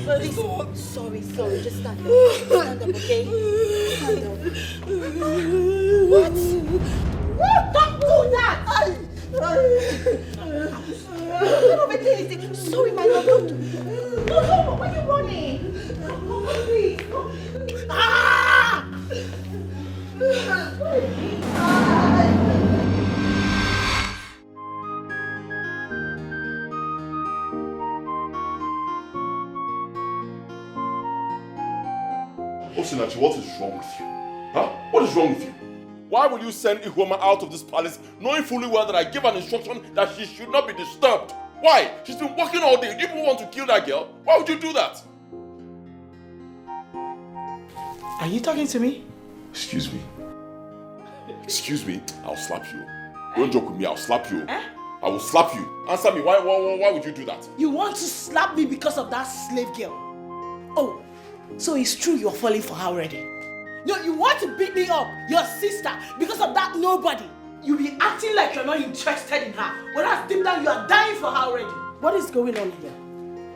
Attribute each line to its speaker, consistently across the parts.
Speaker 1: Sorry, just stand up. Stand up, okay? Stand up. What? Don't do that! Sorry, my love, don't. No, why are you running? Come, please. Ah!
Speaker 2: Osinachi, what is wrong with you? Huh? What is wrong with you? Why would you send Ihoma out of this palace knowing fully well that I gave an instruction that she should not be disturbed? Why? She's been working all day. Do you want to kill that girl? Why would you do that?
Speaker 3: Are you talking to me?
Speaker 2: Excuse me. Excuse me, I'll slap you. Don't joke with me, I'll slap you. I will slap you. Answer me, why would you do that?
Speaker 3: You want to slap me because of that slave girl? Oh, so it's true you're falling for her already? No, you want to beat me up, your sister, because of that nobody. You be acting like you're not interested in her, whereas deep down you are dying for her already. What is going on here?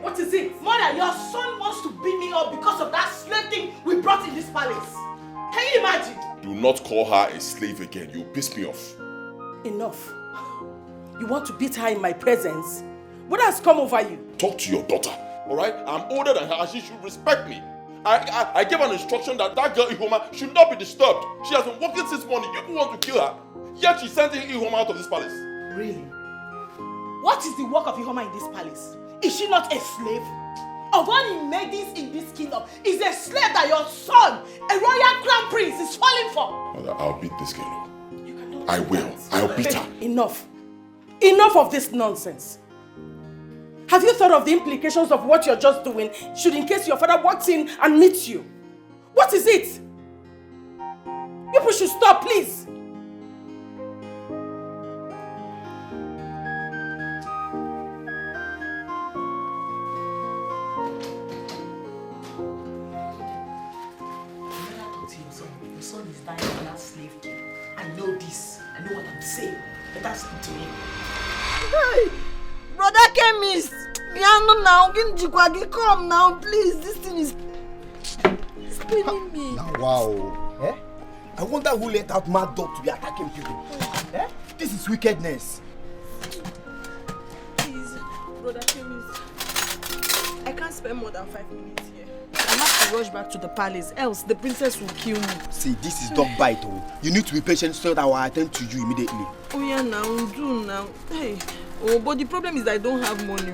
Speaker 3: What is it? Mother, your son wants to beat me up because of that slave thing we brought in this palace. Can you imagine?
Speaker 2: Do not call her a slave again. You'll piss me off.
Speaker 3: Enough. You want to beat her in my presence? What has come over you?
Speaker 2: Talk to your daughter, alright? I'm older than her and she should respect me. I gave an instruction that girl Ihoma should not be disturbed. She has been working since morning. You want to kill her. Yet she sent Ihoma out of this palace.
Speaker 3: Really? What is the work of Ihoma in this palace? Is she not a slave? Of all the maidens in this kingdom, is a slave that your son, a royal crown prince, is falling for?
Speaker 2: Mother, I'll beat this girl. I will. I'll beat her.
Speaker 3: Enough. Enough of this nonsense. Have you thought of the implications of what you're just doing should in case your father walks in and meets you? What is it? People should stop, please. Your son is dying for that slave girl. I know this. I know what I'm saying. Better speak to him.
Speaker 1: Hey! Brother Chemist! Piano now, come now, please. This thing is spinning me.
Speaker 4: Now, wow. Eh? I wonder who let out mad dog to be attacking people. Eh? This is wickedness.
Speaker 1: Please, Brother Chemist. I can't spend more than 5 minutes here. I have to rush back to the palace, else the princess will kill me.
Speaker 4: See, this is dog bite. Oh. You need to be patient so that I will attend to you immediately.
Speaker 1: Oh yeah, now, do now. Hey. Oh, but the problem is I don't have money.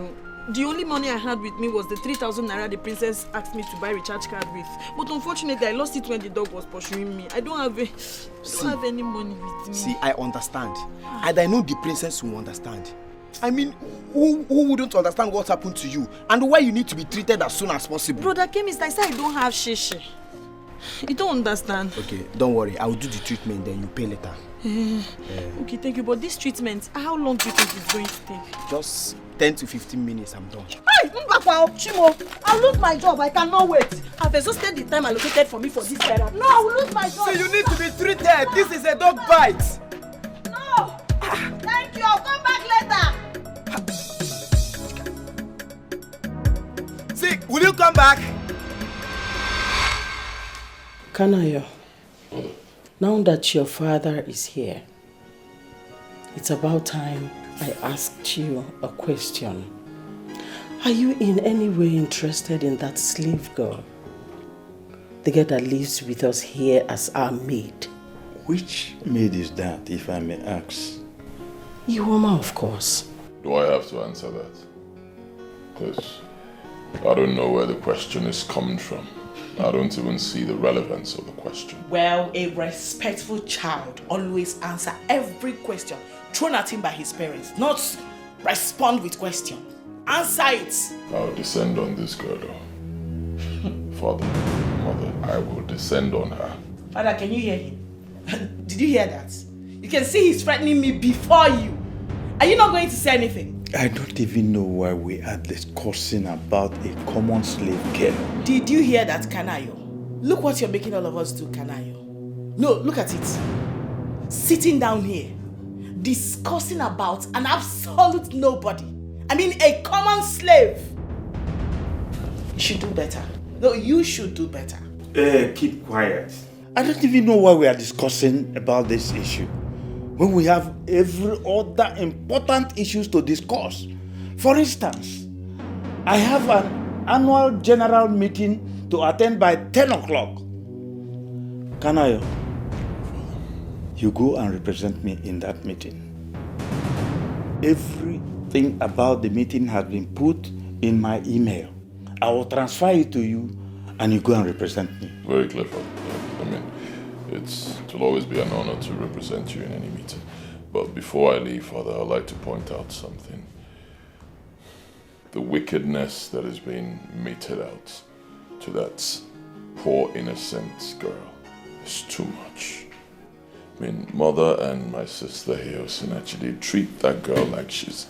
Speaker 1: The only money I had with me was the 3,000 naira the princess asked me to buy a recharge card with. But unfortunately, I lost it when the dog was pursuing me. I don't have any money with me.
Speaker 4: See, I understand. And I know the princess will understand. I mean, who wouldn't understand what's happened to you and why you need to be treated as soon as possible?
Speaker 1: Brother Chemist, I said I don't have shishi. You don't understand.
Speaker 4: Okay, don't worry. I will do the treatment, then you pay later.
Speaker 1: Okay, thank you. But this treatment, how long do you think it's going to take?
Speaker 4: Just 10 to 15 minutes, I'm done.
Speaker 1: Hey, Chimo, I'll lose my job. I cannot wait. I've exhausted the time allocated for me for this therapy. No, I'll lose my job.
Speaker 4: See, you need to be treated. This is a dog bite.
Speaker 1: No. Thank you. I'll come back later.
Speaker 4: See, will you come back?
Speaker 3: Kanayo, now that your father is here, it's about time I asked you a question. Are you in any way interested in that slave girl? The girl that lives with us here as our maid.
Speaker 5: Which maid is that, if I may ask?
Speaker 3: Ihoma, of course.
Speaker 2: Do I have to answer that? Because I don't know where the question is coming from. I don't even see the relevance of the question.
Speaker 3: Well, a respectful child always answers every question thrown at him by his parents, not respond with question. Answer it.
Speaker 2: I'll descend on this girl. Father, mother, I will descend on her.
Speaker 3: Father, can you hear him? Did you hear that? You can see he's threatening me before you. Are you not going to say anything?
Speaker 5: I don't even know why we are discussing about a common slave girl.
Speaker 3: Did you hear that, Kanayo? Look what you're making all of us do, Kanayo. No, look at it. Sitting down here, discussing about an absolute nobody. I mean, a common slave. should do better. No, you should do better.
Speaker 5: Keep quiet. I don't even know why we are discussing about this issue when we have every other important issues to discuss. For instance, I have an annual general meeting to attend by 10 o'clock. Kanayo, you go and represent me in that meeting. Everything about the meeting has been put in my email. I will transfer it to you and you go and represent me.
Speaker 2: Very clever. I mean, it will always be an honor to represent you in any meeting. But before I leave, Father, I'd like to point out something. The wickedness that is being meted out to that poor innocent girl is too much. I mean, Mother and my sister here actually treat that girl like she's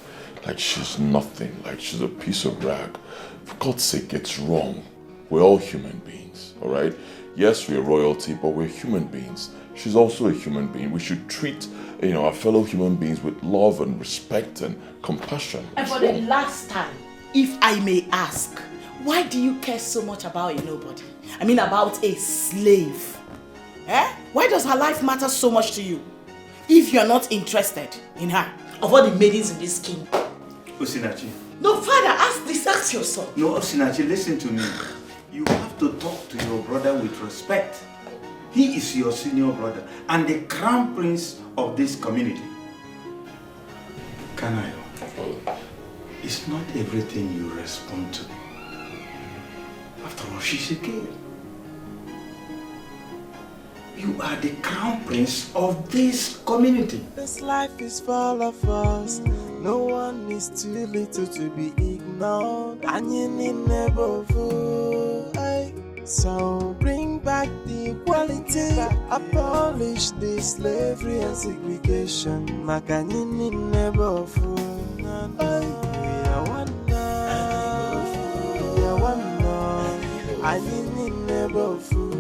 Speaker 2: nothing, like she's a piece of rag. For God's sake, it's wrong. We're all human beings, all right? Yes, we're royalty, but we're human beings. She's also a human being. We should treat, our fellow human beings with love and respect and compassion.
Speaker 3: And for the last time, if I may ask, why do you care so much about a nobody? I mean, about a slave. Why does her life matter so much to you? If you're not interested in her, of all the maidens in this king.
Speaker 5: Osinachi.
Speaker 3: No, Father, ask your son.
Speaker 5: No, Osinachi, listen to me. You have to talk to your brother with respect. He is your senior brother and the crown prince of this community. Kanayo, it's not everything you respond to. After all, she's a girl. You are the crown prince of this community.
Speaker 6: This life is full of us. No one is too little to be ignored. And you need never fool. So bring back the equality. Abolish the slavery and segregation. Makanini never fool. We are one now. We are one now. And you need never fool.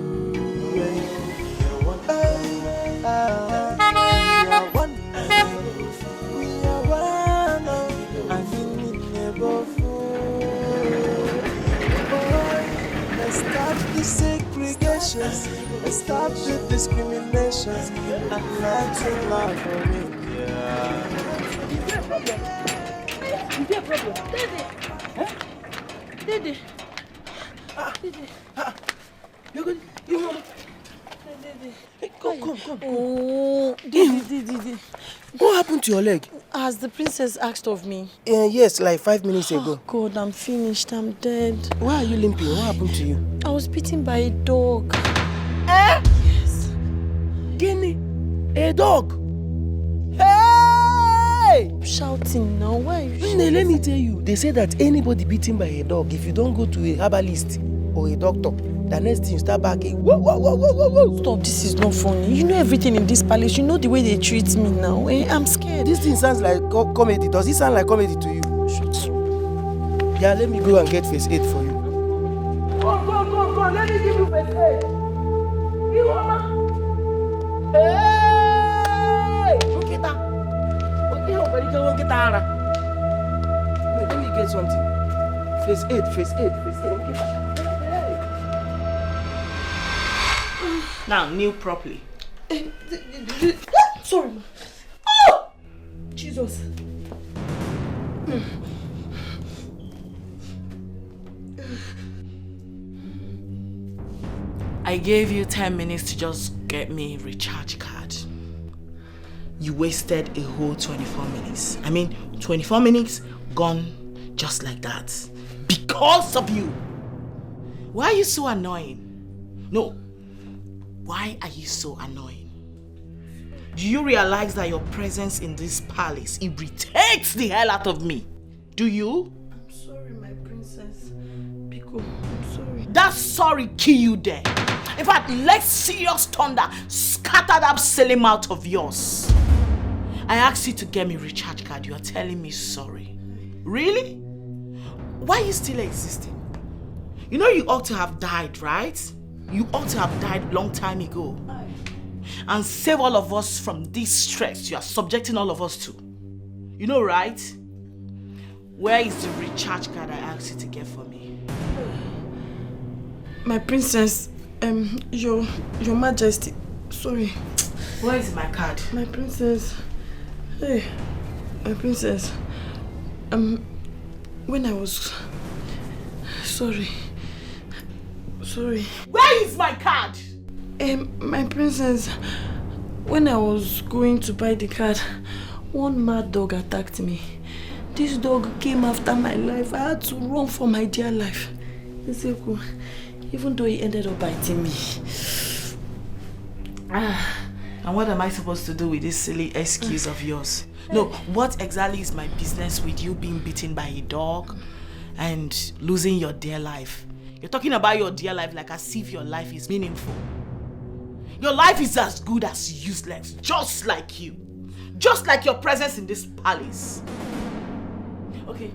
Speaker 6: Stop the segregation, stop the discrimination, and learn to love for me.
Speaker 1: Is there a problem? Is there a problem? Dede!
Speaker 6: You're good? You want Come.
Speaker 1: Oh, Dede.
Speaker 6: What happened to your leg?
Speaker 1: Has the princess asked of me?
Speaker 6: Yes, like 5 minutes ago.
Speaker 1: God, I'm finished. I'm dead.
Speaker 6: Why are you limping? What happened to you?
Speaker 1: I was bitten by a dog.
Speaker 6: Yes. Guinea, a dog. Hey!
Speaker 1: Shouting now. Why are you shouting?
Speaker 6: Let me tell you, they say that anybody bitten by a dog, if you don't go to a herbalist or a doctor, the next thing you start barking. Whoa.
Speaker 1: Stop, this is not funny. You know everything in this palace. You know the way they treat me now. I'm scared.
Speaker 6: This thing sounds like comedy. Does it sound like comedy to you? Yeah, let me go and get first aid for you. Go. Let me give you first aid. Hey! Let me get something. First aid.
Speaker 3: Now, kneel properly.
Speaker 1: Sorry. Oh! Jesus.
Speaker 3: I gave you 10 minutes to just get me a recharge card. You wasted a whole 24 minutes. 24 minutes gone just like that. Because of you. Why are you so annoying? No. Why are you so annoying? Do you realize that your presence in this palace irritates the hell out of me? Do you?
Speaker 1: I'm sorry, my princess. Biko, I'm sorry.
Speaker 3: That sorry kill you there. In fact, let serious thunder scatter that silly mouth of yours. I asked you to get me a recharge card. You are telling me sorry. Really? Why are you still existing? You know you ought to have died, right? You ought to have died long time ago. And save all of us from this stress you are subjecting all of us to. You know, right? Where is the recharge card I asked you to get for me?
Speaker 1: My princess, your majesty, sorry.
Speaker 3: Where is my card?
Speaker 1: My princess, hey, my princess, when I was, sorry.
Speaker 3: Where is my card?
Speaker 1: My princess, when I was going to buy the card, one mad dog attacked me. This dog came after my life. I had to run for my dear life. Wazico, even though he ended up biting me.
Speaker 3: And what am I supposed to do with this silly excuse of yours? No, what exactly is my business with you being beaten by a dog and losing your dear life? You're talking about your dear life like as if your life is meaningful. Your life is as good as useless, just like you. Just like your presence in this palace. Okay.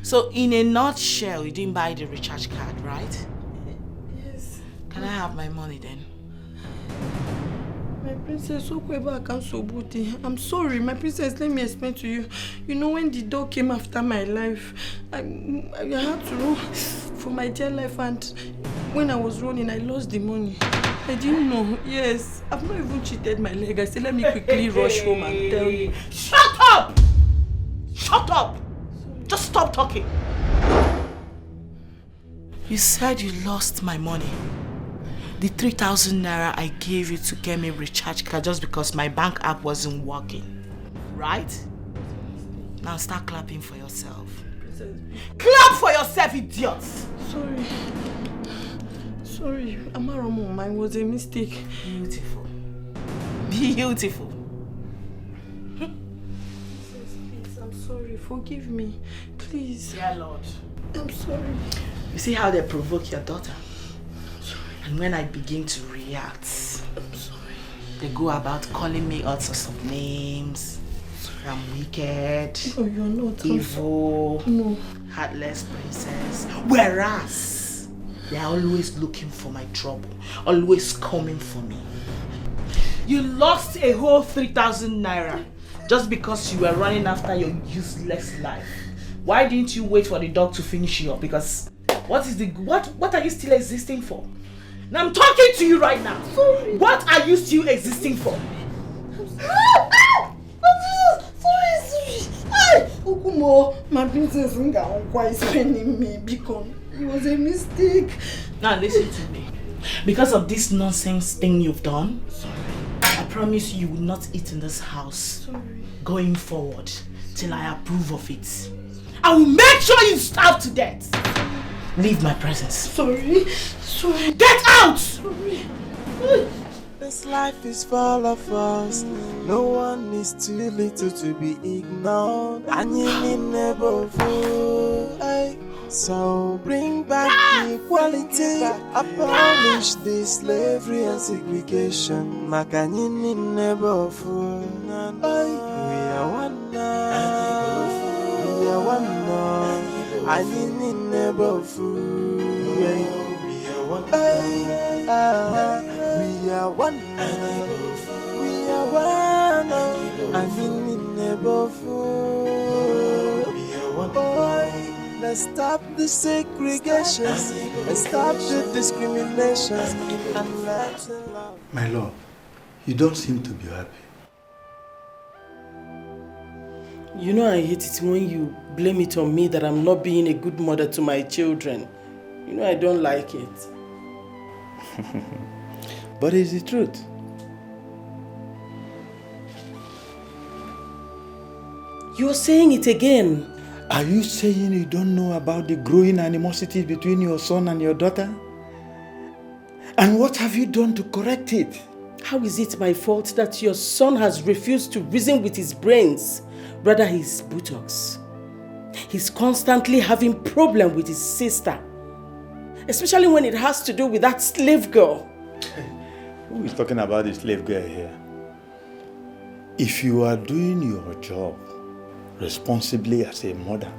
Speaker 3: So in a nutshell, you didn't buy the recharge card, right?
Speaker 1: Yes.
Speaker 3: Can I have my money then?
Speaker 1: My princess, I'm sorry, my princess, let me explain to you. You know, when the dog came after my life, I had to run for my dear life, and when I was running, I lost the money. I didn't know. Yes, I've not even cheated my leg. I said, let me quickly rush home and tell you.
Speaker 3: Shut up! Shut up! Just stop talking. You said you lost my money. The 3,000 naira I gave you to get me a recharge card just because my bank app wasn't working. Right? Now start clapping for yourself. Clap for yourself, idiots!
Speaker 1: Sorry, Amaromo, mine was a mistake.
Speaker 3: Beautiful. Beautiful.
Speaker 1: Please, I'm sorry. Forgive me. Please.
Speaker 3: Yeah, Lord.
Speaker 1: I'm sorry.
Speaker 3: You see how they provoke your daughter? And when I begin to react,
Speaker 1: I'm sorry.
Speaker 3: They go about calling me all sorts of names. I'm wicked.
Speaker 1: No, you're not.
Speaker 3: Evil.
Speaker 1: No.
Speaker 3: Heartless princess. Whereas, they are always looking for my trouble. Always coming for me. You lost a whole 3,000 naira just because you were running after your useless life. Why didn't you wait for the dog to finish you up? Because what are you still existing for? Now I'm talking to you right now.
Speaker 1: Sorry.
Speaker 3: What are you still existing for?
Speaker 1: Sorry. Ukumo, my princess Nga is spending me because it was a mistake.
Speaker 3: Now listen to me. Because of this nonsense thing you've done, I promise you will not eat in this house going forward till I approve of it. I will make sure you starve to death. Leave my presence.
Speaker 1: Sorry.
Speaker 3: Get out!
Speaker 6: This life is full of us. No one is too little to be ignored. And you need never fool. So bring back the equality. Abolish the slavery and segregation. Makanyini never fool. We are one now. We are one now. I need never fool. We are one. We are one. We are one. I need never fool. We are one. Boy, let's stop the segregation. Let's stop the discrimination. And let's love.
Speaker 5: My love, you don't seem to be happy.
Speaker 7: You know I hate it when you blame it on me that I'm not being a good mother to my children. You know I don't like it.
Speaker 5: But it's the truth.
Speaker 7: You're saying it again.
Speaker 5: Are you saying you don't know about the growing animosity between your son and your daughter? And what have you done to correct it?
Speaker 7: How is it my fault that your son has refused to reason with his brains, rather his buttocks? He's constantly having problem with his sister, especially when it has to do with that slave girl.
Speaker 5: Who is talking about the slave girl here? If you are doing your job responsibly as a mother,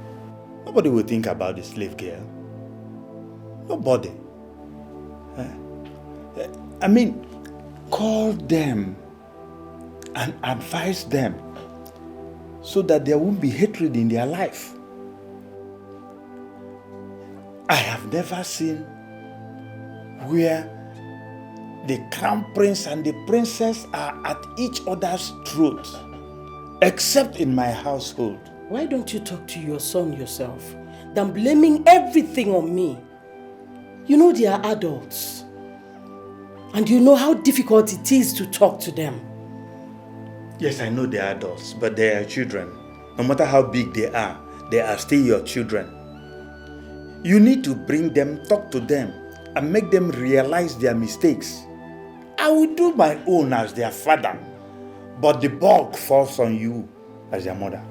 Speaker 5: nobody will think about the slave girl. Nobody. I mean, call them and advise them so that there won't be hatred in their life. I have I've never seen where the crown prince and the princess are at each other's throat, except in my household.
Speaker 7: Why don't you talk to your son yourself than blaming everything on me? You know they are adults. And you know how difficult it is to talk to them.
Speaker 5: Yes, I know they are adults, but they are children. No matter how big they are still your children. You need to bring them, talk to them, and make them realize their mistakes. I will do my own as their father, but the bulk falls on you as their mother.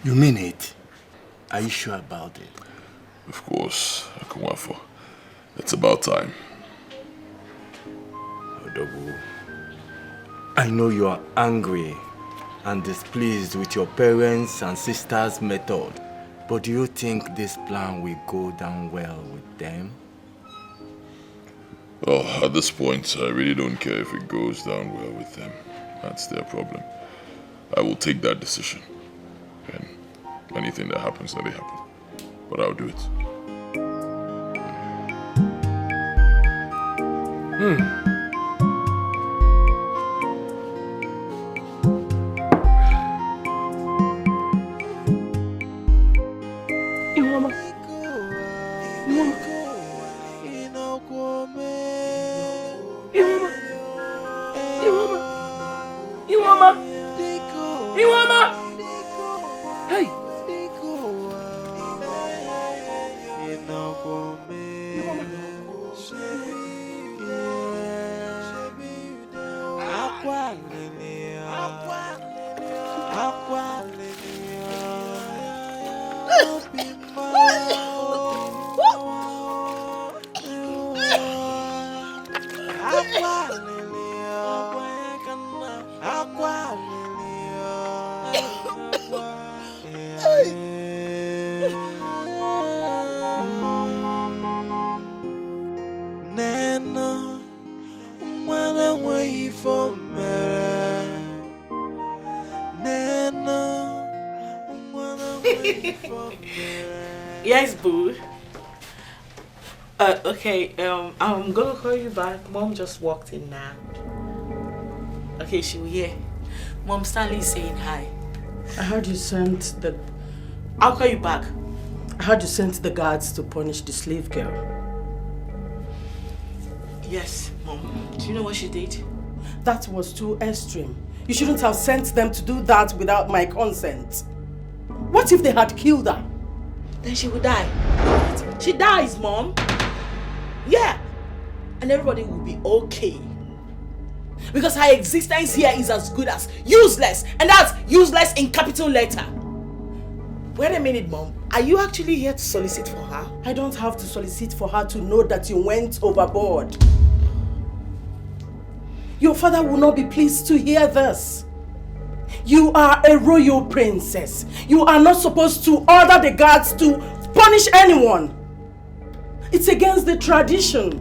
Speaker 4: You mean it? Are you sure about it?
Speaker 2: Of course, Akumwafo. It's about time.
Speaker 4: Odogu, I know you are angry and displeased with your parents' and sisters' method, but do you think this plan will go down well with them?
Speaker 2: Well, at this point, I really don't care if it goes down well with them. That's their problem. I will take that decision. And anything that happens, let it happen. But I'll do it.
Speaker 3: Yes, boo. Okay, I'm gonna call you back. Mom just walked in now. Okay, she will hear. Mom Stanley is saying hi.
Speaker 7: I heard you sent the...
Speaker 3: I'll call you back.
Speaker 7: I heard you sent the guards to punish the slave girl.
Speaker 3: Yes, Mom. Do you know what she did?
Speaker 7: That was too extreme. You shouldn't have sent them to do that without my consent. What if they had killed her?
Speaker 3: Then she would die. She dies, Mom. Yeah. And everybody will be okay. Because her existence here is as good as useless. And that's useless in capital letter. Wait a minute, Mom. Are you actually here to solicit for her?
Speaker 7: I don't have to solicit for her to know that you went overboard. Your father will not be pleased to hear this. You are a royal princess. You are not supposed to order the guards to punish anyone. It's against the tradition.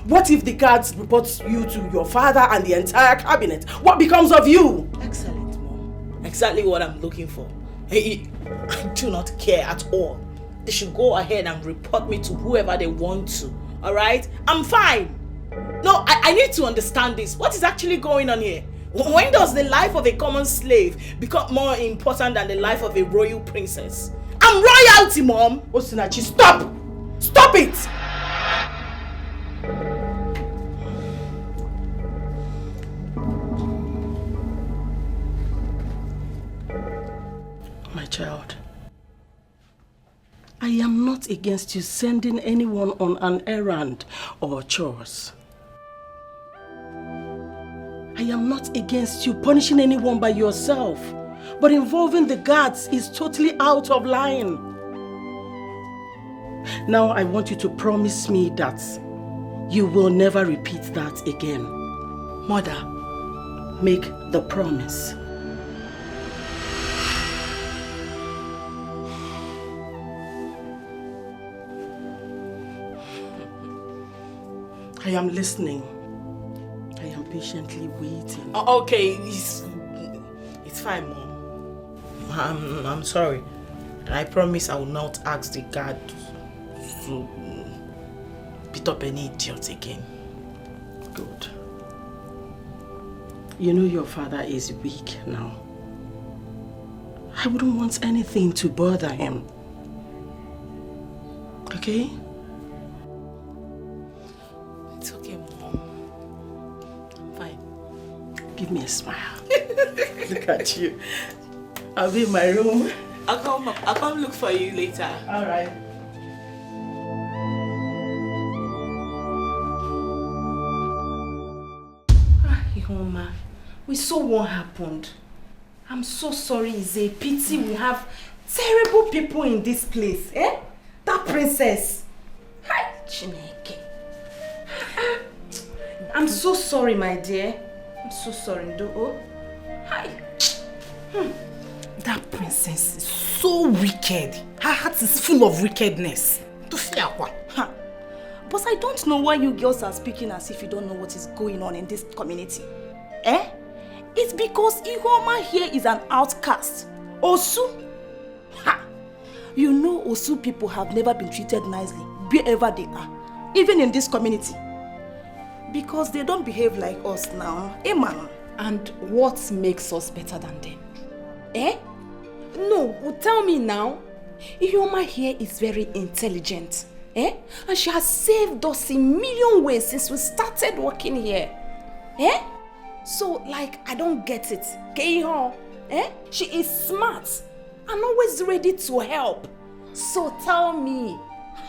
Speaker 7: What if the guards report you to your father and the entire cabinet? What becomes of you?
Speaker 3: Excellent, Mom. Exactly what I'm looking for. Hey, I do not care at all. They should go ahead and report me to whoever they want to. Alright? I'm fine. No, I need to understand this. What is actually going on here? When does the life of a common slave become more important than the life of a royal princess? I'm royalty, Mom! Osinachi, stop! Stop it!
Speaker 7: My child, I am not against you sending anyone on an errand or chores. I am not against you punishing anyone by yourself, but involving the guards is totally out of line. Now I want you to promise me that you will never repeat that again. Mother, make the promise. I am listening. I am patiently waiting.
Speaker 3: Okay, it's fine, Mom. I'm sorry. I promise I will not ask the guard to beat up any idiot again.
Speaker 7: Good. You know your father is weak now. I wouldn't want anything to bother him. Okay?
Speaker 3: It's okay, Mom. I'm fine.
Speaker 7: Give me a smile. Look at you. I'll be in my room.
Speaker 3: I'll come look for you later.
Speaker 7: All right.
Speaker 8: Ihoma, we saw what happened. I'm so sorry. It's a pity we have terrible people in this place. Eh? That princess. Hi, Chineke. I'm so sorry, my dear. I'm so sorry, Ndo. Hi.
Speaker 3: That princess is so wicked. Her heart is full of wickedness.
Speaker 8: Huh. But I don't know why you girls are speaking as if you don't know what is going on in this community. Eh? It's because Ihoma here is an outcast. Osu. Ha! You know Osu people have never been treated nicely wherever they are. Even in this community. Because they don't behave like us now. Eh, man?
Speaker 9: And what makes us better than them? Eh? No, tell me now. Ihoma here is very intelligent. Eh? And she has saved us in million ways since we started working here. Eh? So, like, I don't get it. Keiho, eh? She is smart and always ready to help. So tell me,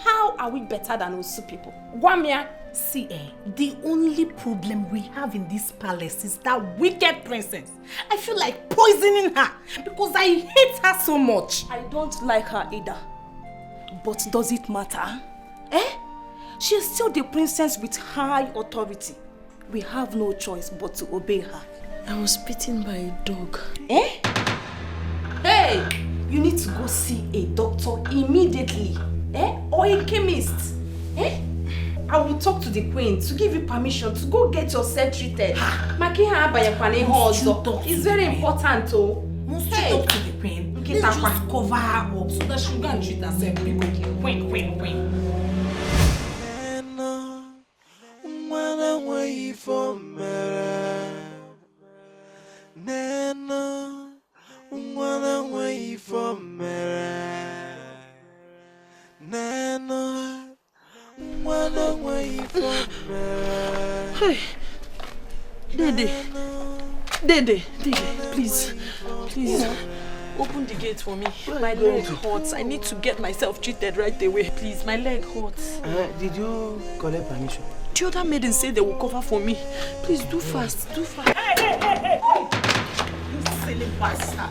Speaker 9: how are we better than Osu people? Gwamia?
Speaker 3: See, the only problem we have in this palace is that wicked princess. I feel like poisoning her because I hate her so much.
Speaker 8: I don't like her either. But does it matter? Eh? She is still the princess with high authority. We have no choice but to obey her.
Speaker 1: I was bitten by a dog.
Speaker 8: Eh? Hey! You need to go see a doctor immediately. Eh? Or a chemist. Eh? I will talk to the queen to give you permission to go get yourself treated.
Speaker 9: It's very important, oh.
Speaker 3: Must you talk to the queen? Let's just cover her up so that she'll go and treat herself. Queen.
Speaker 1: Hey, Dede, please, open the gate for me. My leg hurts. I need to get myself treated right away. Please, my leg hurts.
Speaker 6: Did you collect permission?
Speaker 1: The other maiden said they will cover for me. Please, do fast.
Speaker 3: Hey! You silly bastard.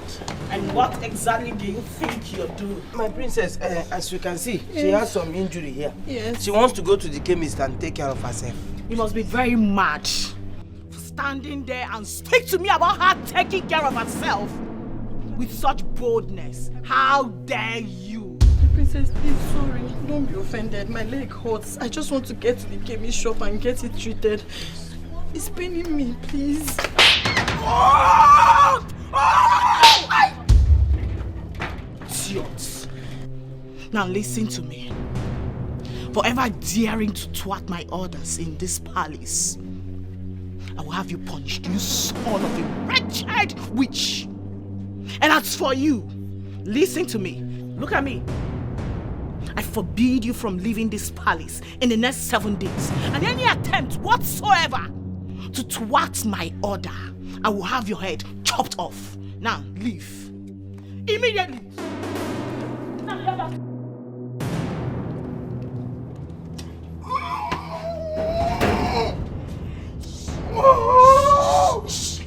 Speaker 3: And what exactly do you think you're doing?
Speaker 6: My princess, as you can see, she has some injury here.
Speaker 1: Yes.
Speaker 6: She wants to go to the chemist and take care of herself.
Speaker 3: You must be very mad for standing there and speak to me about her taking care of herself with such boldness. How dare you?
Speaker 1: Princess, please, sorry. Don't be offended. My leg hurts. I just want to get to the chemist shop and get it treated. It's paining me, please.
Speaker 3: Idiots. Now listen to me. For ever daring to thwart my orders in this palace, I will have you punished, you son of a wretched witch. And as for you, listen to me. Look at me. I forbid you from leaving this palace in the next 7 days. And any attempt whatsoever to thwart my order, I will have your head chopped off. Now, leave. Immediately. Now, you're back.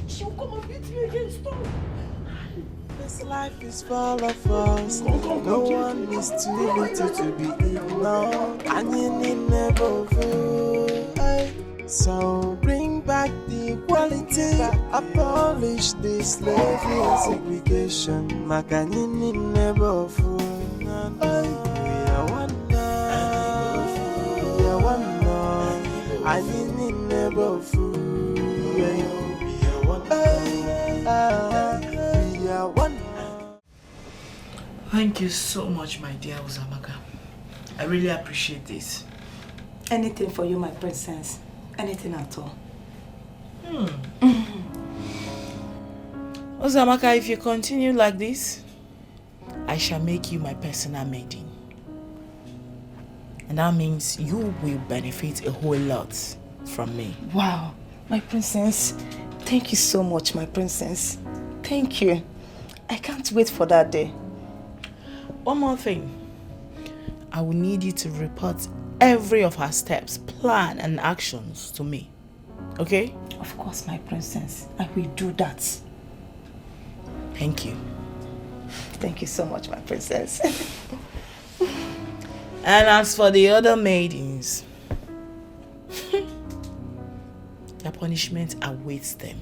Speaker 3: She'll come and beat me again. Stop.
Speaker 6: This life is full of us. No one is too little to be ignored. And you need never fool. So bring back the equality. Abolish the slavery and segregation. Makanini never fool. We are one now. We are one now. I need never fool. We are one now. We are one.
Speaker 3: Thank you so much, my dear Uzamaka. I really appreciate this.
Speaker 8: Anything for you, my princess. Anything at all.
Speaker 3: Uzamaka, if you continue like this, I shall make you my personal maiden. And that means you will benefit a whole lot from me.
Speaker 8: Wow, my princess. Thank you so much, my princess. Thank you. I can't wait for that day.
Speaker 3: One more thing. I will need you to report every of her steps, plan and actions to me. Okay?
Speaker 8: Of course, my princess. I will do that.
Speaker 3: Thank you.
Speaker 8: Thank you so much, my princess.
Speaker 3: And as for the other maidens, their punishment awaits them.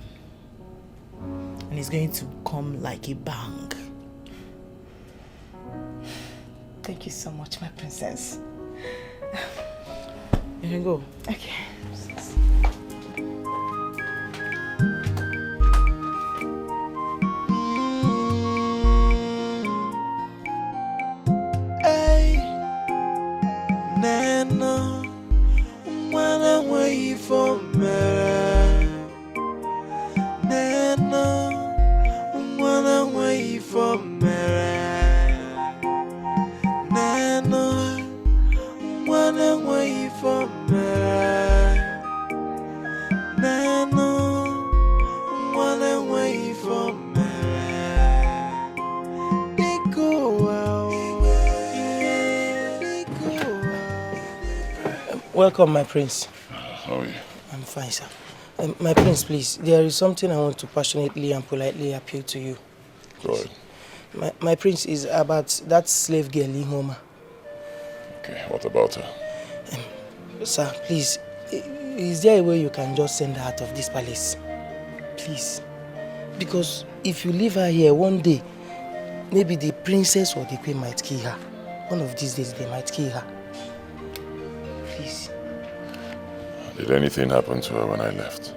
Speaker 3: And it's going to come like a bang.
Speaker 8: Thank you so much, my princess.
Speaker 3: You can go.
Speaker 8: Okay.
Speaker 6: Hey, Nana, wanna wait for me. Nana, wanna wait for me. Nana, wanna wait for me. Nana, wanna wait for me. They go out. They go out.
Speaker 10: Welcome, my prince.
Speaker 2: How are you?
Speaker 10: I'm fine, sir. My prince, please, there is something I want to passionately and politely appeal to you.
Speaker 2: Go ahead.
Speaker 10: My prince is about that slave girl, Ihoma.
Speaker 2: Okay, what about her?
Speaker 10: Sir, please, is there a way you can just send her out of this palace? Please. Because if you leave her here one day, maybe the princess or the queen might kill her. One of these days, they might kill her. Please.
Speaker 2: Did anything happen to her when I left?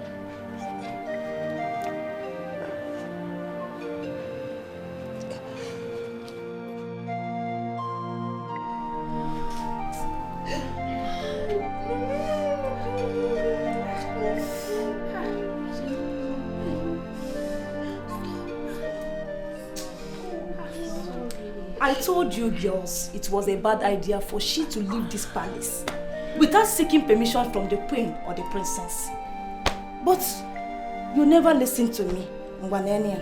Speaker 8: I told you girls it was a bad idea for she to leave this palace without seeking permission from the queen or the princess. But you never listened to me, Ngwanenian.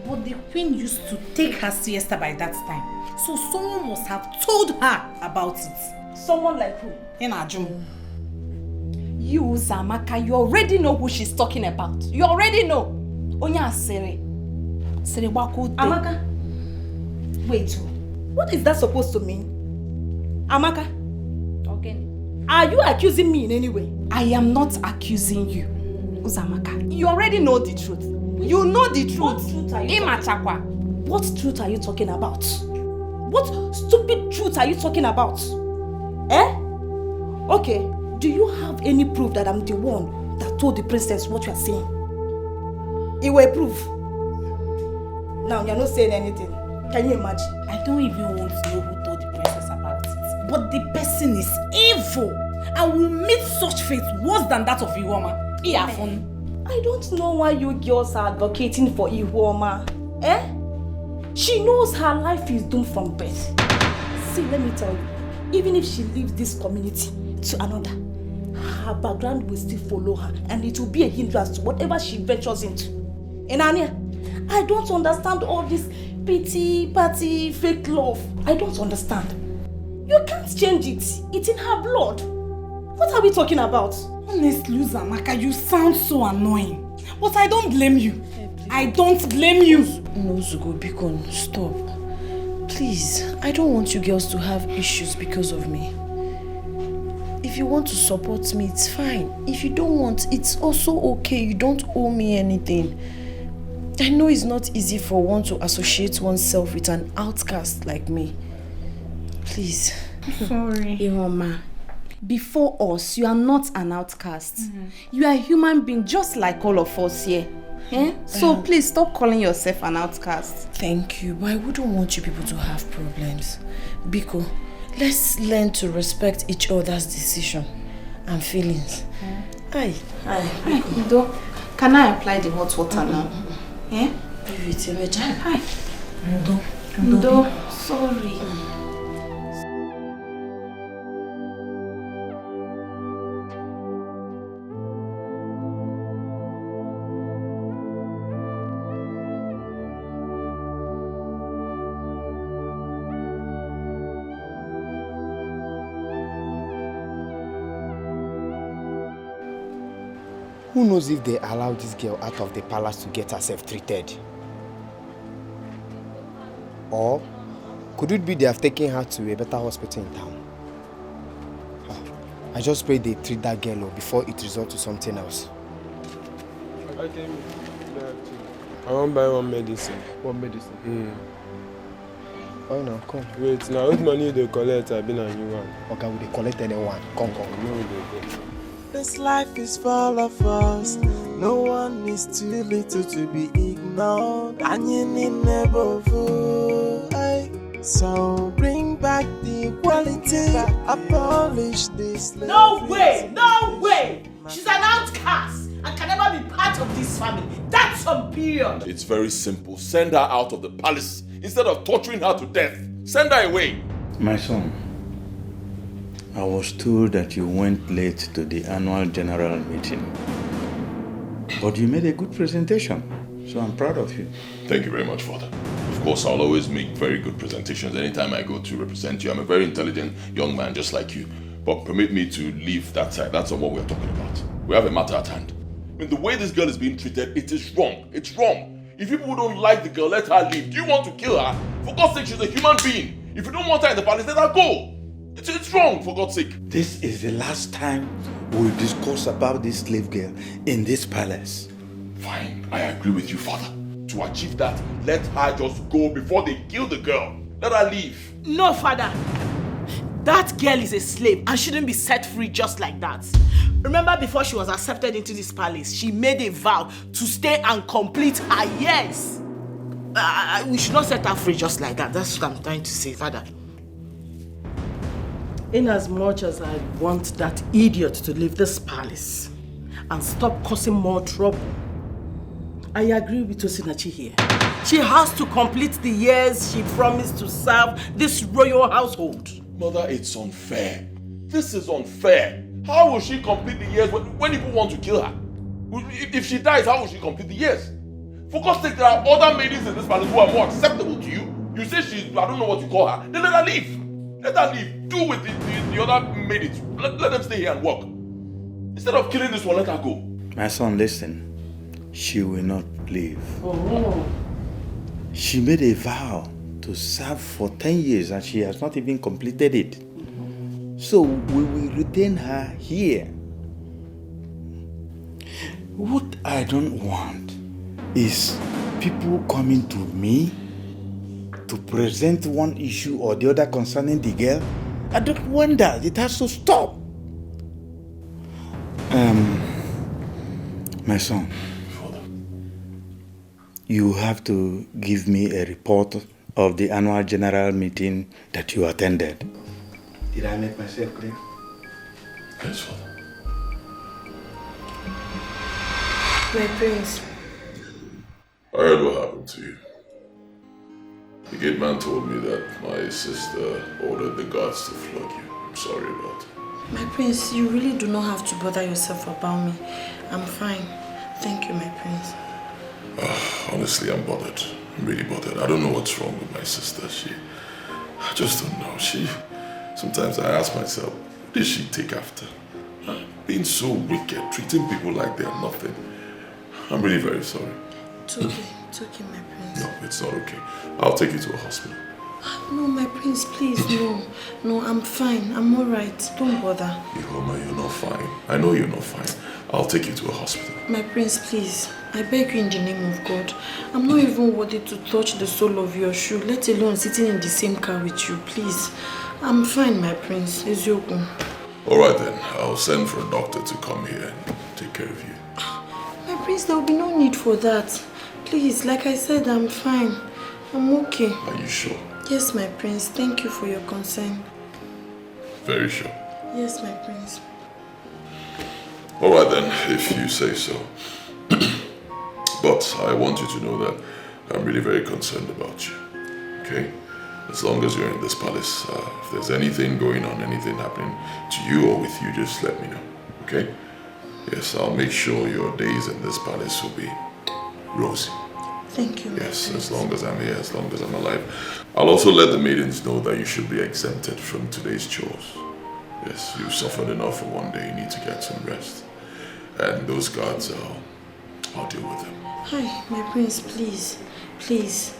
Speaker 11: But the queen used to take her siesta by that time, so someone must have told her about it.
Speaker 8: Someone like who?
Speaker 11: Enajum.
Speaker 9: You, Zamaka, you already know who she's talking about. You already know. Onya Sere. Sere Wako.
Speaker 8: Amaka. Wait, what is that supposed to mean? Amaka?
Speaker 9: Okay.
Speaker 8: Are you accusing me in any way?
Speaker 9: I am not accusing you, Uzamaka. You already know the truth. You know the truth.
Speaker 8: What truth are you talking about? What truth are you talking about? What stupid truth are you talking about? Eh? Okay, do you have any proof that I'm the one that told the princess what you are saying? It will prove. Now you're not saying anything. Can you imagine?
Speaker 11: I don't even want to know who told the princess about it. But the person is evil. I will meet such fate worse than that of Iwoma. Iyafun.
Speaker 8: I don't know why you girls are advocating for Ihuoma. She knows her life is doomed from birth. See, let me tell you, even if she leaves this community to another, her background will still follow her and it will be a hindrance to whatever she ventures into. And Anya, I don't understand all this pity, party, fake love. I don't understand. You can't change it. It's in her blood. What are we talking about?
Speaker 11: Honestly, Uzamaka, you sound so annoying. But I don't blame you. I don't blame you.
Speaker 10: No, Zugo, Bikon, stop. Please, I don't want you girls to have issues because of me. If you want to support me, it's fine. If you don't want, it's also okay. You don't owe me anything. I know it's not easy for one to associate oneself with an outcast like me. Please.
Speaker 11: Sorry.
Speaker 9: Ihuoma, before us, you are not an outcast. You are a human being just like all of us here. So please stop calling yourself an outcast.
Speaker 10: Thank you, but I wouldn't want you people to have problems. Biko, let's learn to respect each other's decision and feelings. Aye.
Speaker 9: Ndo, can I apply the hot water now?
Speaker 10: Hi.
Speaker 9: Ndo, sorry.
Speaker 12: Who knows if they allow this girl out of the palace to get herself treated? Or could it be they have taken her to a better hospital in town? I just pray they treat that girl before it results to something else.
Speaker 6: I want to buy one medicine.
Speaker 12: What medicine? Oh no, come.
Speaker 6: Wait, now what money they collect? I've been a new one.
Speaker 12: Okay, will they collect anyone? Come.
Speaker 6: No, they go. This life is full of us. No one is too little to be ignored. And you need never fool. So bring back the equality. Abolish this.
Speaker 3: No way! She's an outcast and can never be part of this family. That's some period.
Speaker 2: It's very simple. Send her out of the palace instead of torturing her to death. Send her away.
Speaker 5: My son, I was told that you went late to the annual general meeting. But you made a good presentation, so I'm proud of you.
Speaker 2: Thank you very much, Father. Of course, I'll always make very good presentations anytime I go to represent you. I'm a very intelligent young man just like you. But permit me to leave that side. That's not what we're talking about. We have a matter at hand. I mean, the way this girl is being treated, it is wrong. It's wrong. If people don't like the girl, let her leave. Do you want to kill her? For God's sake, she's a human being. If you don't want her in the palace, let her go. It's wrong, for God's sake.
Speaker 5: This is the last time we'll discuss about this slave girl in this palace.
Speaker 2: Fine, I agree with you, Father. To achieve that, let her just go before they kill the girl. Let her leave.
Speaker 3: No, Father. That girl is a slave and shouldn't be set free just like that. Remember, before she was accepted into this palace, she made a vow to stay and complete her years. We should not set her free just like that. That's what I'm trying to say, Father.
Speaker 7: In as much as I want that idiot to leave this palace and stop causing more trouble, I agree with Osinachi here. She has to complete the years she promised to serve this royal household.
Speaker 2: Mother, it's unfair. This is unfair. How will she complete the years when people want to kill her? If she dies, how will she complete the years? For God's sake, there are other maidens in this palace who are more acceptable to you. You say she's, I don't know what you call her. Then let her leave. Let her leave. Do with the other maidens. Let them stay here and work. Instead of killing this one, let her go.
Speaker 5: My son, listen. She will not leave.
Speaker 7: Oh.
Speaker 5: She made a vow to serve for 10 years and she has not even completed it. So we will retain her here. What I don't want is people coming to me to present one issue or the other concerning the girl. I don't want that. It has to stop. My son, you have to give me a report of the annual general meeting that you attended. Did I make myself clear?
Speaker 2: Yes, Father.
Speaker 1: My prince.
Speaker 2: I heard what happened to you. The gate man told me that my sister ordered the guards to flog you. I'm sorry about it.
Speaker 1: My prince, you really do not have to bother yourself about me. I'm fine. Thank you, my prince.
Speaker 2: Honestly, I'm bothered. I'm really bothered. I don't know what's wrong with my sister. I just don't know. Sometimes I ask myself, what did she take after? Being so wicked, treating people like they're nothing. I'm really very sorry.
Speaker 1: It's okay, my prince.
Speaker 2: No, it's not okay. I'll take you to a hospital.
Speaker 1: No, my prince, please, no. No, I'm fine. I'm alright. Don't bother.
Speaker 2: Ihoma, you're not fine. I know you're not fine. I'll take you to a hospital.
Speaker 1: My prince, please. I beg you in the name of God. I'm not even worthy to touch the sole of your shoe, let alone sitting in the same car with you, please. I'm fine, my prince. Ezioku.
Speaker 2: Alright then, I'll send for a doctor to come here and take care of you.
Speaker 1: My prince, there will be no need for that. Please, like I said, I'm fine. I'm okay.
Speaker 2: Are you sure?
Speaker 1: Yes, my prince. Thank you for your concern.
Speaker 2: Very sure.
Speaker 1: Yes, my prince.
Speaker 2: Alright then, if you say so. But I want you to know that I'm really very concerned about you. Okay? As long as you're in this palace, if there's anything going on, anything happening to you or with you, just let me know. Okay? Yes, I'll make sure your days in this palace will be rosy.
Speaker 1: Thank you, my
Speaker 2: Yes,
Speaker 1: prince.
Speaker 2: as long as I'm here, as long as I'm alive. I'll also let the maidens know that you should be exempted from today's chores. Yes, you've suffered enough for one day. You need to get some rest. And those guards, I'll deal with them.
Speaker 1: Hi, my prince, please. Please.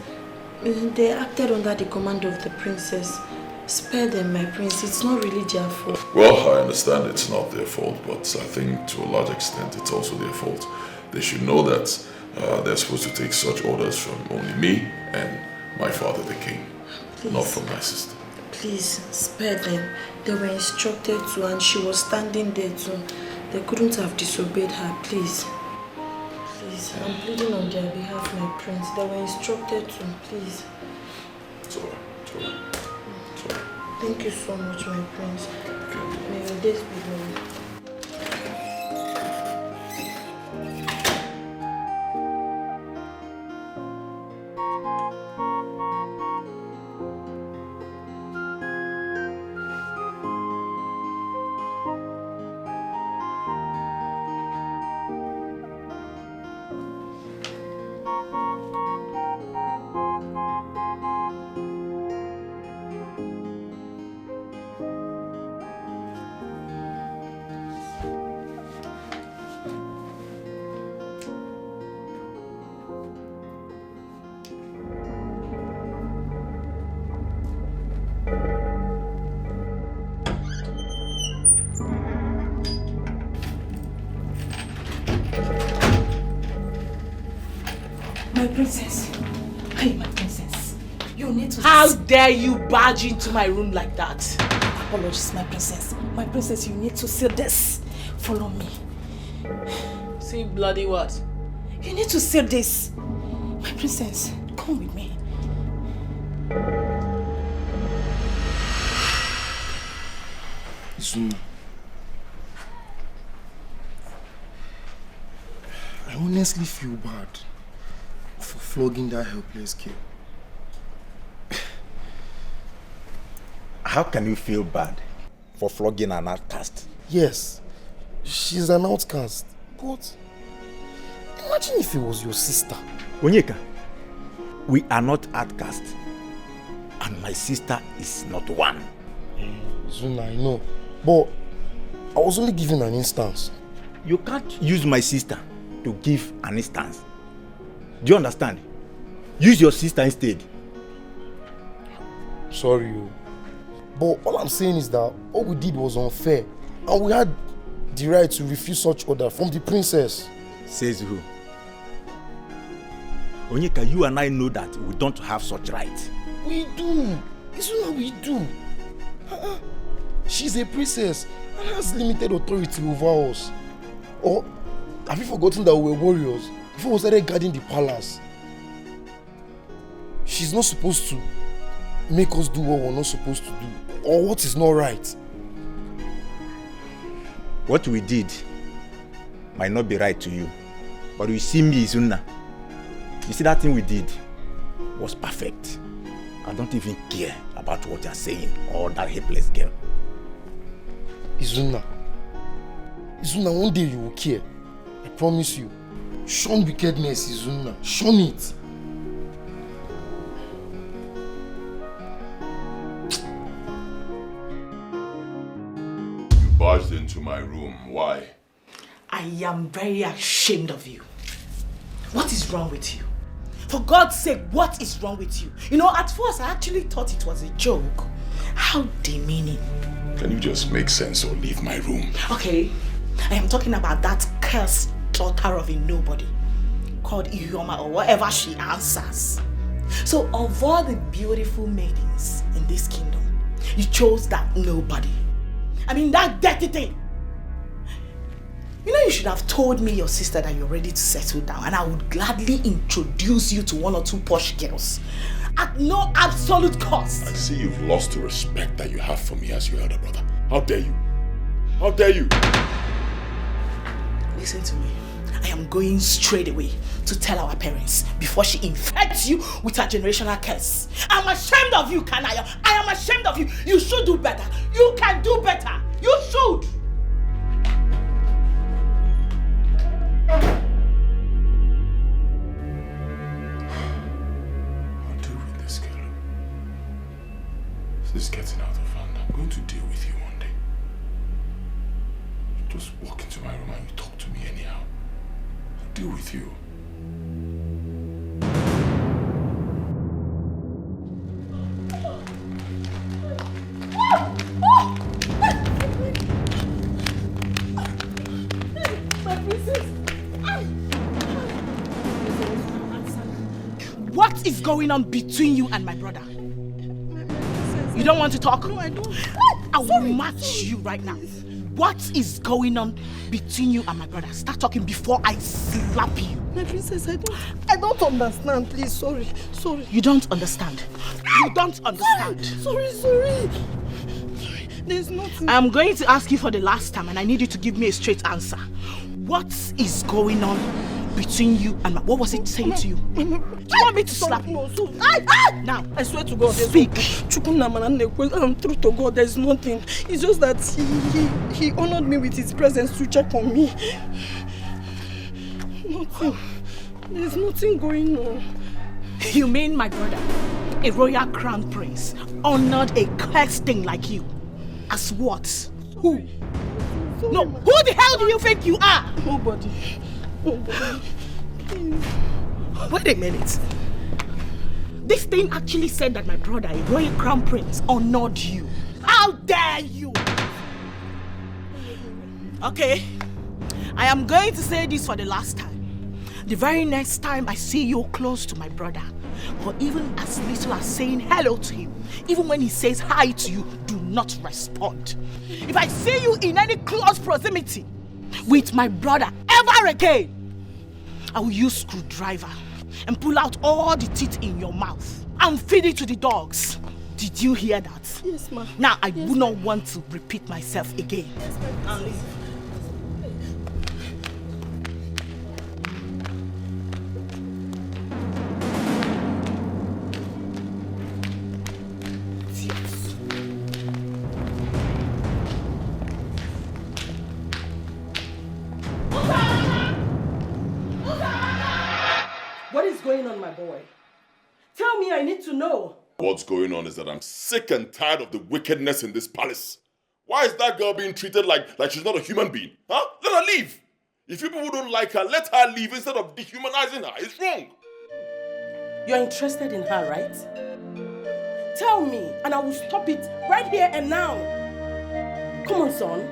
Speaker 1: They acted under the command of the princess. Spare them, my prince. It's not really their fault.
Speaker 2: Well, I understand it's not their fault, but I think to a large extent it's also their fault. They should know that they're supposed to take such orders from only me and my father, the king,
Speaker 1: Please.
Speaker 2: not from my sister.
Speaker 1: Please, spare them. They were instructed to, and she was standing there too. They couldn't have disobeyed her, please. Please, I'm pleading on their behalf, my prince. They were instructed to, please.
Speaker 2: It's alright, it's alright. It's alright.
Speaker 1: Thank you so much, my prince.
Speaker 2: Okay.
Speaker 1: May your days be long.
Speaker 8: My princess. Hey, my princess. You need to...
Speaker 7: How dare you barge into my room like that?
Speaker 8: Apologies, my princess. My princess, you need to see this. Follow me.
Speaker 7: See bloody what?
Speaker 8: You need to see this. My princess, come with me.
Speaker 12: Zuma, I honestly feel bad for flogging that helpless girl.
Speaker 5: How can you feel bad for flogging an outcast?
Speaker 12: Yes, she's an outcast, but imagine if it was your sister.
Speaker 5: Onyeka, we are not outcasts, and my sister is not one.
Speaker 12: Zuna, I know, but I was only giving an instance.
Speaker 5: You can't use my sister to give an instance. Do you understand? Use your sister instead.
Speaker 12: Sorry, but all I'm saying is that all we did was unfair, and we had the right to refuse such order from the princess.
Speaker 5: Says who? Onyeka, you and I know that we don't have such rights.
Speaker 12: We do. It's not we do. She's a princess and has limited authority over us. Or have you forgotten that we were warriors before we started guarding the palace? She's not supposed to make us do what we're not supposed to do, or what is not right.
Speaker 5: What we did might not be right to you, But you see me, Izuna. You see that thing we did was perfect. I don't even care about what you're saying or that helpless girl.
Speaker 12: Izuna, one day you will care. I promise you. Shun wickedness, Izuna. Shun it.
Speaker 2: You barged into my room. Why?
Speaker 3: I am very ashamed of you. What is wrong with you? For God's sake, what is wrong with you? You know, at first I actually thought it was a joke. How demeaning.
Speaker 2: Can you just make sense or leave my room?
Speaker 3: Okay, I am talking about that cursed daughter of a nobody called Ihuoma or whatever she answers. So of all the beautiful maidens in this kingdom, you chose that nobody. I mean, that dirty thing. You know, you should have told me, your sister, that you're ready to settle down, and I would gladly introduce you to one or two posh girls at no absolute cost.
Speaker 2: I see you've lost the respect that you have for me as your elder brother. How dare you? How dare you?
Speaker 3: Listen to me. I am going straight away to tell our parents before she infects you with her generational curse. I'm ashamed of you, Kanaya. I am ashamed of you. You should do better. You can do better. You should.
Speaker 2: I'll deal with this girl. This is getting out of hand. I'm going to deal with you one day. You just walk into my room and you talk to me anyhow. I'll deal with you.
Speaker 3: What is going on between you and my brother? You don't want to talk?
Speaker 1: No, I don't.
Speaker 3: I will match you right now. What is going on between you and my brother? Start talking before I slap you.
Speaker 1: My princess, I don't understand. Please, sorry.
Speaker 3: You don't understand. You don't understand.
Speaker 1: Sorry. There's nothing.
Speaker 3: I'm going to ask you for the last time, and I need you to give me a straight answer. What is going on between you and my... What was it saying to you? Do you want me to slap you? Now,
Speaker 1: I swear to God,
Speaker 3: speak.
Speaker 1: Truth to God, there's nothing. It's just that he honored me with his presence to check on me. Nothing. There's nothing going on.
Speaker 3: You mean my brother, a royal crown prince, honored a cursed thing like you? As what? Who? No, who the hell do you think you are?
Speaker 1: Nobody. Please.
Speaker 3: Wait a minute. This thing actually said that my brother, a royal crown prince, honored you. How dare you? Okay, I am going to say this for the last time. The very next time I see you close to my brother, or even as little as saying hello to him, even when he says hi to you, do not respond. If I see you in any close proximity with my brother ever again, I will use screwdriver and pull out all the teeth in your mouth and feed it to the dogs. Did you hear that?
Speaker 1: Yes, ma'am.
Speaker 3: Now, I do not want to repeat myself again.
Speaker 1: Yes, ma'am.
Speaker 7: What is going on, my boy? Tell me, I need to know.
Speaker 2: What's going on is that I'm sick and tired of the wickedness in this palace. Why is that girl being treated like she's not a human being? Huh? Let her leave. If you people don't like her, let her leave instead of dehumanizing her. It's wrong.
Speaker 7: You're interested in her, right? Tell me, and I will stop it right here and now. Come on, son.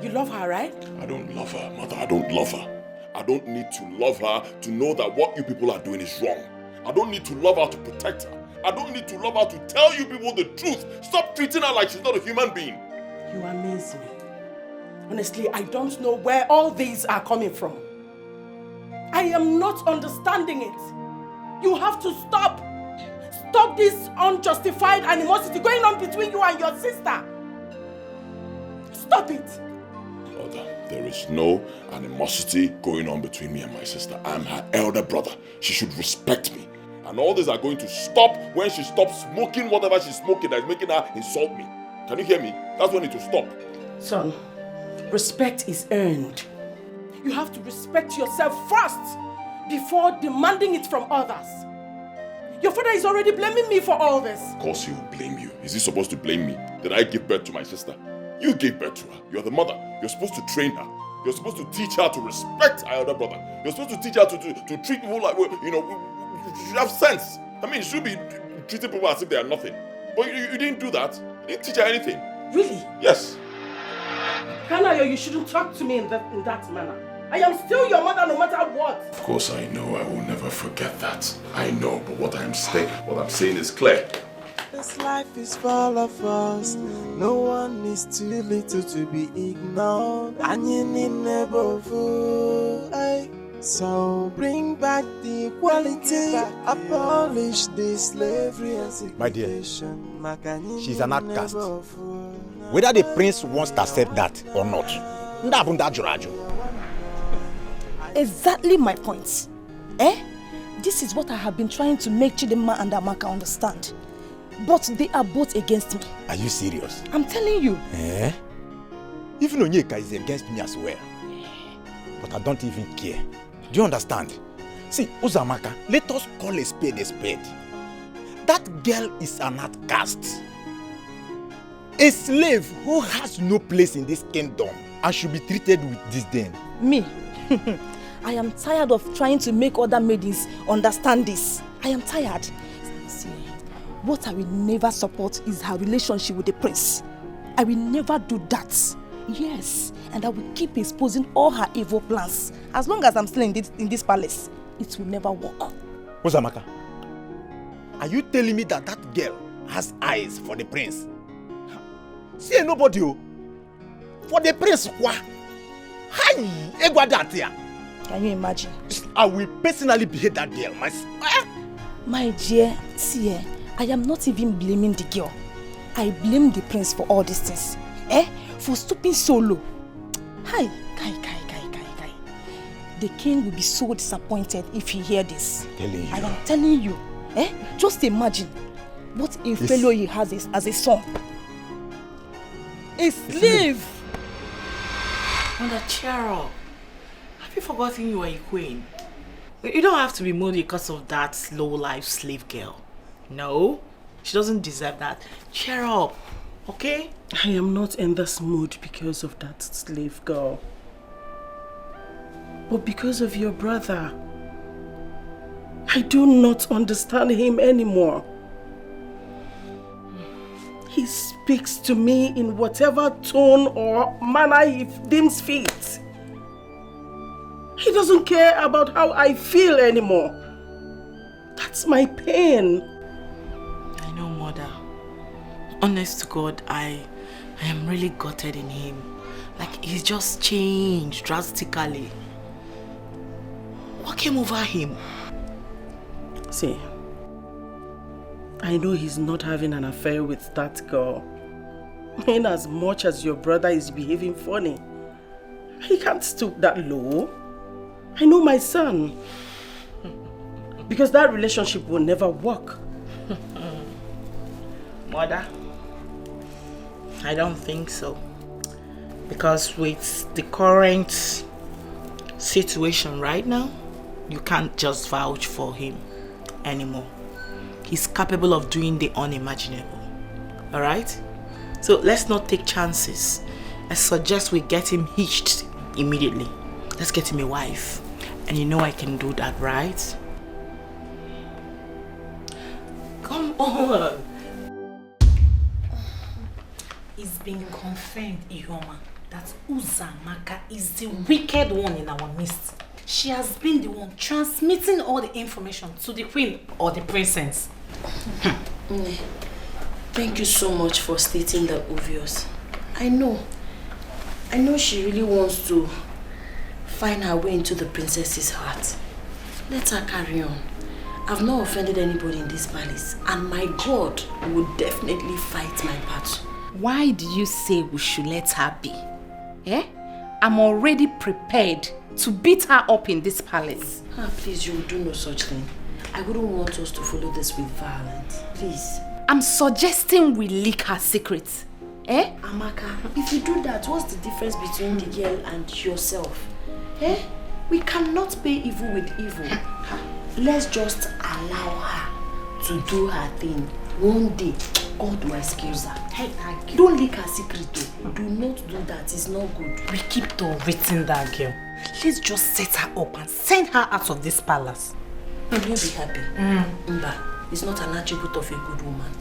Speaker 7: You love her, right?
Speaker 2: I don't love her, mother. I don't love her. I don't need to love her to know that what you people are doing is wrong. I don't need to love her to protect her. I don't need to love her to tell you people the truth. Stop treating her like she's not a human being.
Speaker 7: You amaze me. Honestly, I don't know where all these are coming from. I am not understanding it. You have to stop. Stop this unjustified animosity going on between you and your sister. Stop it.
Speaker 2: Mother, there is no animosity going on between me and my sister. I'm her elder brother. She should respect me. And all these are going to stop when she stops smoking whatever she's smoking that is making her insult me. Can you hear me? That's when it will stop.
Speaker 7: Son, respect is earned. You have to respect yourself first before demanding it from others. Your father is already blaming me for all this.
Speaker 2: Of course he will blame you. Is he supposed to blame me? Did I give birth to my sister? You gave birth to her. You're the mother. You're supposed to train her. You're supposed to teach her to respect her elder brother. You're supposed to teach her to treat people like, you should have sense. I mean, you should be treating people as if they are nothing. But you didn't do that. You didn't teach her anything.
Speaker 7: Really?
Speaker 2: Yes.
Speaker 7: Kanayo, you shouldn't talk to me in that manner. I am still your mother no matter what.
Speaker 2: Of course I know. I will never forget that. I know, but what I'm saying is clear.
Speaker 6: This life is full of us. No one is too little to be ignored. And you need never fool. So bring back the equality. Abolish the slavery and segregation.
Speaker 13: My dear, she's an outcast. Whether the prince wants to accept that or not.
Speaker 8: Exactly my point. This is what I have been trying to make Chidinma and Amaka understand. But they are both against me.
Speaker 13: Are you serious?
Speaker 8: I'm telling you.
Speaker 13: Even Onyeka is against me as well. But I don't even care. Do you understand? See, Uzamaka, let us call a spade a spade. That girl is an outcast. A slave who has no place in this kingdom and should be treated with disdain.
Speaker 8: Me? I am tired of trying to make other maidens understand this. I am tired. See, what I will never support is her relationship with the prince. I will never do that. Yes, and I will keep exposing all her evil plans. As long as I'm still in this palace, it will never work.
Speaker 13: Uzamaka, are you telling me that that girl has eyes for the prince? See, nobody. For the prince, what? Hi,
Speaker 8: can you imagine?
Speaker 13: I will personally behead that girl.
Speaker 8: My dear, see, I am not even blaming the girl. I blame the prince for all these things. For stooping so low. Hi, Kai. The king will be so disappointed if he hears this. I am telling you. Just imagine what a fellow he has as a son. A slave.
Speaker 14: Mother, cheer up. Have you forgotten you are a queen? You don't have to be moody because of that low-life slave girl. No, she doesn't deserve that. Cheer up, okay?
Speaker 7: I am not in this mood because of that slave girl. But because of your brother. I do not understand him anymore. He speaks to me in whatever tone or manner he deems fit. He doesn't care about how I feel anymore. That's my pain.
Speaker 14: I know, Mother. Honest to God, I am really gutted in him. Like, he's just changed drastically. What came over him?
Speaker 7: See, I know he's not having an affair with that girl. In as much as your brother is behaving funny, he can't stoop that low. I know my son. Because that relationship will never work.
Speaker 14: Mother, I don't think so. Because with the current situation right now, you can't just vouch for him anymore. He's capable of doing the unimaginable. Alright? So let's not take chances. I suggest we get him hitched immediately. Let's get him a wife. And you know I can do that, right? Come on.
Speaker 11: It's been confirmed, Ihoma, that Uzamaka is the wicked one in our midst. She has been the one transmitting all the information to the queen or the princess.
Speaker 3: Thank you so much for stating the obvious. I know she really wants to find her way into the princess's heart. Let her carry on. I've not offended anybody in this palace, and my God will definitely fight my battle.
Speaker 11: Why did you say we should let her be?
Speaker 9: I'm already prepared to beat her up in this palace.
Speaker 10: Please, you will do no such thing. I wouldn't want us to follow this with violence. Please.
Speaker 9: I'm suggesting we leak her secrets. Eh?
Speaker 10: Amaka, if you do that, what's the difference between the girl and yourself? Eh? We cannot pay evil with evil. Let's just allow her to do her thing. One day, God will excuse her. Hey, don't leak her secret though. Do not do that. It's not good.
Speaker 11: We keep tolerating that girl. Let's just set her up and send her out of this palace.
Speaker 10: Will you be happy? Mba, it's not an attribute of a good woman.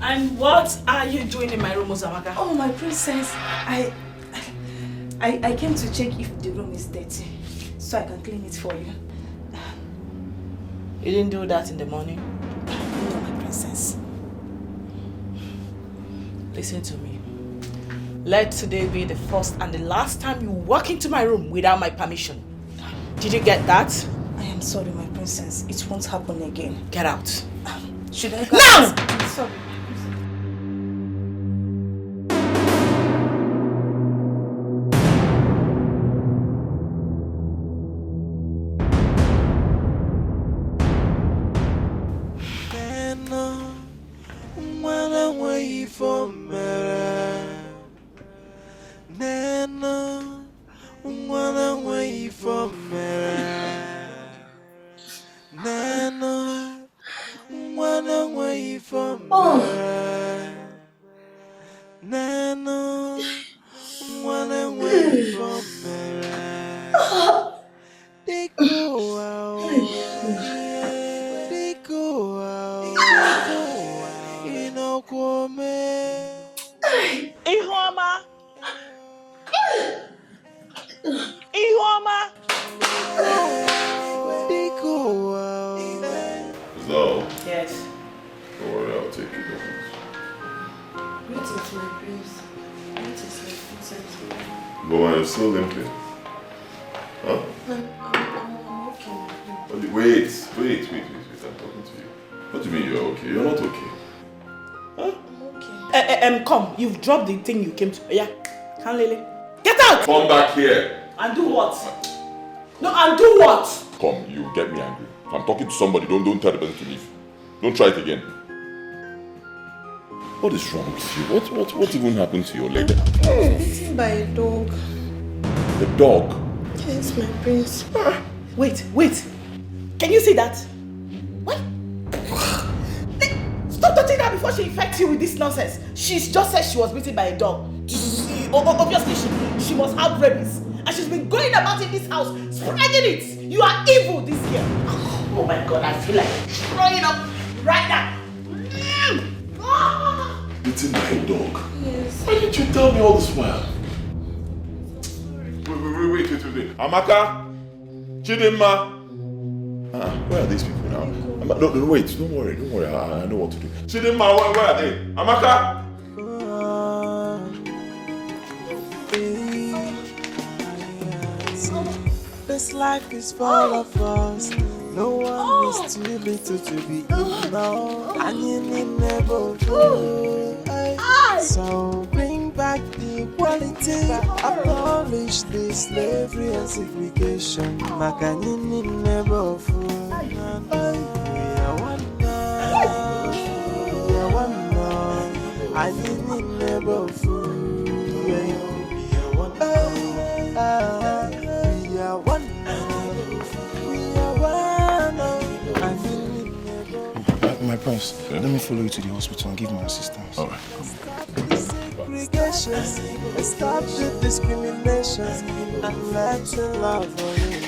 Speaker 1: And what are you doing in my room, Uzamaka?
Speaker 8: Oh, my princess, I came to check if the room is dirty, so I can clean it for you.
Speaker 14: You didn't do that in the morning?
Speaker 8: No, my princess.
Speaker 14: Listen to me. Let today be the first and the last time you walk into my room without my permission. Did you get that?
Speaker 8: I am sorry, my princess. It won't happen again.
Speaker 14: Get out.
Speaker 8: Should I go?
Speaker 14: Now!
Speaker 8: I'm sorry.
Speaker 2: Yes. Don't worry, I'll take you down.
Speaker 3: Greetings, my prince. Greetings, my princess.
Speaker 2: But I'm still limping. Huh?
Speaker 3: I'm okay.
Speaker 2: Wait. I'm talking to you. What do you mean you're okay? You're not okay. Huh?
Speaker 3: I'm okay.
Speaker 14: Come. You've dropped the thing you came to. Yeah. Can Lily? Get out!
Speaker 2: Come back here.
Speaker 14: And do what? No, and do what?
Speaker 2: Come, you get me angry. If I'm talking to somebody, don't tell the person to leave. Don't try it again. What is wrong with you? What even happened to your leg?
Speaker 3: Bitten by a dog.
Speaker 2: The dog?
Speaker 3: Yes, my prince.
Speaker 14: Wait. Can you see that? What? Stop touching her before she infects you with this nonsense. She's just said she was bitten by a dog. Obviously, she must have rabies. And she's been going about in this house, spreading it. You are evil this year. Oh my God, I feel like throwing up right now.
Speaker 2: Bitten by a dog?
Speaker 3: Yes.
Speaker 2: Why didn't you tell me all this while? Wait. Amaka? Chidinma? Where are these people now? No, wait, don't worry. I know what to do. Chidinma, where are they? Amaka?
Speaker 6: This life is full of us. No one is too little to be ignored. And you need never fool. So bring back the equality. Abolish the slavery and segregation. Makanini never fool. We are one now. We are one now. And you need never fool. We are one now. We are one.
Speaker 12: My prince, let me follow you to the hospital and give my assistance.
Speaker 2: All right.
Speaker 6: Segregation, stop the discrimination, and let's love for you.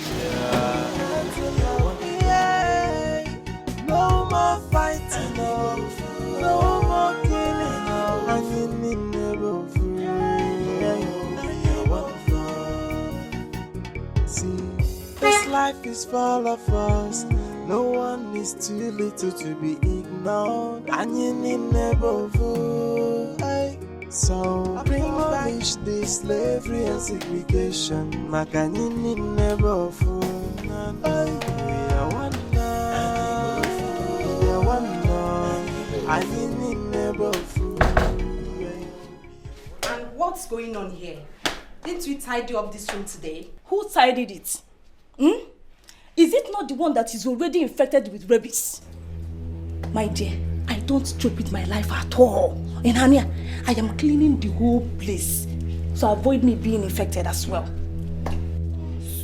Speaker 6: No more fighting, no more killing, and you need never. life is full of us. No one is too little to be ignored. And you need never fool. So abolish the slavery and segregation. Makanini never fool. We are one now. We are one now. I need never fool.
Speaker 8: And what's going on here? Didn't we tidy up this room today?
Speaker 3: Who tidied it? Is it not the one that is already infected with rabies? My dear, I don't joke with my life at all. And Hania, I am cleaning the whole place. So avoid me being infected as well.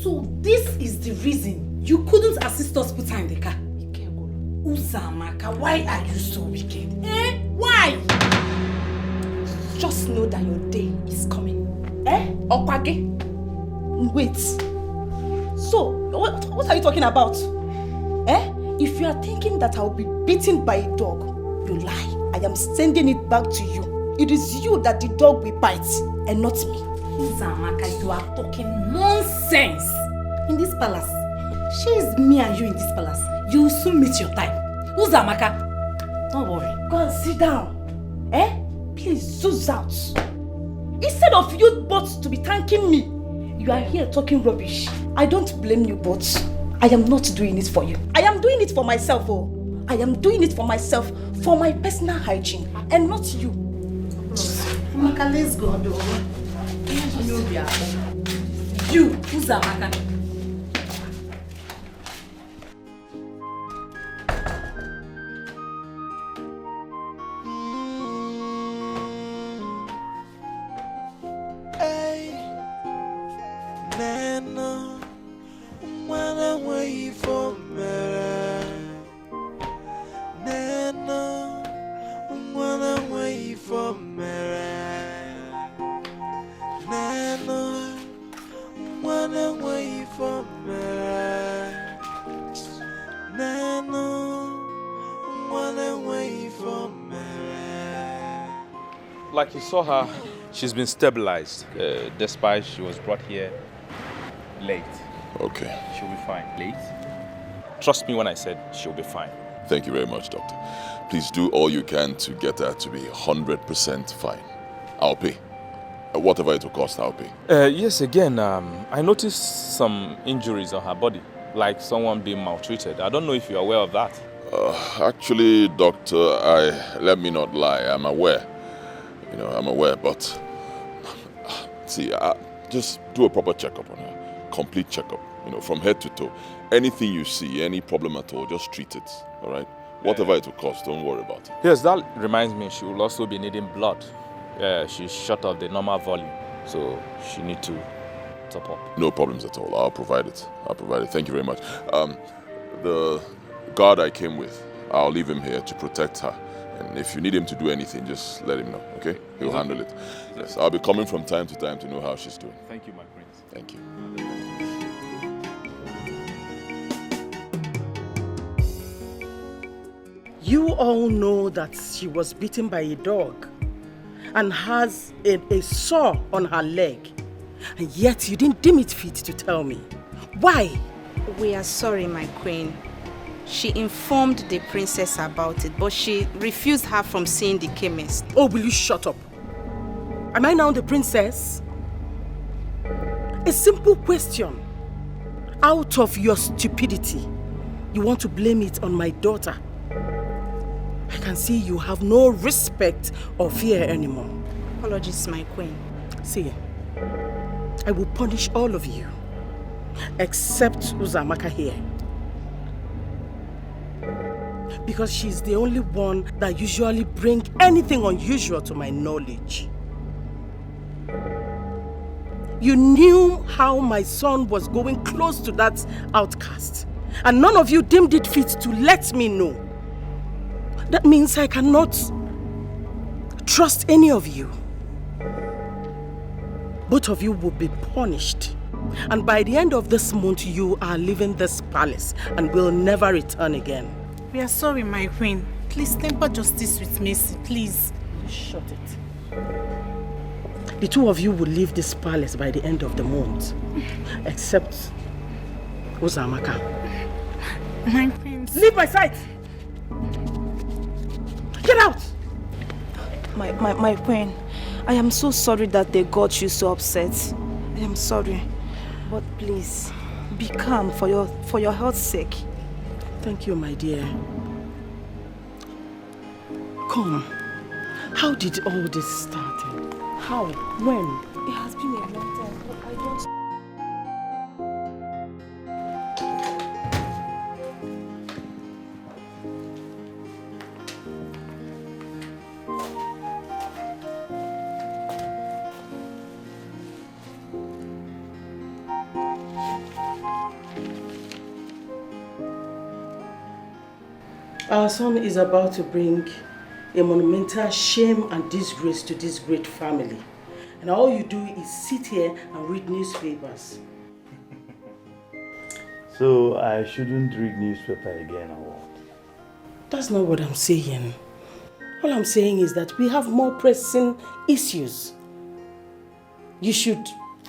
Speaker 11: So this is the reason you couldn't assist us put her in the car? Uzamaka, why are you so wicked? Why?
Speaker 8: Just know that your day is coming. Okwage? Wait. So, what are you talking about? If you are thinking that I will be beaten by a dog, you lie. I am sending it back to you. It is you that the dog will bite, and not me.
Speaker 11: Uzamaka, you are talking nonsense. In this palace, she is me and you in this palace. You will soon meet your time. Uzamaka, don't worry.
Speaker 3: Go and sit down. Please, zoom out. Instead of you both to be thanking me, you are here talking rubbish. I don't blame you both. I am not doing it for you. I am doing it for myself. I am doing it for myself, for my personal hygiene, and not you.
Speaker 11: Amaka, let's go. You, Uzamaka.
Speaker 15: Like you saw her, she's been stabilized, despite she was brought here late.
Speaker 2: Okay.
Speaker 15: She'll be fine. Late? Trust me when I said she'll be fine.
Speaker 2: Thank you very much, doctor. Please do all you can to get her to be 100% fine. I'll pay. Whatever it will cost, I'll pay.
Speaker 15: Yes, again, I noticed some injuries on her body, like someone being maltreated. I don't know if you're aware of that.
Speaker 2: Actually, doctor, let me not lie, I'm aware. I'm aware, but see, just do a proper checkup on her. Complete checkup, from head to toe. Anything you see, any problem at all, just treat it, all right? Whatever it will cost, don't worry about it.
Speaker 15: Yes, that reminds me, she will also be needing blood. She's short of the normal volume, so she needs to top up.
Speaker 2: No problems at all. I'll provide it. Thank you very much. The guard I came with, I'll leave him here to protect her. And if you need him to do anything, just let him know, okay? He'll handle it. Yes, I'll be coming from time to time to know how she's doing.
Speaker 15: Thank you, my prince.
Speaker 2: Thank you.
Speaker 7: You all know that she was bitten by a dog and has a sore on her leg. And yet you didn't deem it fit to tell me. Why?
Speaker 9: We are sorry, my queen. She informed the princess about it, but she refused her from seeing the chemist.
Speaker 7: Oh, will you shut up? Am I now the princess? A simple question. Out of your stupidity, you want to blame it on my daughter. I can see you have no respect or fear anymore.
Speaker 9: Apologies, my queen.
Speaker 7: See, I will punish all of you, except Uzamaka here. Because she's the only one that usually brings anything unusual to my knowledge. You knew how my son was going close to that outcast, and none of you deemed it fit to let me know. That means I cannot trust any of you. Both of you will be punished. And by the end of this month, you are leaving this palace and will never return again.
Speaker 11: We are sorry, my queen. Please temper justice with mercy, please.
Speaker 7: Shut it. The two of you will leave this palace by the end of the month. Except Uzamaka.
Speaker 11: My prince.
Speaker 7: Leave my sight! Get out!
Speaker 8: My queen, I am so sorry that they got you so upset. I am sorry. But please, be calm for your health's sake.
Speaker 7: Thank you, my dear. Come. How did all this start? How? When?
Speaker 8: It has been a long time, but I don't...
Speaker 7: Our son is about to bring a monumental shame and disgrace to this great family. And all you do is sit here and read newspapers.
Speaker 5: So I shouldn't read newspaper again or what?
Speaker 7: That's not what I'm saying. All I'm saying is that we have more pressing issues you should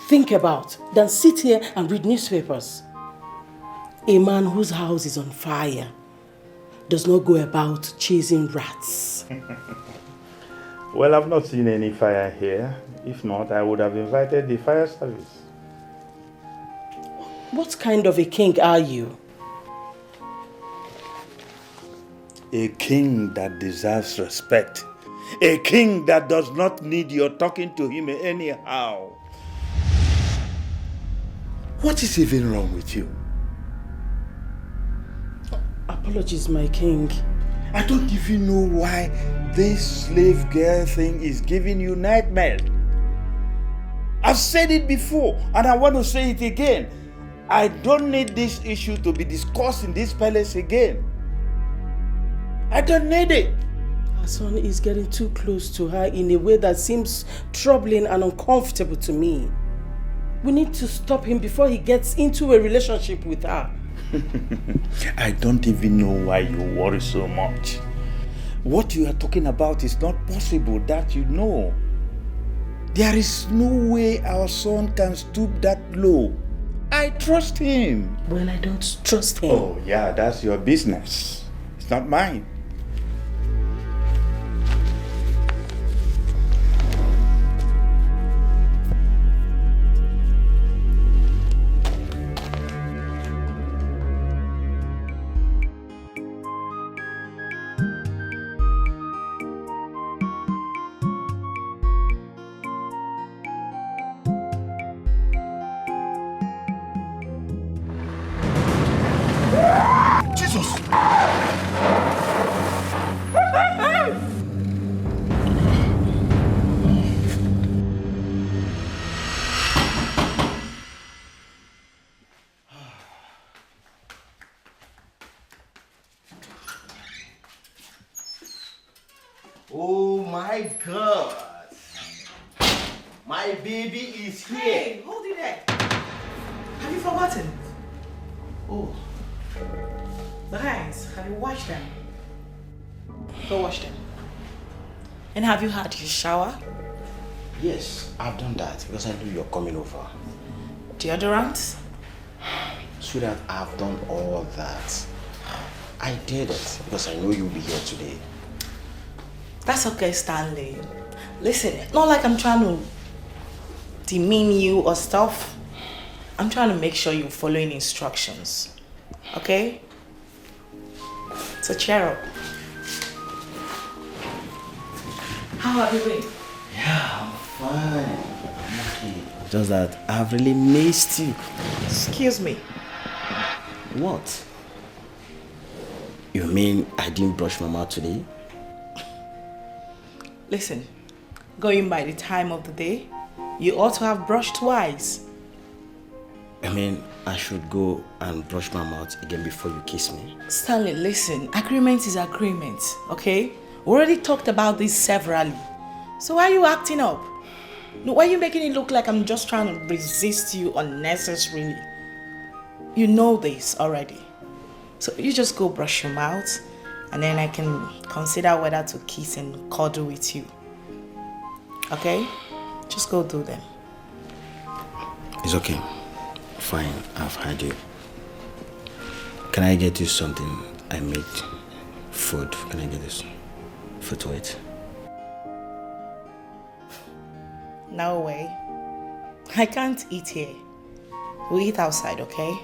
Speaker 7: think about than sit here and read newspapers. A man whose house is on fire does not go about chasing rats.
Speaker 5: Well, I've not seen any fire here. If not, I would have invited the fire service.
Speaker 7: What kind of a king are you?
Speaker 5: A king that deserves respect. A king that does not need your talking to him anyhow. What is even wrong with you?
Speaker 7: Apologies, my king.
Speaker 5: I don't even know why this slave girl thing is giving you nightmares. I've said it before and I want to say it again. I don't need this issue to be discussed in this palace again. I don't need it.
Speaker 7: Our son is getting too close to her in a way that seems troubling and uncomfortable to me. We need to stop him before he gets into a relationship with her.
Speaker 5: I don't even know why you worry so much. What you are talking about is not possible, that you know. There is no way our son can stoop that low. I trust him.
Speaker 7: Well, I don't trust him.
Speaker 5: Oh yeah, that's your business. It's not mine.
Speaker 16: Oh my God! My baby is here.
Speaker 14: Hey, hold it there. Have you forgotten?
Speaker 16: Oh.
Speaker 14: The hands, have you washed them? Go wash them. And have you had your shower?
Speaker 16: Yes, I've done that because I knew you're coming over.
Speaker 14: Deodorant?
Speaker 16: Sweetheart, I've done all that. I did it because I know you'll be here today.
Speaker 14: That's okay, Stanley. Listen, not like I'm trying to demean you or stuff. I'm trying to make sure you're following instructions. Okay? So cheer up. How have you been?
Speaker 16: Yeah, I'm fine. I'm okay. Just that I've really missed you.
Speaker 14: Excuse me.
Speaker 16: What? You mean I didn't brush my mouth today?
Speaker 14: Listen, going by the time of the day, you ought to have brushed twice.
Speaker 16: I mean, I should go and brush my mouth again before you kiss me.
Speaker 14: Stanley, listen, agreement is agreement, okay? We already talked about this severally. So why are you acting up? No, why are you making it look like I'm just trying to resist you unnecessarily? You know this already. So you just go brush your mouth and then I can consider whether to kiss and cuddle with you. Okay? Just go do them.
Speaker 16: It's okay. Fine, I've heard you. Can I get you something? I made food. Can I get this food to eat?
Speaker 14: No way. I can't eat here. We'll eat outside, okay?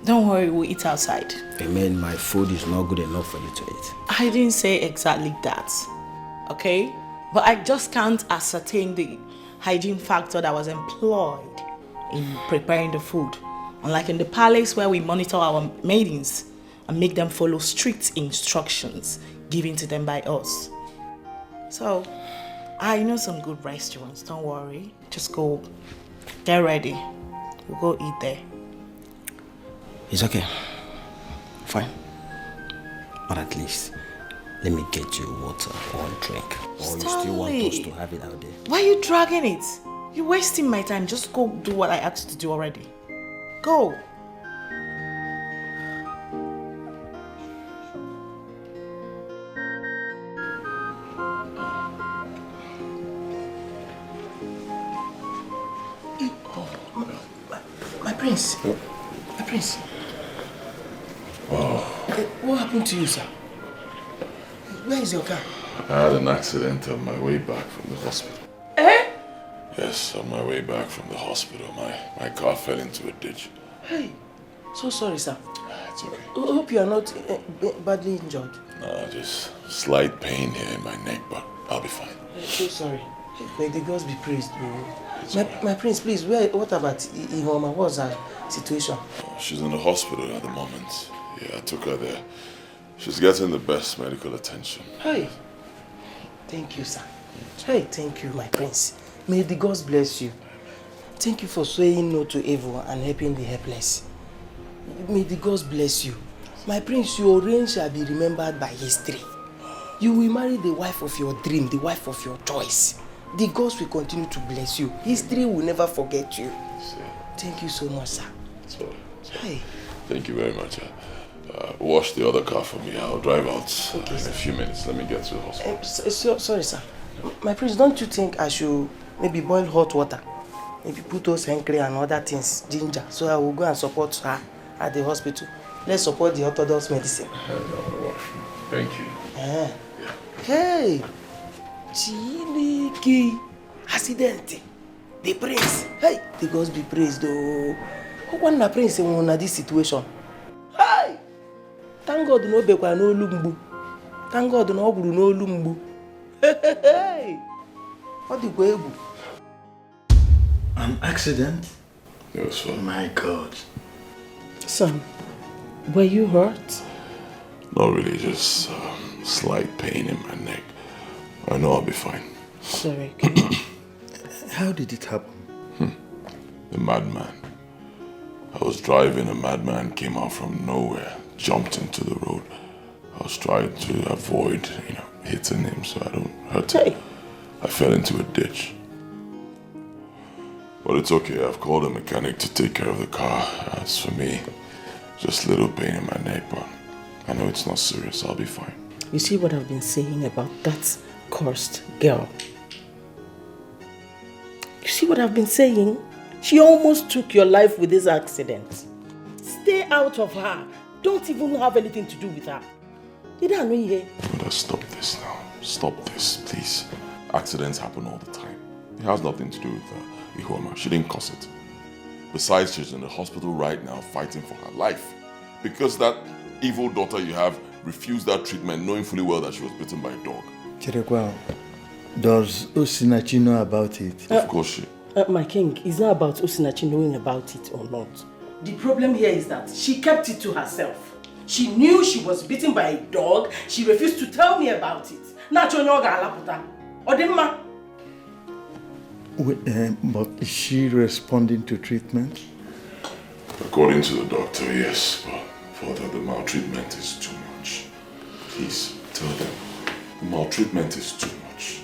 Speaker 14: Don't worry, we'll eat outside.
Speaker 16: I mean, my food is not good enough for you to eat.
Speaker 14: I didn't say exactly that, okay? But I just can't ascertain the hygiene factor that was employed in preparing the food. Unlike in the palace where we monitor our maidens and make them follow strict instructions given to them by us. So, I know some good restaurants, don't worry. Just go, get ready. We'll go eat there.
Speaker 16: It's okay. Fine. But at least, let me get you water or a drink. Or you still want us to have it out there?
Speaker 14: Why are you dragging it? You're wasting my time. Just go do what I asked you to do already. Go.
Speaker 10: My prince. My prince.
Speaker 2: Wow.
Speaker 10: What happened to you, sir? Where is your car?
Speaker 2: I had an accident on my way back from the hospital.
Speaker 10: Eh?
Speaker 2: Yes, on my way back from the hospital, my car fell into a ditch.
Speaker 10: Hey, so sorry, sir.
Speaker 2: It's okay.
Speaker 10: I hope you are not badly injured.
Speaker 2: No, just slight pain here in my neck, but I'll be fine.
Speaker 10: So sorry. May the gods be praised. My prince, please, what about Ihoma? What's her situation?
Speaker 2: She's in the hospital at the moment. Yeah, I took her there. She's getting the best medical attention.
Speaker 10: Hey, thank you, sir. Hey, thank you, my prince. May the gods bless you. Thank you for saying no to evil and helping the helpless. May the gods bless you. My prince, your reign shall be remembered by history. You will marry the wife of your dream, the wife of your choice. The gods will continue to bless you. History will never forget you. Thank you so much, sir.
Speaker 2: Sorry.
Speaker 10: Hey.
Speaker 2: Thank you very much. Wash the other car for me. I'll drive out in a few minutes. Let me get to the hospital.
Speaker 10: Sorry, sir. My prince, don't you think I should maybe boil hot water? Maybe put those henkel and other things, ginger, so I will go and support her at the hospital. Let's support the orthodox medicine.
Speaker 2: Thank you.
Speaker 10: Hey, Chiliki, accident, the prince. Hey, the gods be praised though. Who want the prince in this situation? Hey, thank God no bekwa no lumbu. Thank God no oguru no lumbu. Hey, what the go?
Speaker 5: An accident?
Speaker 2: Yes, sir.
Speaker 5: My God.
Speaker 7: Son, were you hurt?
Speaker 2: Not really, just slight pain in my neck. I know I'll be fine.
Speaker 7: Sorry.
Speaker 5: How did it happen?
Speaker 2: The madman. I was driving, a madman came out from nowhere, jumped into the road. I was trying to avoid, hitting him so I don't hurt him. I fell into a ditch. But it's okay, I've called a mechanic to take care of the car. As for me, just a little pain in my neck, but I know it's not serious, I'll be fine.
Speaker 7: You see what I've been saying about that cursed girl? You see what I've been saying? She almost took your life with this accident. Stay out of her. Don't even have anything to do with her. Did I know you?
Speaker 2: Mother, stop this now. Stop this, please. Accidents happen all the time. It has nothing to do with Ihoma. She didn't cause it. Besides, she's in the hospital right now fighting for her life. Because that evil daughter you have refused that treatment knowing fully well that she was bitten by a dog.
Speaker 5: Chirekwa, does Osinachi know about it?
Speaker 2: Of course she...
Speaker 7: my king, it's not about Osinachi knowing about it or not. The problem here is that she kept it to herself. She knew she was bitten by a dog. She refused to tell me about it.
Speaker 5: But is she responding to treatment?
Speaker 2: According to the doctor, yes, but further, the maltreatment is too much. Please, tell them, the maltreatment is too much.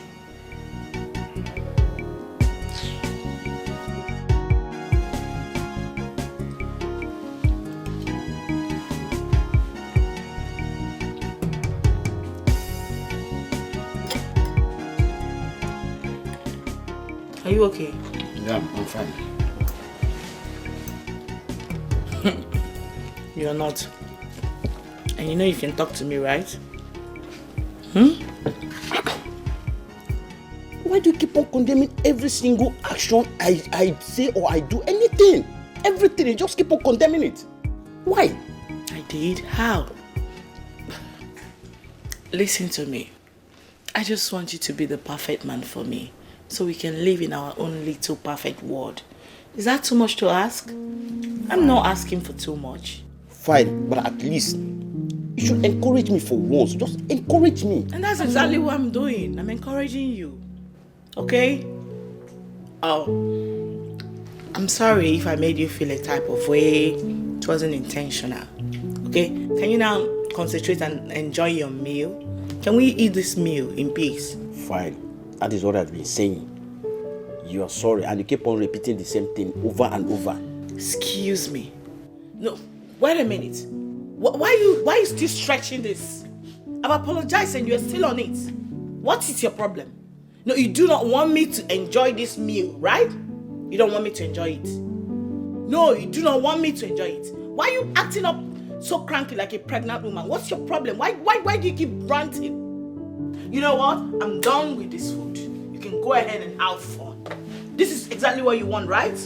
Speaker 14: Are you okay?
Speaker 16: Yeah, I'm fine.
Speaker 14: You're not. And you know you can talk to me, right?
Speaker 16: Why do you keep on condemning every single action I say or I do? Anything. Everything. You just keep on condemning it. Why?
Speaker 14: I did? How? Listen to me. I just want you to be the perfect man for me, so we can live in our own little perfect world. Is that too much to ask? I'm not asking for too much.
Speaker 16: Fine, but at least you should encourage me for once. Just encourage me.
Speaker 14: And that's exactly what I'm doing. I'm encouraging you. Okay? Oh, I'm sorry if I made you feel a type of way. It wasn't intentional. Okay? Can you now concentrate and enjoy your meal? Can we eat this meal in peace?
Speaker 16: Fine. That is what I've been saying. You are sorry and you keep on repeating the same thing over and over.
Speaker 14: Excuse me. No, wait a minute. Why are you still stretching this? I've apologized and you're still on it. What is your problem? No, you do not want me to enjoy this meal, right? You don't want me to enjoy it. No, you do not want me to enjoy it. Why are you acting up so cranky like a pregnant woman? What's your problem? Why do you keep ranting? You know what? I'm done with this food. You can go ahead and have fun. This is exactly what you want, right?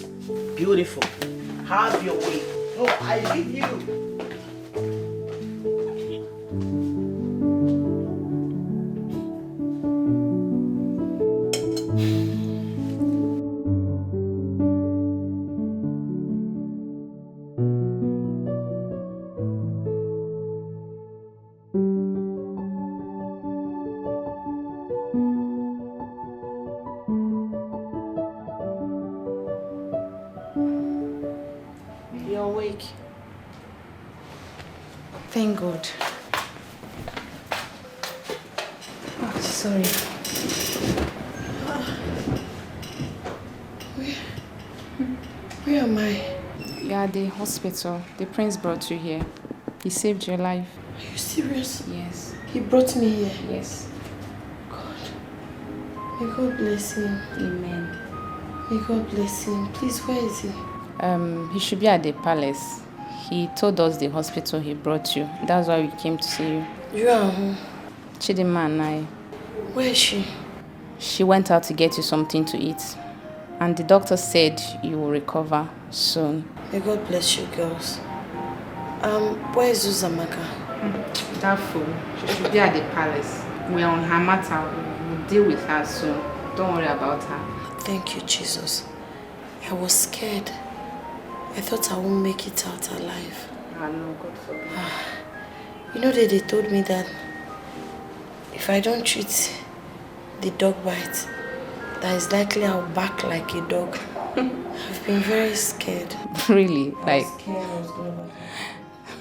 Speaker 14: Beautiful. Have your way. No, I leave you.
Speaker 9: Thank God. Oh, sorry.
Speaker 17: Where am I?
Speaker 9: You're at the hospital. The prince brought you here. He saved your life.
Speaker 17: Are you serious?
Speaker 9: Yes.
Speaker 17: He brought me here?
Speaker 9: Yes.
Speaker 17: God. May God bless him.
Speaker 9: Amen.
Speaker 17: May God bless him. Please, where is he?
Speaker 9: He should be at the palace. He told us the hospital he brought you. That's why we came to see you.
Speaker 17: You are who?
Speaker 9: Chidima and I.
Speaker 17: Where is she?
Speaker 9: She went out to get you something to eat. And the doctor said you will recover soon.
Speaker 17: May God bless you, girls. Where is Uzamaka?
Speaker 9: That fool. She should be at the palace. We're on her matter. We'll deal with her soon. Don't worry about her.
Speaker 17: Thank you, Jesus. I was scared. I thought I won't make it out alive.
Speaker 9: I know, God forbid.
Speaker 17: You know that they told me that if I don't treat the dog bite, that is likely I'll bark like a dog. I've been very scared.
Speaker 9: Really?
Speaker 17: I was scared I was going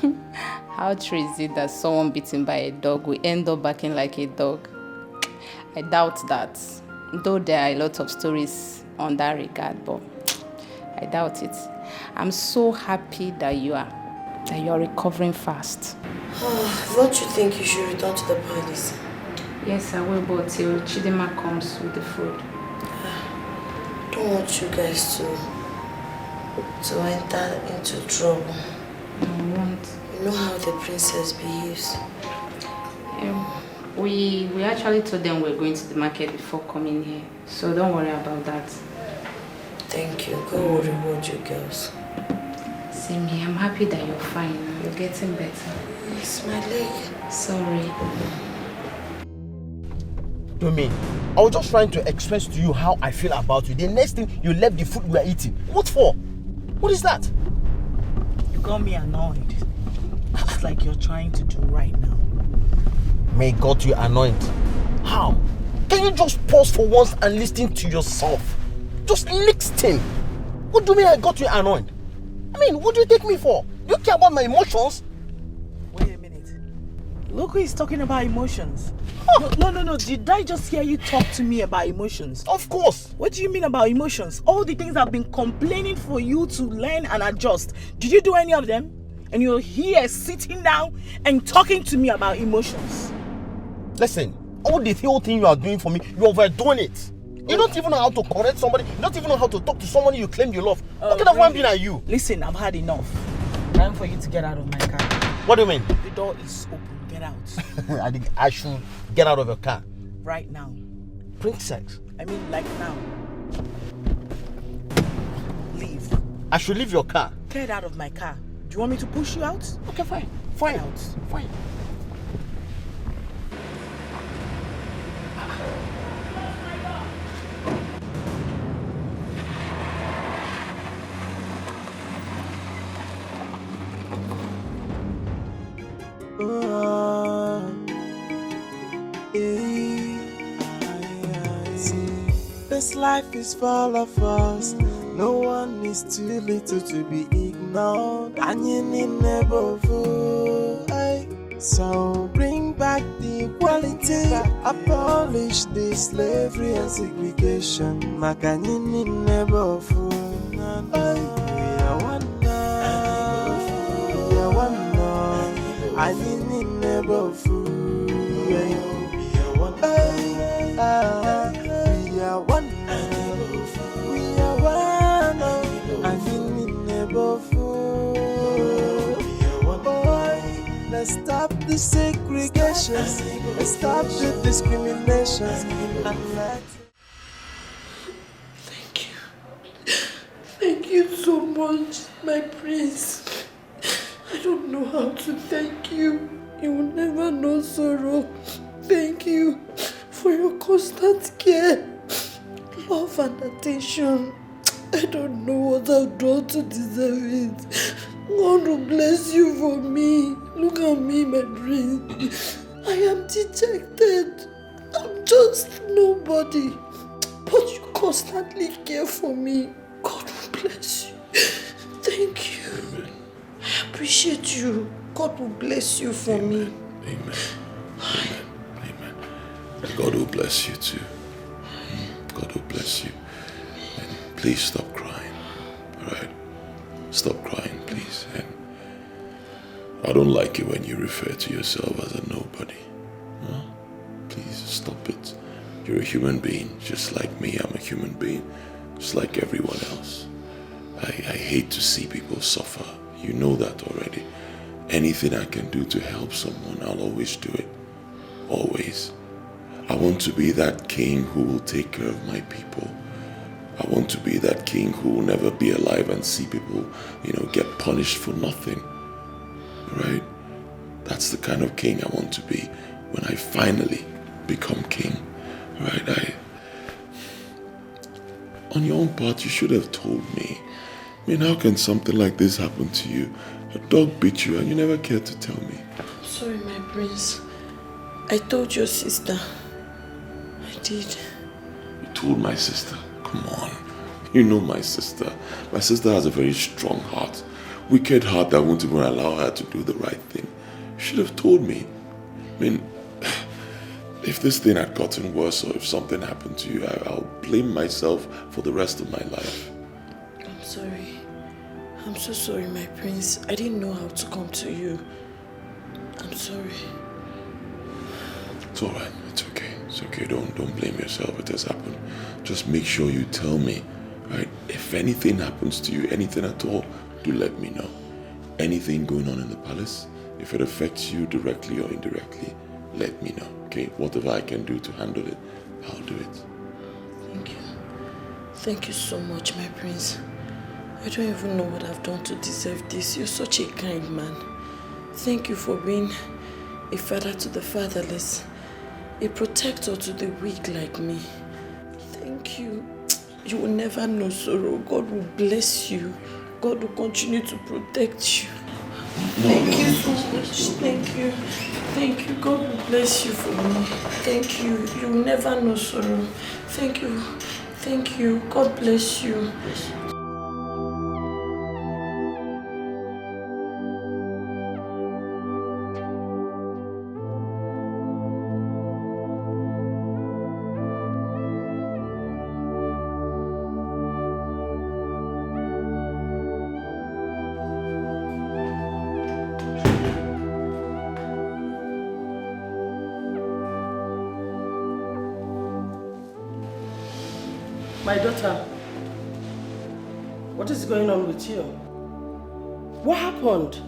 Speaker 17: to bark.
Speaker 9: How true is it that someone beaten by a dog will end up barking like a dog? I doubt that. Though there are a lot of stories on that regard, but I doubt it. I'm so happy that you are recovering fast.
Speaker 17: Don't you think you should return to the palace?
Speaker 9: Yes, I will, but till Chidima comes with the food.
Speaker 17: I don't want you guys to enter into trouble.
Speaker 9: I won't.
Speaker 17: You know how the princess behaves.
Speaker 9: We actually told them we're going to the market before coming here, so don't worry about that.
Speaker 17: Thank you. God will reward you girls.
Speaker 9: Same here. I'm happy that you're fine. You're getting better.
Speaker 17: It's my leg.
Speaker 9: Sorry.
Speaker 16: To me, I was just trying to express to you how I feel about you. The next thing, you left the food we are eating. What for? What is that?
Speaker 14: You got me annoyed. It's like you're trying to do right now.
Speaker 16: May God you annoyed. How? Can you just pause for once and listen to yourself? Just listen. What do you mean I got you annoyed? I mean, what do you take me for? Do you care about my emotions?
Speaker 14: Wait a minute. Look who is talking about emotions. No. Did I just hear you talk to me about emotions?
Speaker 16: Of course.
Speaker 14: What do you mean about emotions? All the things I've been complaining for you to learn and adjust. Did you do any of them? And you're here sitting down and talking to me about emotions.
Speaker 16: Listen, all the whole thing you are doing for me, you're overdoing it. You don't even know how to correct somebody. You don't even know how to talk to someone you claim you love. What kind of one being are you?
Speaker 14: Listen, I've had enough.
Speaker 10: Time for you to get out of my car.
Speaker 16: What do you mean?
Speaker 10: The door is open. Get out.
Speaker 16: I think I should get out of your car.
Speaker 10: Right now.
Speaker 16: Princess.
Speaker 10: I mean, like now. Leave.
Speaker 16: I should leave your car.
Speaker 10: Get out of my car. Do you want me to push you out?
Speaker 16: Okay, fine. Fine.
Speaker 10: Get out.
Speaker 16: Fine.
Speaker 6: This life is full of us. No one is too little to be ignored. And you need never fool. So bring back the equality. Abolish the slavery and segregation. Makanini never fool. We are one now. We are one now. I need never fool. We are one now. We are one now. We are one now. I need never fool. We are one now. Let's stop the segregation. Let's stop the discrimination. And let
Speaker 7: Thank you so much, my prince. I don't know how to thank you. You will never know sorrow. Thank you for your constant care, love and attention. I don't know what I've done to deserve it. God will bless you for me. Look at me, my prince. I am dejected. I'm just nobody. But you constantly care for me. God will bless you. Thank you.
Speaker 2: Amen.
Speaker 7: I appreciate you. God will bless you for me.
Speaker 2: Amen. Amen. Amen. And God will bless you too. God will bless you. And please stop crying. Alright? Stop crying, please. And I don't like it when you refer to yourself as a nobody. Huh? Please stop it. You're a human being, just like me. I'm a human being, just like everyone else. I hate to see people suffer. You know that already. Anything I can do to help someone, I'll always do it. Always. I want to be that king who will take care of my people. I want to be that king who will never be alive and see people, get punished for nothing. Right? That's the kind of king I want to be when I finally become king. Right? On your own part, you should have told me. I mean, how can something like this happen to you? A dog bit you and you never cared to tell me.
Speaker 7: I'm sorry, my prince. I told your sister. I did.
Speaker 2: You told my sister? Come on. You know my sister. My sister has a very strong heart. Wicked heart that won't even allow her to do the right thing. You should have told me. I mean, if this thing had gotten worse or if something happened to you, I'll blame myself for the rest of my life.
Speaker 7: I'm sorry. I'm so sorry, my prince. I didn't know how to come to you. I'm sorry.
Speaker 2: It's alright. It's okay. It's okay. Don't blame yourself. It has happened. Just make sure you tell me, right? If anything happens to you, anything at all, do let me know. Anything going on in the palace, if it affects you directly or indirectly, let me know. Okay? Whatever I can do to handle it, I'll do it.
Speaker 7: Thank you. Thank you so much, my prince. I don't even know what I've done to deserve this. You're such a kind man. Thank you for being a father to the fatherless, a protector to the weak like me. Thank you. You will never know sorrow. God will bless you. God will continue to protect you. Thank you so much. Thank you. Thank you. God will bless you for me. Thank you. You will never know sorrow. Thank you. Thank you. God bless you.
Speaker 10: My daughter, what is going on with you?
Speaker 7: What happened?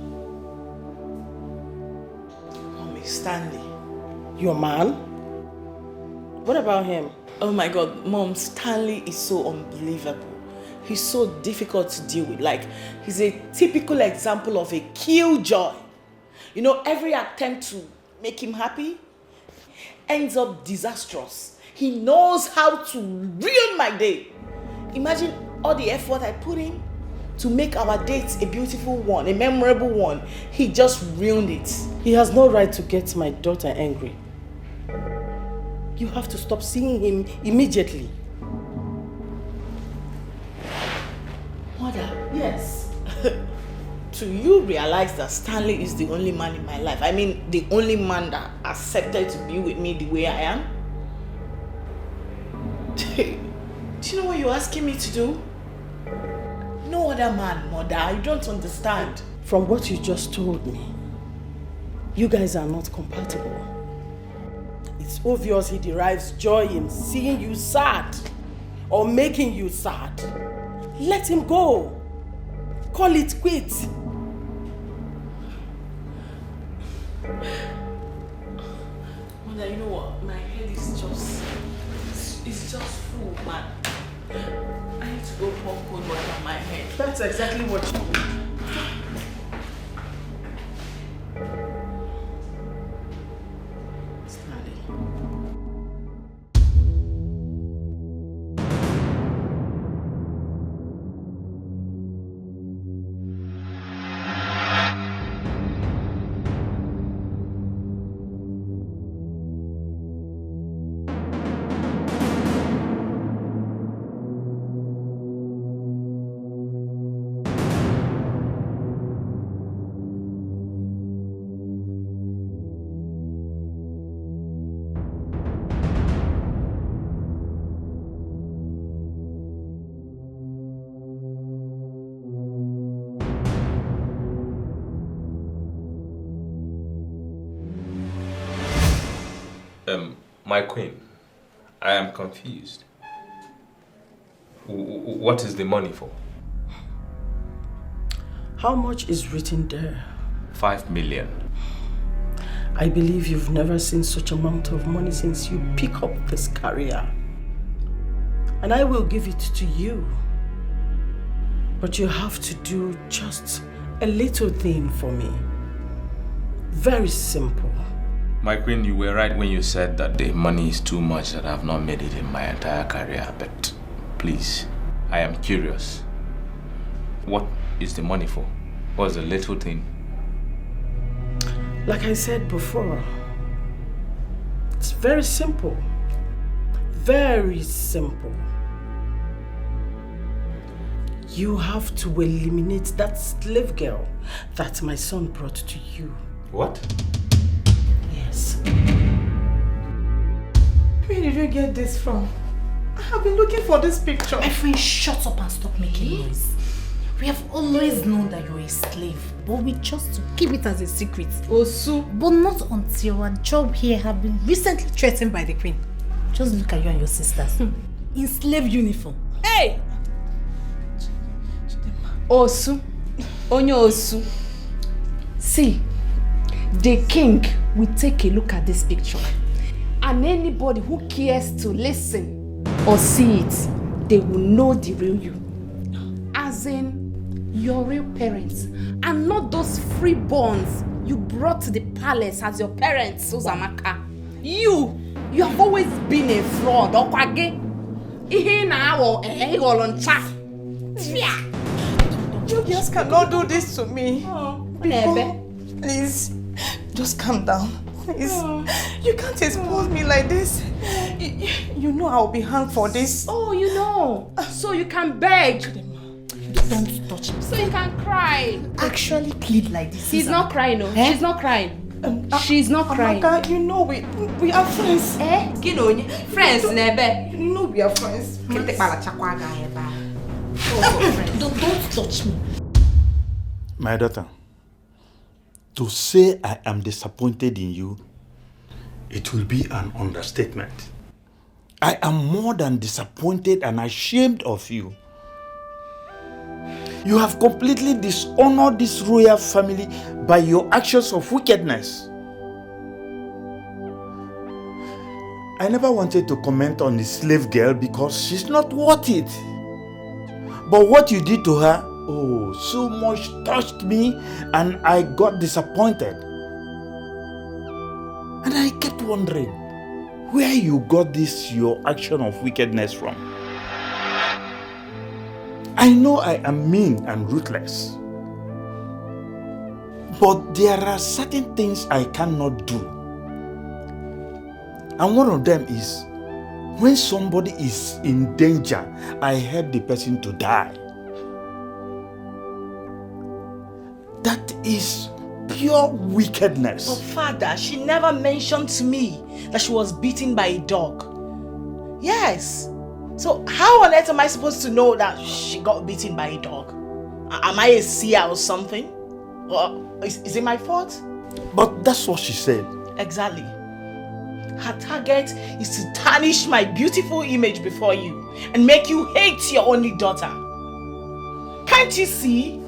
Speaker 14: Mommy, Stanley.
Speaker 7: Your man? What about him?
Speaker 14: Oh my God, Mom, Stanley is so unbelievable. He's so difficult to deal with. Like, he's a typical example of a killjoy. You know, every attempt to make him happy ends up disastrous. He knows how to ruin my day. Imagine all the effort I put in to make our date a beautiful one, a memorable one. He just ruined it.
Speaker 7: He has no right to get my daughter angry. You have to stop seeing him immediately.
Speaker 14: Mother, yes. Do you realize that Stanley is the only man in my life? I mean, the only man that accepted to be with me the way I am? Do you know what you're asking me to do? No other man, Mother. I don't understand.
Speaker 7: From what you just told me, you guys are not compatible. It's obvious he derives joy in seeing you sad or making you sad. Let him go. Call it quits.
Speaker 14: Mother, you know what? My head is just... It's just full, man. I need to go pour cold water on my head.
Speaker 7: That's exactly what you need.
Speaker 15: My queen, I am confused. What is the money for?
Speaker 7: How much is written there?
Speaker 15: 5 million.
Speaker 7: I believe you've never seen such amount of money since you pick up this career. And I will give it to you. But you have to do just a little thing for me. Very simple.
Speaker 15: My queen, you were right when you said that the money is too much, that I have not made it in my entire career. But please, I am curious. What is the money for? What's the little thing?
Speaker 7: Like I said before, it's very simple. Very simple. You have to eliminate that slave girl that my son brought to you.
Speaker 15: What?
Speaker 7: Yes.
Speaker 14: Where did you get this from? I have been looking for this picture.
Speaker 11: My friend, shut up and stop making noise. We have always known that you're a slave, but we chose to keep it as a secret.
Speaker 14: Osu.
Speaker 11: But not until our job here have been recently threatened by the queen. Just look at you and your sisters. In slave uniform.
Speaker 14: Hey!
Speaker 9: Osu. Onyo Osu. See, the king will take a look at this picture. And anybody who cares to listen or see it, they will know the real you. As in, your real parents. And not those freeborns you brought to the palace as your parents, Uzamaka. You have always been a fraud.
Speaker 14: You girls cannot do this to me. Please, just calm down. Please. You can't expose me like this. You know I'll be hanged for this.
Speaker 9: Oh, you know. So you can beg.
Speaker 11: Don't touch me.
Speaker 9: So you can cry.
Speaker 11: Actually plead like this.
Speaker 9: He's not crying, no. She's not crying. She's not crying.
Speaker 14: Amaka, you know we are friends.
Speaker 9: Ginonye. Friends, Nebe.
Speaker 14: You know we are friends.
Speaker 11: Don't touch me.
Speaker 5: My daughter, to say I am disappointed in you, it will be an understatement. I am more than disappointed and ashamed of you. You have completely dishonored this royal family by your actions of wickedness. I never wanted to comment on the slave girl because she's not worth it. But what you did to her, oh, so much touched me and I got disappointed. And I kept wondering where you got this your action of wickedness from. I know I am mean and ruthless. But there are certain things I cannot do. And one of them is when somebody is in danger, I help the person to die. That is pure wickedness.
Speaker 14: But Father, she never mentioned to me that she was beaten by a dog. Yes. So how on earth am I supposed to know that she got beaten by a dog? Am I a seer or something? Or is it my fault?
Speaker 5: But that's what she said.
Speaker 14: Exactly. Her target is to tarnish my beautiful image before you and make you hate your only daughter. Can't you see?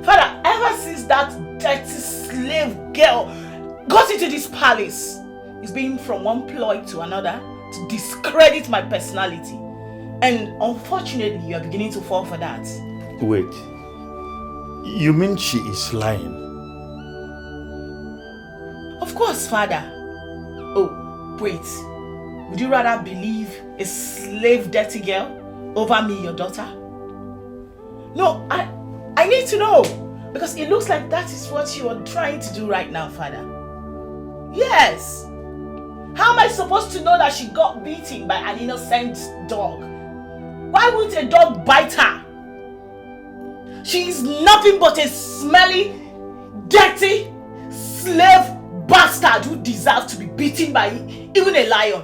Speaker 14: Father, ever since that dirty slave girl got into this palace, it's been from one ploy to another to discredit my personality. And unfortunately, you are beginning to fall for that.
Speaker 5: Wait. You mean she is lying?
Speaker 14: Of course, Father. Oh, wait. Would you rather believe a slave dirty girl over me, your daughter? No, I need to know. Because it looks like that is what you are trying to do right now, Father. Yes. How am I supposed to know that she got beaten by an innocent dog? Why would a dog bite her? She is nothing but a smelly, dirty, slave bastard who deserves to be beaten by even a lion.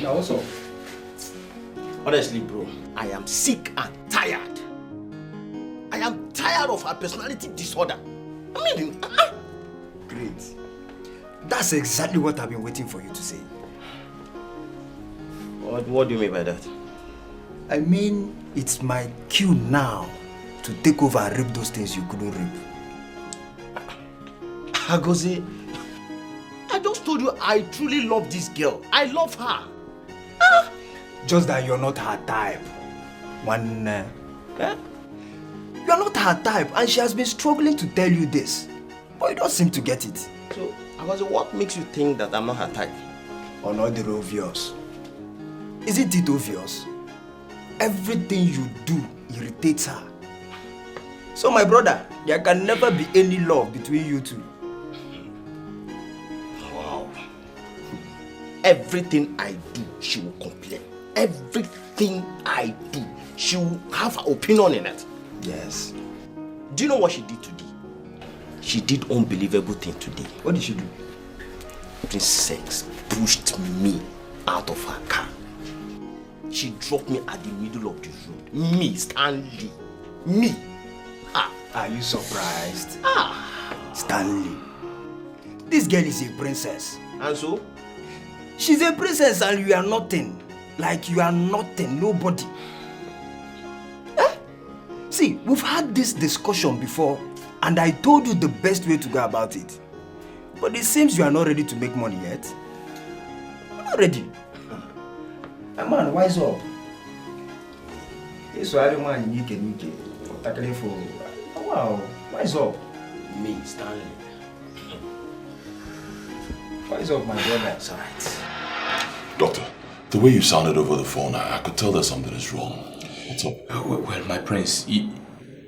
Speaker 16: Now what's up? Honestly, bro, I am sick and tired. I am tired of her personality disorder. I mean,
Speaker 18: Great. That's exactly what I've been waiting for you to say.
Speaker 16: What do you mean by that?
Speaker 18: I mean, it's my cue now to take over and rip those things you couldn't rip.
Speaker 16: Agozi, I just told you I truly love this girl. I love her.
Speaker 18: Just that you're not her type. You're not her type, and she has been struggling to tell you this. But you don't seem to get it.
Speaker 16: So, Agozi, what makes you think that I'm not her type?
Speaker 18: Or not the obvious. Isn't it obvious? Everything you do irritates her. So my brother, there can never be any love between you two.
Speaker 16: Wow. Everything I do, she will complain. Everything I do, she will have her opinion in it.
Speaker 18: Yes.
Speaker 16: Do you know what she did today? She did unbelievable thing today.
Speaker 18: What did she do?
Speaker 16: Princess pushed me out of her car. She dropped me at the middle of the road. Me, Stanley. Me.
Speaker 18: Are you surprised?
Speaker 16: Stanley.
Speaker 18: This girl is a princess.
Speaker 16: And so?
Speaker 18: She's a princess and you are nothing. Like you are nothing, nobody. See, we've had this discussion before and I told you the best way to go about it. But it seems you are not ready to make money yet. You're not ready. Man, wise up. This one man you can tackle for. Wow, wise up.
Speaker 16: Me, Stanley.
Speaker 18: Wise up, my brother.
Speaker 16: It's alright.
Speaker 2: Doctor, the way you sounded over the phone, I could tell that something is wrong. What's up?
Speaker 15: Well, my prince,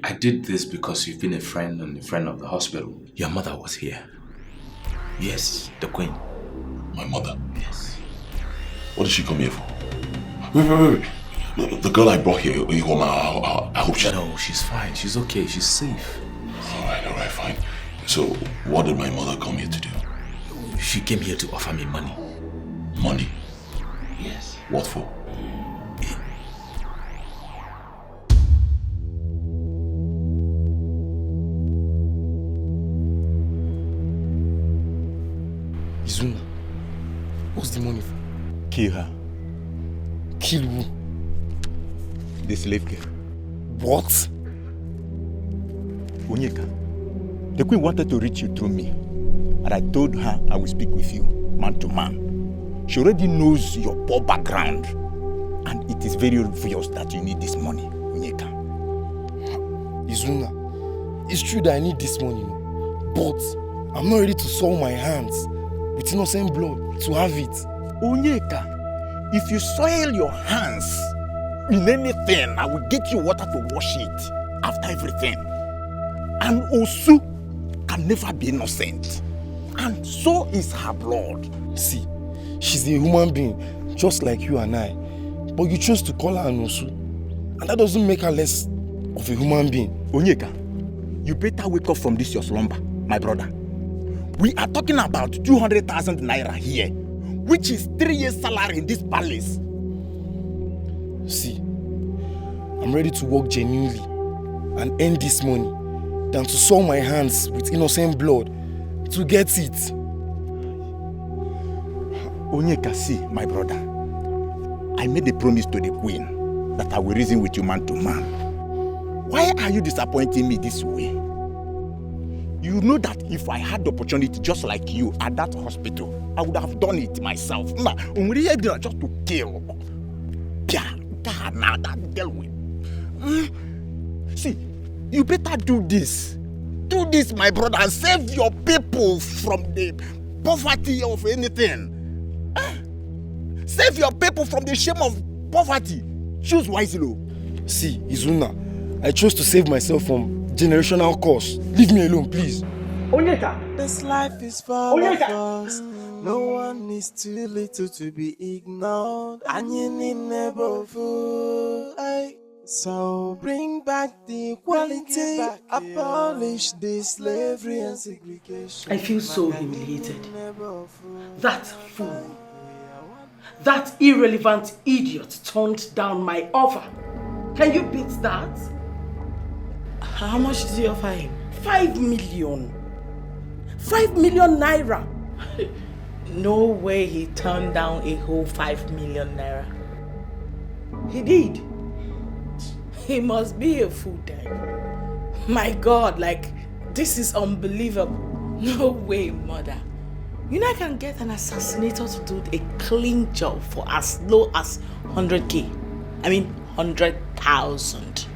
Speaker 15: I did this because you've been a friend and a friend of the hospital. Your mother was here. Yes, the queen.
Speaker 2: My mother?
Speaker 15: Yes.
Speaker 2: What did she come here for? Wait. The girl I brought here, Ihoma, I hope she...
Speaker 15: No, she's fine. She's okay. She's safe.
Speaker 2: Alright, fine. So, what did my mother come here to do?
Speaker 15: She came here to offer me money.
Speaker 2: Money?
Speaker 15: Yes.
Speaker 2: What for?
Speaker 12: Izuna, what's the money for?
Speaker 13: Kill her.
Speaker 12: Kill who?
Speaker 13: The slave girl.
Speaker 12: What?
Speaker 13: Onyeka, the queen wanted to reach you through me. And I told her I will speak with you, man to man. She already knows your poor background. And it is very obvious that you need this money, Onyeka.
Speaker 12: Izuna, it's true that I need this money, but I'm not ready to soil my hands with innocent blood to have it.
Speaker 13: Onyeka, if you soil your hands in anything, I will get you water to wash it after everything. And Osu can never be innocent. And so is her blood.
Speaker 12: See, she's a human being, just like you and I. But you chose to call her an Osu. And that doesn't make her less of a human being.
Speaker 13: Onyeka, you better wake up from this your slumber, my brother. We are talking about 200,000 naira here, which is 3 years' salary in this palace.
Speaker 12: See, I'm ready to work genuinely and earn this money than to soil my hands with innocent blood to get it.
Speaker 13: Onyeka, see, my brother, I made a promise to the queen that I will reason with you man to man. Why are you disappointing me this way? You know that if I had the opportunity just like you at that hospital, I would have done it myself. Nah, just to kill. See, you better do this. Do this, my brother, and save your people from the poverty of anything. Save your people from the shame of poverty. Choose wisely.
Speaker 12: See, Izuna, I chose to save myself from generational curse. Leave me alone, please.
Speaker 6: Onyeka! This life is full of us. No one is too little to be ignored. And you need never fool. So bring back the equality. Abolish the slavery and segregation.
Speaker 7: I feel so humiliated. That fool, that irrelevant idiot turned down my offer. Can you beat that?
Speaker 14: How much did you offer him?
Speaker 7: 5 million. 5 million naira.
Speaker 14: No way he turned down a whole 5 million naira.
Speaker 7: He did.
Speaker 14: He must be a fool then. My God, like, this is unbelievable. No way, mother. You know I can get an assassinator to do a clean job for as low as 100k. I mean 100,000.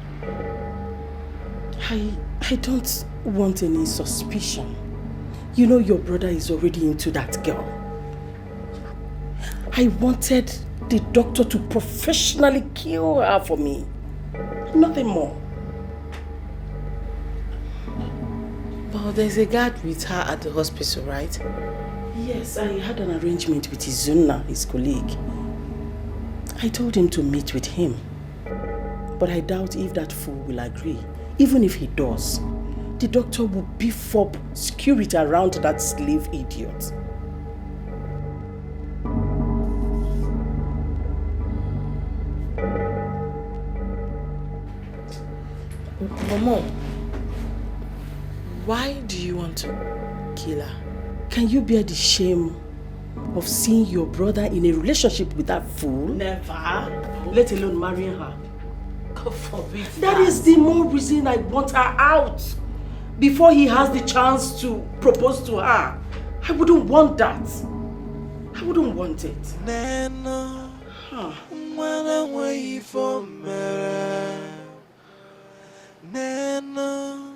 Speaker 7: I don't want any suspicion. You know your brother is already into that girl. I wanted the doctor to professionally kill her for me. Nothing more.
Speaker 14: But there's a guard with her at the hospital, right?
Speaker 7: Yes, I had an arrangement with Izuna, his colleague. I told him to meet with him. But I doubt if that fool will agree. Even if he does, the doctor will beef up security around that slave idiot.
Speaker 14: But Mom, why do you want to kill her?
Speaker 7: Can you bear the shame of seeing your brother in a relationship with that fool?
Speaker 14: Never.
Speaker 7: Let alone marrying her.
Speaker 14: God forbid.
Speaker 7: That is the more reason I want her out. Before he has the chance to propose to her. I wouldn't want that. I wouldn't want it.
Speaker 6: Nana, wanna wait for me. Nana,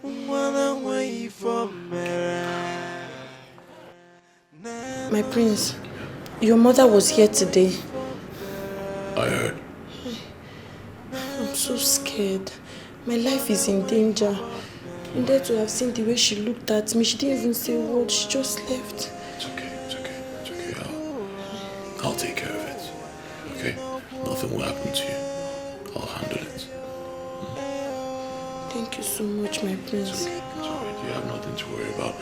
Speaker 6: wanna wait for me.
Speaker 17: My prince, your mother was here today.
Speaker 2: I heard.
Speaker 17: I'm so scared. My life is in danger. And there to have seen the way she looked at me, she didn't even say a word, she just left.
Speaker 2: It's okay. I'll take care of it. Okay? Nothing will happen to you. I'll handle it.
Speaker 17: Thank you so much, my prince.
Speaker 2: It's okay. It's alright. You have nothing to worry about.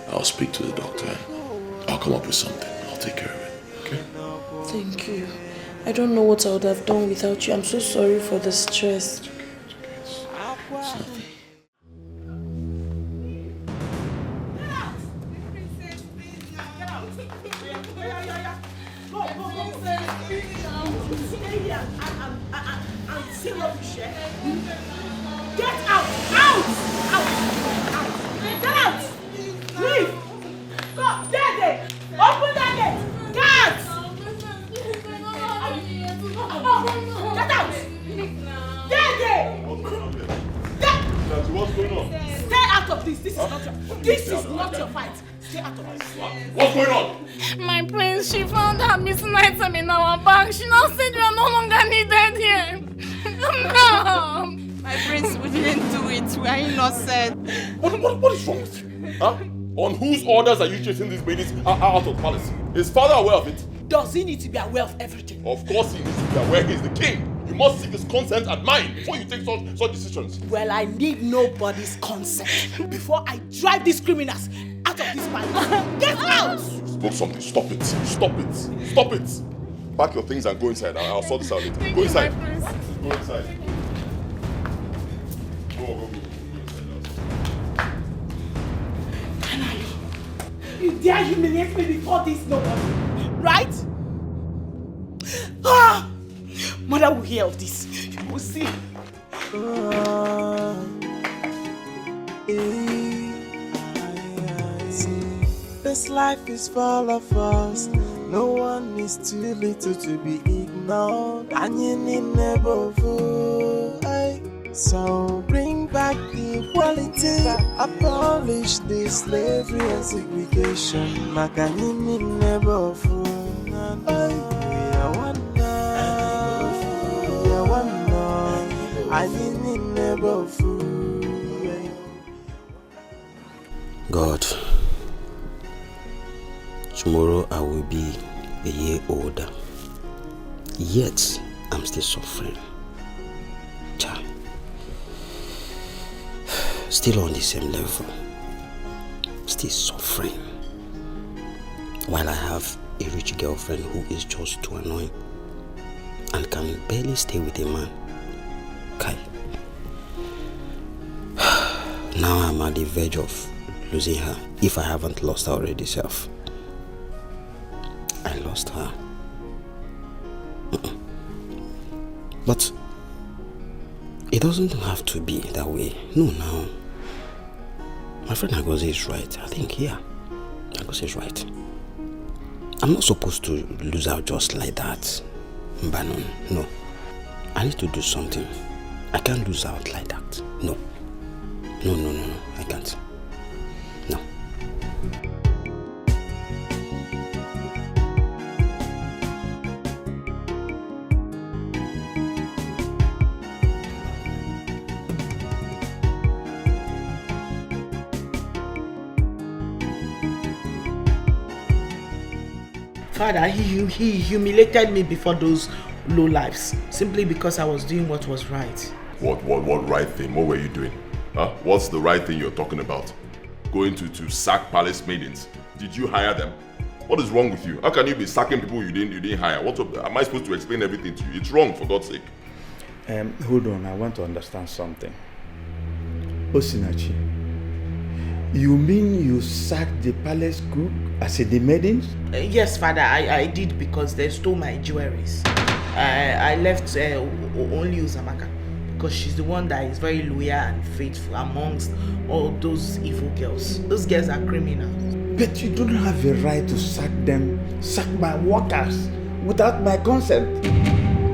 Speaker 2: I'll speak to the doctor and I'll come up with something. I'll take care of it. Okay?
Speaker 17: Thank you. I don't know what I would have done without you. I'm so sorry for the stress.
Speaker 2: It's okay. It's nothing.
Speaker 3: Get out! Out! Out! Out! Get out! Leave! Go! Daddy! Open that gate! Guards! Get out! Daddy!
Speaker 2: What's going on?
Speaker 3: Stay out of this! This is not your fight! Stay out of this!
Speaker 2: What's going on?
Speaker 11: My prince, she found her missing item in our bag. She now said you are no longer needed here. No!
Speaker 19: My prince, we didn't do it. We are innocent.
Speaker 2: What is wrong with you? Huh? On whose orders are you chasing these ladies out of the palace? Is father aware of it?
Speaker 3: Does he need to be aware of everything?
Speaker 2: Of course he needs to be aware. He's the king. You must seek his consent and mine before you take such decisions.
Speaker 3: Well, I need nobody's consent before I drive these criminals out of this palace. Get out!
Speaker 2: You spoke something. Stop it. Stop it. Stop it. Pack your things and go inside. I'll sort this out later. Go inside. Go inside. Go.
Speaker 3: You dare humiliate me before this nobody, right? Ah! Mother will hear of this. You will see.
Speaker 6: This life is full of us. No one is too little to be ignored. And you need never fool. So bring back the equality. Abolish the slavery and segregation. Makanini never fool. We are one now. We are one now. I need never fool.
Speaker 20: God, tomorrow I will be a year older. Yet I'm still suffering. Child. Still on the same level. Still suffering. While I have a rich girlfriend who is just too annoying and can barely stay with a man. Kai. Now I'm at the verge of losing her, if I haven't lost her already self. I lost her. But it doesn't have to be that way. No, now. My friend Agoze is right. I think, yeah. Agoze is right. I'm not supposed to lose out just like that. Banon, no. I need to do something. I can't lose out like that. No. No, I can't. No.
Speaker 14: Father, he humiliated me before those low lives simply because I was doing what was right.
Speaker 2: What right thing? What were you doing? Huh? What's the right thing you're talking about? Going to sack palace maidens? Did you hire them? What is wrong with you? How can you be sacking people you didn't hire? Am I supposed to explain everything to you? It's wrong, for God's sake.
Speaker 5: Hold on, I want to understand something. Osinachi, you mean you sacked the palace cook as the maidens?
Speaker 14: Yes, Father, I did because they stole my jewelries. I left only Uzamaka because she's the one that is very loyal and faithful amongst all those evil girls. Those girls are criminals.
Speaker 5: But you don't have a right to sack my workers without my consent.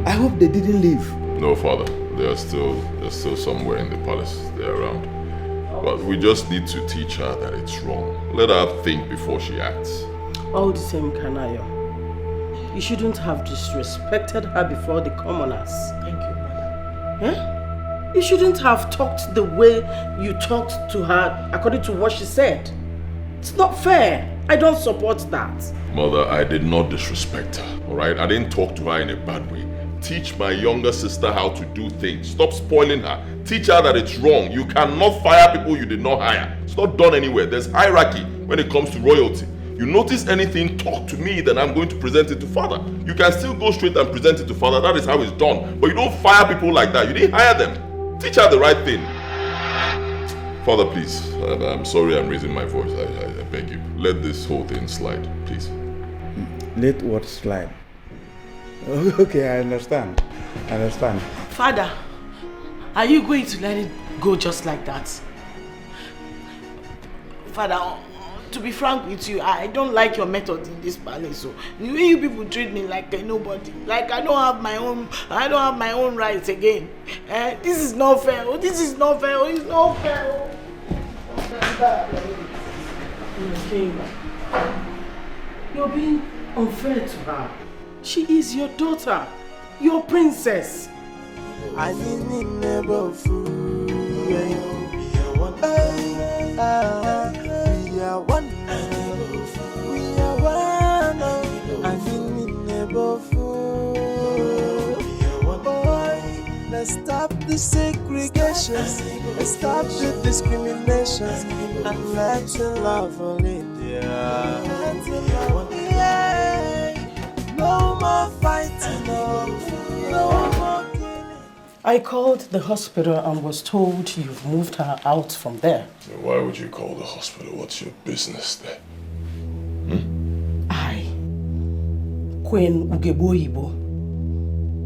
Speaker 5: I hope they didn't leave.
Speaker 2: No, Father. They're still somewhere in the palace. They're around. But we just need to teach her that it's wrong. Let her think before she acts.
Speaker 7: All the same, Kanayo. You shouldn't have disrespected her before the commoners.
Speaker 14: Thank you, Mother.
Speaker 7: Huh? You shouldn't have talked the way you talked to her according to what she said. It's not fair. I don't support that.
Speaker 2: Mother, I did not disrespect her, alright? I didn't talk to her in a bad way. Teach my younger sister how to do things. Stop spoiling her. Teach her that it's wrong. You cannot fire people you did not hire. It's not done anywhere. There's hierarchy when it comes to royalty. You notice anything, talk to me, then I'm going to present it to father. You can still go straight and present it to father. That is how it's done. But you don't fire people like that. You didn't hire them. Teach her the right thing. Father, please. I'm sorry I'm raising my voice. I beg you. Let this whole thing slide, please.
Speaker 5: Let what slide? Okay, I understand.
Speaker 7: Father, are you going to let it go just like that? Father, to be frank with you, I don't like your method in this palace. So the way you people treat me like a nobody, like I don't have my own rights again. This is not fair. This is not fair. It's not fair. You're being unfair to her. She is your daughter, your princess.
Speaker 6: I need never fool. We are one. We are one. I need never fool. Let's stop the segregation. Let's stop the discrimination. And let's love only there. No more fighting, no more killing.
Speaker 7: I called the hospital and was told you've moved her out from there.
Speaker 2: Why would you call the hospital? What's your business there?
Speaker 7: I, Queen Ugeboyibo,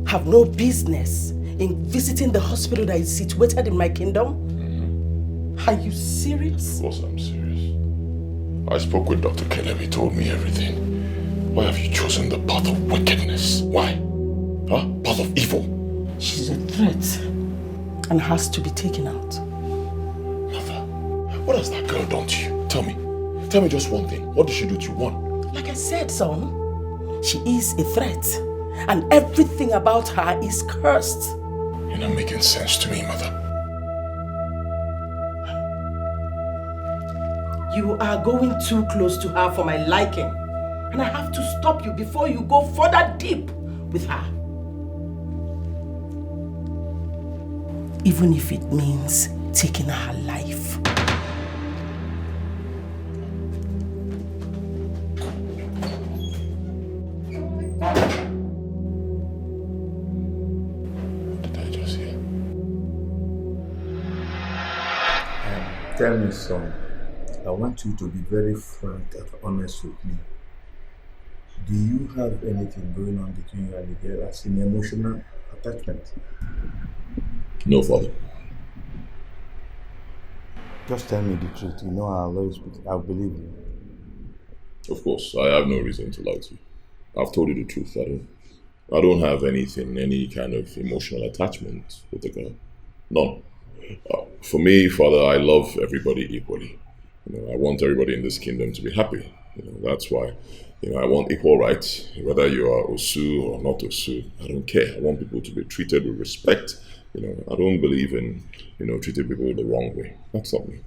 Speaker 7: have no business in visiting the hospital that is situated in my kingdom? Are you serious?
Speaker 2: Of course I'm serious. I spoke with Dr. Caleb. He told me everything. Why have you chosen the path of wickedness? Why? Path of evil?
Speaker 7: She's a threat and has to be taken out.
Speaker 2: Mother, what has that girl done to you? Tell me. Tell me just one thing. What did she do to you? One.
Speaker 7: Like I said, son, she is a threat and everything about her is cursed.
Speaker 2: You're not making sense to me, Mother.
Speaker 7: You are going too close to her for my liking. And I have to stop you before you go further deep with her. Even if it means taking her life.
Speaker 2: What did I just hear?
Speaker 5: Tell me, son. I want you to be very frank and honest with me. Do you have anything going on between you and the girl as an emotional attachment?
Speaker 2: No, Father.
Speaker 5: Just tell me the truth. You know I'll believe you.
Speaker 2: Of course, I have no reason to lie to you. I've told you the truth. I don't have anything, any kind of emotional attachment with the girl. None. For me, Father, I love everybody equally. I want everybody in this kingdom to be happy. That's why, I want equal rights. Whether you are Osu or not Osu, I don't care. I want people to be treated with respect. I don't believe in, treating people the wrong way. That's not me.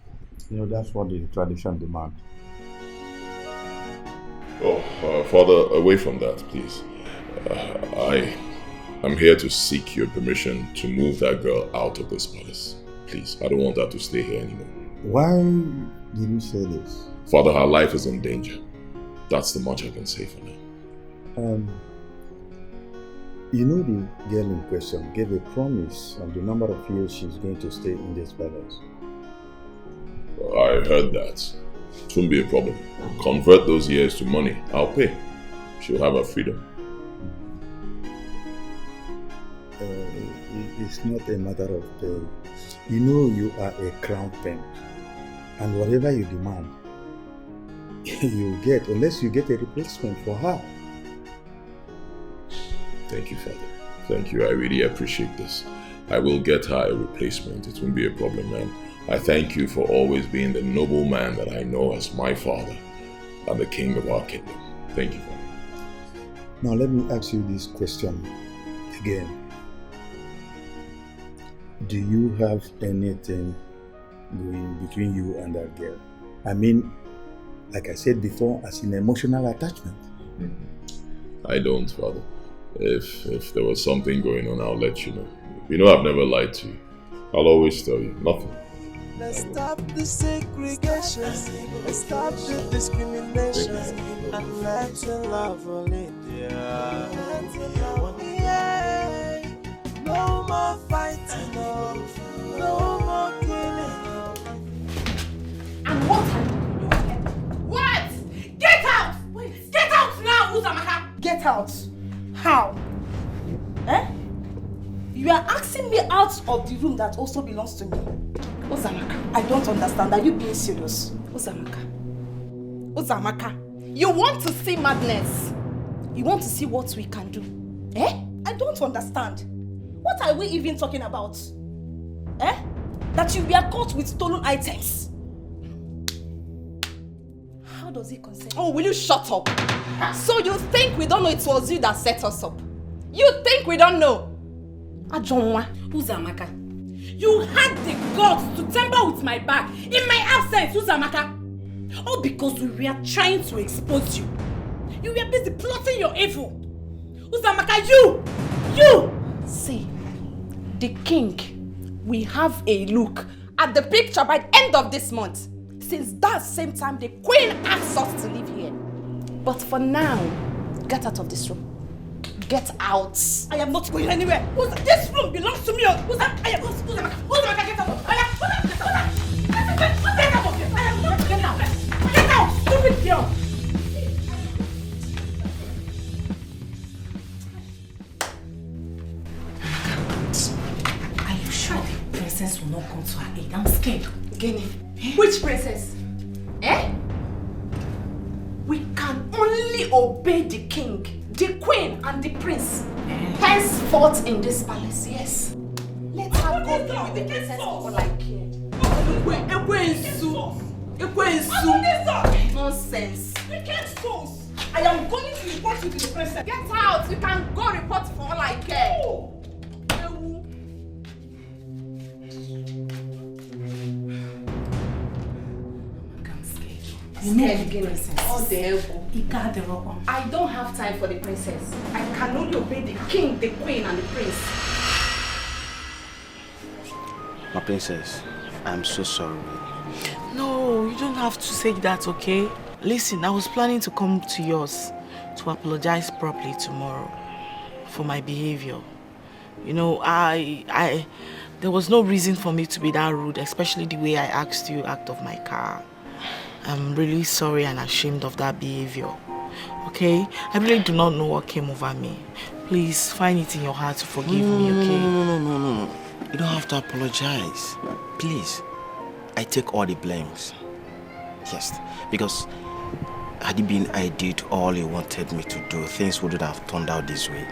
Speaker 5: That's what the tradition demands.
Speaker 2: Father, away from that, please. I'm here to seek your permission to move that girl out of this palace. Please, I don't want her to stay here anymore.
Speaker 5: Why did you say this?
Speaker 2: Father, her life is in danger. That's the much I can say for now.
Speaker 5: The girl in question gave a promise on the number of years she's going to stay in this palace.
Speaker 2: I heard that. It won't be a problem. Convert those years to money. I'll pay. She'll have her freedom.
Speaker 5: It's not a matter of pay. You are a crown prince. And whatever you demand, you get, unless you get a replacement for her.
Speaker 2: Thank you, Father. Thank you. I really appreciate this. I will get her a replacement. It won't be a problem, man. I thank you for always being the noble man that I know as my father and the king of our kingdom. Thank you, Father.
Speaker 5: Now let me ask you this question again. Do you have anything going between you and that girl? I mean, like I said before, as an emotional attachment.
Speaker 2: I don't, Father. If there was something going on, I'll let you know. You know I've never lied to you. I'll always tell you. Nothing.
Speaker 6: Let's stop the segregation. Let's stop the discrimination. And let's love only dear. Yeah. No more fighting, no more killing.
Speaker 8: And what are you doing? What? Get out! Wait. Get out now, Uzamaka! Get out? How? Eh? You are asking me out of the room that also belongs to me. Uzamaka, I don't understand. Are you being serious? Uzamaka, you want to see madness? You want to see what we can do? Eh? I don't understand. What are we even talking about? Eh? That you were caught with stolen items. How does it concern? Oh, will you shut up? So you think we don't know it was you that set us up? You think we don't know? Ajonwa. Uzamaka, you had the guts to tamper with my bag in my absence, Uzamaka. All because we were trying to expose you. You were busy plotting your evil. Uzamaka, you! See, the king will have a look at the picture by the end of this month. Since that same time, the queen asked us to live here. But for now, get out of this room. Get out. I am not going anywhere. This room belongs to me. Get out. I am not going out. Get out, stupid girl.
Speaker 11: Are you sure the princess will not come to her aid? I'm scared.
Speaker 8: Gini. Which princess? Eh? We can only obey the king, the queen, and the prince. Henceforth in this palace, yes. Let her go be with the princess for like here. Nonsense. Wicked souls. I am going to report you to the princess. Get out. You can go report for all I care. I don't have time for the princess. I can only obey the king, the queen, and the prince.
Speaker 20: My princess, I'm so sorry.
Speaker 14: No, you don't have to say that, okay? Listen, I was planning to come to yours to apologize properly tomorrow for my behavior. You know, there was no reason for me to be that rude, especially the way I asked you out of my car. I'm really sorry and ashamed of that behavior. Okay? I really do not know what came over me. Please find it in your heart to forgive me, okay?
Speaker 20: No. You don't have to apologize. Please. I take all the blames. Yes, because had it been I did all you wanted me to do, things wouldn't have turned out this way.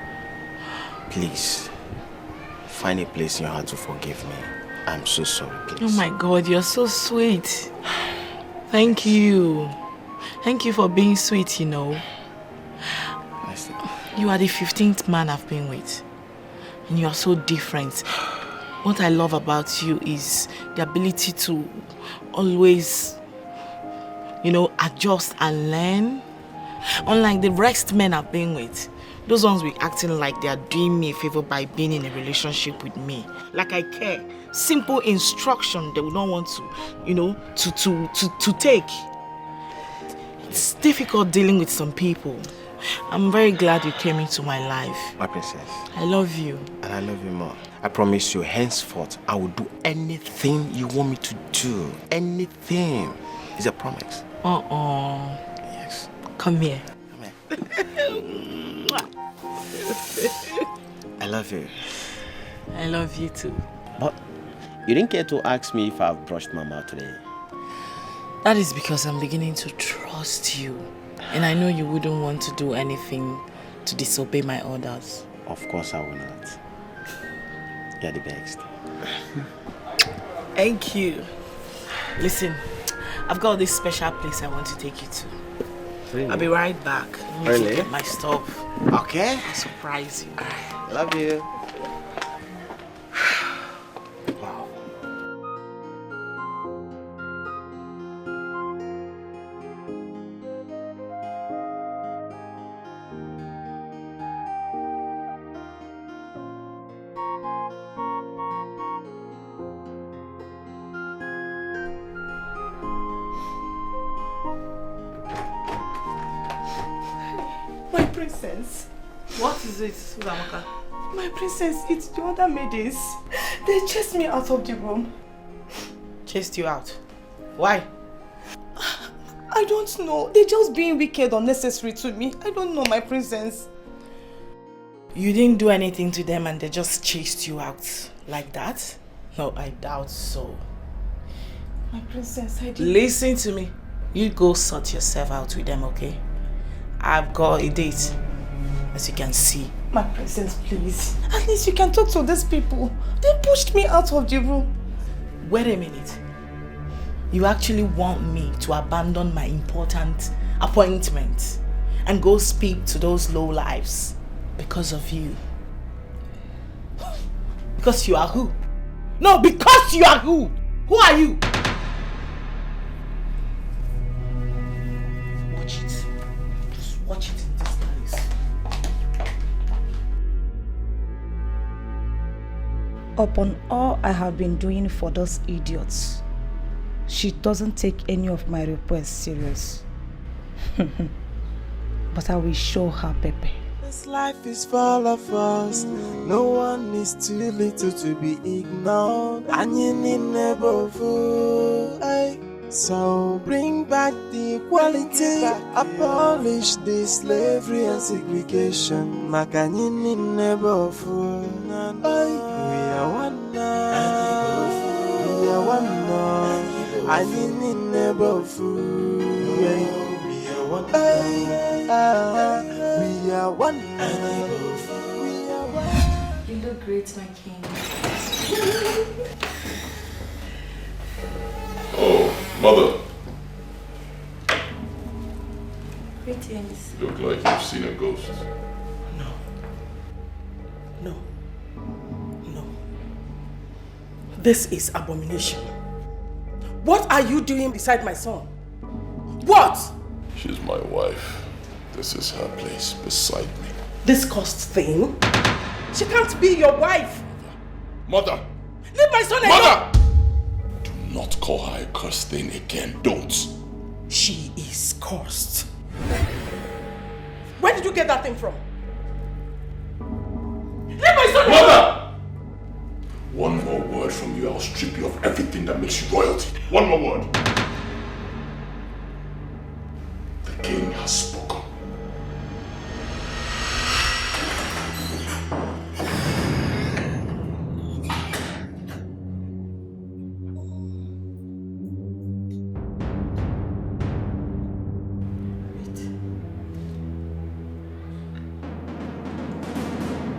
Speaker 20: Please, find a place in your heart to forgive me. I'm so sorry, please.
Speaker 14: Oh my God, you're so sweet. Thank you. Thank you for being sweet, you know. You are the 15th man I've been with. And you are so different. What I love about you is the ability to always, you know, adjust and learn. Unlike the rest men I've been with, those ones be acting like they are doing me a favor by being in a relationship with me. Like I care. Simple instruction they would not want to, you know, to take. It's difficult dealing with some people. I'm very glad you came into my life.
Speaker 20: My princess.
Speaker 14: I love you.
Speaker 20: And I love you more. I promise you, henceforth, I will do anything you want me to do. Anything. It's a promise.
Speaker 14: Yes. Come here.
Speaker 20: I love you.
Speaker 14: I love you too.
Speaker 20: But you didn't care to ask me if I've brushed my mouth today.
Speaker 14: That is because I'm beginning to trust you. And I know you wouldn't want to do anything to disobey my orders.
Speaker 20: Of course I will not. You're the best.
Speaker 14: Thank you. Listen, I've got this special place I want to take you to.
Speaker 20: Really?
Speaker 14: I'll be right back. Let me get my stuff.
Speaker 20: Okay.
Speaker 14: I'll surprise you.
Speaker 20: Love you.
Speaker 8: princess.
Speaker 14: What is it, Uzamaka?
Speaker 8: My princess, it's the other maidens. They chased me out of the room.
Speaker 14: Chased you out? Why?
Speaker 8: I don't know. They're just being wicked, unnecessary to me. I don't know, my princess.
Speaker 14: You didn't do anything to them and they just chased you out like that? No, I doubt so.
Speaker 8: My princess, I didn't...
Speaker 14: Listen to me. You go sort yourself out with them, okay? I've got a date, as you can see.
Speaker 8: My princess, please. At least you can talk to these people. They pushed me out of the room.
Speaker 14: Wait a minute. You actually want me to abandon my important appointment and go speak to those lowlifes because of you? Because you are who? No, because you are who? Who are you? Watch it. Just watch it in this place.
Speaker 8: Upon all I have been doing for those idiots, she doesn't take any of my requests serious. But I will show her Pepe.
Speaker 6: This life is full of us. No one is too little to be ignored. And you need never fool. So bring back the equality. Abolish the slavery and segregation. Makanyini never fool. We are one now. We are one now. And you need never fool. We are one now. We are one. We are one.
Speaker 9: You look great, my king.
Speaker 2: Oh, mother.
Speaker 9: Greetings.
Speaker 2: You look like you've seen a ghost.
Speaker 14: No. This is abomination. What are you doing beside my son? What?
Speaker 2: She's my wife. This is her place beside me.
Speaker 14: This cursed thing? She can't be your wife.
Speaker 2: Mother!
Speaker 14: Leave my son alone!
Speaker 2: Mother! Do not call her a cursed thing again. Don't.
Speaker 14: She is cursed. Where did you get that thing from? Leave my son alone!
Speaker 2: Mother! One more word from you, I'll strip you of everything that makes you royalty. One more word. The king has spoken.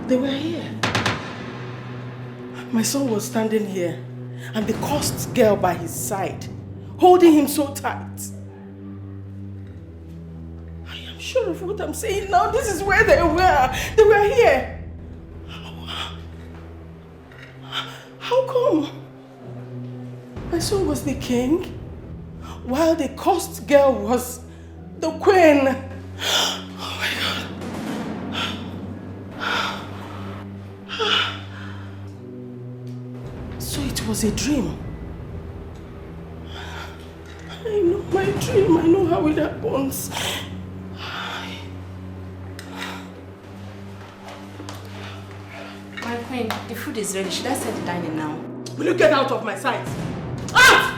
Speaker 14: They were here. My son was standing here and the cursed girl by his side, holding him so tight. I am sure of what I'm saying now. This is where they were. They were here. How come? My son was the king, while the cursed girl was the queen. Oh my God. So it was a dream. I know my dream. I know how it happens.
Speaker 9: My queen, the food is ready. Should I set the dining now?
Speaker 14: Will you get out of my sight? Out!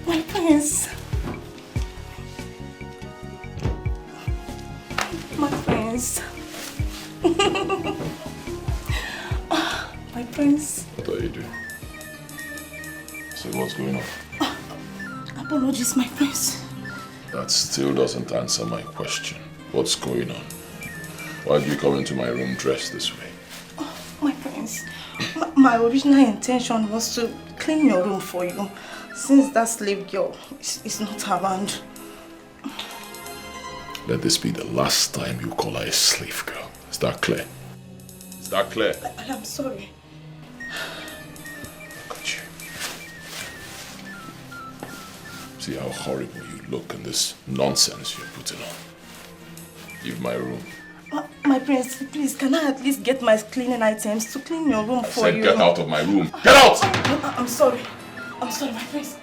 Speaker 14: My prince. My prince. My prince.
Speaker 2: What are you doing? So what's going on?
Speaker 8: Apologies, my prince.
Speaker 2: That still doesn't answer my question. What's going on? Why do you come into my room dressed this way?
Speaker 8: Oh, my prince, my original intention was to clean your room for you, since that slave girl is not around.
Speaker 2: Let this be the last time you call her a slave girl. Is that clear? Is that clear?
Speaker 8: I'm sorry.
Speaker 2: Look at you. See how horrible you look in this nonsense you're putting on. Leave my room.
Speaker 8: My prince, please, can I at least get my cleaning items to clean your room for you?
Speaker 2: Get out of my room. Get out!
Speaker 8: I'm sorry. I'm sorry, my prince.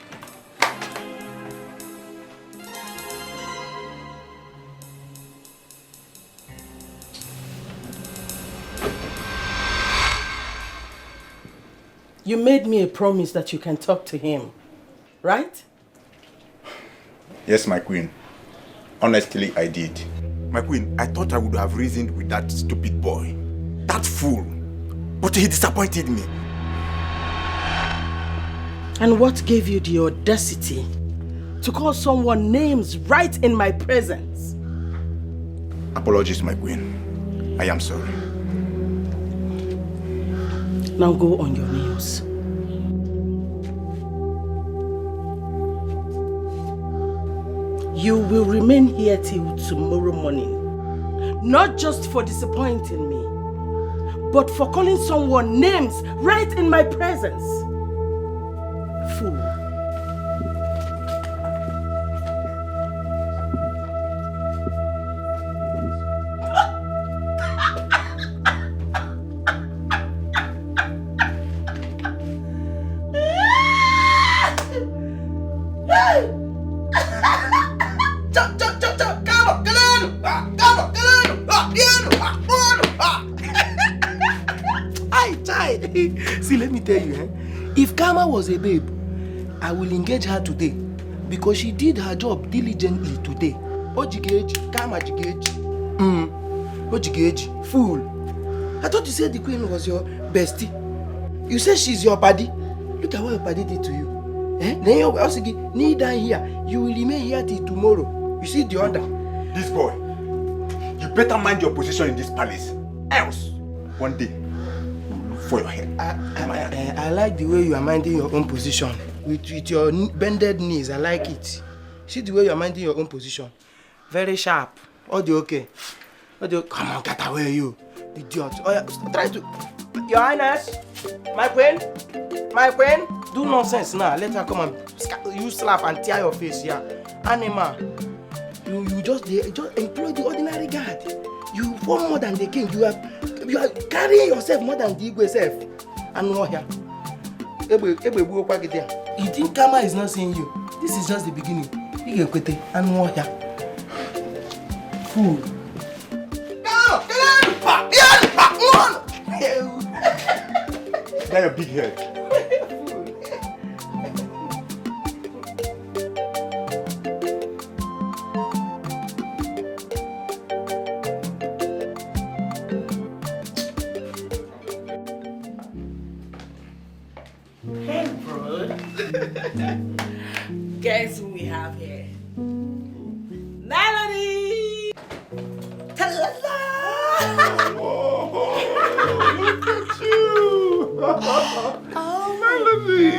Speaker 7: You made me a promise that you can talk to him, right?
Speaker 13: Yes, my queen. Honestly, I did. My queen, I thought I would have reasoned with that stupid boy. That fool. But he disappointed me.
Speaker 7: And what gave you the audacity to call someone names right in my presence?
Speaker 13: Apologies, my queen. I am sorry.
Speaker 7: Now go on your knees. You will remain here till tomorrow morning. Not just for disappointing me, but for calling someone names right in my presence. Fool.
Speaker 10: See, let me tell you, if Karma was a babe, I will engage her today because she did her job diligently today. Ojigeji, Karma Jigeji. Ojigeji, fool. I thought you said the queen was your bestie. You said she's your buddy. Look at what your buddy did to you. Then you're also kneel down here. You will remain here till tomorrow. You see the order.
Speaker 13: This boy, you better mind your position in this palace. Else, one day, for your head.
Speaker 10: I like the way you are minding your own position. With your bended knees, I like it. See the way you are minding your own position. Very sharp. Audio okay. Audio, come on, get away, you. Idiot. Oh, yeah. Try to... Your Highness, my queen, do nonsense now. Let her come and you slap and tear your face here. Animal. You just employ the ordinary guard. You form more than the king. You are carrying yourself more than the Igwe self. And what here? You think Karma is not seeing you? This is just the beginning. You get quitting. And what here? Fool.
Speaker 13: That your big head.
Speaker 7: Hey, bro. Guess who we have here? Melody! Ta-la-la!
Speaker 2: Look at you! Oh, Melody!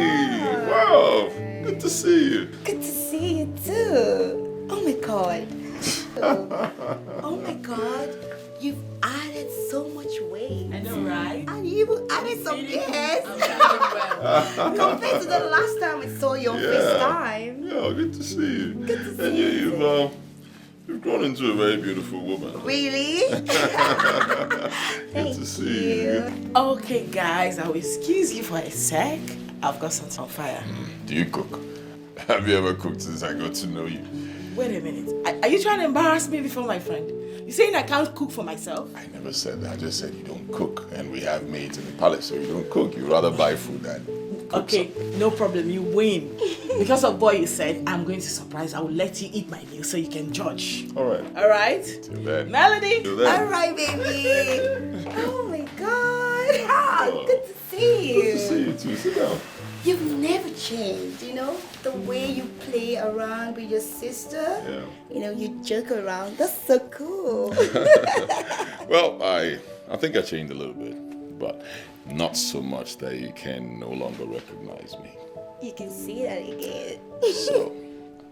Speaker 2: Wow! Good to see you.
Speaker 21: Good to see you too. Oh my god. Oh my god. You've added so much weight.
Speaker 7: I know, right?
Speaker 21: And you added some gas. Compared to the last time I saw you on FaceTime.
Speaker 2: Yeah, good to see you.
Speaker 21: Good to see
Speaker 2: and
Speaker 21: you.
Speaker 2: You've grown into a very beautiful woman.
Speaker 21: Really?
Speaker 2: Good to see you.
Speaker 7: Okay, guys, I will excuse you for a sec. I've got something on fire.
Speaker 2: Do you cook? Have you ever cooked since I got to know you?
Speaker 7: Wait a minute. Are you trying to embarrass me before my friend? You saying I can't cook for myself?
Speaker 2: I never said that. I just said you don't cook. And we have maids in the palace, so you don't cook. You rather buy food than cook.
Speaker 7: Okay, no problem. You win. Because of what you said, I'm going to surprise. I will let you eat my meal so you can judge.
Speaker 2: All right.
Speaker 7: All right?
Speaker 2: Till then.
Speaker 7: Melody?
Speaker 2: Till then.
Speaker 21: All right, baby. Oh my god. Good to see you.
Speaker 2: Good to see you too. Sit down.
Speaker 21: You've never changed, you know? the way you play around with your sister.
Speaker 2: Yeah.
Speaker 21: You know, you joke around. That's so cool.
Speaker 2: Well, I think I changed a little bit, but not so much that you can no longer recognize me.
Speaker 21: You can see that again.
Speaker 2: So,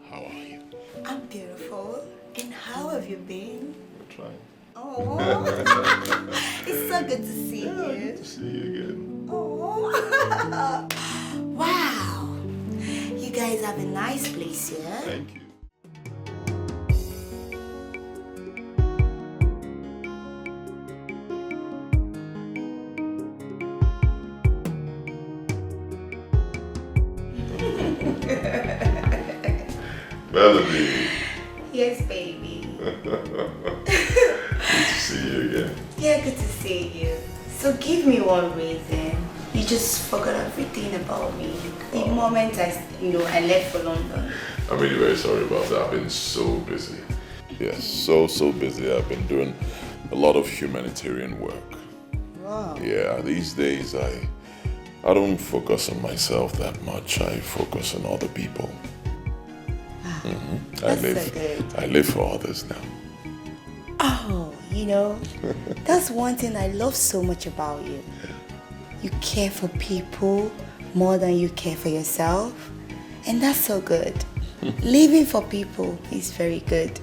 Speaker 2: how are you?
Speaker 21: I'm beautiful. And how have you been?
Speaker 2: We're trying.
Speaker 21: Oh, it's so good to see you.
Speaker 2: Good to see you again.
Speaker 21: Oh, wow. You guys have a nice place here.
Speaker 2: Thank you. Melody.
Speaker 21: Yes, baby.
Speaker 2: Good to see you again.
Speaker 21: Yeah, good to see you. So give me one reason. You just forgot everything about me the moment I left for London.
Speaker 2: I'm really very sorry about that. I've been so busy. Yes, so busy. I've been doing a lot of humanitarian work.
Speaker 21: Wow.
Speaker 2: Yeah, these days I don't focus on myself that much. I focus on other people.
Speaker 21: That's so good.
Speaker 2: I live for others now.
Speaker 21: Oh, that's one thing I love so much about you. You care for people more than you care for yourself. And that's so good. Living for people is very good.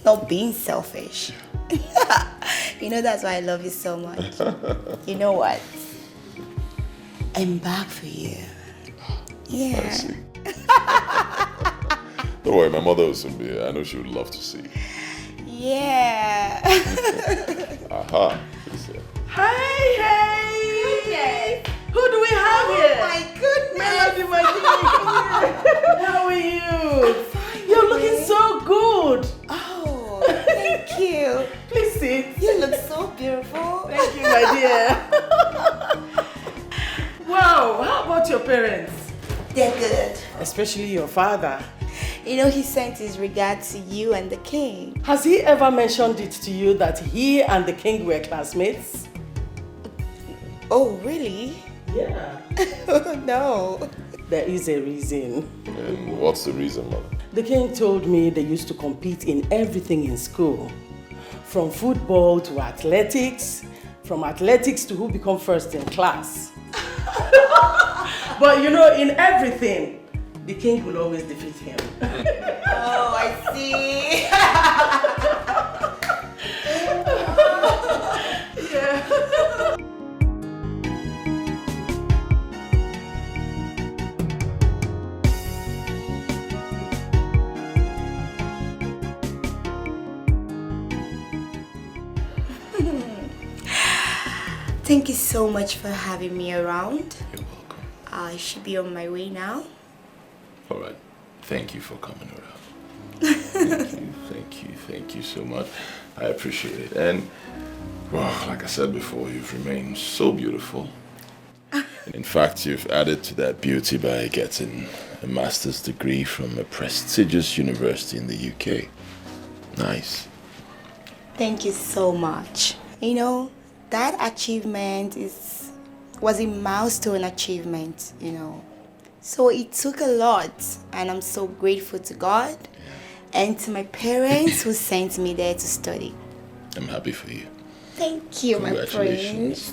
Speaker 21: Not being selfish. That's why I love you so much. You know what? I'm back for you. Yeah.
Speaker 2: I see. Don't worry, my mother will soon be here. I know she would love to see you.
Speaker 21: Yeah.
Speaker 2: Aha.
Speaker 7: Hey!
Speaker 21: Goodness.
Speaker 7: Who do we have here?
Speaker 21: Oh my goodness.
Speaker 7: Melody, my dear. How are you? You're looking so good.
Speaker 21: Oh, thank you.
Speaker 7: Please sit.
Speaker 21: You look so beautiful.
Speaker 7: Thank you, my dear. Wow, how about your parents?
Speaker 21: They're good.
Speaker 7: Especially your father.
Speaker 21: He sent his regards to you and the king.
Speaker 7: Has he ever mentioned it to you that he and the king were classmates?
Speaker 21: Oh, really?
Speaker 7: Yeah.
Speaker 21: No.
Speaker 7: There is a reason.
Speaker 2: And what's the reason, Mother?
Speaker 7: The king told me they used to compete in everything in school. From football to athletics, from athletics to who become first in class. But in everything, the king will always defeat him.
Speaker 21: Oh, I see.
Speaker 7: Yeah.
Speaker 21: Thank you so much for having me around.
Speaker 2: You're welcome.
Speaker 21: I should be on my way now.
Speaker 2: All right. Thank you for coming around. Thank you so much. I appreciate it. And, well, like I said before, you've remained so beautiful. In fact, you've added to that beauty by getting a master's degree from a prestigious university in the UK. Nice.
Speaker 21: Thank you so much. That achievement was a milestone achievement, So it took a lot, and I'm so grateful to God and to my parents who sent me there to study.
Speaker 2: I'm happy for you.
Speaker 21: Thank you, my prince.
Speaker 2: Congratulations.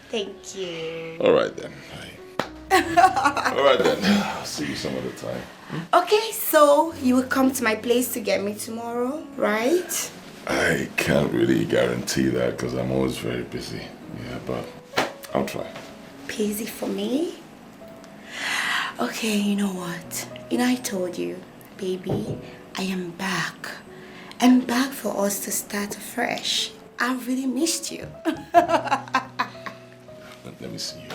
Speaker 21: Thank you.
Speaker 2: All right then. All right then. I'll see you some other time.
Speaker 21: Okay, so you will come to my place to get me tomorrow, right?
Speaker 2: I can't really guarantee that because I'm always very busy. Yeah, but I'll try.
Speaker 21: Busy for me? Okay, you know what? I told you, baby, I am back. I'm back for us to start afresh. I really missed you.
Speaker 2: Let me see you.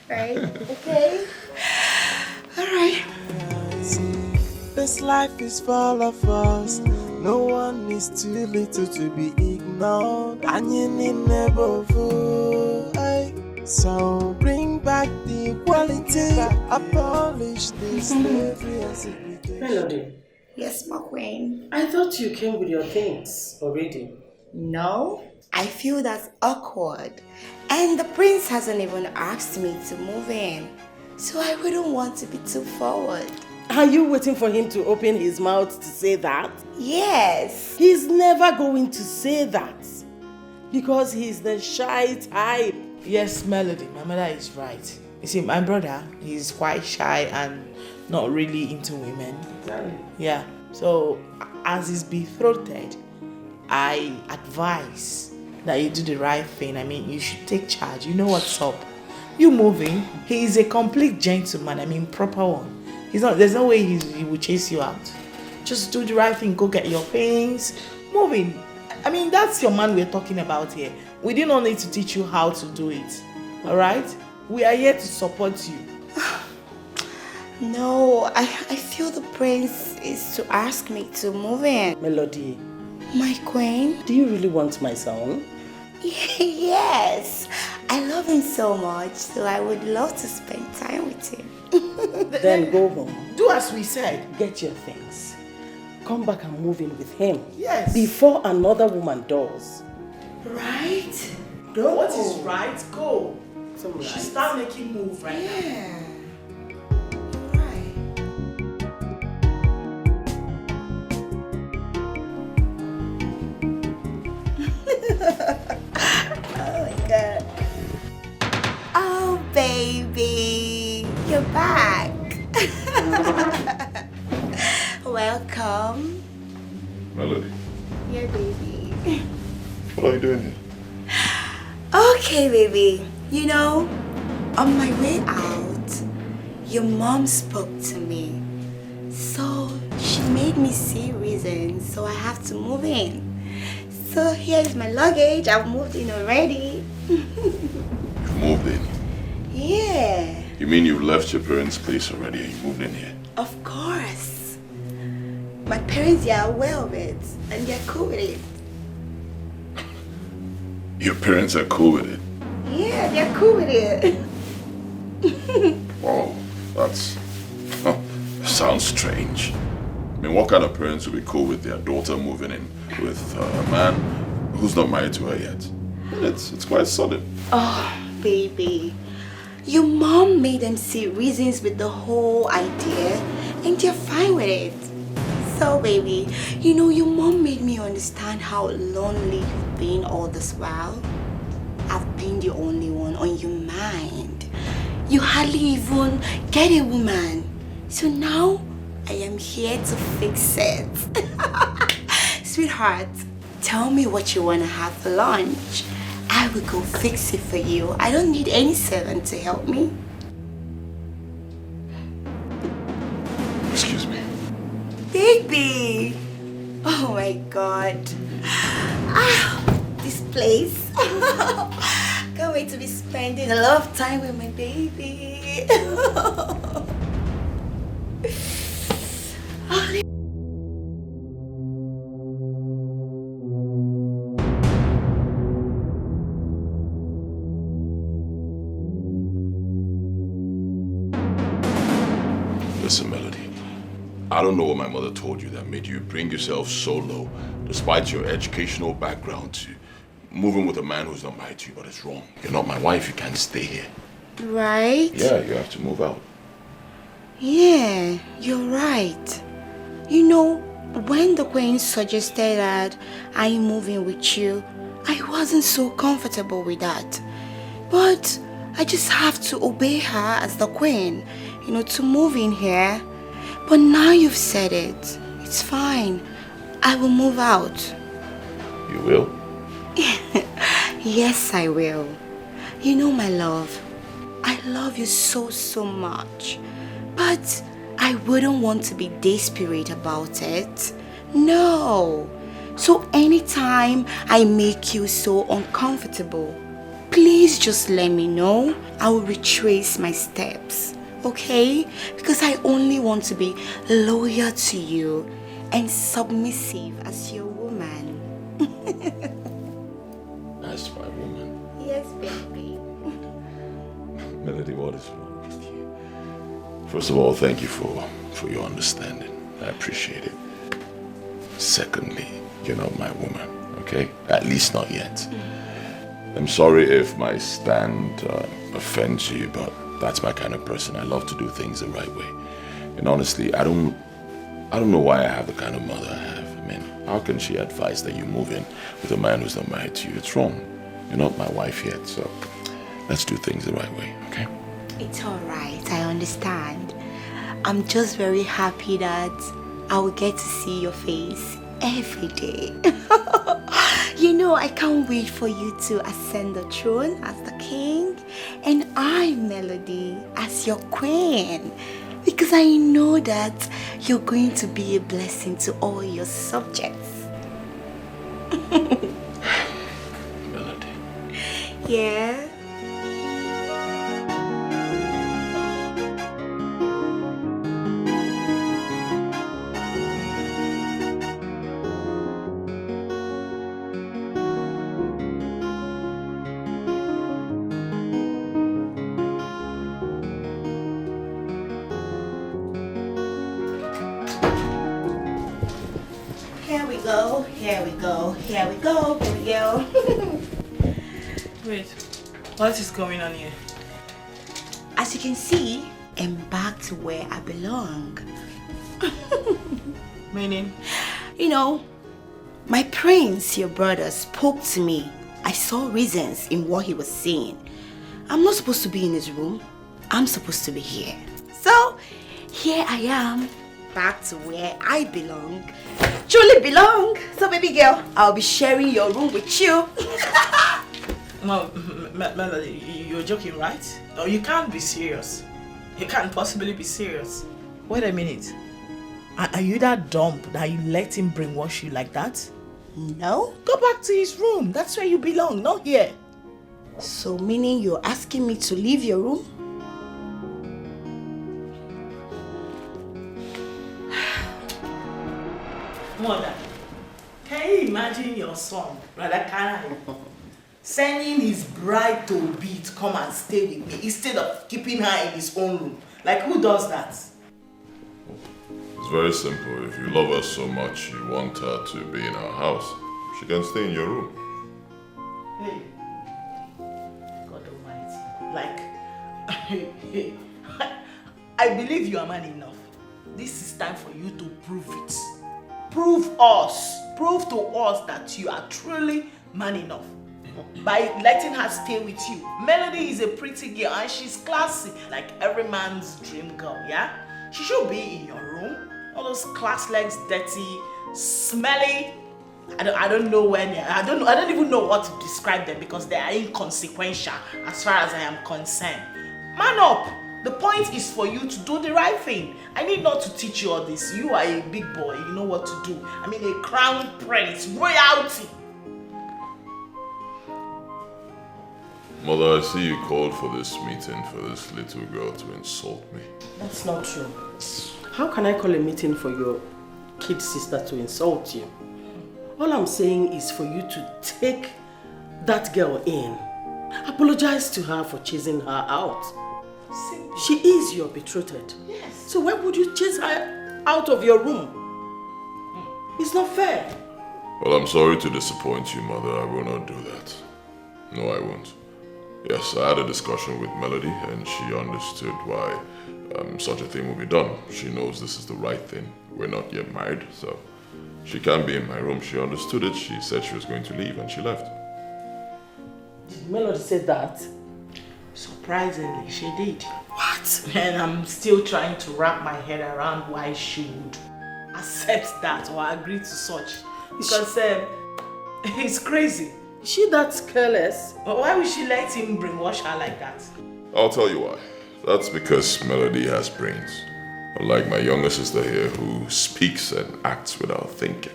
Speaker 21: Right? Okay. All right.
Speaker 6: This life is full of us. No one is too little to be ignored. And you need never fool. So bring back the equality. Abolish this slavery and segregation.
Speaker 7: Melody.
Speaker 21: Yes, my queen.
Speaker 7: I thought you came with your things already.
Speaker 21: No, I feel that's awkward. And the prince hasn't even asked me to move in. So I wouldn't want to be too forward.
Speaker 7: Are you waiting for him to open his mouth to say that?
Speaker 21: Yes.
Speaker 7: He's never going to say that. Because he's the shy type.
Speaker 14: Yes, Melody, my mother is right. You see, my brother, he's quite shy and not really into women.
Speaker 7: Exactly.
Speaker 14: Yeah. So, as he's betrothed, I advise that you do the right thing. I mean, you should take charge. You know what's up. You moving. He is a complete gentleman. I mean, proper one. He's not. There's no way he will chase you out. Just do the right thing. Go get your things. Moving. I mean, that's your man we're talking about here. We do not need to teach you how to do it. All right? We are here to support you.
Speaker 21: No, I feel the prince is to ask me to move in.
Speaker 7: Melody.
Speaker 21: My queen?
Speaker 7: Do you really want my son?
Speaker 21: Yes. I love him so much, so I would love to spend time with him.
Speaker 7: Then go home.
Speaker 14: Do as we said.
Speaker 7: Get your things. Come back and move in with him.
Speaker 14: Yes.
Speaker 7: Before another woman does.
Speaker 21: Right?
Speaker 14: Go. What is right? Go.
Speaker 7: Right.
Speaker 14: She start making move right now.
Speaker 21: Oh my god. Oh baby, you're back. Welcome.
Speaker 2: Melody,
Speaker 21: Yeah, baby.
Speaker 2: what are you doing here?
Speaker 21: Okay, baby. You know, on my way out, your mom spoke to me. So she made me see reasons, so I have to move in. So here's my luggage. I've moved in already.
Speaker 2: You've moved in?
Speaker 21: Yeah.
Speaker 2: You mean you left your parents' place already and you moved in here?
Speaker 21: Of course. My parents are aware of it and they're cool with it.
Speaker 2: Your parents are cool with it?
Speaker 21: Yeah, they're cool with it.
Speaker 2: Wow, that's... sounds strange. I mean, what kind of parents would be cool with their daughter moving in with a man who's not married to her yet? It's quite sudden.
Speaker 21: Oh, baby. Your mom made them see reasons with the whole idea and they're fine with it. So, baby, you know, your mom made me understand how lonely you've been all this while. I've been the only one on your mind. You hardly even get a woman. So now, I am here to fix it. Sweetheart, tell me what you want to have for lunch. I will go fix it for you. I don't need any servant to help me.
Speaker 2: Excuse me.
Speaker 21: Baby! Oh my god. Ah, this place. Can't wait to be spending a lot of time with my baby.
Speaker 2: Listen, Melody. I don't know what my mother told you that made you bring yourself so low, despite your educational background, to moving with a man who's not married to you, but it's wrong. You're not my wife, you can't stay here.
Speaker 21: Right?
Speaker 2: Yeah, you have to move out.
Speaker 21: Yeah, you're right. You know, when the queen suggested that I move in with you, I wasn't so comfortable with that. But I just have to obey her as the queen, you know, to move in here. But now you've said it, it's fine. I will move out.
Speaker 2: You will?
Speaker 21: Yes, I will. You know, my love, I love you so, so much. But I wouldn't want to be desperate about it. No. So anytime I make you so uncomfortable, please just let me know. I will retrace my steps. Okay? Because I only want to be loyal to you and submissive as your woman.
Speaker 2: As my woman.
Speaker 21: Yes, baby.
Speaker 2: Melody, what is wrong with you? First of all, thank you for your understanding. I appreciate it. Secondly, you're not my woman, okay? At least not yet. I'm sorry if my stand offends you, but That's my kind of person. I love to do things the right way. And honestly, I don't know why I have the kind of mother I have. I mean, how can she advise that you move in with a man who's not married to you? It's wrong. You're not my wife yet, so let's do things the right way, okay?
Speaker 21: It's alright, I understand. I'm just very happy that I will get to see your face every day. You know, I can't wait for you to ascend the throne as the king and I, Melody, as your queen. Because I know that you're going to be a blessing to all your subjects.
Speaker 2: Melody.
Speaker 21: Yeah? Here we go, baby girl.
Speaker 14: Wait, what is going on here?
Speaker 21: As you can see, I'm back to where I belong.
Speaker 14: Meaning?
Speaker 21: You know, my prince, your brother, spoke to me. I saw reasons in what he was saying. I'm not supposed to be in his room. I'm supposed to be here. So, here I am, back to where I belong. Truly belong. So baby girl, I'll be sharing your room with you.
Speaker 14: No, Melody, you're joking, right? No, you can't be serious. You can't possibly be serious. Wait a minute. Are you that dumb that you let him brainwash you like that?
Speaker 21: No.
Speaker 14: Go back to his room. That's where you belong, not here.
Speaker 21: So meaning you're asking me to leave your room?
Speaker 14: Mother, can you imagine your son, Brother Karen, sending his bride to be to come and stay with me instead of keeping her in his own room? Like, who does that?
Speaker 2: It's very simple. If you love her so much, you want her to be in our house, she can stay in your room.
Speaker 14: Hey, God Almighty. Like, I believe you are man enough. This is time for you to prove it. Prove to us that you are truly man enough by letting her stay with you. Melody is a pretty girl and she's classy, like every man's dream girl, yeah? She should be in your room. All those class legs, dirty, smelly. I don't know where they are. I don't even know what to describe them because they are inconsequential as far as I am concerned. Man up! The point is for you to do the right thing. I need not to teach you all this. You are a big boy. You know what to do. I mean, a crown prince, royalty.
Speaker 2: Mother, I see you called for this meeting for this little girl to insult me.
Speaker 7: That's not true. How can I call a meeting for your kid sister to insult you? All I'm saying is for you to take that girl in. Apologize to her for chasing her out. Simple. She is your betrothed.
Speaker 14: Yes.
Speaker 7: So why would you chase her out of your room? It's not fair.
Speaker 2: Well, I'm sorry to disappoint you, Mother. I will not do that. No, I won't. Yes, I had a discussion with Melody and she understood why such a thing will be done. She knows this is the right thing. We're not yet married, so she can't be in my room. She understood it. She said she was going to leave and she left.
Speaker 7: Did Melody say that?
Speaker 14: Surprisingly, she did.
Speaker 7: What?
Speaker 14: And I'm still trying to wrap my head around why she would accept that or agree to such. Because it's crazy.
Speaker 7: Is she that careless?
Speaker 14: But why would she let him brainwash her like that?
Speaker 2: I'll tell you why. That's because Melody has brains. Unlike my younger sister here who speaks and acts without thinking.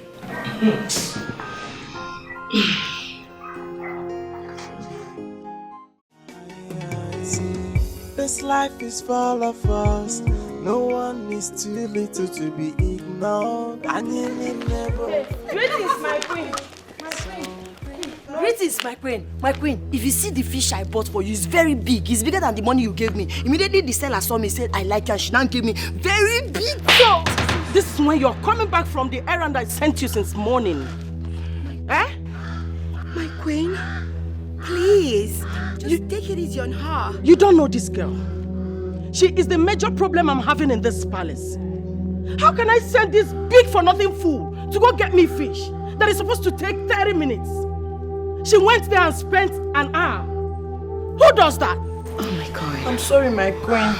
Speaker 6: This life is full of us. No one is too little to be ignored.
Speaker 3: Greetings, my queen. Greetings, my queen. My queen, if you see the fish I bought for you, it's very big. It's bigger than the money you gave me. Immediately the seller saw me, said, I like you, and she now gave me very big salt.
Speaker 7: This is when you're coming back from the errand I sent you since morning. Eh?
Speaker 21: My queen, please, just take it easy on her.
Speaker 7: You don't know this girl. She is the major problem I'm having in this palace. How can I send this big for nothing fool to go get me fish that is supposed to take 30 minutes? She went there and spent an hour. Who does that?
Speaker 21: Oh my God.
Speaker 1: I'm sorry, my queen.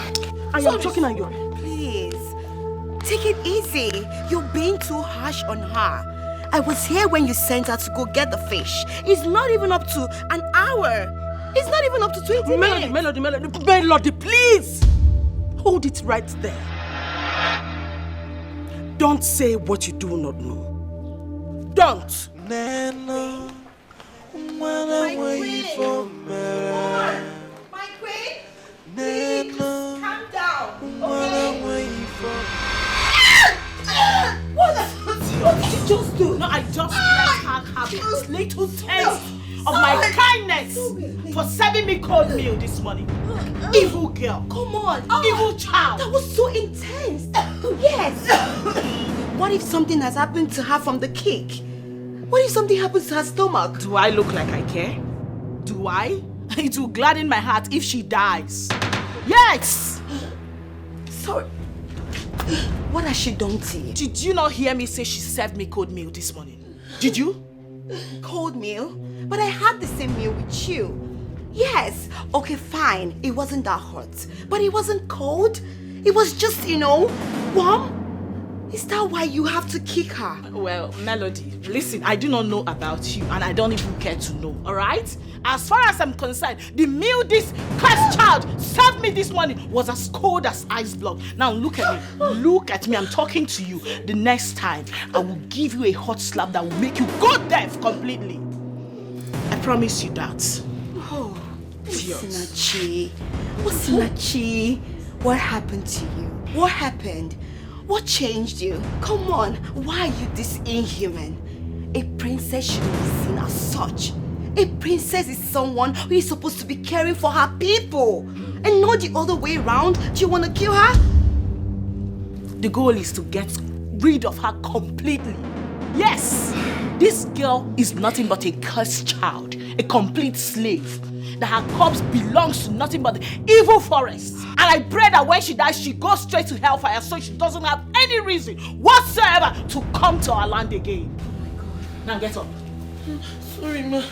Speaker 7: I am talking on you.
Speaker 21: Please, take it easy. You're being too harsh on her. I was here when you sent her to go get the fish. It's not even up to an hour. It's not even up to 20 minutes.
Speaker 7: Melody, please! Hold it right there. Don't say what you do not know. Don't!
Speaker 6: Nana,
Speaker 21: My queen! My queen! Please, calm down, okay? What did you just do?
Speaker 7: No, I just let her have it. Little taste of my kindness for serving me cold meal this morning. Evil girl.
Speaker 21: Come on.
Speaker 7: Evil child.
Speaker 21: That was so intense. Yes. What if something has happened to her from the kick? What if something happens to her stomach?
Speaker 7: Do I look like I care? Do I? It will gladden my heart if she dies. Yes!
Speaker 21: Sorry. What has she done to you?
Speaker 7: Did you not hear me say she served me cold meal this morning? Did you?
Speaker 21: Cold meal? But I had the same meal with you. Yes. Okay, fine. It wasn't that hot. But it wasn't cold. It was just, warm. Is that why you have to kick her?
Speaker 7: Well, Melody, listen, I do not know about you and I don't even care to know, alright? As far as I'm concerned, the meal this cursed child served me this morning was as cold as ice block. Now look at me. Look at me. I'm talking to you. The next time, I will give you a hot slap that will make you go deaf completely. I promise you that.
Speaker 21: Oh, Osinachi. Osinachi, what happened to you? What happened? What changed you? Come on, why are you this inhuman? A princess shouldn't be seen as such. A princess is someone who is supposed to be caring for her people. And not the other way around. Do you want to kill her?
Speaker 7: The goal is to get rid of her completely. Yes, this girl is nothing but a cursed child, a complete slave. That her corpse belongs to nothing but the evil forest. And I pray that when she dies, she goes straight to hellfire so she doesn't have any reason whatsoever to come to our land again. Now get up.
Speaker 1: Sorry, ma.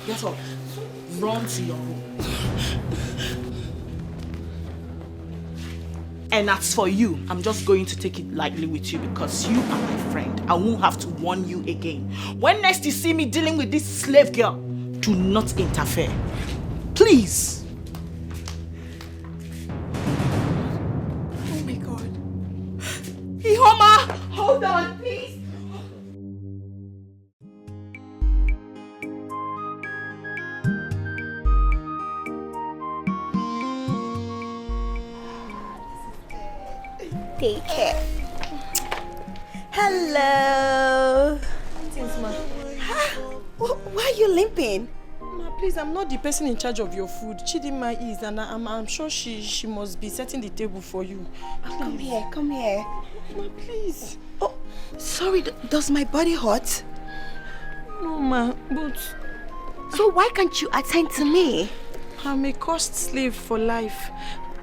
Speaker 7: Get up. Run to your room. And as for you, I'm just going to take it lightly with you because you are my friend. I won't have to warn you again. When next you see me dealing with this slave girl, do not interfere. Please.
Speaker 21: Oh my God. Ihoma, hold on, please. Take care. Hello.
Speaker 1: Thanks, ma.
Speaker 21: Why are you limping?
Speaker 1: Ma, please, I'm not the person in charge of your food. Chidinma is, and I'm sure she must be setting the table for you.
Speaker 21: Please. Come here.
Speaker 1: Ma, please.
Speaker 21: Oh, sorry, does my body hurt?
Speaker 1: No, ma, but...
Speaker 21: So why can't you attend to me?
Speaker 1: I'm a cursed slave for life,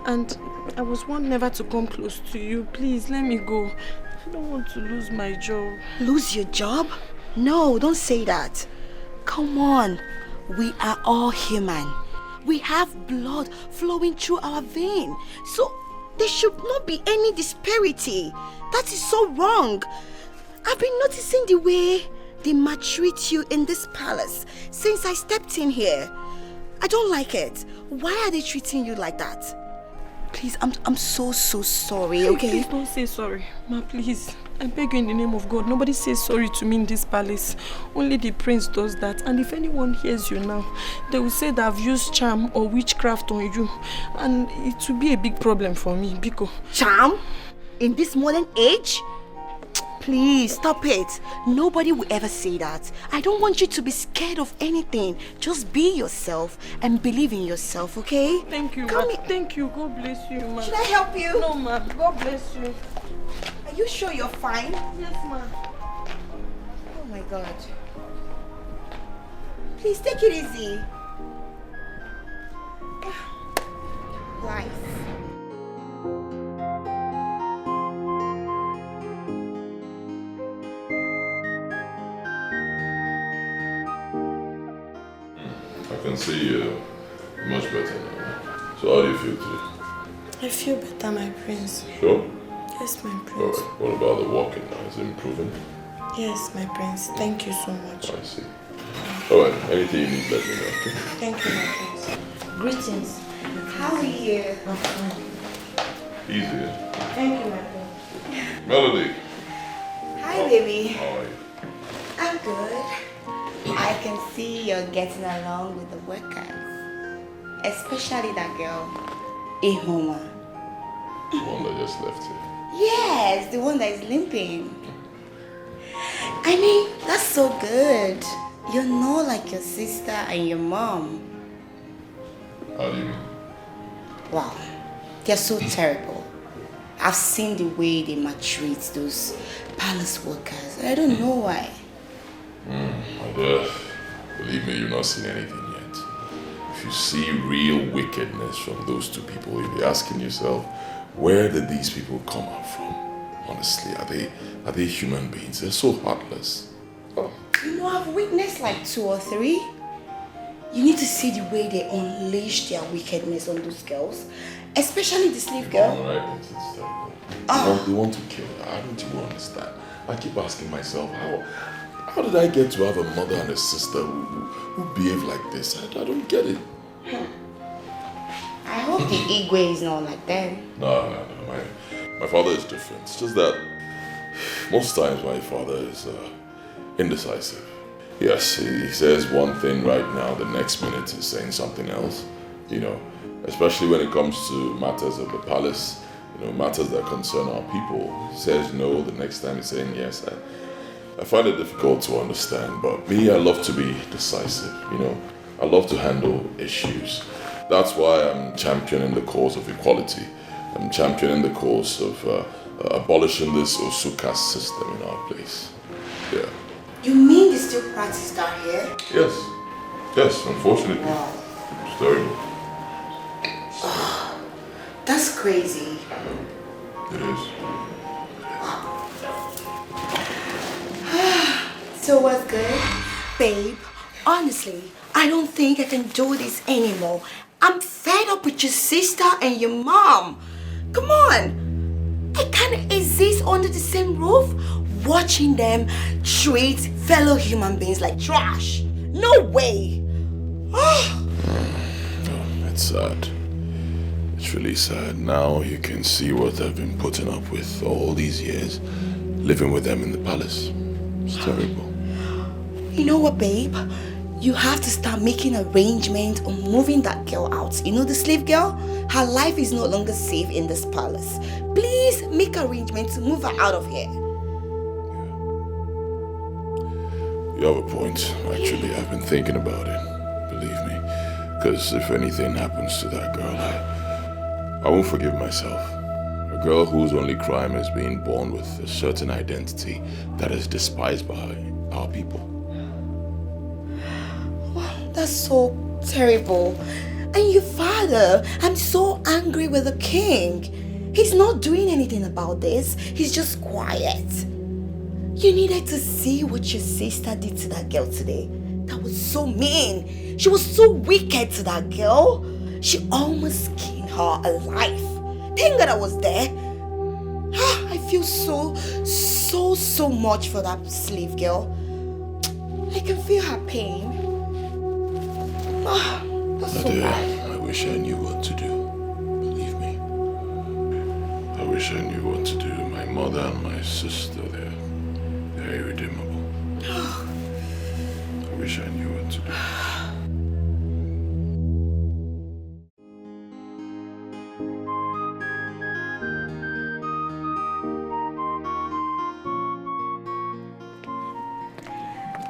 Speaker 1: and I was warned never to come close to you. Please, let me go. I don't want to lose my job.
Speaker 21: Lose your job? No, don't say that. Come on. We are all human. We have blood flowing through our vein. So there should not be any disparity. That is so wrong. I've been noticing the way they maltreat you in this palace since I stepped in here. I don't like it. Why are they treating you like that? Please, I'm so sorry, okay?
Speaker 1: Please don't say sorry. Ma, please. I beg you in the name of God. Nobody says sorry to me in this palace. Only the prince does that. And if anyone hears you now, they will say that I've used charm or witchcraft on you. And it will be a big problem for me, Biko.
Speaker 21: Charm? In this modern age? Please, stop it. Nobody will ever say that. I don't want you to be scared of anything. Just be yourself and believe in yourself, okay?
Speaker 1: Thank you,
Speaker 21: Come
Speaker 1: ma.
Speaker 21: here.
Speaker 1: Thank you. God bless you, ma.
Speaker 21: Should I help you?
Speaker 1: No, ma. God bless you.
Speaker 21: Are you sure you're fine?
Speaker 1: Yes, ma.
Speaker 21: Oh my God. Please take it easy. Life.
Speaker 2: can see you much better now. So how do you feel today?
Speaker 17: I feel better, my prince.
Speaker 2: Sure?
Speaker 17: Yes, my prince.
Speaker 2: Alright, what about the walking now? Is it improving?
Speaker 17: Yes, my prince. Thank you so much.
Speaker 2: I see. Alright, anything you need, let me know, okay?
Speaker 17: Thank you, my prince.
Speaker 21: Greetings. How are you?
Speaker 2: Easy.
Speaker 21: Thank you, my prince.
Speaker 2: Melody.
Speaker 21: Hi, baby.
Speaker 2: How are you?
Speaker 21: I'm good. I can see you're getting along with the workers. Especially that girl, Ihoma.
Speaker 2: The one that just left here.
Speaker 21: Yes, the one that is limping. I mean, that's so good. You're not like your sister and your mom.
Speaker 2: How do you mean?
Speaker 21: Wow, they're so terrible. I've seen the way they maltreat those palace workers. I don't know why.
Speaker 2: My dear, believe me, you've not seen anything yet. If you see real wickedness from those two people, you'll be asking yourself, where did these people come up from? Honestly, are they human beings? They're so heartless. Oh.
Speaker 21: You know, I've witnessed like 2 or 3. You need to see the way they unleash their wickedness on those girls. Especially the slave girl.
Speaker 2: Alright, it's terrible. They want to kill her. I don't even understand. I keep asking myself, how did I get to have a mother and a sister who behave like this? I don't get it.
Speaker 21: I hope the Igwe is not like that.
Speaker 2: No. My father is different. It's just that most times my father is indecisive. Yes, he says one thing right now, the next minute he's saying something else. You know, especially when it comes to matters of the palace, you know, matters that concern our people. He says no, the next time he's saying yes. I find it difficult to understand, but me, I love to be decisive, you know. I love to handle issues. That's why I'm championing the cause of equality. I'm championing the cause of abolishing this Osuka system in our place. Yeah.
Speaker 21: You mean they still practice down here?
Speaker 2: Yes, unfortunately.
Speaker 21: Wow.
Speaker 2: It's terrible.
Speaker 21: That's crazy.
Speaker 2: It is.
Speaker 21: So what's good? Babe, honestly, I don't think I can do this anymore. I'm fed up with your sister and your mom. Come on. I can't exist under the same roof watching them treat fellow human beings like trash. No way.
Speaker 2: It's sad. It's really sad. Now you can see what I've been putting up with all these years, living with them in the palace. It's terrible.
Speaker 21: You know what, babe? You have to start making arrangements on moving that girl out. You know the slave girl? Her life is no longer safe in this palace. Please make arrangements to move her out of here.
Speaker 2: You have a point. Actually, I've been thinking about it. Believe me. Because if anything happens to that girl, I won't forgive myself. A girl whose only crime is being born with a certain identity that is despised by our people.
Speaker 21: That's so terrible. And your father, I'm so angry with the king. He's not doing anything about this. He's just quiet. You needed to see what your sister did to that girl today. That was so mean. She was so wicked to that girl. She almost skinned her alive. Thank God I was there. I feel so much for that slave girl. I can feel her pain. That's so bad.
Speaker 2: I wish I knew what to do. Believe me. I wish I knew what to do. My mother and my sister, they're irredeemable. I wish I knew what to do.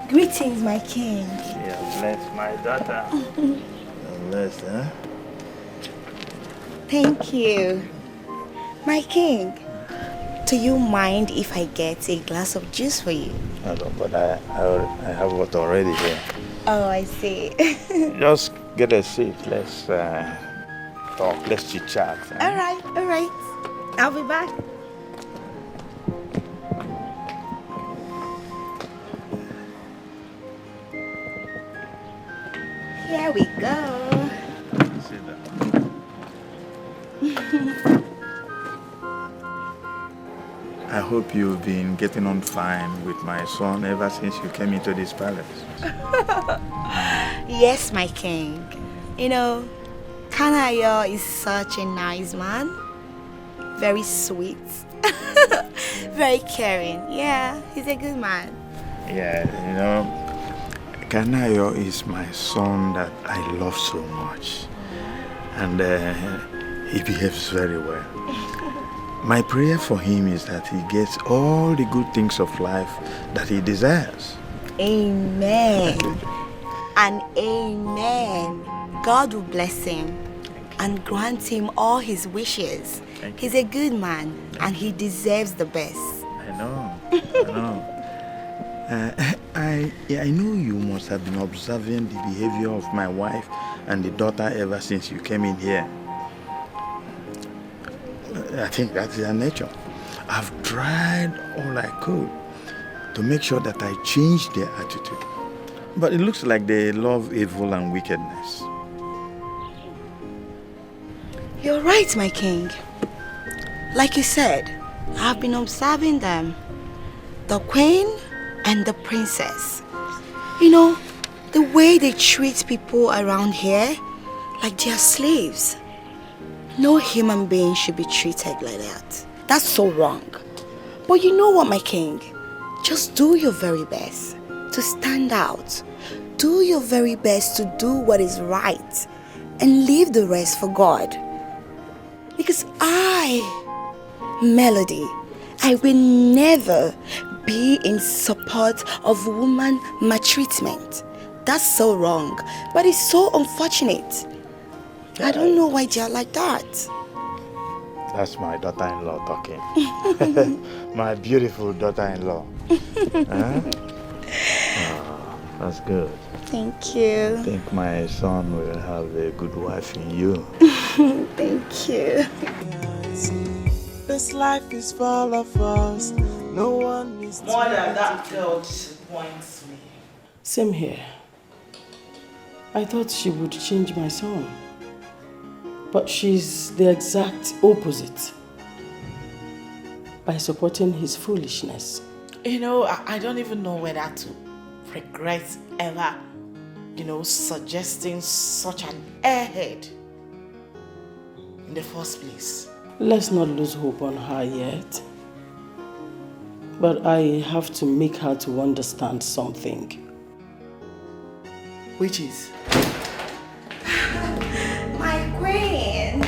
Speaker 21: Greetings, my king.
Speaker 5: Yeah, bless my daughter. Bless, huh?
Speaker 21: Thank you. My king, do you mind if I get a glass of juice for you?
Speaker 5: No, but I have what already here.
Speaker 21: Oh, I see.
Speaker 5: Just get a seat. Let's talk. Let's chit chat. Huh?
Speaker 21: All right. I'll be back. Here we go.
Speaker 5: Sit down. I hope you've been getting on fine with my son ever since you came into this palace.
Speaker 21: Yes, my king. You know, Kanayo is such a nice man. Very sweet. Very caring. Yeah, he's a good man.
Speaker 5: Yeah, you know, Kanayo is my son that I love so much. And he behaves very well. My prayer for him is that he gets all the good things of life that he deserves.
Speaker 21: Amen. And amen. God will bless him and grant him all his wishes. He's a good man and he deserves the best.
Speaker 5: I know. I know you must have been observing the behavior of my wife and the daughter ever since you came in here. I think that's their nature. I've tried all I could to make sure that I change their attitude. But it looks like they love evil and wickedness.
Speaker 21: You're right, my king. Like you said, I've been observing them. The queen and the princess. You know, the way they treat people around here, like they are slaves. No human being should be treated like that. That's so wrong. But you know what, my king? Just do your very best to stand out. Do your very best to do what is right and leave the rest for God. Because Melody, I will never be in support of woman maltreatment. That's so wrong, but it's so unfortunate. I don't know why they're like that.
Speaker 5: That's my daughter-in-law talking. My beautiful daughter-in-law. Huh? Oh, that's good.
Speaker 21: Thank you.
Speaker 5: I think my son will have a good wife in you.
Speaker 21: Thank you.
Speaker 6: This life is full of us. No one is
Speaker 14: more than that girl disappoints me.
Speaker 7: Same here. I thought she would change my son. But she's the exact opposite. By supporting his foolishness.
Speaker 14: You know, I don't even know whether to regret ever, suggesting such an airhead in the first place.
Speaker 7: Let's not lose hope on her yet. But I have to make her to understand something.
Speaker 14: Which is?
Speaker 21: My queen.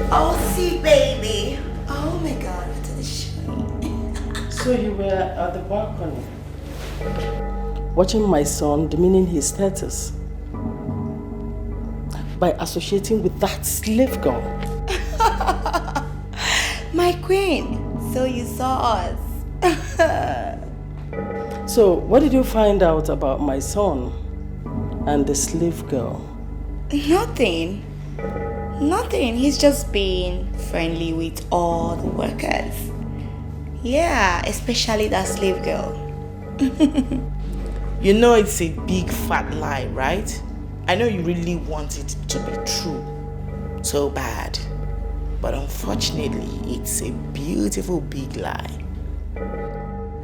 Speaker 21: Oh, see, baby. Oh my God, what did she?
Speaker 7: So you were at the balcony, watching my son demeaning his status by associating with that slave girl.
Speaker 21: My queen, so you saw us.
Speaker 7: So what did you find out about my son and the slave girl?
Speaker 21: Nothing. He's just being friendly with all the workers. Yeah, especially that slave girl.
Speaker 14: You know it's a big fat lie, right? I know you really want it to be true. So bad. But unfortunately, it's a beautiful big lie.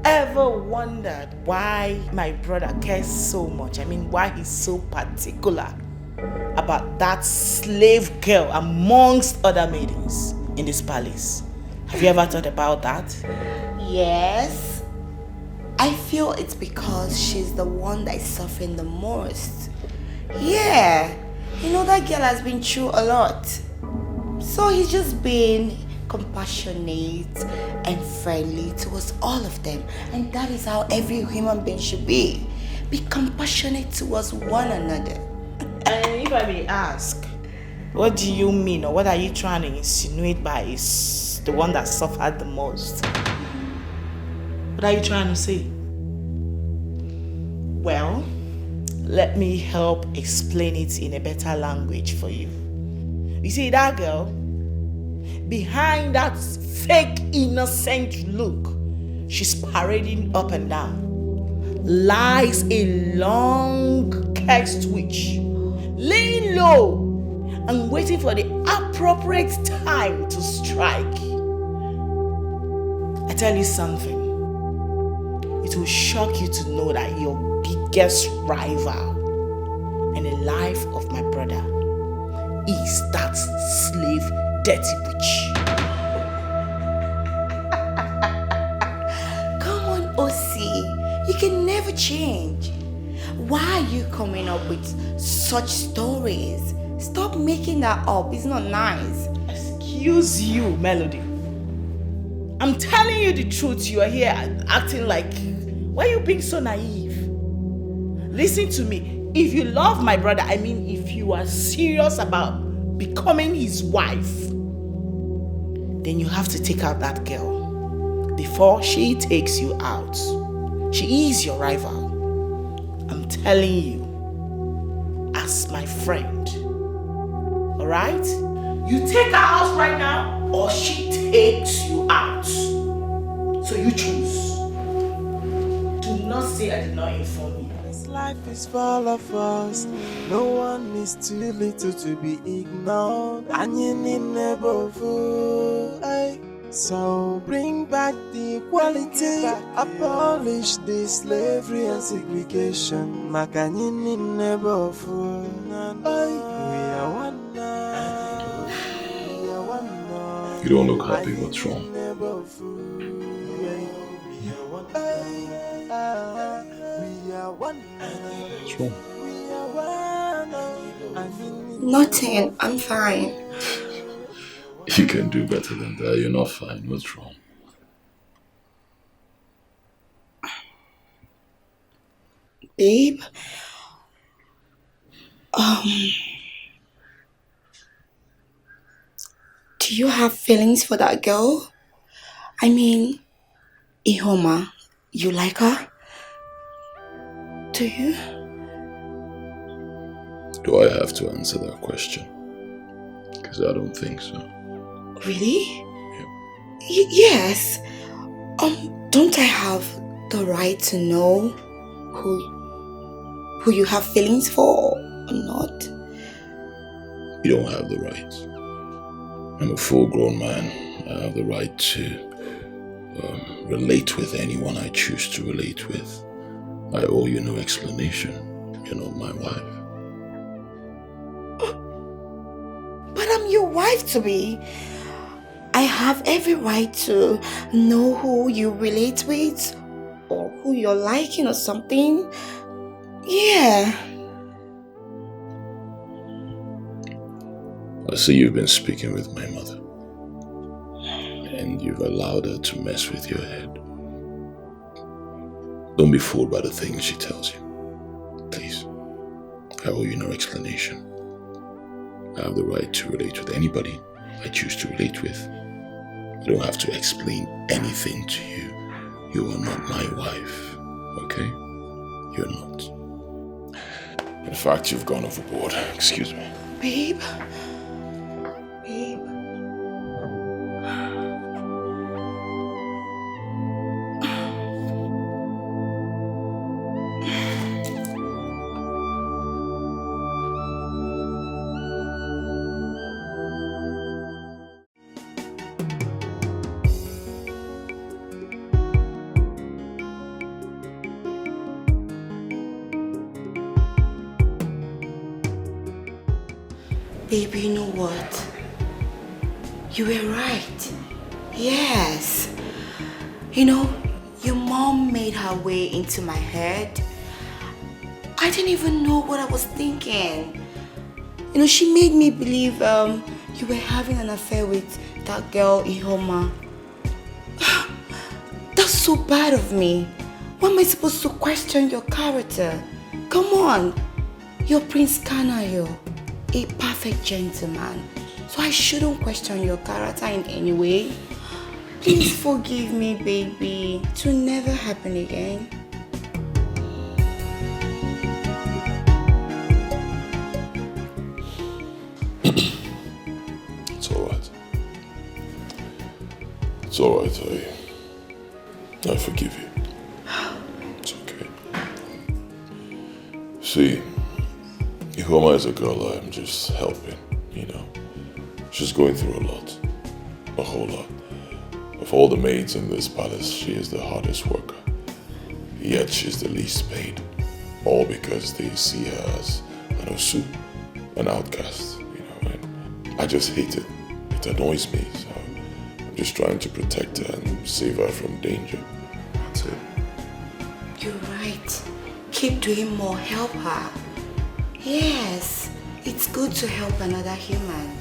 Speaker 14: Ever wondered why my brother cares so much? I mean, why he's so particular about that slave girl amongst other maidens in this palace? Have you ever thought about that?
Speaker 21: Yes. I feel it's because she's the one that is suffering the most. Yeah. You know, that girl has been through a lot. So he's just being compassionate and friendly towards all of them. And that is how every human being should be. Be compassionate towards one another.
Speaker 14: And if I may ask, what do you mean, or what are you trying to insinuate by is the one that suffered the most? What are you trying to say? Well, let me help explain it in a better language for you. You see, that girl, behind that fake innocent look she's parading up and down, lies a long cursed witch
Speaker 7: laying low and waiting for the appropriate time to strike. I tell you something. It will shock you to know that your biggest rival in the life of my brother is that slave dirty witch.
Speaker 21: Come on, Osi. You can never change. Why are you coming up with such stories? Stop making that up. It's not nice.
Speaker 7: Excuse you, Melody. I'm telling you the truth. You are here acting like... Why are you being so naive? Listen to me. If you love my brother, I mean if you are serious about becoming his wife, then you have to take out that girl before she takes you out. She is your rival. I'm telling you, as my friend. Alright? You take her out right now, or she takes you out. So you choose. Do not say I did not inform you.
Speaker 6: This life is full of us. No one is too little to be ignored. And you need never fool. So bring back the equality. Abolish the slavery and segregation. Makanyini never fool. We are one now. We are one now.
Speaker 15: You don't look happy. What's wrong? What's wrong?
Speaker 21: Nothing. I'm fine.
Speaker 15: You can do better than that. You're not fine. What's wrong?
Speaker 21: Babe. Do you have feelings for that girl? I mean, Ihoma, you like her? Do you?
Speaker 15: Do I have to answer that question? Because I don't think so.
Speaker 21: Really? Yes. Don't I have the right to know who you have feelings for or not?
Speaker 15: You don't have the right. I'm a full-grown man. I have the right to relate with anyone I choose to relate with. I owe you no explanation. You're not my wife.
Speaker 21: But I'm your wife-to-be. I have every right to know who you relate with or who you're liking or something. Yeah.
Speaker 15: I see you've been speaking with my mother. And you've allowed her to mess with your head. Don't be fooled by the things she tells you. Please. I owe you no explanation. I have the right to relate with anybody I choose to relate with. I don't have to explain anything to you. You are not my wife. Okay? You're not. In fact, you've gone overboard. Excuse me.
Speaker 21: Babe. Babe. Baby, you know what? You were right. Yes. You know, your mom made her way into my head. I didn't even know what I was thinking. You know, she made me believe you were having an affair with that girl, Ihoma. That's so bad of me. Why am I supposed to question your character? Come on. You're Prince Kanayo, a perfect gentleman. So I shouldn't question your character in any way. Please forgive me, baby. It will never happen again.
Speaker 15: It's alright. It's alright, I forgive you. It's okay. See,
Speaker 2: Ihoma is a girl I'm just helping, you know. She's going through a lot. A whole lot. Of all the maids in this palace, she is the hardest worker. Yet she's the least paid. All because they see her as an osu, an outcast, you know. And I just hate it. It annoys me. So I'm just trying to protect her and save her from danger. That's it.
Speaker 21: You're right. Keep doing more. Help her. Yes, it's good to help another human.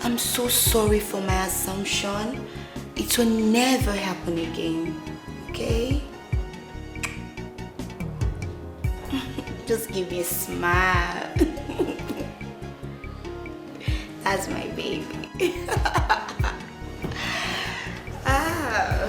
Speaker 21: I'm so sorry for my assumption. It will never happen again. Okay? Just give me a smile. That's my baby. Ah.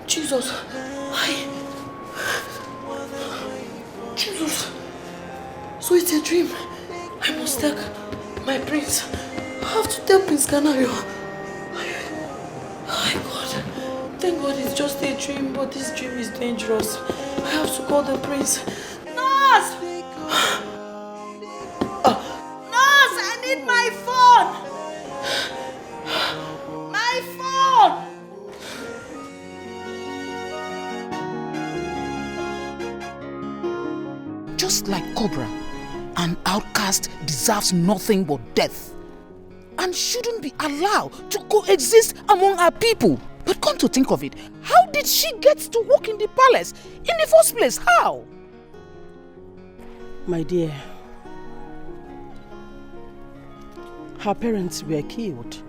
Speaker 7: Jesus. Jesus. So it's a dream. I must take my prince. I have to tell Prince Canario. Oh God. Thank God it's just a dream, but this dream is dangerous. I have to call the prince.
Speaker 8: Nurse! Nurse, I need my phone! My phone!
Speaker 4: Just like Cobra, an outcast deserves nothing but death and shouldn't be allowed to coexist among our people. But come to think of it, how did she get to work in the palace in the first place? How?
Speaker 7: My dear, her parents were killed,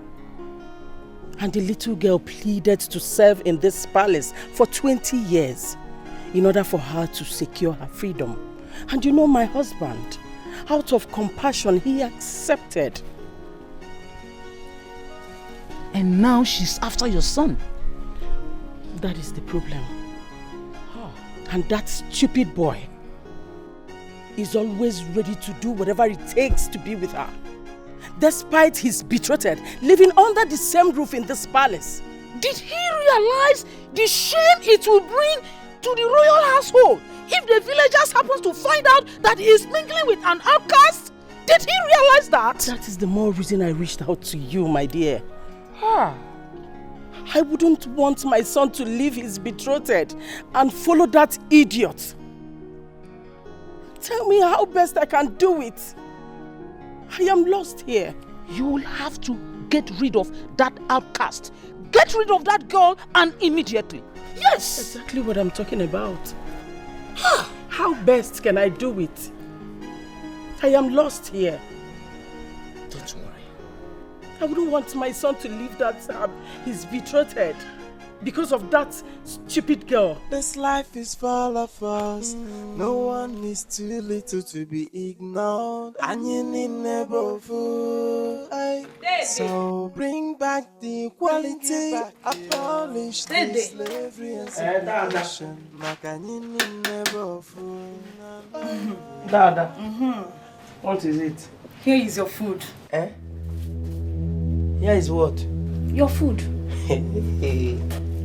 Speaker 7: and the little girl pleaded to serve in this palace for 20 years in order for her to secure her freedom. And you know, my husband, out of compassion, he accepted.
Speaker 4: And now she's after your son.
Speaker 7: That is the problem. And that stupid boy is always ready to do whatever it takes to be with her. Despite his betrothed living under the same roof in this palace.
Speaker 4: Did he realize the shame it will bring to the royal household if the villagers happen to find out that he is mingling with an outcast? Did he realize that?
Speaker 7: That is the more reason I reached out to you, my dear. I wouldn't want my son to leave his betrothed and follow that idiot. Tell me how best I can do it. I am lost here.
Speaker 4: You will have to get rid of that outcast. Get rid of that girl, and immediately. Yes!
Speaker 7: Exactly what I'm talking about. How best can I do it? I am lost here.
Speaker 4: Don't worry.
Speaker 7: I wouldn't want my son to leave that his betrothed because of that stupid girl.
Speaker 6: This life is full of us. No one is too little to be ignored. And you need never fool. So bring back the equality. Abolish the slavery and segregation. Like and you need never fool.
Speaker 10: Dada. What is it?
Speaker 8: Here is your food.
Speaker 10: Here is what?
Speaker 8: Your food.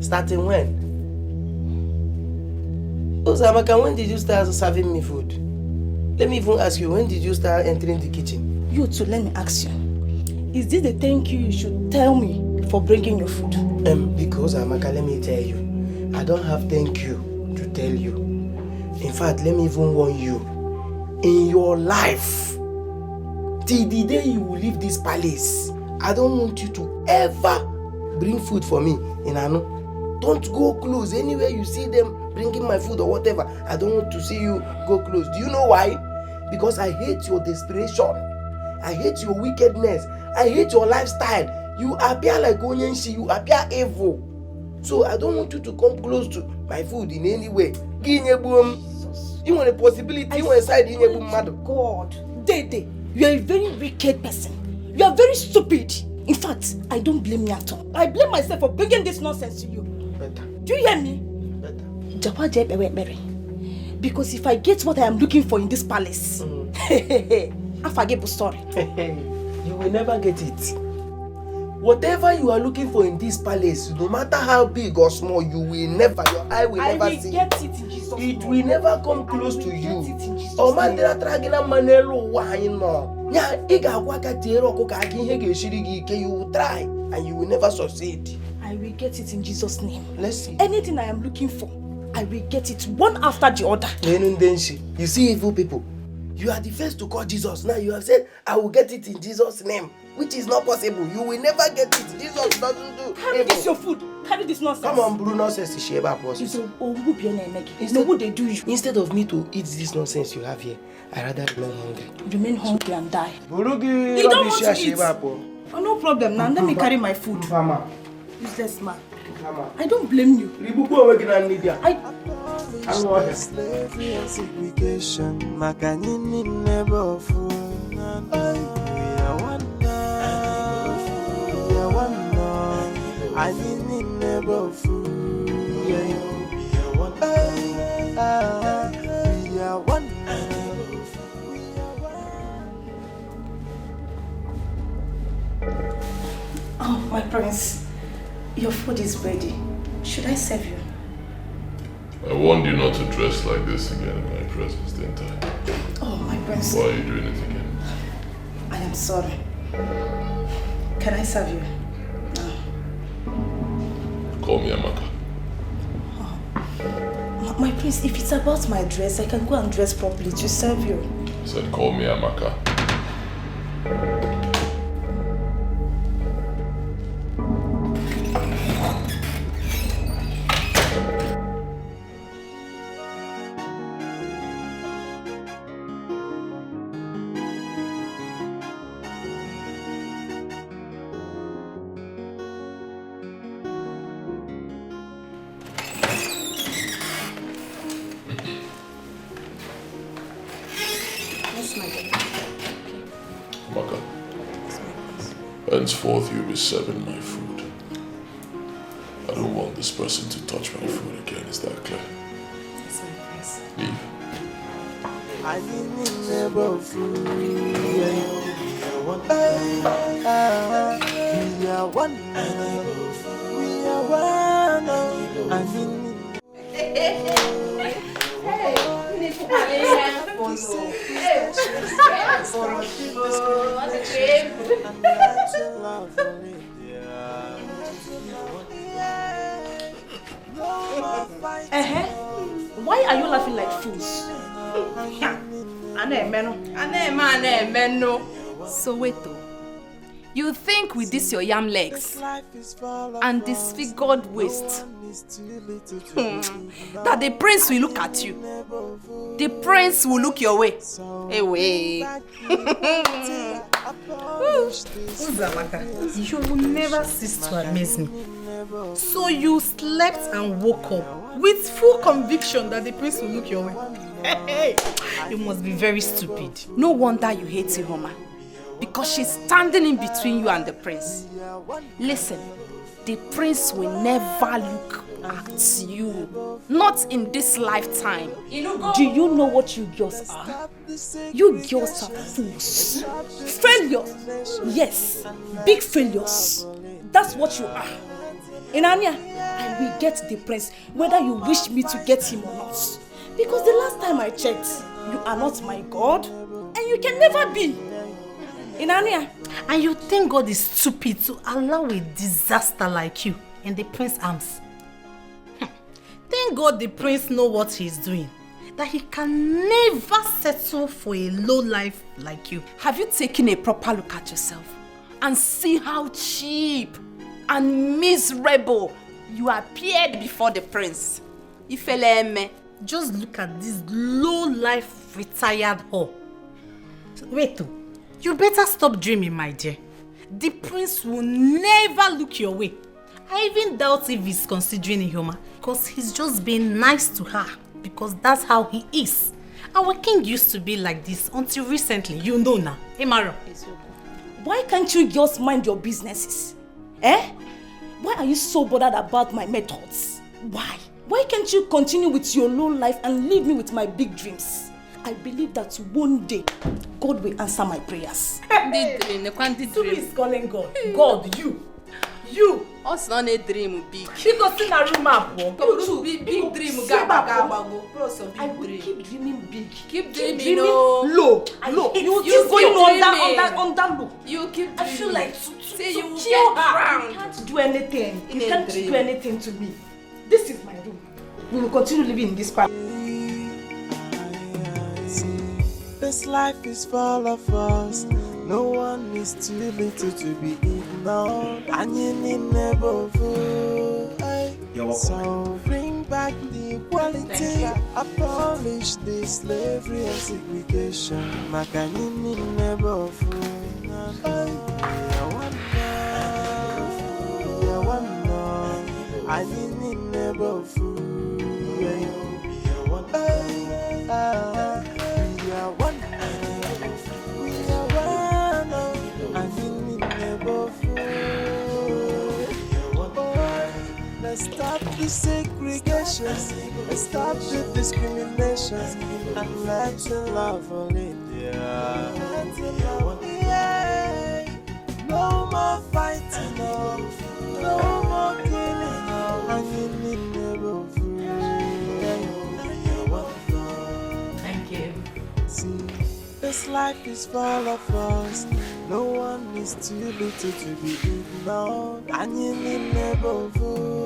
Speaker 10: Starting when? Osamaka, when did you start serving me food? Let me even ask you, when did you start entering the kitchen?
Speaker 8: You too, let me ask you. Is this the thank you should tell me for bringing your food?
Speaker 10: Because Amaka, let me tell you, I don't have thank you to tell you. In fact, let me even warn you. In your life, till the day you will leave this palace, I don't want you to ever bring food for me in Anu. Don't go close. Anywhere you see them bringing my food or whatever, I don't want to see you go close. Do you know why? Because I hate your desperation. I hate your wickedness. I hate your lifestyle. You appear like Onyenshi. You appear evil. So I don't want you to come close to my food in any way. You want a possibility. You want a side.
Speaker 8: God, Dede, you are a very wicked person. You are very stupid. In fact, I don't blame you at all. I blame myself for bringing this nonsense to you.
Speaker 10: Better.
Speaker 8: Do you hear me? Better. Because if I get what I am looking for in this palace, I forget the story.
Speaker 10: You will never get it. Whatever you are looking for in this palace, no matter how big or small, you will never, your eye will never see.
Speaker 8: I will get it in Jesus' name.
Speaker 10: It will never come close to you. Oh man, there are tragina manelo wino. Yeah, you will try and you will never succeed.
Speaker 8: I will get it in Jesus' name.
Speaker 10: Let's see.
Speaker 8: Anything I am looking for, I will get it one after the other.
Speaker 10: You see evil people. You are the first to call Jesus. Now you have said, I will get it in Jesus' name. Which is not possible. You will never get it. Jesus doesn't do
Speaker 8: Carry
Speaker 10: evil.
Speaker 8: this your food. Carry this nonsense.
Speaker 10: Come on, Bruno says to share about us. Instead of me to eat this nonsense you have here, I rather remain hungry.
Speaker 8: Remain hungry and die.
Speaker 10: You
Speaker 8: don't want to eat. Oh, no problem. Now let me carry my food. Useless man. I don't blame you.
Speaker 6: Slavery and segregation, Makanini never fool. We are one now. We are one now. I need never fool. We are one. We are one.
Speaker 8: Oh, my prince, your food is ready. Should I serve you?
Speaker 2: I warned you not to dress like this again in my presence, didn't I?
Speaker 8: Oh, my prince.
Speaker 2: Why are you doing it again?
Speaker 8: I am sorry. Can I serve you?
Speaker 2: Call me Amaka.
Speaker 8: Oh. My prince, if it's about my dress, I can go and dress properly to serve you.
Speaker 2: I said call me Amaka. Henceforth, you'll be serving my food. I don't want this person to touch my food again. Is that clear?
Speaker 8: Yes, my prince.
Speaker 2: Leave.
Speaker 6: I need never fool. We are one. We are one. We are one. I need.
Speaker 8: Why are you laughing like fools?
Speaker 9: Soweto, you think with this your yam legs and disfigured waist that the prince will look at you? The prince will look your way. Away.
Speaker 11: Uzamaka, you will never cease to amaze me. So you slept and woke up with full conviction that the prince will look your way. You must be very stupid.
Speaker 9: No wonder you hate Ihoma, because she's standing in between you and the prince. Listen, the prince will never look at you. Not in this lifetime.
Speaker 8: Do you know what you girls are? You girls are fools. Failures. Yes, big failures. That's what you are. Inanya, I will get the prince whether you wish me to get him or not. Because the last time I checked, you are not my God and you can never be. Inanya.
Speaker 11: And you think God is stupid to allow a disaster like you in the prince's arms? Thank God the prince knows what he's doing. That he can never settle for a low life like you.
Speaker 9: Have you taken a proper look at yourself and see how cheap and miserable, you appeared before the prince. Ifeleme.
Speaker 11: Just look at this low-life retired whore. Wait, you better stop dreaming, my dear. The prince will never look your way. I even doubt if he's considering Ihoma, because he's just being nice to her, because that's how he is. Our king used to be like this until recently, you know now. Emaro.
Speaker 8: Why can't you just mind your businesses? Eh? Why are you so bothered about my methods? Why? Why can't you continue with your low life and leave me with my big dreams? I believe that one day, God will answer my prayers.
Speaker 9: Who
Speaker 8: is calling God? God, you. You.
Speaker 9: Us not a dream big.
Speaker 8: Because in a room up.
Speaker 9: Big dream.
Speaker 8: I will keep dreaming big.
Speaker 9: Keep dreaming
Speaker 8: low.
Speaker 9: Low.
Speaker 8: You keep going under low.
Speaker 9: You keep dreaming.
Speaker 8: I feel like
Speaker 9: say you will
Speaker 8: cheer
Speaker 9: get
Speaker 8: her. You can't do anything. You can't do anything to me. This is my room. We will continue living in this palace.
Speaker 6: This life is full of us. No one is too little to be ignored. And you need never fool. So bring back the equality. Abolish the slavery and segregation. Makanini never fool. I need never fool. Let's stop the segregation, let's stop the discrimination, and let's love Olivia. Yeah. No more fighting, no more killing, and you need never fool.
Speaker 11: Thank you.
Speaker 6: See, this life is full of us. No one is too little to be ignored, and you need never fool.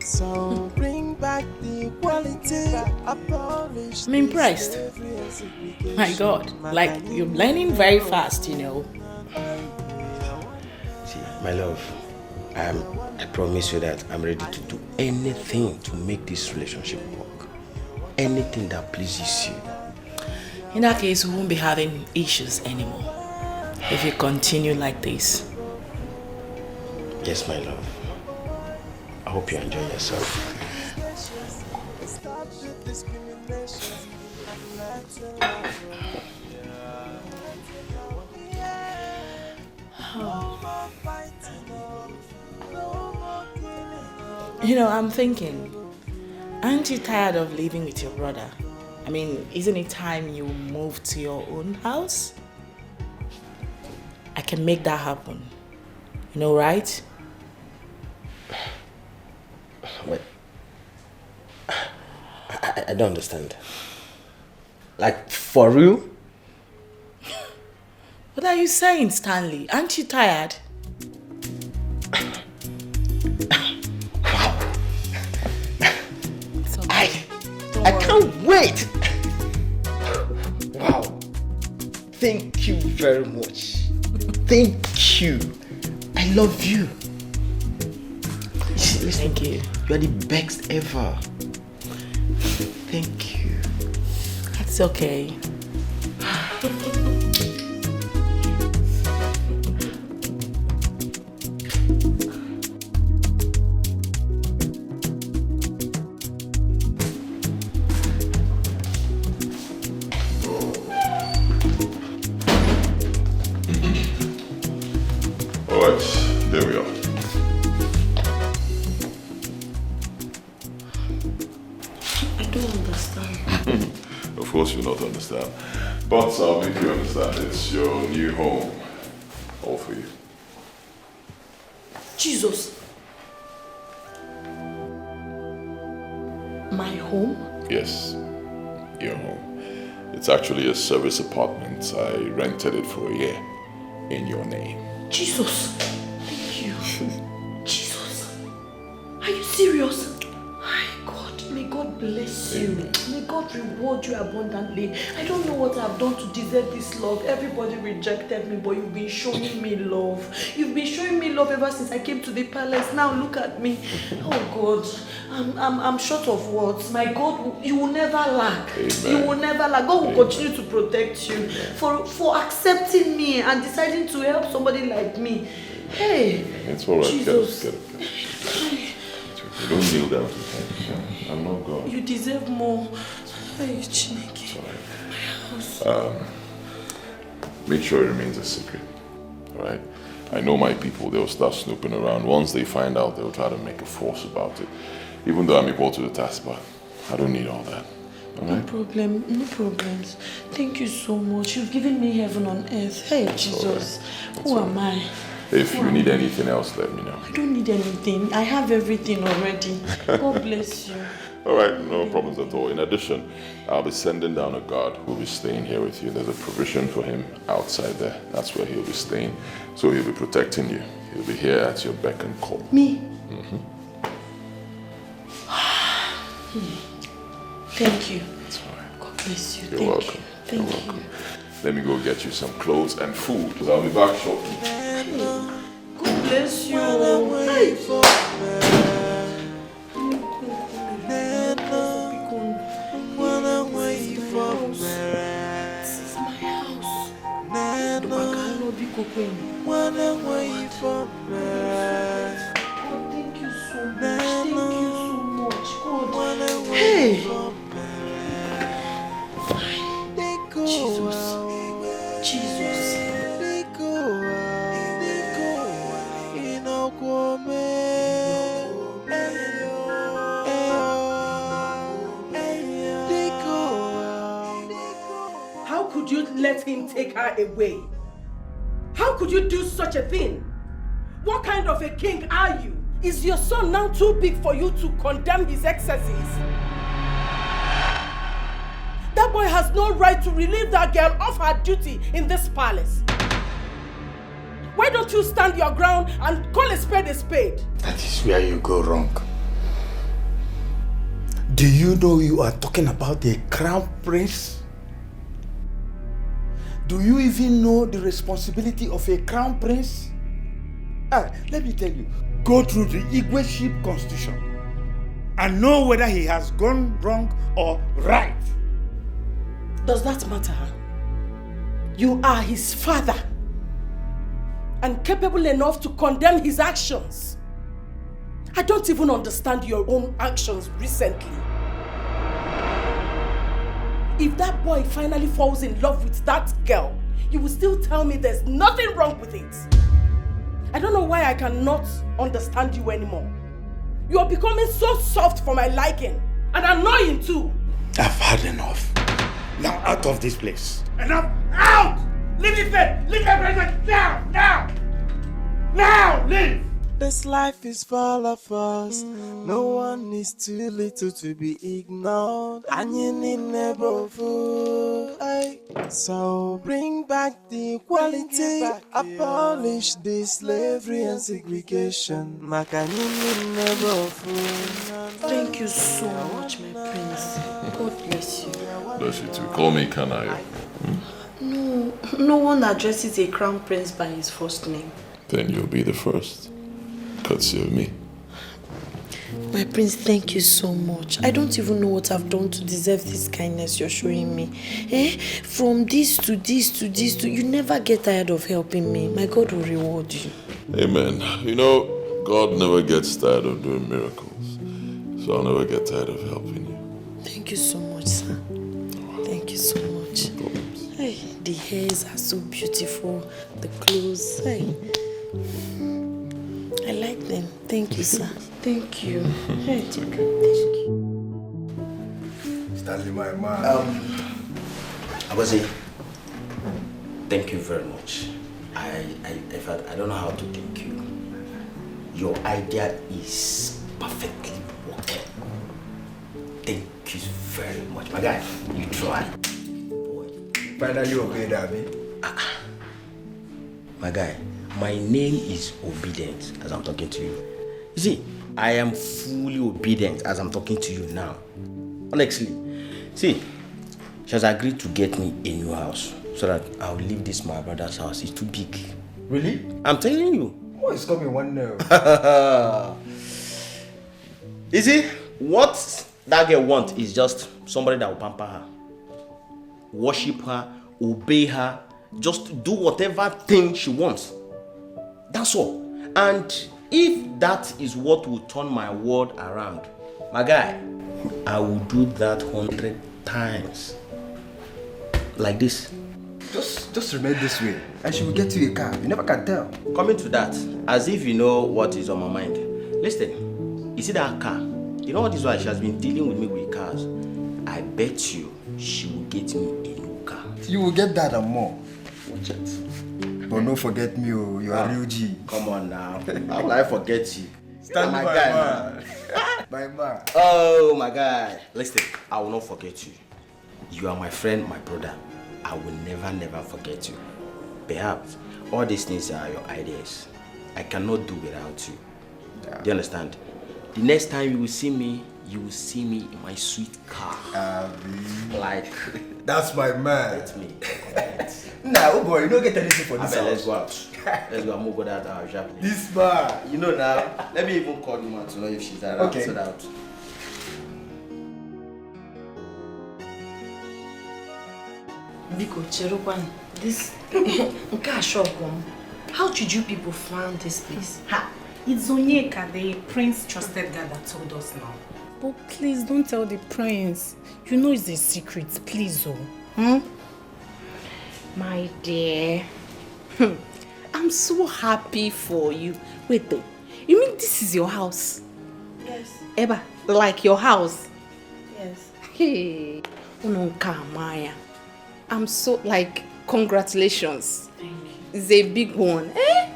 Speaker 6: So bring back the equality. Abolish.
Speaker 14: I'm impressed. My God, like you're learning very fast, you know.
Speaker 20: See, my love, I promise you that I'm ready to do anything to make this relationship work. Anything that pleases you.
Speaker 14: In that case, we won't be having issues anymore if you continue like this.
Speaker 20: Yes, my love. I hope you enjoy yourself.
Speaker 14: You know, I'm thinking, aren't you tired of living with your brother? I mean, isn't it time you move to your own house? I can make that happen. You know, right?
Speaker 20: But I don't understand. Like, for real?
Speaker 14: What are you saying, Stanley? Aren't you tired?
Speaker 20: I can't wait! Wow. Thank you very much. Thank you. I love you. Listen,
Speaker 14: thank you.
Speaker 20: You're the best ever. Thank you.
Speaker 14: It's okay.
Speaker 2: Alright, there we are.
Speaker 3: I don't understand.
Speaker 2: Of course you not understand. But I'll make you understand. It's your new home. All for you.
Speaker 3: Jesus. My home?
Speaker 2: Yes, your home. It's actually a service apartment. I rented it for a year in your name.
Speaker 3: Jesus. Thank you. Jesus. Are you serious? My God, may God bless
Speaker 1: bless you. May God reward you abundantly. I don't know what I've done to deserve this love. Everybody rejected me, but you've been showing me love. You've been showing me love ever since I came to the palace. Now look at me. Oh God, I'm short of words. My God, you will never lack.
Speaker 2: Amen.
Speaker 1: You will never lack. God will continue to protect you for accepting me and deciding to help somebody like me. Hey,
Speaker 2: it's all right.
Speaker 1: Jesus.
Speaker 2: Get up. Don't kneel down to him. I'm not God.
Speaker 1: You deserve more. Hey, Chineke. My house.
Speaker 2: Make sure it remains a secret. Alright? I know my people, they'll start snooping around. Once they find out, they'll try to make a force about it. Even though I'm equal to the task, but I don't need all that. Alright?
Speaker 1: No problems. Thank you so much. You've given me heaven on earth. Hey, Jesus. Who am I?
Speaker 2: If you need anything else, let me know.
Speaker 1: I don't need anything. I have everything already. God bless you.
Speaker 2: Alright, no problems at all. In addition, I'll be sending down a guard who'll be staying here with you. There's a provision for him outside there. That's where he'll be staying. So he'll be protecting you. He'll be here at your beck and call.
Speaker 1: Me? Thank you.
Speaker 2: That's alright.
Speaker 1: God bless you.
Speaker 2: You're welcome. You're welcome. Let me go get you some clothes and food, because I'll be back shortly.
Speaker 1: God bless you. This is my house. Thank you so much. Thank you so much. God. Hey. Jesus.
Speaker 7: How could you let him take her away? How could you do such a thing? What kind of a king are you? Is your son now too big for you to condemn his excesses? That boy has no right to relieve that girl of her duty in this palace. Why don't you stand your ground and call a spade a spade?
Speaker 5: That is where you go wrong. Do you know you are talking about a crown prince? Do you even know the responsibility of a crown prince? Let me tell you, go through the Igweship constitution and know whether he has gone wrong or right.
Speaker 7: Does that matter? You are his father and capable enough to condemn his actions. I don't even understand your own actions recently. If that boy finally falls in love with that girl, you will still tell me there's nothing wrong with it. I don't know why I cannot understand you anymore. You are becoming so soft for my liking and annoying too.
Speaker 5: I've had enough. Now out of this place. Enough! Out! Leave this place! Leave everything! Now! Now! Leave!
Speaker 6: This life is full of us. No one is too little to be ignored. And you need never fool. So bring back the equality. Abolish the slavery and segregation.
Speaker 1: Thank you so much, my prince. God bless you.
Speaker 2: Bless you too. Call me Kanayo.
Speaker 1: No one addresses a crown prince by his first name.
Speaker 2: Then you'll be the first. Courtesy of me.
Speaker 1: My prince, thank you so much. I don't even know what I've done to deserve this kindness you're showing me. From this to this to this to... You never get tired of helping me. My God will reward you.
Speaker 2: Amen. You know, God never gets tired of doing miracles. So I'll never get tired of helping you.
Speaker 1: Thank you so much, sir. Thank you so much.
Speaker 2: No problems.
Speaker 1: Hey, the hairs are so beautiful. The clothes. Hey. I like them. Thank you, sir. Thank you. Hey.
Speaker 2: It's okay.
Speaker 1: Thank you.
Speaker 18: Stanley, my man.
Speaker 16: Wazico, thank you very much. In fact, I don't know how to thank you. Your idea is perfectly working. Thank you very much. My guy, you try.
Speaker 18: Finally obeyed, Abby.
Speaker 16: My guy, my name is Obedient as I'm talking to you. You see, I am fully obedient as I'm talking to you now. Honestly, see, she has agreed to get me a new house so that I'll leave this my brother's house. It's too big.
Speaker 18: Really?
Speaker 16: I'm telling you.
Speaker 18: Oh, it's coming one now.
Speaker 16: You see, what that girl wants is just somebody that will pamper her, worship her, obey her, just do whatever thing she wants. That's all. And if that is what will turn my world around, my guy, I will do that 100 times. Like this.
Speaker 18: Just remain this way, and she will get you a car. You never can tell.
Speaker 16: Coming to that, as if you know what is on my mind. Listen, you see that car? You know what is why she has been dealing with me with cars? I bet you she will get me a new car.
Speaker 18: You will get that and more.
Speaker 16: Watch it.
Speaker 18: But don't forget me, oh, you are real G.
Speaker 16: Come on now. How will I forget you?
Speaker 18: Stand
Speaker 16: my
Speaker 18: by
Speaker 16: guy,
Speaker 18: man. My man.
Speaker 16: Oh my guy. Listen, I will not forget you. You are my friend, my brother. I will never forget you. Perhaps all these things are your ideas. I cannot do without you. Yeah. Do you understand? The next time you will see me in my sweet car. Like
Speaker 18: that's my man.
Speaker 16: That's me.
Speaker 18: Nah, oh boy, you don't get anything for this house.
Speaker 16: Let's go out. Let's go and move that sharp.
Speaker 18: This bar.
Speaker 16: You know now. Let me even call the man to know if she's around.
Speaker 18: Okay.
Speaker 16: So that.
Speaker 10: Biko, Cherokwan, this how did you people find this place?
Speaker 11: Ha! It's Onyeka, the prince trusted guy that told us now. But please don't tell the prince. You know it's a secret, please, oh.
Speaker 9: My dear, I'm so happy for you. Wait though, you mean this is your house?
Speaker 10: Yes.
Speaker 9: Eba, like your house?
Speaker 10: Yes.
Speaker 9: Hey, Unonka Maya. I'm so, like, congratulations.
Speaker 10: Thank you.
Speaker 9: It's a big one. Eh?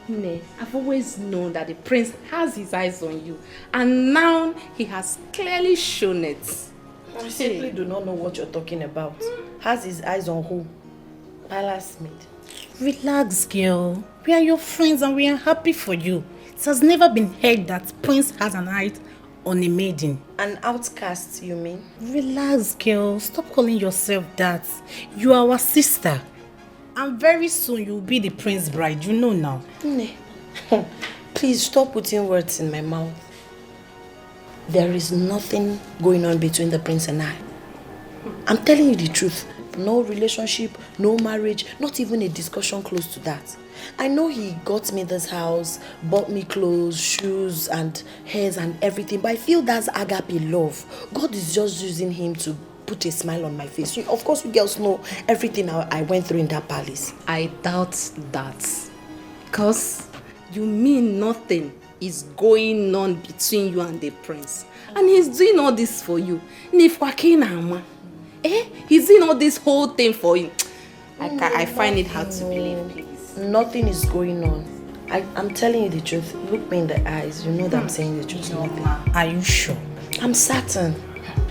Speaker 9: Ne, I've always known that the prince has his eyes on you. And now he has clearly shown it.
Speaker 10: I simply do not know what you're talking about. Has his eyes on who? Palace Maid.
Speaker 11: Relax, girl. We are your friends and we are happy for you. It has never been heard that prince has an eye on a maiden.
Speaker 10: An outcast, you mean?
Speaker 11: Relax, girl. Stop calling yourself that. You are our sister. And very soon you'll be the prince's bride. You know now.
Speaker 10: Ne. Please stop putting words in my mouth. There is nothing going on between the prince and I. I'm telling you the truth. No relationship, no marriage, not even a discussion close to that. I know he got me this house, bought me clothes, shoes and hairs and everything, but I feel that's agape love. God is just using him to put a smile on my face. Of course, you girls know everything I went through in that palace.
Speaker 9: I doubt that. Because you mean nothing is going on between you and the prince. And he's doing all this for you. He's doing all this whole thing for you. I find it hard to believe, please.
Speaker 10: Nothing is going on. I'm telling you the truth. Look me in the eyes. You know that I'm saying the truth.
Speaker 11: Are you sure?
Speaker 10: I'm certain.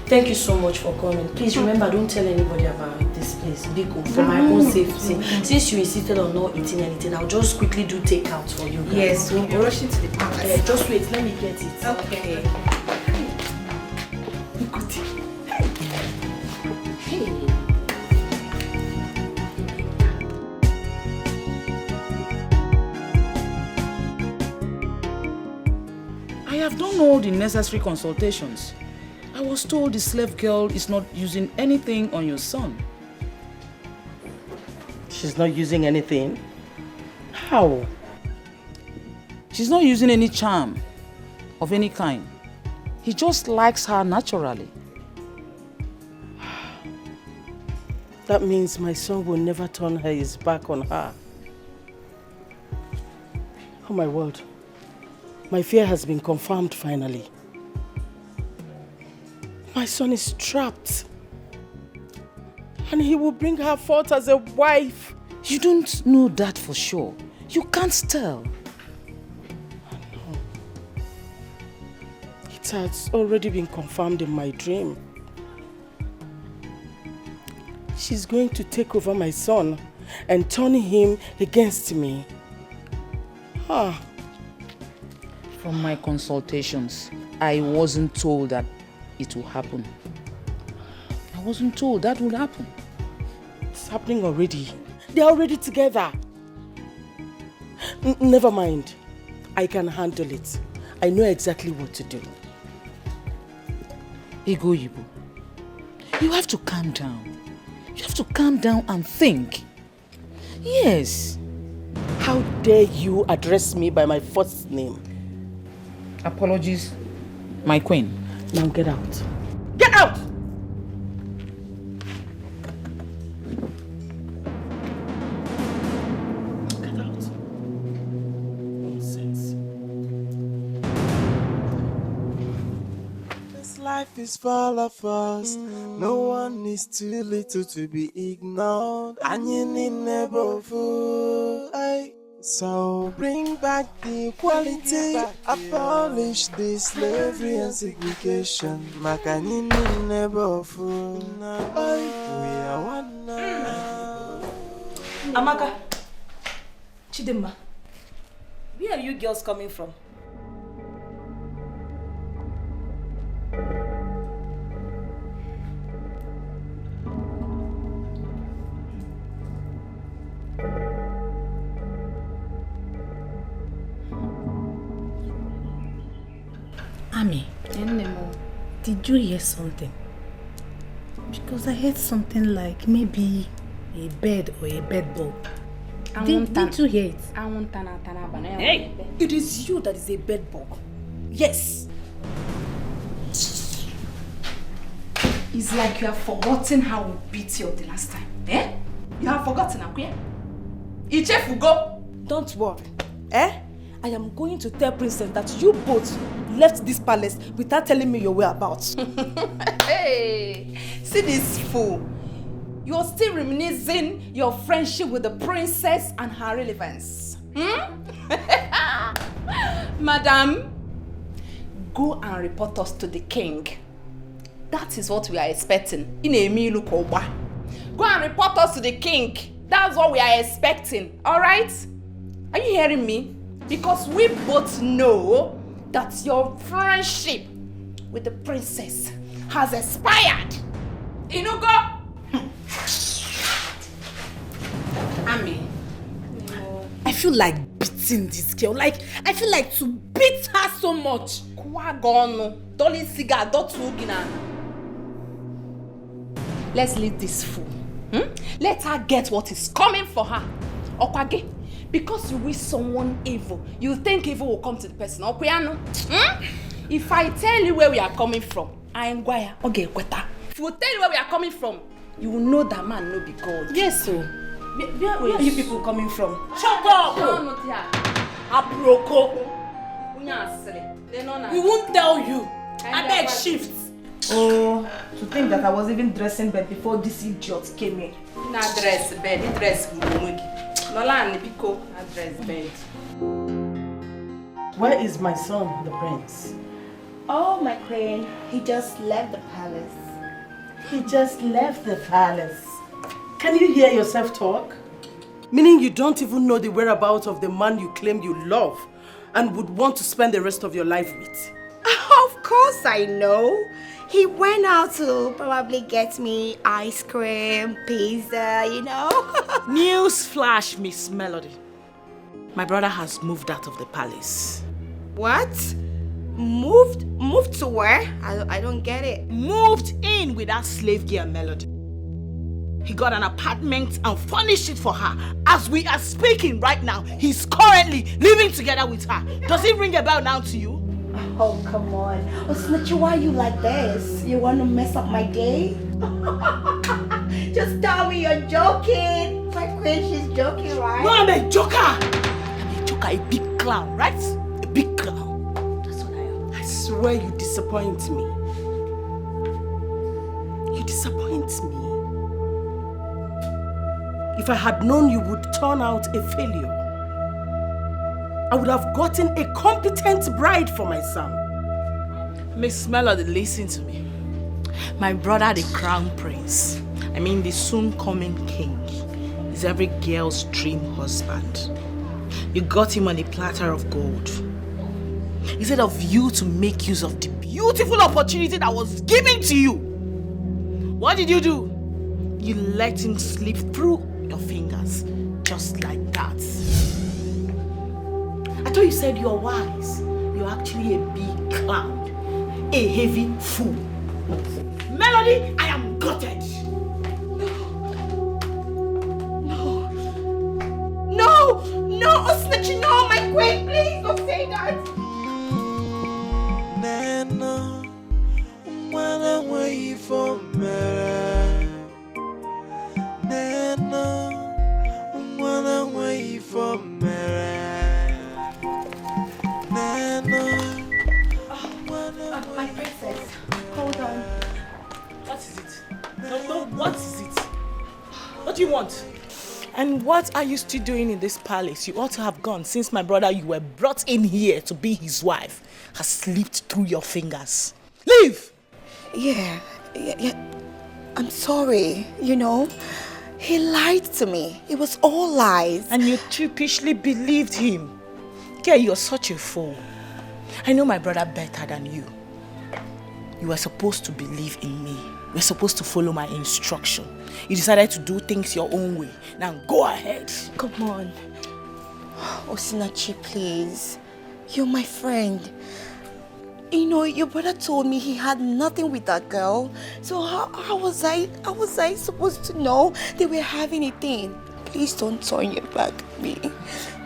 Speaker 10: Thank you so much for coming. Please remember, don't tell anybody about this place. Biko, for my own safety. Since you insisted on not eating anything, I'll just quickly do takeout for you guys.
Speaker 11: Yes, we'll be rushing to the palace.
Speaker 10: Just wait, let me get it.
Speaker 11: Okay.
Speaker 4: I have done all the necessary consultations. I was told the slave girl is not using anything on your son.
Speaker 10: She's not using anything? How?
Speaker 4: She's not using any charm of any kind. He just likes her naturally.
Speaker 10: That means my son will never turn his back on her. Oh my word. My fear has been confirmed finally. My son is trapped. And he will bring her forth as a wife.
Speaker 4: You don't know that for sure. You can't tell.
Speaker 10: No. It has already been confirmed in my dream. She's going to take over my son and turn him against me.
Speaker 4: From my consultations, I wasn't told that it will happen. I wasn't told that would happen.
Speaker 7: It's happening already. They're already together. Never mind. I can handle it. I know exactly what to do.
Speaker 4: Ego Yibo, you have to calm down. You have to calm down and think. Yes.
Speaker 7: How dare you address me by my first name?
Speaker 4: Apologies, my queen.
Speaker 7: Now get out. Get out! Get out. Nonsense.
Speaker 6: This life is full of us. No one is too little to be ignored. And you need never fool. So bring back the equality, abolish the slavery and segregation. Makanini never fool. We are one now.
Speaker 8: Amaka, Chidimma, where are you girls coming from?
Speaker 11: Ami, did you hear something? Because I heard something like maybe a bed or a bed bug. Didn't you hear it?
Speaker 8: Hey, it is you that is a bed bug. Yes.
Speaker 9: It's like you have forgotten how we beat you the last time. Eh? You have forgotten, Akuya? Ichefu, go!
Speaker 8: Don't worry. Eh? I am going to tell Princess that you both left this palace without telling me your whereabouts.
Speaker 9: Hey! See this fool. You're still reminiscing your friendship with the princess and her relevance. Madam, go and report us to the king. That is what we are expecting. Go and report us to the king. That's what we are expecting. Alright? Are you hearing me? Because we both know that your friendship with the princess has expired. Inugo!
Speaker 11: Ami, I feel like beating this girl. Like, I feel like to beat her so much.
Speaker 9: Let's leave this fool. Let her get what is coming for her. Okwage, because you wish someone evil, you think evil will come to the person. If I tell you where we are coming from, I am Gwaya. Okay, Kweta. If we tell you where we are coming from, you will know that man no be God.
Speaker 8: Yes, so. Where are you people coming from?
Speaker 9: Shut up! Aproko.
Speaker 8: We won't tell you. I beg shift. Oh, to think that I was even dressing bed before this idiot came in.
Speaker 9: Na dress bed, dress Nola and Biko dress bed.
Speaker 7: Where is my son, the prince?
Speaker 21: Oh, my queen, he just left the palace.
Speaker 7: He just left the palace. Can you hear yourself talk? Meaning you don't even know the whereabouts of the man you claim you love and would want to spend the rest of your life with.
Speaker 21: Of course I know. He went out to probably get me ice cream, pizza, you know.
Speaker 7: News flash, Miss Melody. My brother has moved out of the palace.
Speaker 21: What? Moved to where? I don't get it.
Speaker 7: Moved in with that slave girl Melody. He got an apartment and furnished it for her. As we are speaking right now, he's currently living together with her. Does it ring a bell now to you?
Speaker 21: Oh, come on. Oh, Snitchy, why are you like this? You want to mess up my day? Just tell me you're joking. My queen, she's joking, right?
Speaker 7: No, I'm a joker. I'm a joker, a big clown, right? A big clown. That's what I am. I swear you disappoint me. You disappoint me. If I had known you would turn out a failure, I would have gotten a competent bride for my son.
Speaker 14: Miss Melody, listen to me. My brother, the crown prince, the soon-coming king, is every girl's dream husband. You got him on a platter of gold. Instead of you to make use of the beautiful opportunity that was given to you, what did you do? You let him slip through your fingers, just like that. I thought you said you're wise. You're actually a big clown, a heavy fool. Melody, I am gutted.
Speaker 21: No, Osinachi, no, my queen, please don't say that.
Speaker 6: Nana, wanna wait for me. Nana, wanna wait for me. Nana,
Speaker 21: my princess, hold on.
Speaker 14: What is it? No, what is it? What do you want? And what are you still doing in this palace? You ought to have gone since my brother you were brought in here to be his wife has slipped through your fingers. Leave!
Speaker 21: Yeah. I'm sorry, you know. He lied to me. It was all lies.
Speaker 14: And you sheepishly believed him. Girl, you're such a fool. I know my brother better than you. You were supposed to believe in me. You were supposed to follow my instruction. You decided to do things your own way. Now go ahead.
Speaker 21: Come on. Osinachi, please. You're my friend. You know, your brother told me he had nothing with that girl. So how was I supposed to know they were having a thing? Please don't turn your back on me.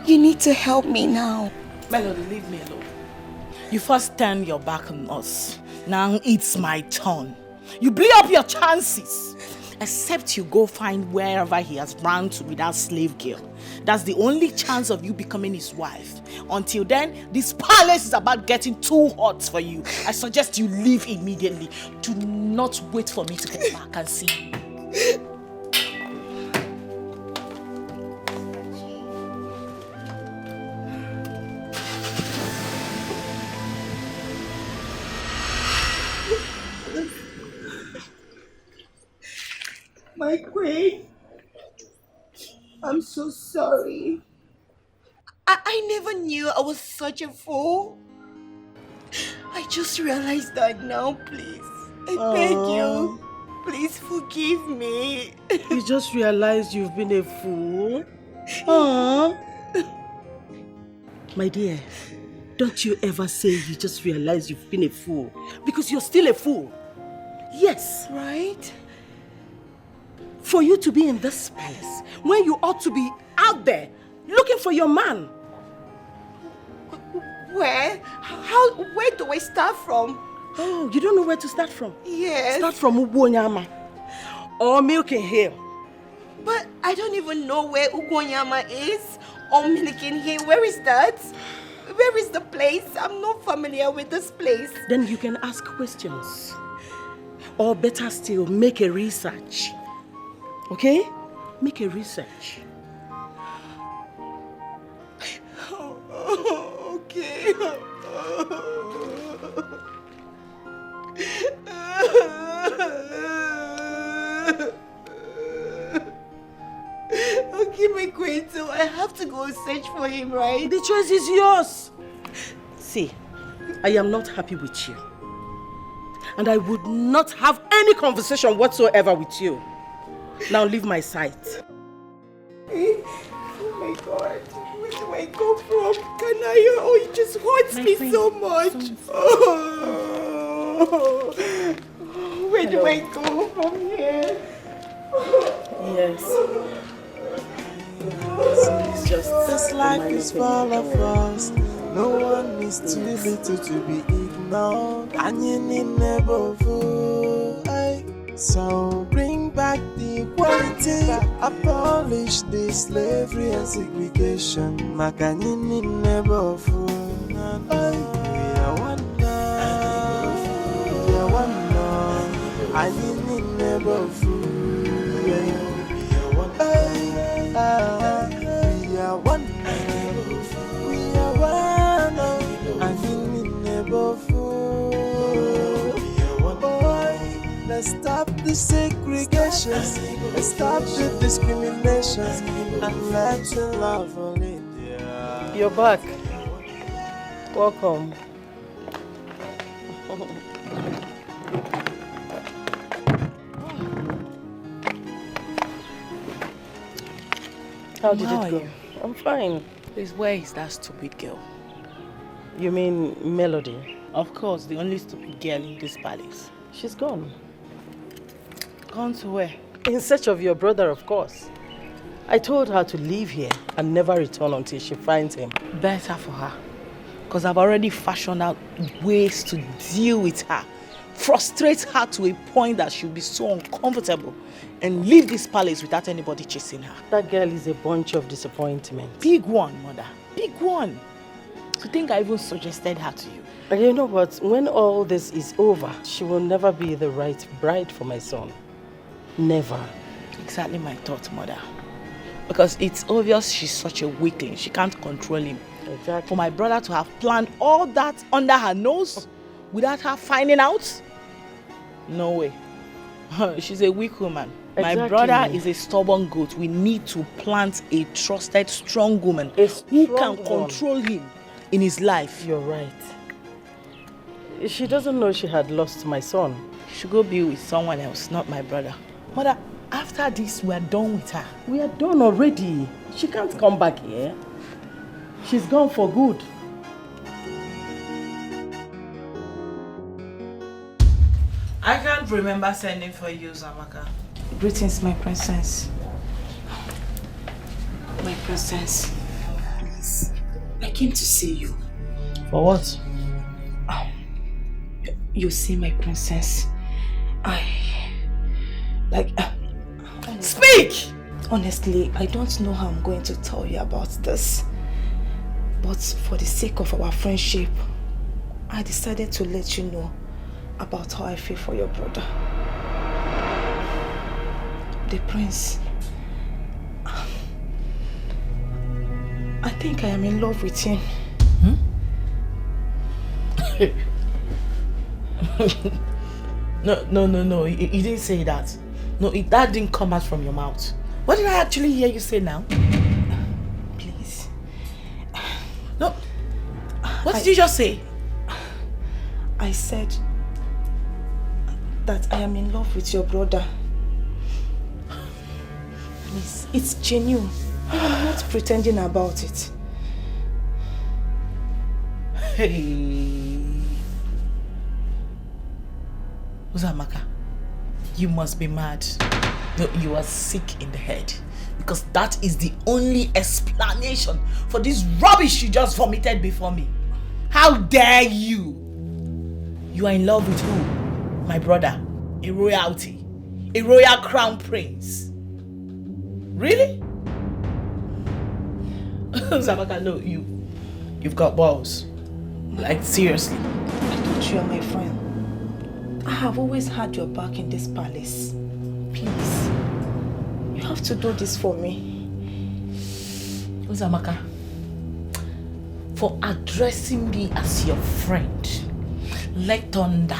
Speaker 21: You need to help me now.
Speaker 14: Melody, leave me alone. You first turn your back on us. Now it's my turn. You blew up your chances. Except you go find wherever he has run to with that slave girl. That's the only chance of you becoming his wife. Until then, this palace is about getting too hot for you. I suggest you leave immediately. Do not wait for me to come back and see you.
Speaker 21: My queen, I'm so sorry. I never knew I was such a fool. I just realized that now, please. I beg you. Please forgive me.
Speaker 7: You just realized you've been a fool? Aww. My dear, don't you ever say you just realized you've been a fool. Because you're still a fool. Yes.
Speaker 21: Right?
Speaker 7: For you to be in this palace when you ought to be out there looking for your man.
Speaker 21: Where? Where do I start from?
Speaker 7: Oh, you don't know where to start from?
Speaker 21: Yes.
Speaker 7: Start from Ugwonyama or Milking Hill.
Speaker 21: But I don't even know where Ugwonyama is or Milking Hill. Where is that? Where is the place? I'm not familiar with this place.
Speaker 7: Then you can ask questions. Or better still, make a research. Okay? Make a research.
Speaker 21: Okay. Okay, my queen, so I have to go search for him, right?
Speaker 7: The choice is yours. See, I am not happy with you. And I would not have any conversation whatsoever with you. Now leave my sight.
Speaker 21: Oh my God. Where do I go from? Kanayo, oh, it just hurts me so much. Oh. Where do I go from here?
Speaker 7: Yes.
Speaker 6: It's just this life is full of us. No one is too little to be ignored. And you need never fool. So bring back the equality. Abolish the slavery and segregation. Makanini never fool. We are one now. We are one now. I need never fool. We are one now. We are one now. We are one now. I need never fool. Let's stop the segregation. Let's stop the discrimination. And let's love all India.
Speaker 7: You're back. Welcome. How did it go? I'm fine.
Speaker 14: Please, where is that stupid girl?
Speaker 7: You mean Melody?
Speaker 14: Of course, the only stupid girl in this palace.
Speaker 7: She's gone.
Speaker 14: Gone to where?
Speaker 7: In search of your brother, of course. I told her to leave here and never return until she finds him.
Speaker 14: Better for her. Because I've already fashioned out ways to deal with her. Frustrate her to a point that she'll be so uncomfortable and leave this palace without anybody chasing her.
Speaker 7: That girl is a bunch of disappointment.
Speaker 14: Big one, mother. Big one. To think I even suggested her to you.
Speaker 7: And you know what? When all this is over, she will never be the right bride for my son. Never.
Speaker 14: Exactly my thought, mother. Because it's obvious she's such a weakling. She can't control him.
Speaker 7: Exactly.
Speaker 14: For my brother to have planned all that under her nose without her finding out? No way. She's a weak woman.
Speaker 7: Exactly.
Speaker 14: My brother is a stubborn goat. We need to plant a trusted, strong woman who can control him in his life.
Speaker 7: You're right. She doesn't know she had lost my son.
Speaker 14: She should go be with someone else, not my brother. Mother, after this, we are done with her.
Speaker 7: We are done already. She can't come back here. She's gone for good.
Speaker 14: I can't remember sending for you, Zamaka.
Speaker 8: Greetings, my princess. My princess, please, I came to see you.
Speaker 14: For what?
Speaker 8: You see, my princess,
Speaker 14: Speak!
Speaker 8: Honestly, I don't know how I'm going to tell you about this. But for the sake of our friendship, I decided to let you know about how I feel for your brother. The prince. I think I am in love with him.
Speaker 14: No. You didn't say that. No, that didn't come out from your mouth. What did I actually hear you say now?
Speaker 8: Please.
Speaker 14: No. What did you just say?
Speaker 8: I said that I am in love with your brother. Please, it's genuine. I am not pretending about it.
Speaker 14: Hey. Uzamaka, you must be mad. No, you are sick in the head. Because that is the only explanation for this rubbish you just vomited before me. How dare you? You are in love with who? My brother, a royalty, a royal crown prince. Really? Uzamaka, no, you've got balls. Like, seriously.
Speaker 8: I thought you are my friend. I have always had your back in this palace. Please, you have to do this for me.
Speaker 14: Uzamaka, for addressing me as your friend, let thunder,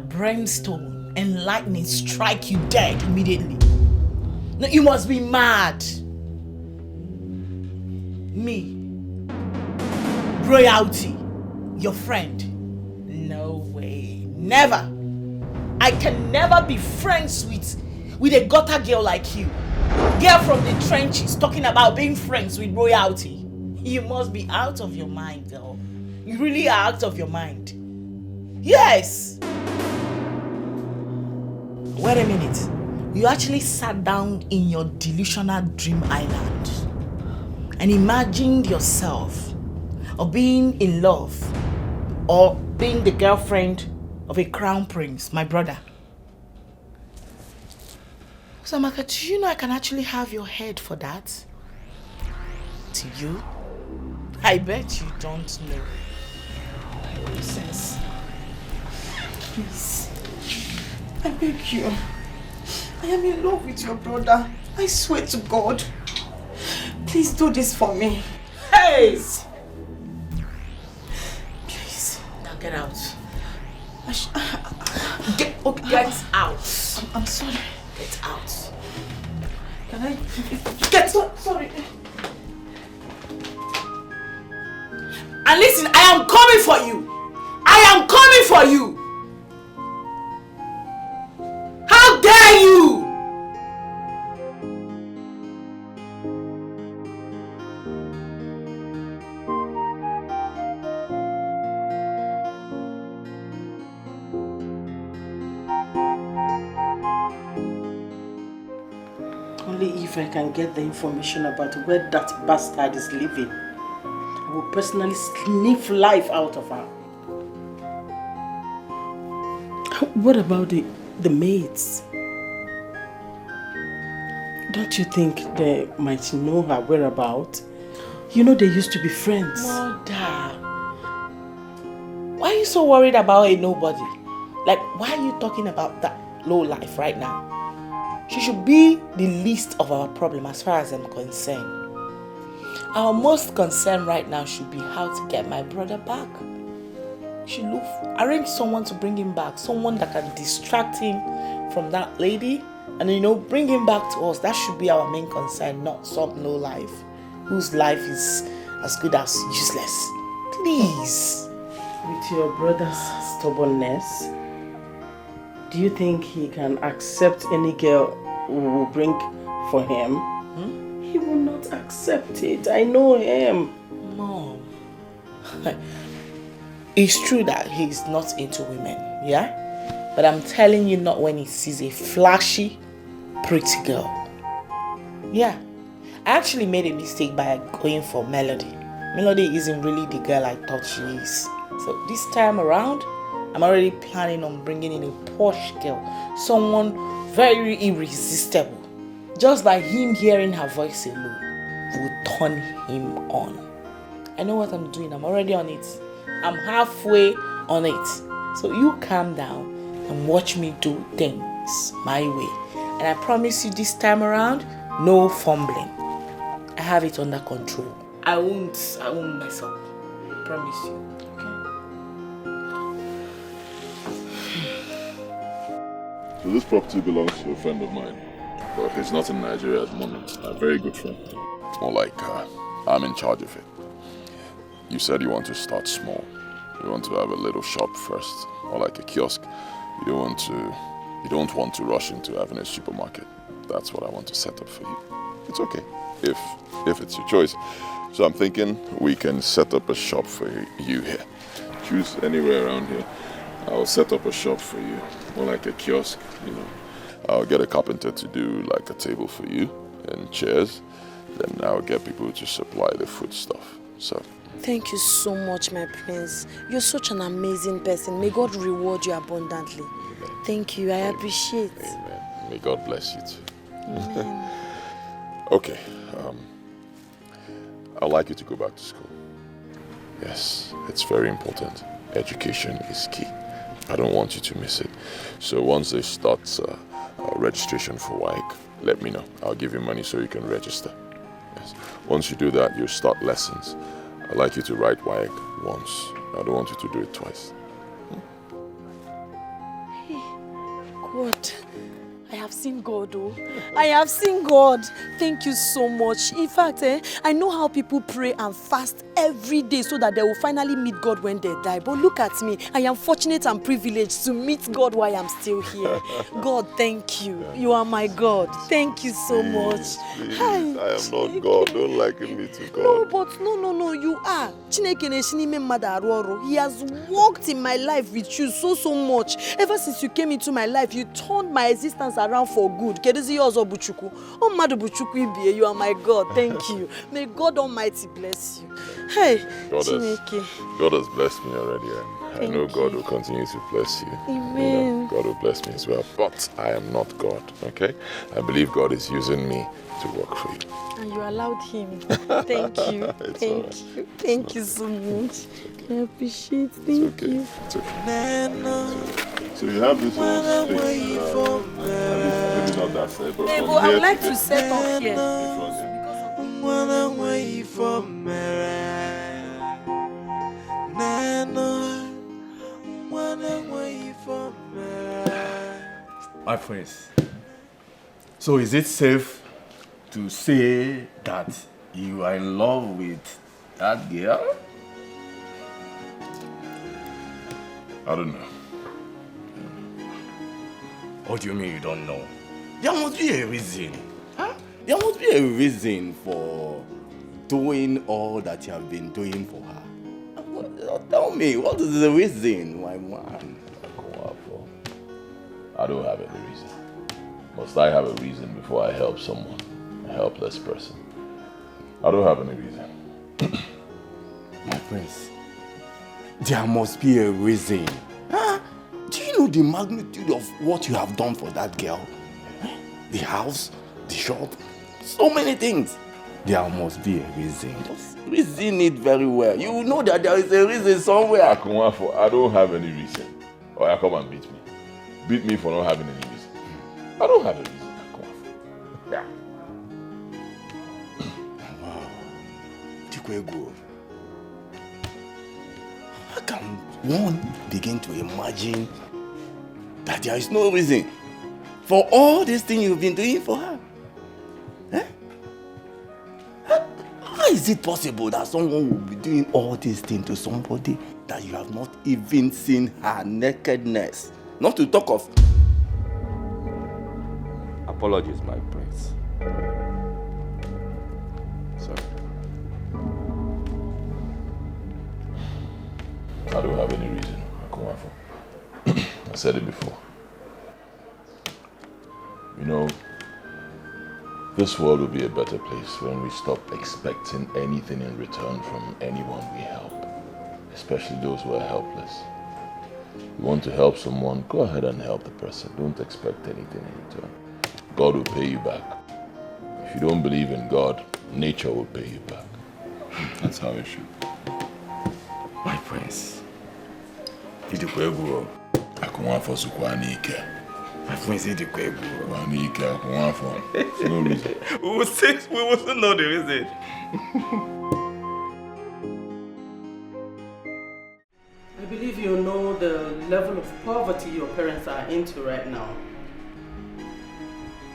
Speaker 14: brimstone, and lightning strike you dead immediately. No, you must be mad. Me, royalty, your friend. No way, never. I can never be friends with a gutter girl like you. Girl from the trenches talking about being friends with royalty. You must be out of your mind, girl. You really are out of your mind. Yes! Wait a minute. You actually sat down in your delusional dream island and imagined yourself of being in love or being the girlfriend of a crown prince, my brother. Uzamaka, do you know I can actually have your head for that? To you? I bet you don't know.
Speaker 8: Princess, please, I beg you. I am in love with your brother. I swear to God. Please do this for me.
Speaker 14: Hey!
Speaker 8: Please.
Speaker 14: Now get out. Get out.
Speaker 8: I'm sorry.
Speaker 14: Get out.
Speaker 8: Can I? Get sorry.
Speaker 14: And listen, I am coming for you.
Speaker 7: I am coming for you! How dare you! Only if I can get the information about where that bastard is living, I will personally sniff life out of her. What about the maids? Don't you think they might know her whereabouts? You know they used to be friends.
Speaker 14: Mother, why are you so worried about a nobody? Like, why are you talking about that low life right now? She should be the least of our problem as far as I'm concerned. Our most concern right now should be how to get my brother back. She arrange someone to bring him back, someone that can distract him from that lady and bring him back to us. That should be our main concern, not some low life whose life is as good as useless. Please.
Speaker 7: With your brother's stubbornness, do you think he can accept any girl who will bring for him? He will not accept it. I know him.
Speaker 14: Mom. It's true that he's not into women, yeah? But I'm telling you, not when he sees a flashy, pretty girl. Yeah. I actually made a mistake by going for Melody. Melody isn't really the girl I thought she is. So this time around, I'm already planning on bringing in a posh girl. Someone very irresistible. Just by him hearing her voice alone will turn him on. I know what I'm doing. I'm already on it. I'm halfway on it. So you calm down and watch me do things my way. And I promise you this time around, no fumbling. I have it under control. I won't mess up. I promise you.
Speaker 2: So this property belongs to a friend of mine, but he's not in Nigeria at the moment. A very good friend. More like I'm in charge of it. You said you want to start small. You want to have a little shop first, or like a kiosk. You don't want to rush into having a supermarket. That's what I want to set up for you. It's okay, if it's your choice. So I'm thinking we can set up a shop for you here. Choose anywhere around here. I'll set up a shop for you, more like a kiosk, I'll get a carpenter to do like a table for you and chairs. Then I'll get people to supply the food stuff. So.
Speaker 17: Thank you so much, my prince. You're such an amazing person. May God reward you abundantly.
Speaker 2: Amen.
Speaker 17: Thank you. I appreciate.
Speaker 2: Amen. May God bless you too.
Speaker 17: Amen.
Speaker 2: Okay. I'd like you to go back to school. Yes, it's very important. Education is key. I don't want you to miss it. So once they start registration for WAEC, let me know. I'll give you money so you can register. Yes. Once you do that, you'll start lessons. I'd like you to write WAEC once. I don't want you to do it twice.
Speaker 17: Hey, God. I have seen God, oh. I have seen God. Thank you so much. In fact, I know how people pray and fast every day so that they will finally meet God when they die. But look at me. I am fortunate and privileged to meet God while I'm still here. God, thank you. You are my God. Thank you so much.
Speaker 2: Please, I am not God. Don't liken me to God.
Speaker 17: No, but no, you are. He has worked in my life with you so much. Ever since you came into my life, you turned my existence around for good. You are my God. Thank you. May God Almighty bless you. Hey,
Speaker 2: God has blessed me already, and I know God will continue to bless you.
Speaker 17: Amen.
Speaker 2: God will bless me as well. But I am not God, okay? I believe God is using me to work for you.
Speaker 17: And you allowed him. Thank you. Thank you. Thank you so much. I appreciate it. Thank you.
Speaker 2: It's okay. So you have this whole space. Maybe not that side, but from
Speaker 17: I
Speaker 2: here
Speaker 17: would like
Speaker 2: to
Speaker 17: to set up here.
Speaker 13: My friends, so is it safe to say that you are in love with that girl?
Speaker 2: I don't know.
Speaker 13: What do you mean you don't know? There must be a reason. Huh? There must be a reason for doing all that you have been doing for her. Tell me, what is the reason, my man?
Speaker 2: I don't have any reason. Must I have a reason before I help someone, a helpless person? I don't have any reason.
Speaker 13: My friends, there must be a reason. Huh? Do you know the magnitude of what you have done for that girl? The house, the shop, so many things. There must be a reason. Just reason it very well. You know that there is a reason somewhere.
Speaker 2: I don't have any reason. Or you come and beat me. Beat me for not having any reason. I don't have a reason. Yeah.
Speaker 13: Wow. Chikwego. How can one begin to imagine that there is no reason for all these things you've been doing for her? Eh? How is it possible that someone will be doing all these things to somebody that you have not even seen her nakedness? Not to talk of... Apologies, my prince.
Speaker 2: Sorry. I don't have any reason. I said it before. You know, this world will be a better place when we stop expecting anything in return from anyone we help, especially those who are helpless. You want to help someone, go ahead and help the person. Don't expect anything in return. God will pay you back. If you don't believe in God, nature will pay you back. That's how it should.
Speaker 13: My prince.
Speaker 2: My
Speaker 13: friend said the Kwebo.
Speaker 2: No reason.
Speaker 13: We will still know the reason.
Speaker 7: I believe you know the level of poverty your parents are into right now.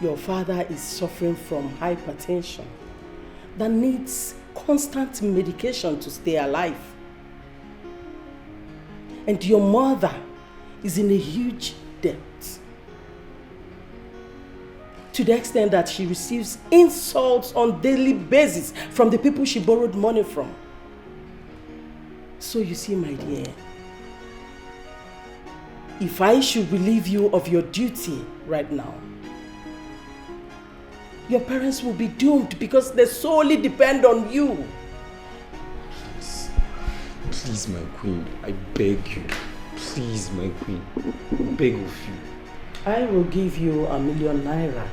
Speaker 7: Your father is suffering from hypertension that needs constant medication to stay alive. And your mother is in a huge debt, to the extent that she receives insults on daily basis from the people she borrowed money from. So you see, my dear, if I should relieve you of your duty right now, your parents will be doomed because they solely depend on you.
Speaker 20: Please, my queen, I beg you. Please, my queen, I beg of you.
Speaker 7: I will give you ₦1,000,000 naira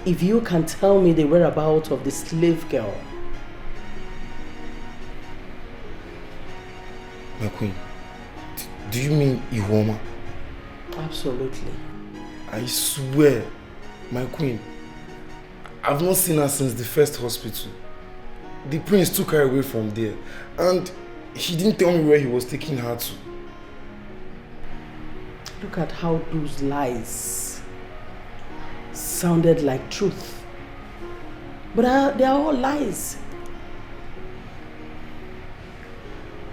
Speaker 7: if you can tell me the whereabouts of the slave girl.
Speaker 20: My queen, do you mean Iwoma?
Speaker 7: Absolutely.
Speaker 20: I swear, my queen, I've not seen her since the first hospital. The prince took her away from there and he didn't tell me where he was taking her to.
Speaker 7: Look at how those lies sounded like truth. But they are all lies.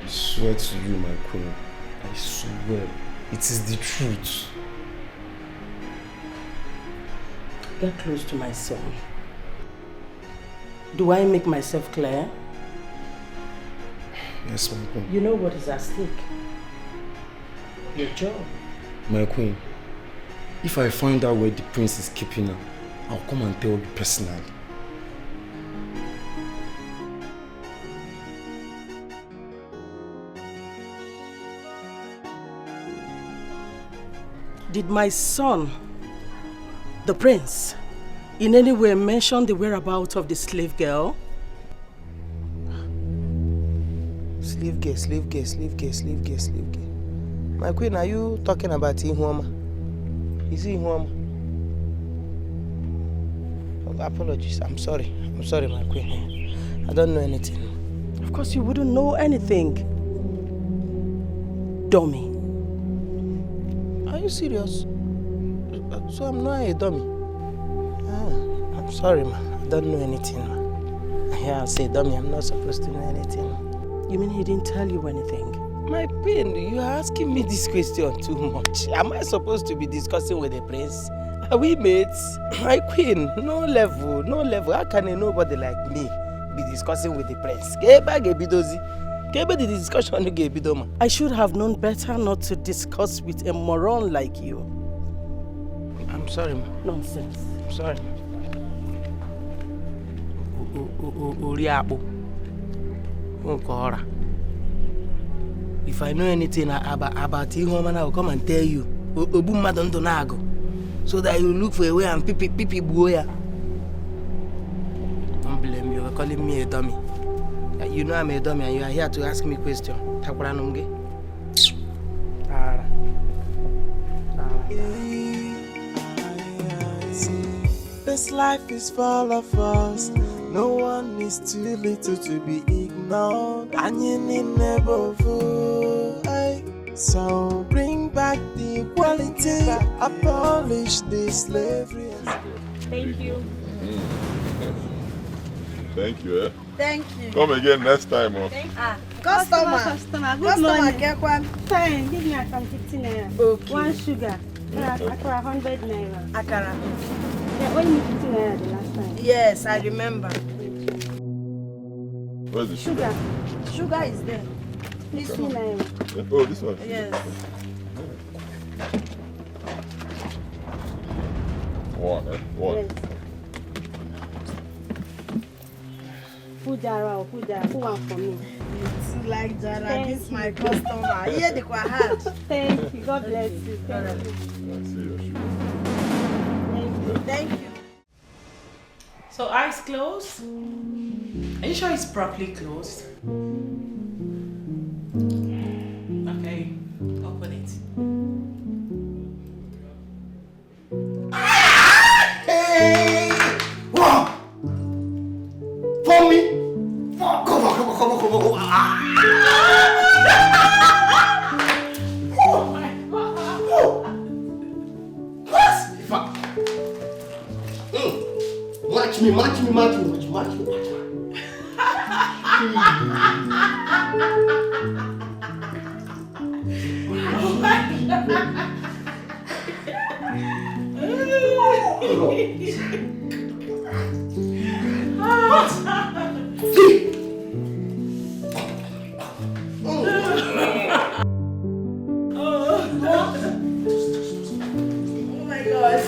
Speaker 20: I swear to you, my queen, I swear, it is the truth.
Speaker 7: Get close to my son. Do I make myself clear?
Speaker 20: Yes, my queen.
Speaker 7: You know what is at stake? Your job.
Speaker 20: My queen, if I find out where the prince is keeping her, I'll come and tell you personally.
Speaker 7: Did my son, the prince, in any way mention the whereabouts of the slave girl?
Speaker 10: Slave girl. My queen, are you talking about Ihuoma? Is it Ihuoma? Oh, apologies, I'm sorry, my queen. I don't know anything.
Speaker 7: Of course you wouldn't know anything. Dummy.
Speaker 10: Are you serious? So I'm not a dummy? I'm sorry, ma. I don't know anything, ma. Yeah, I say dummy, I'm not supposed to know anything.
Speaker 7: You mean he didn't tell you anything?
Speaker 10: My queen, you are asking me this question too much. Am I supposed to be discussing with the prince? Are we mates? My queen, no level. How can a nobody like me be discussing with the prince? The discussion.
Speaker 7: I should have known better not to discuss with a moron like you.
Speaker 10: I'm sorry.
Speaker 7: Nonsense.
Speaker 10: I'm sorry. If I know anything about Ihoma, I will come and tell you. So that you look for a way and pipi boya. Don't blame you. You're calling me a dummy. You know I'm a dummy and you are here to ask me questions.
Speaker 6: This life is full of us. No one is too little to be ignored. And you need never fool. So bring back the equality. Abolish the slavery.
Speaker 2: Thank you. Thank you, eh?
Speaker 12: Thank you.
Speaker 2: Come again next time,
Speaker 12: Customer. Good morning.
Speaker 22: Get one. Fine. Give me a 50 naira.
Speaker 12: Okay.
Speaker 22: One sugar. Akara 100 naira.
Speaker 12: Akara.
Speaker 22: Yeah, when you 50 naira the last time.
Speaker 12: Yes, I remember.
Speaker 2: Where's the sugar?
Speaker 12: Sugar is there. This one.
Speaker 2: Oh, this one?
Speaker 12: Yes.
Speaker 2: One, eh? One.
Speaker 22: Yes. Put Jara, who one for me?
Speaker 12: You too like Jara.
Speaker 22: Thank
Speaker 12: This is my
Speaker 22: you.
Speaker 12: customer. Here they quite hard.
Speaker 22: Thank you. God bless you. Thank you.
Speaker 12: Thank you.
Speaker 11: So eyes closed? Are you sure it's properly closed? Okay, open it.
Speaker 16: Hey! Wow! For me? Come on. Oh my God! What? Match me.
Speaker 12: Oh my God.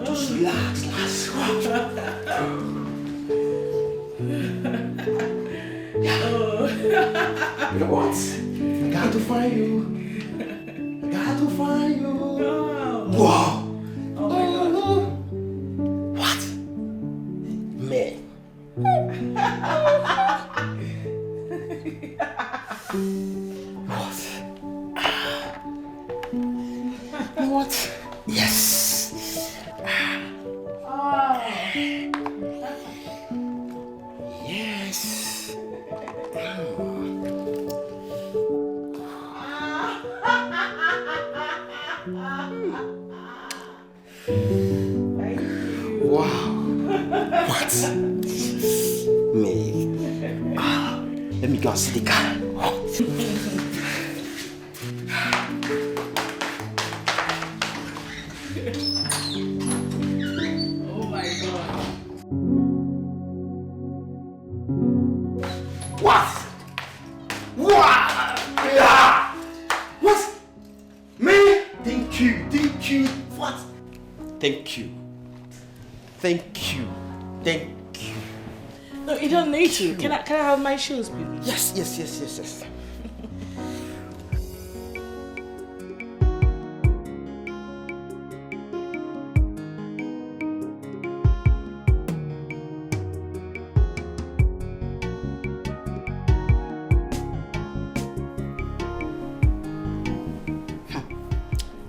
Speaker 16: Just relax. You know what? I got to find you. Wow.
Speaker 12: Oh my God.
Speaker 16: What? Man. What? Yes. Yes. Wow. What? Maid. Let me go and see the car.
Speaker 12: Oh my God.
Speaker 16: What? Yeah. What? Me? Thank you. What? Thank you.
Speaker 11: No, you don't need to. Can I have my shoes, please?
Speaker 16: Yes.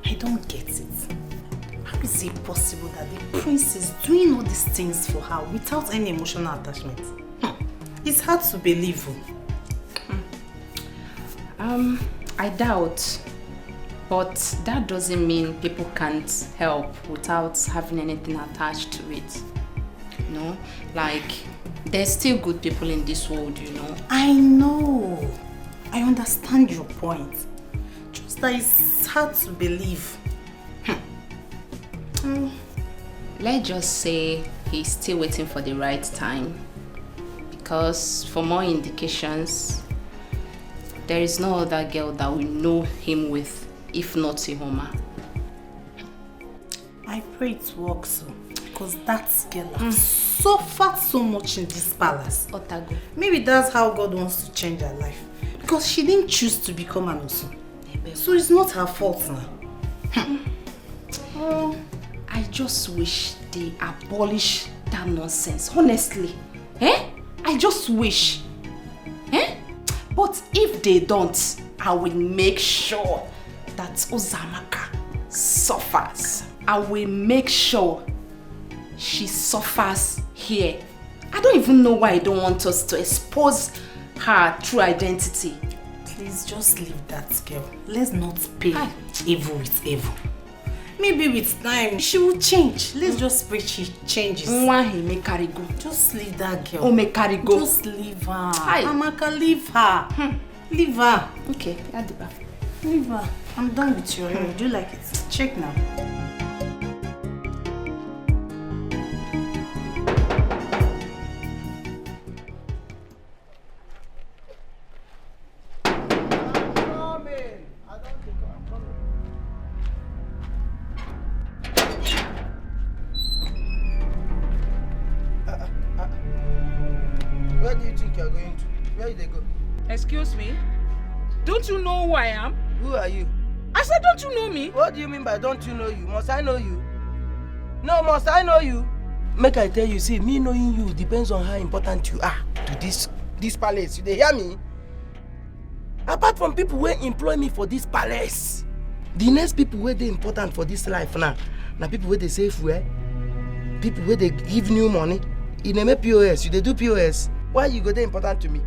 Speaker 11: I don't get it. How is it possible that the prince is doing all these things for her without any emotional attachment? It's hard to believe.
Speaker 9: I doubt. But that doesn't mean people can't help without having anything attached to it. You know? Like, there's still good people in this world, you know?
Speaker 11: I know. I understand your point. Just that it's hard to believe.
Speaker 9: Let's just say he's still waiting for the right time. Because for more indications, there is no other girl that we know him with, if not Ihoma.
Speaker 11: I pray it works so. Because that girl has suffered so much in this palace.
Speaker 9: Otago.
Speaker 11: Maybe that's how God wants to change her life. Because she didn't choose to become an Osu. So it's not her fault now.
Speaker 9: I just wish they abolish that nonsense, honestly. I just wish. But if they don't, I will make sure that Uzamaka suffers. I will make sure she suffers here. I don't even know why I don't want us to expose her true identity.
Speaker 11: Please just leave that girl. Let's not pay evil with evil. Maybe with time she will change. Let's just pray she changes. Just leave that girl. Just leave her. Amaka, leave her. Leave her.
Speaker 9: Okay, Adiba.
Speaker 11: Leave her. I'm done with your hair. Do you like it? Check now.
Speaker 10: Where do you think you're going to? Where did they go?
Speaker 4: Excuse me? Don't you know who I am?
Speaker 10: Who are you?
Speaker 4: I said, don't you know me?
Speaker 10: What do you mean by don't you know you? Must I know you? No, must I know you? Make I tell you, see, me knowing you depends on how important you are to this palace. You dey hear me? Apart from people who employ me for this palace, the next people where they important for this life now people where they save well, people where they give new money. In a POS, you they do POS. Why you go there important to me?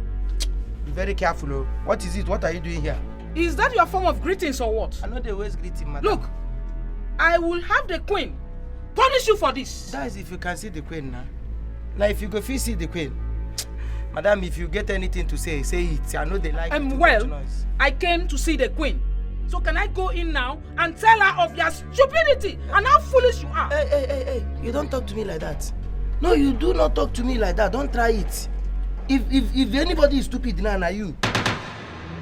Speaker 10: Be very careful, oh. What is it? What are you doing here?
Speaker 4: Is that your form of greetings or what?
Speaker 10: I know they always greeting, madam.
Speaker 4: Look, I will have the queen punish you for this.
Speaker 10: That is if you can see the queen now. Now if you go see the queen, madam, if you get anything to say it. I know they like it too much noise.
Speaker 4: I came to see the queen. So can I go in now and tell her of your stupidity and how foolish you are?
Speaker 10: Hey, you don't talk to me like that. No, you do not talk to me like that. Don't try it. If anybody is stupid now, you.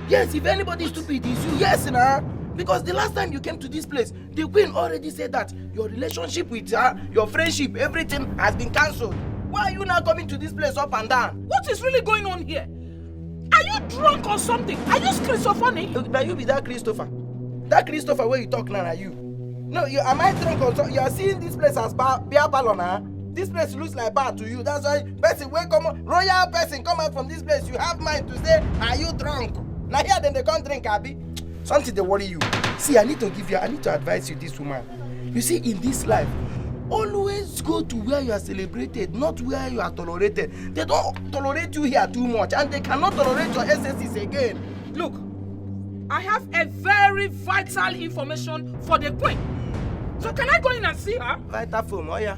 Speaker 10: Yes, if anybody is stupid, it's you. Yes, now. Because the last time you came to this place, the queen already said that your relationship with her, your friendship, everything has been cancelled. Why are you now coming to this place up and down?
Speaker 4: What is really going on here? Are you drunk or something? Are you schizophrenic?
Speaker 10: Look, now you be that Christopher. That Christopher where you talk now, are you? No, am I drunk or something? You are seeing this place as beer parlor now? This place looks like bar to you. That's why person when come royal person come out from this place, you have mind to say, are you drunk? Now here then they can't drink, Abby. Something they worry you. See, I need to advise you, this woman. You see, in this life, always go to where you are celebrated, not where you are tolerated. They don't tolerate you here too much, and they cannot tolerate your excesses again.
Speaker 4: Look, I have a very vital information for the queen. So can I go in and see her?
Speaker 10: Vital phone, oh yeah.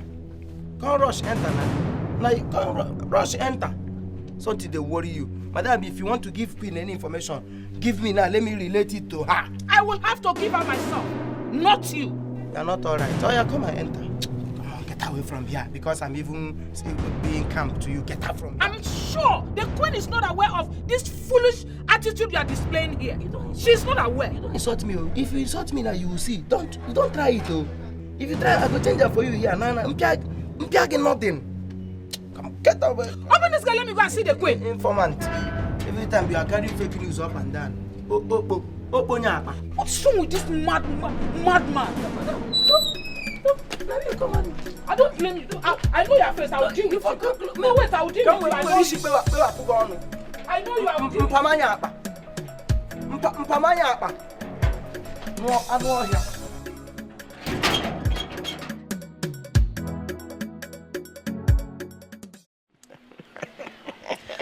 Speaker 10: Come rush enter now. Now you come rush enter. Something they worry you. Madam, if you want to give queen any information, give me now. Let me relate it to her.
Speaker 4: I will have to give her myself, not you.
Speaker 10: You're not alright. Oh yeah, come and enter. Come on, get away from here because I'm even being camp to you. Get out from here.
Speaker 4: I'm sure the queen is not aware of this foolish attitude you are displaying here. She's not aware.
Speaker 10: You don't insult me. Oh. If you insult me now, you will see. Don't try it. Oh. If you try, I will change it for you here. Nana, I'm nothing. Come, get away.
Speaker 4: Open this girl, let me go and see the queen.
Speaker 10: Informant. Every time you are carrying fake news up and down.
Speaker 4: What's wrong with this madman? I don't blame you. I know your face. I will deal with you. No, wait, I will deal with you. I know you. I know you. I will deal with you.
Speaker 10: Mpamanya. No, I know here.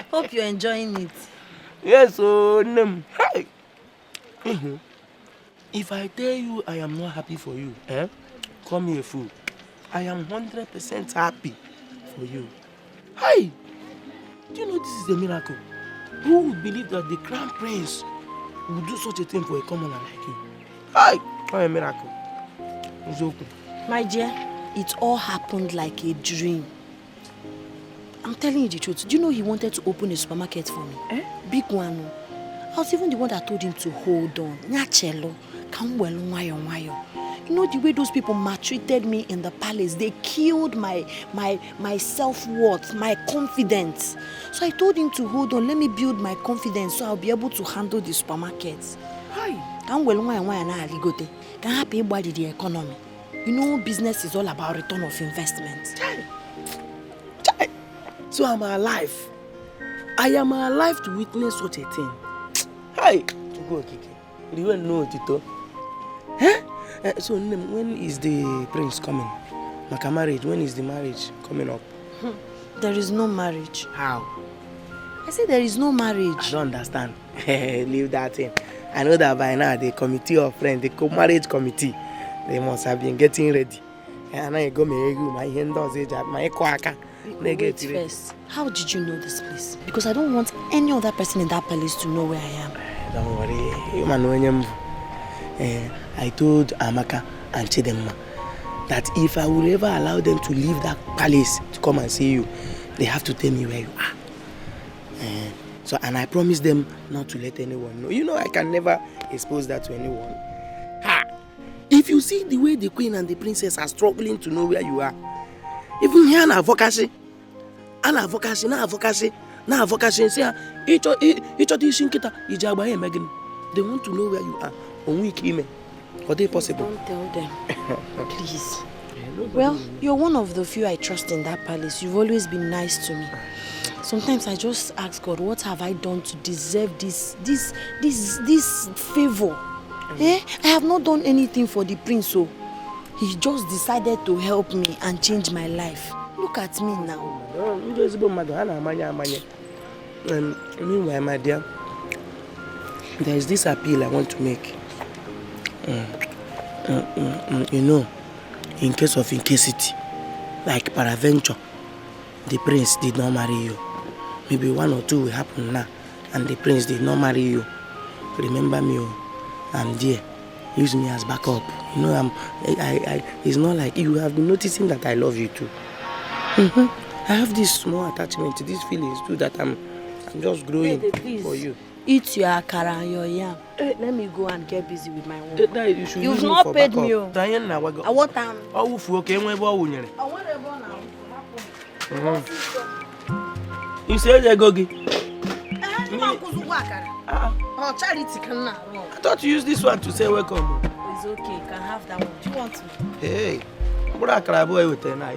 Speaker 12: Hope you're enjoying it.
Speaker 10: Yes, oh, hey. If I tell you I am not happy for you, call me a fool. I am 100% happy for you. Hey, do you know this is a miracle? Who would believe that the crown prince would do such a thing for a commoner like you? Aye, what a miracle. It's okay.
Speaker 21: My dear, it all happened like a dream. I'm telling you the truth. Do you know he wanted to open a supermarket for me? Big one. I was even the one that told him to hold on. Nyachelo, come well, you know the way those people maltreated me in the palace. They killed my self-worth, my confidence. So I told him to hold on. Let me build my confidence so I'll be able to handle the supermarkets. Hi. Come well, can happy body the economy. You know, business is all about return of investment.
Speaker 10: So I'm alive. I am alive to witness such a thing. Hi. To go, Kiki. You don't know, Tito. Huh? So when is the prince coming? Maka marriage, when is the marriage coming up?
Speaker 21: There is no marriage.
Speaker 10: How?
Speaker 21: I said there is no marriage.
Speaker 10: I don't understand. Leave that thing. I know that by now the committee of friends, the marriage committee, they must have been getting ready. And I go my hand does it at my quaka.
Speaker 21: Wait first. How did you know this place? Because I don't want any other person in that palace to know where I am.
Speaker 10: Don't worry. You man know I told Amaka and Chidemma that if I would ever allow them to leave that palace to come and see you, they have to tell me where you are. And I promised them not to let anyone know. You know I can never expose that to anyone. Ha! If you see the way the queen and the princess are struggling to know where you are, even here na advocacy, say each of these shinkita ijagba here Megan. They want to know where you are. On week email. Are they possible?
Speaker 21: Don't tell them. Please. Well, you're one of the few I trust in that palace. You've always been nice to me. Sometimes I just ask God, what have I done to deserve this favor? I have not done anything for the prince, so he just decided to help me and change my life. Look at me now.
Speaker 10: Meanwhile, my dear, there is this appeal I want to make. You know, in case of incasity, like peradventure, the prince did not marry you. Maybe one or two will happen now, and the prince did not marry you. Remember me, I'm there. Use me as backup. You know, it's not like you have been noticing that I love you too. I have this small attachment to these feelings too that I'm just growing for you.
Speaker 21: Eat your akara and your yam. Let me go and get busy with my work.
Speaker 10: You've
Speaker 21: not paid me. I want time.
Speaker 10: I want now. You say they go get. I thought you used this one to say welcome.
Speaker 21: It's okay, you can have that one. Do you want to?
Speaker 10: Hey, what a crab boy with an eye.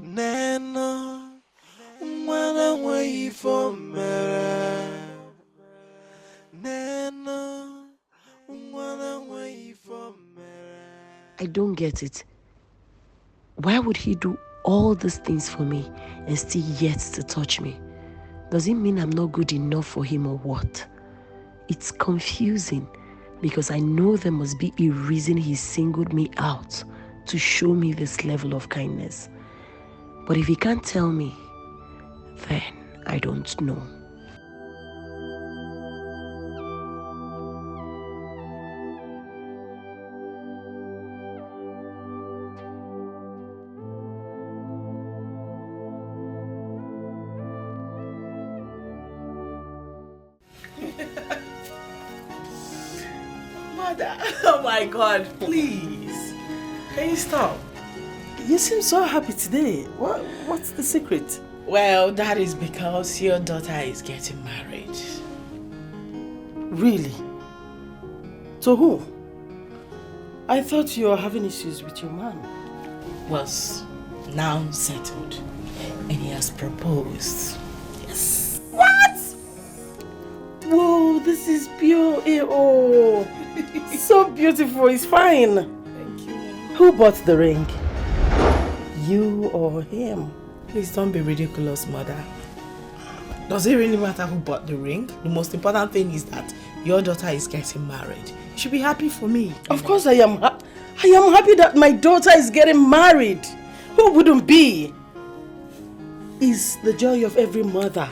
Speaker 6: Neno, mwana wai for mere. Neno, mwana wai for mere.
Speaker 21: I don't get it. Why would he do all these things for me and still yet to touch me? Does it mean I'm not good enough for him or what? It's confusing because I know there must be a reason he singled me out to show me this level of kindness. But if he can't tell me, then I don't know.
Speaker 10: Mother, oh my God, please. Can you stop?
Speaker 7: You seem so happy today. What's the secret?
Speaker 14: Well, that is because your daughter is getting married.
Speaker 7: Really? To who? I thought you were having issues with your man.
Speaker 14: Was now settled. And he has proposed. Yes.
Speaker 7: What? Whoa, this is pure. Oh, so beautiful. It's fine.
Speaker 14: Thank you.
Speaker 7: Who bought the ring? You or him?
Speaker 14: Please don't be ridiculous, Mother. Does it really matter who bought the ring? The most important thing is that your daughter is getting married. You should be happy for me.
Speaker 7: Of course I am. I am happy that my daughter is getting married. Who wouldn't be? It's the joy of every mother.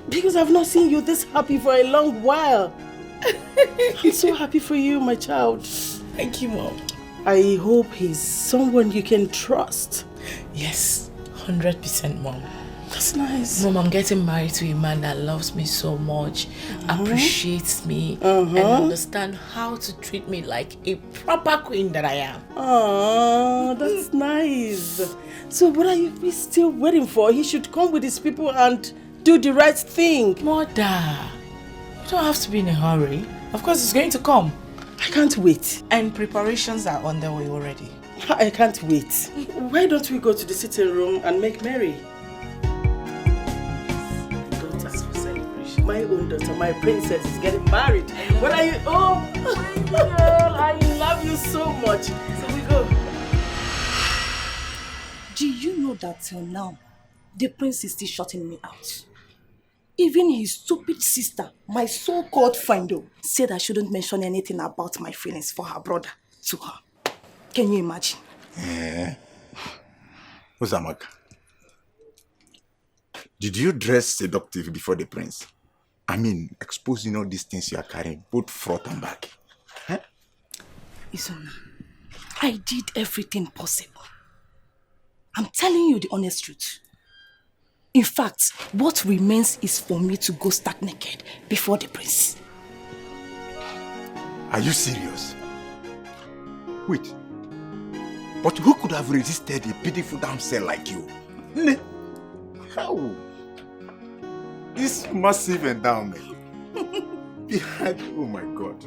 Speaker 7: Because I've not seen you this happy for a long while. I'm so happy for you, my child.
Speaker 14: Thank you, Mom.
Speaker 7: I hope he's someone you can trust.
Speaker 14: Yes, 100%, Mom.
Speaker 7: That's nice.
Speaker 14: Mom, I'm getting married to a man that loves me so much, appreciates me, and understands how to treat me like a proper queen that I am.
Speaker 7: Oh, that's nice. So what are you still waiting for? He should come with his people and do the right thing.
Speaker 14: Mother, you don't have to be in a hurry. Of course, he's going to come.
Speaker 7: I can't wait.
Speaker 14: And preparations are underway already.
Speaker 7: I can't wait. Why don't we go to the sitting room and make merry? My own daughter, my princess, is getting married. What are you? Oh, girl, I love you so much. So we go.
Speaker 8: Do you know that till now, the prince is still shutting me out? Even his stupid sister, my so-called friend, said I shouldn't mention anything about my feelings for her brother to her. Can you imagine?
Speaker 5: Uzamaka, did you dress seductive before the prince? I mean, exposing all these things you are carrying, both front and back. Huh?
Speaker 8: Izuna, I did everything possible. I'm telling you the honest truth. In fact, what remains is for me to go stark naked before the prince.
Speaker 5: Are you serious? Wait. But who could have resisted a beautiful damsel like you? How? This massive endowment. Oh my God.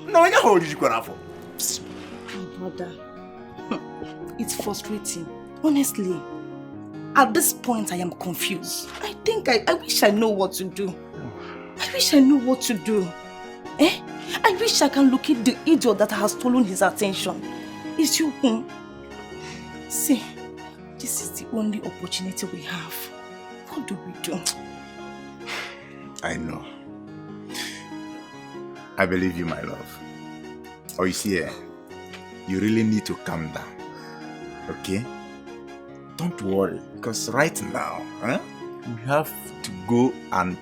Speaker 5: No, how old did you go for?
Speaker 8: Brother, it's frustrating. Honestly, at this point I am confused. I think I wish I know what to do. I wish I knew what to do. I wish I can locate the idiot that has stolen his attention. It's you. See, this is the only opportunity we have. What do we do?
Speaker 5: I know. I believe you, my love. Oh, you see, you really need to calm down. Okay? Don't worry, because right now, we have to go and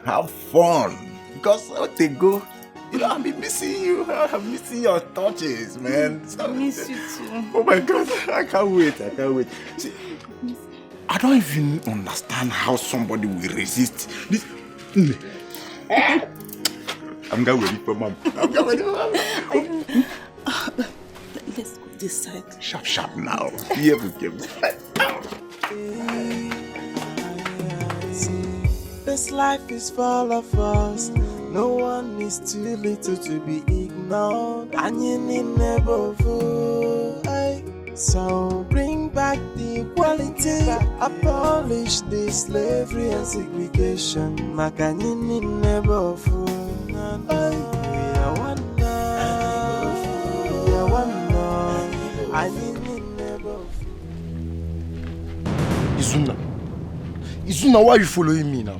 Speaker 5: have fun. Because when they go, I've been missing you. I'm missing your touches, man.
Speaker 8: I miss you too.
Speaker 5: Oh my God, I can't wait. See, I don't even understand how somebody will resist this. I'm going to wait for Mom.
Speaker 8: Let's go this side.
Speaker 5: Sharp now. Here we go.
Speaker 6: This life is full of us. No one is too little to be ignored. And you need never fool. So bring back the equality. Abolish the slavery and segregation. Makanini never fool.
Speaker 16: Izuna, why are you following me now?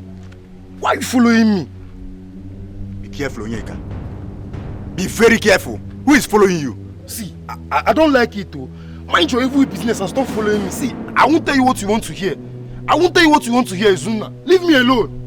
Speaker 16: Why are you following me?
Speaker 5: Be careful, Onyeka. Be very careful. Who is following you?
Speaker 16: See, I don't like it too. Mind your evil business and stop following me. See, I won't tell you what you want to hear. Izuna. Leave me alone.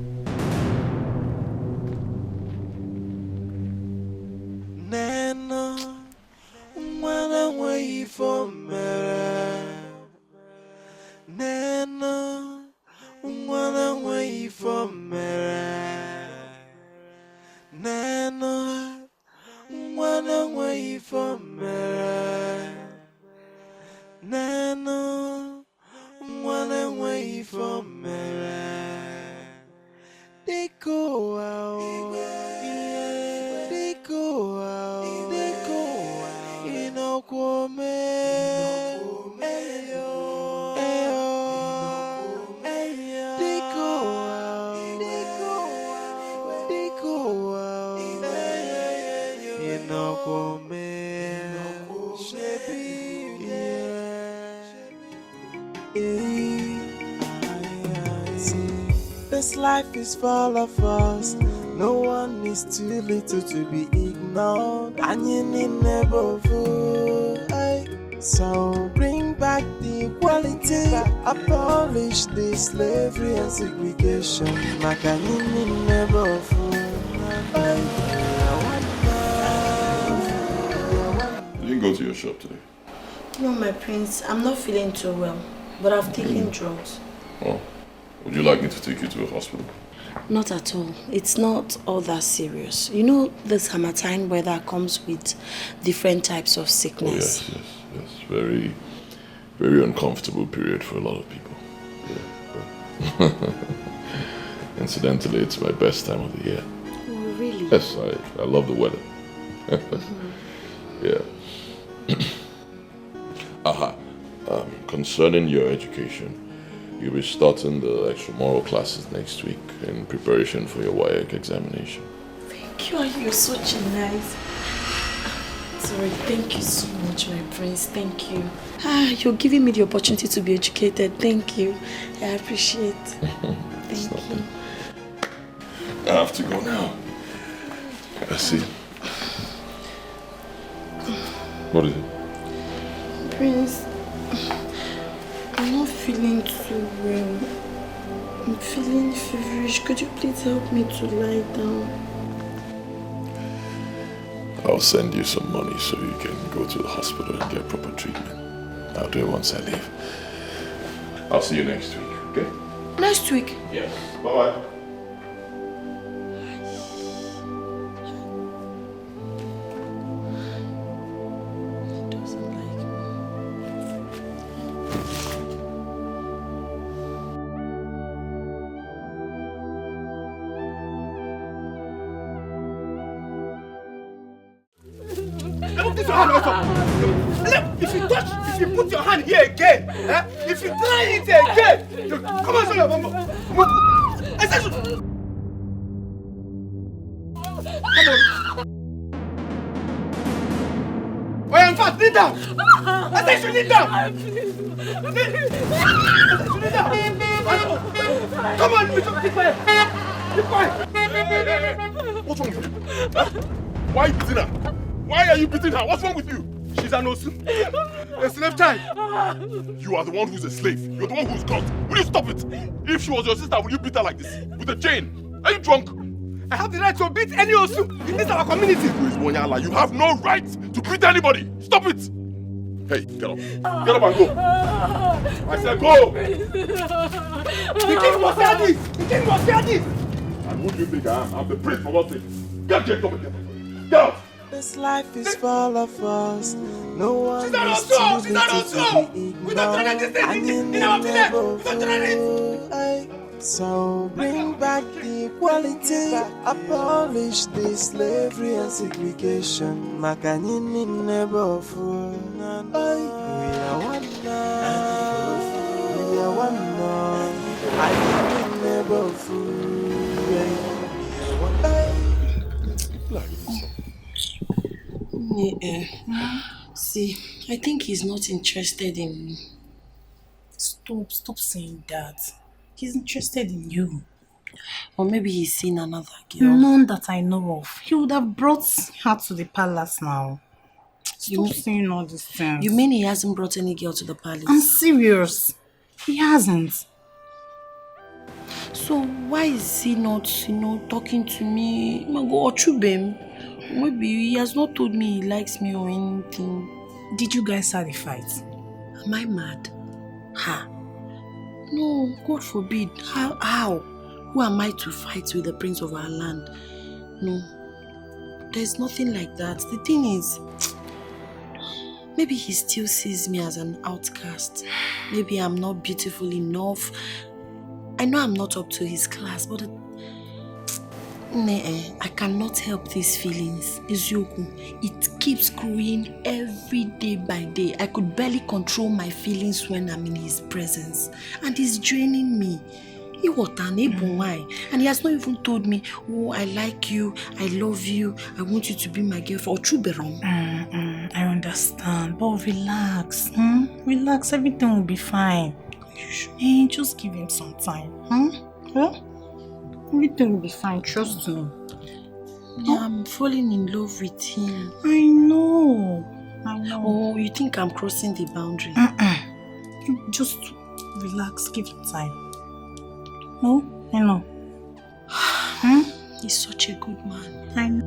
Speaker 6: This life is full of us. No one is too little to be ignored. And you need never fool. So bring back the equality. equality, abolish the slavery and segregation. Makanini never fool.
Speaker 2: You didn't go to your shop today?
Speaker 21: No, my prince, I'm not feeling too well, but I've taken drugs.
Speaker 2: Oh, would you like me to take you to a hospital?
Speaker 21: Not at all. It's not all that serious. You know, the summertime weather comes with different types of sickness.
Speaker 2: Oh, yes. Very, very uncomfortable period for a lot of people. Yeah, but incidentally, it's my best time of the year.
Speaker 21: Oh, really?
Speaker 2: Yes, I love the weather. Yeah. Aha. Concerning your education, you'll be starting the extramural classes next week in preparation for your WAEC examination.
Speaker 21: Thank you, you're such a nice. Sorry, thank you so much, my prince. Thank you. You're giving me the opportunity to be educated. Thank you. I appreciate. Thank you.
Speaker 2: I have to go now. I see. What is it?
Speaker 21: Prince, I'm not feeling too well. I'm feeling feverish. Could you please help me to lie down?
Speaker 2: I'll send you some money so you can go to the hospital and get proper treatment. I'll do it once I leave. I'll see you next week, okay?
Speaker 21: Next week?
Speaker 2: Yes. Bye-bye.
Speaker 5: If you put your hand here again, if you try it again, come on, show your bumbo. Come on. I said so. Come on. Oh, in fact, kneel down. I said you kneel down. Kneel down. Come on, be quiet. Be quiet.
Speaker 2: What's wrong with you? Why are you beating her? Why are you beating her? What's wrong with you?
Speaker 5: She's an osu. A slave child.
Speaker 2: You are the one who's a slave. You're the one who's caught. Will you stop it? If she was your sister, would you beat her like this? With a chain? Are you drunk?
Speaker 5: I have the right to beat any osu in this our community.
Speaker 2: You have no right to beat anybody. Stop it. Hey, get up. Get up and go. I said go.
Speaker 5: The king must hear this. The king must hear this.
Speaker 2: And who do you think I am? I'm the prince for one thing. Get Jacob and get out.
Speaker 6: This life is full of us. No one is too little to be ignored. And you never fool. So bring back the equality, abolish the slavery and segregation. Makanini never fool. We are one now. We are one now. I never fool. We are one.
Speaker 21: See, I think he's not interested in me.
Speaker 11: Stop saying that. He's interested in you.
Speaker 21: Or maybe he's seen another girl.
Speaker 11: None that I know of. He would have brought her to the palace now. Stop saying all these things.
Speaker 21: You mean he hasn't brought any girl to the palace?
Speaker 11: I'm serious. He hasn't.
Speaker 21: So why is he not, talking to me? Or Chubem? Maybe he has not told me he likes me or anything.
Speaker 11: Did you guys have a fight?
Speaker 21: Am I mad? No, God forbid. How? Who am I to fight with the prince of our land? No, there's nothing like that. The thing is, maybe he still sees me as an outcast. Maybe I'm not beautiful enough. I know I'm not up to his class, but I cannot help these feelings. Izyoku, it keeps growing every day by day. I could barely control my feelings when I'm in his presence. And it's draining me. And he has not even told me, oh, I like you, I love you, I want you to be my girlfriend.
Speaker 11: I understand, but relax. Relax, everything will be fine. Just give him some time. Everything will be fine, trust me.
Speaker 21: Yeah, I'm falling in love with him.
Speaker 11: I know.
Speaker 21: Oh, you think I'm crossing the boundary?
Speaker 11: Just relax, give him time. No? I know.
Speaker 8: He's such a good man.
Speaker 11: I know.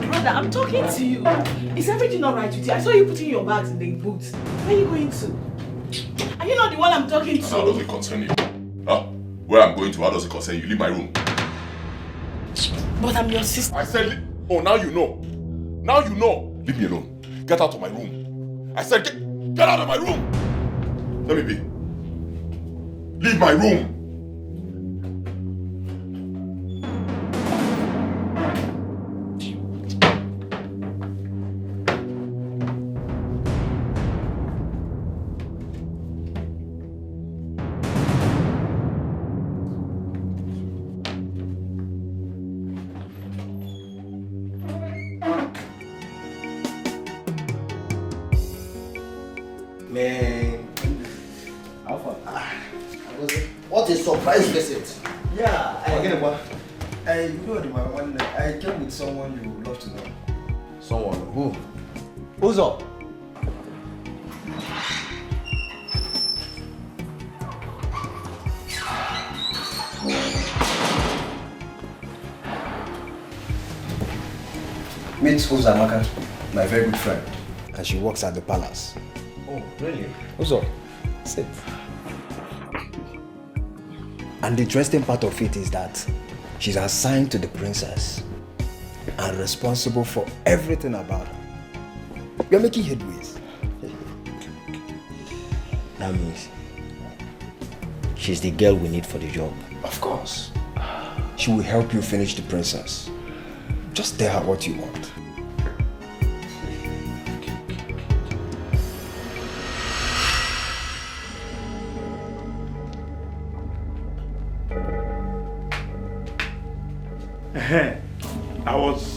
Speaker 7: Brother, I'm talking to you. Is everything alright with you? I saw you putting your bags in the boot. Where are you going to? Are you not the one I'm talking to?
Speaker 2: How does it concern you? Huh? Where I'm going to, how does it concern you? Leave my room.
Speaker 7: But I'm your sister.
Speaker 2: I said, oh, now you know. Now you know. Leave me alone. Get out of my room. I said, get out of my room. Let me be. Leave my room.
Speaker 16: Man, what a surprise visit!
Speaker 18: Yeah, I came with someone you would love to know.
Speaker 16: Someone who? Who's up?
Speaker 18: Meet Uzamaka, my very good friend, and she works at the palace.
Speaker 16: Oh, really?
Speaker 18: What's up? Sit. And the interesting part of it is that she's assigned to the princess and responsible for everything about her. We are making headways.
Speaker 16: That means she's the girl we need for the job.
Speaker 18: Of course. She will help you finish the princess. Just tell her what you want.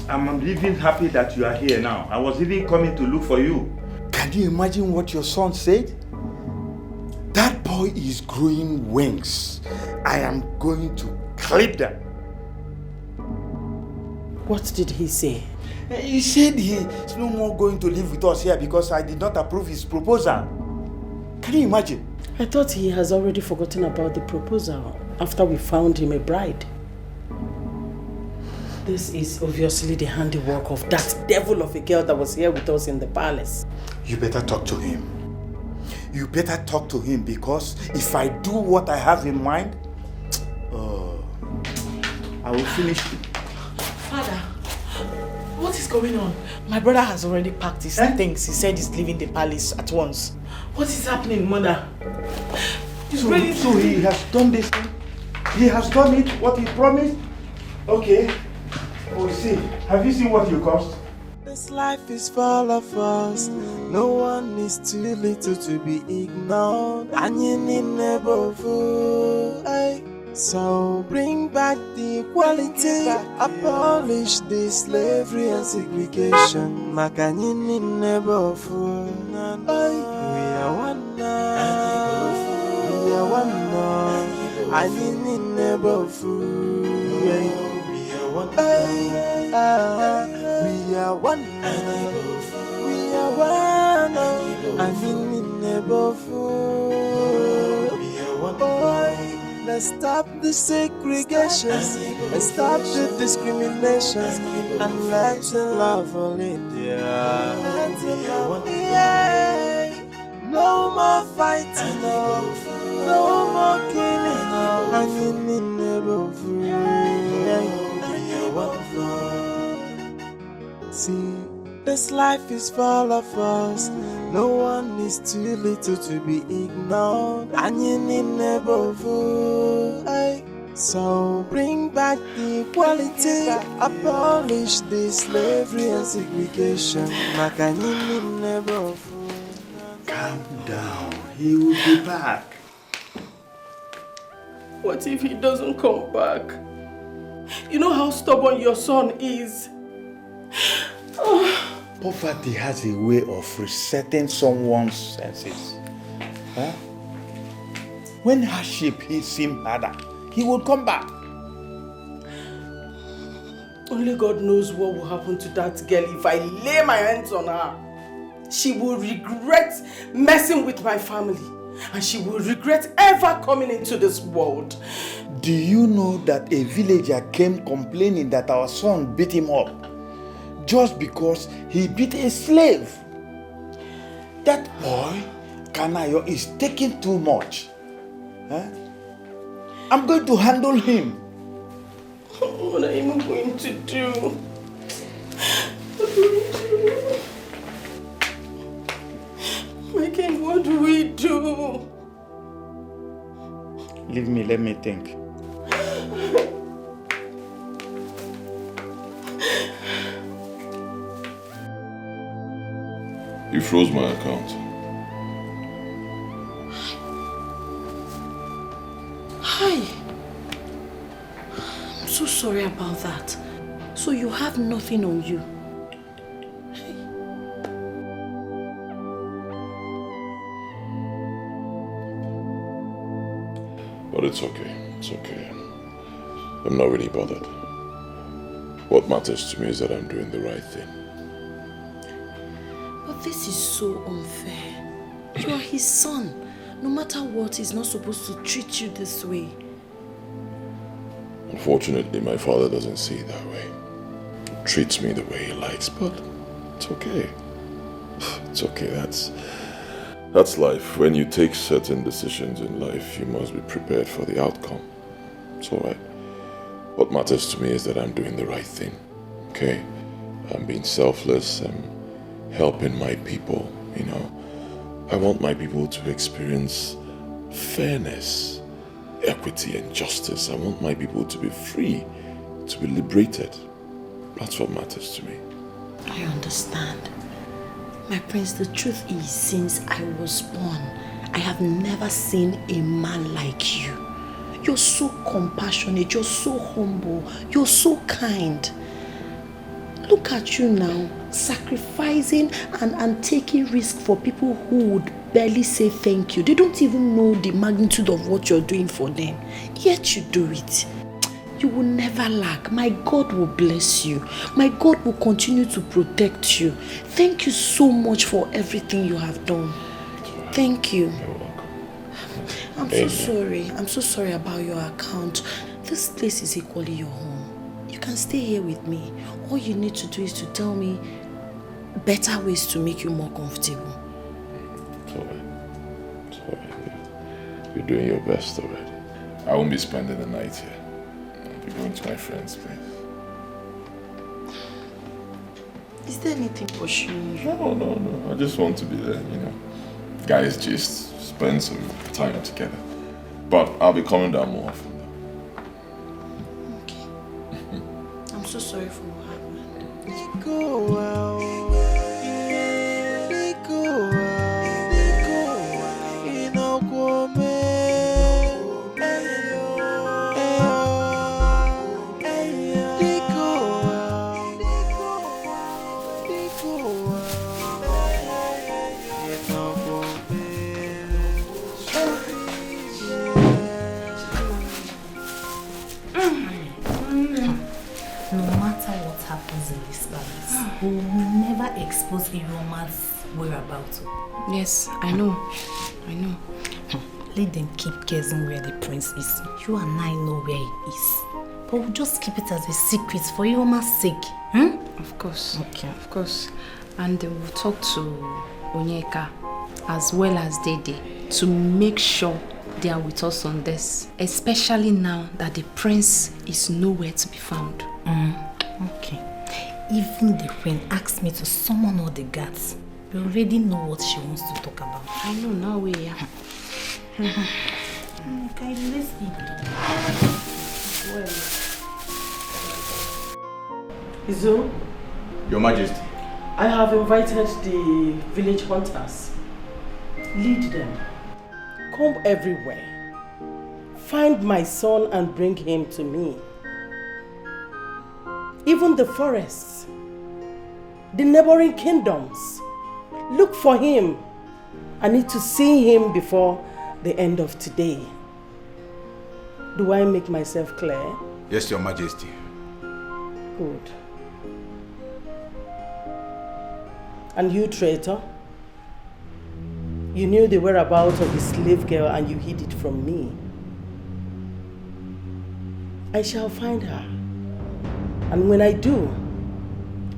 Speaker 5: I'm even happy that you are here now. I was even coming to look for you.
Speaker 15: Can you imagine what your son said? That boy is growing wings. I am going to clip them.
Speaker 7: What did he say?
Speaker 15: He said he's no more going to live with us here because I did not approve his proposal. Can you imagine?
Speaker 7: I thought he has already forgotten about the proposal after we found him a bride. This is obviously the handiwork of that devil of a girl that was here with us in the palace.
Speaker 15: You better talk to him. You better talk to him because if I do what I have in mind, I will finish you.
Speaker 7: Father, what is going on? My brother has already packed his things. He said he's leaving the palace at once. What is happening, Mother?
Speaker 15: So he has done this thing? He has done it, what he promised? Okay. We'll see. Have you seen what you cost?
Speaker 6: This life is full of us. No one is too little to be ignored. And you need never fool. So bring back the equality. Abolish the slavery and segregation. Makanyini never fool. We are one now. We are one now. Anyini never fool. We are one. We are one. We are one. And in neighborhood. Let's stop the segregation. Let's stop the discrimination. And let's love all India. No more fighting. No more killing. And in neighborhood. See, this life is full of us. No one is too little to be ignored. And you need never fool. So bring back the equality. Abolish the slavery and segregation. Makanyini never fool.
Speaker 15: Calm down. He will be back.
Speaker 7: What if he doesn't come back? You know how stubborn your son is.
Speaker 15: Poverty has a way of resetting someone's senses.
Speaker 5: Huh? When hardship hits him harder, he will come back.
Speaker 7: Only God knows what will happen to that girl if I lay my hands on her. She will regret messing with my family. And she will regret ever coming into this world.
Speaker 5: Do you know that a villager came complaining that our son beat him up just because he beat a slave? That boy, Kanayo, is taking too much. Huh? I'm going to handle him.
Speaker 7: What am I going to do? My king, what do we do?
Speaker 5: Leave me, let me think.
Speaker 2: You froze my account.
Speaker 9: Hi. I'm so sorry about that. So you have nothing on you?
Speaker 2: But it's okay. It's okay. I'm not really bothered. What matters to me is that I'm doing the right thing.
Speaker 9: But this is so unfair. You are his son. No matter what, he's not supposed to treat you this way.
Speaker 2: Unfortunately, my father doesn't see it that way. He treats me the way he likes, but it's okay. It's okay, that's life. When you take certain decisions in life, you must be prepared for the outcome. It's alright. What matters to me is that I'm doing the right thing. Okay? I'm being selfless. I'm helping my people, you know. I want my people to experience fairness, equity and justice. I want my people to be free, to be liberated. That's what matters to me.
Speaker 9: I understand. My prince, the truth is, since I was born, I have never seen a man like you. You're so compassionate, you're so humble, you're so kind. Look at you now, sacrificing and taking risk for people who would barely say thank you. They don't even know the magnitude of what you're doing for them. Yet you do it. You will never lack. My God will bless you. My God will continue to protect you. Thank you so much for everything you have done. Thank you.
Speaker 2: You're welcome.
Speaker 9: I'm so sorry. I'm so sorry about your account. This place is equally your home. You can stay here with me. All you need to do is to tell me better ways to make you more comfortable.
Speaker 2: It's alright. It's alright. You're doing your best already. I won't be spending the night here. I'll be going to my friend's place.
Speaker 9: Is there anything pushing you?
Speaker 2: No. I just want to be there, you know. Guys, just spend some time together. But I'll be coming down more often.
Speaker 9: Okay. I'm so sorry for what happened.
Speaker 6: Go out.
Speaker 11: We will never expose Iroma's whereabouts.
Speaker 9: Yes, I know.
Speaker 11: Let them keep guessing where the prince is. You and I know where he is. But we'll just keep it as a secret for Iroma's sake.
Speaker 9: Of course.
Speaker 11: Okay.
Speaker 9: Of course. And we'll talk to Onyeka as well as Dede to make sure they are with us on this. Especially now that the prince is nowhere to be found.
Speaker 11: Okay. Even the queen asked me to summon all the guards. We already know what she wants to talk about.
Speaker 9: I know now we are.
Speaker 11: Okay, let's eat.
Speaker 7: Izo?
Speaker 13: Your Majesty.
Speaker 7: I have invited the village hunters. Lead them. Comb everywhere. Find my son and bring him to me. Even the forests, the neighboring kingdoms. Look for him. I need to see him before the end of today. Do I make myself clear?
Speaker 13: Yes, Your Majesty.
Speaker 7: Good. And you, traitor? You knew the whereabouts of the slave girl and you hid it from me. I shall find her. And when I do,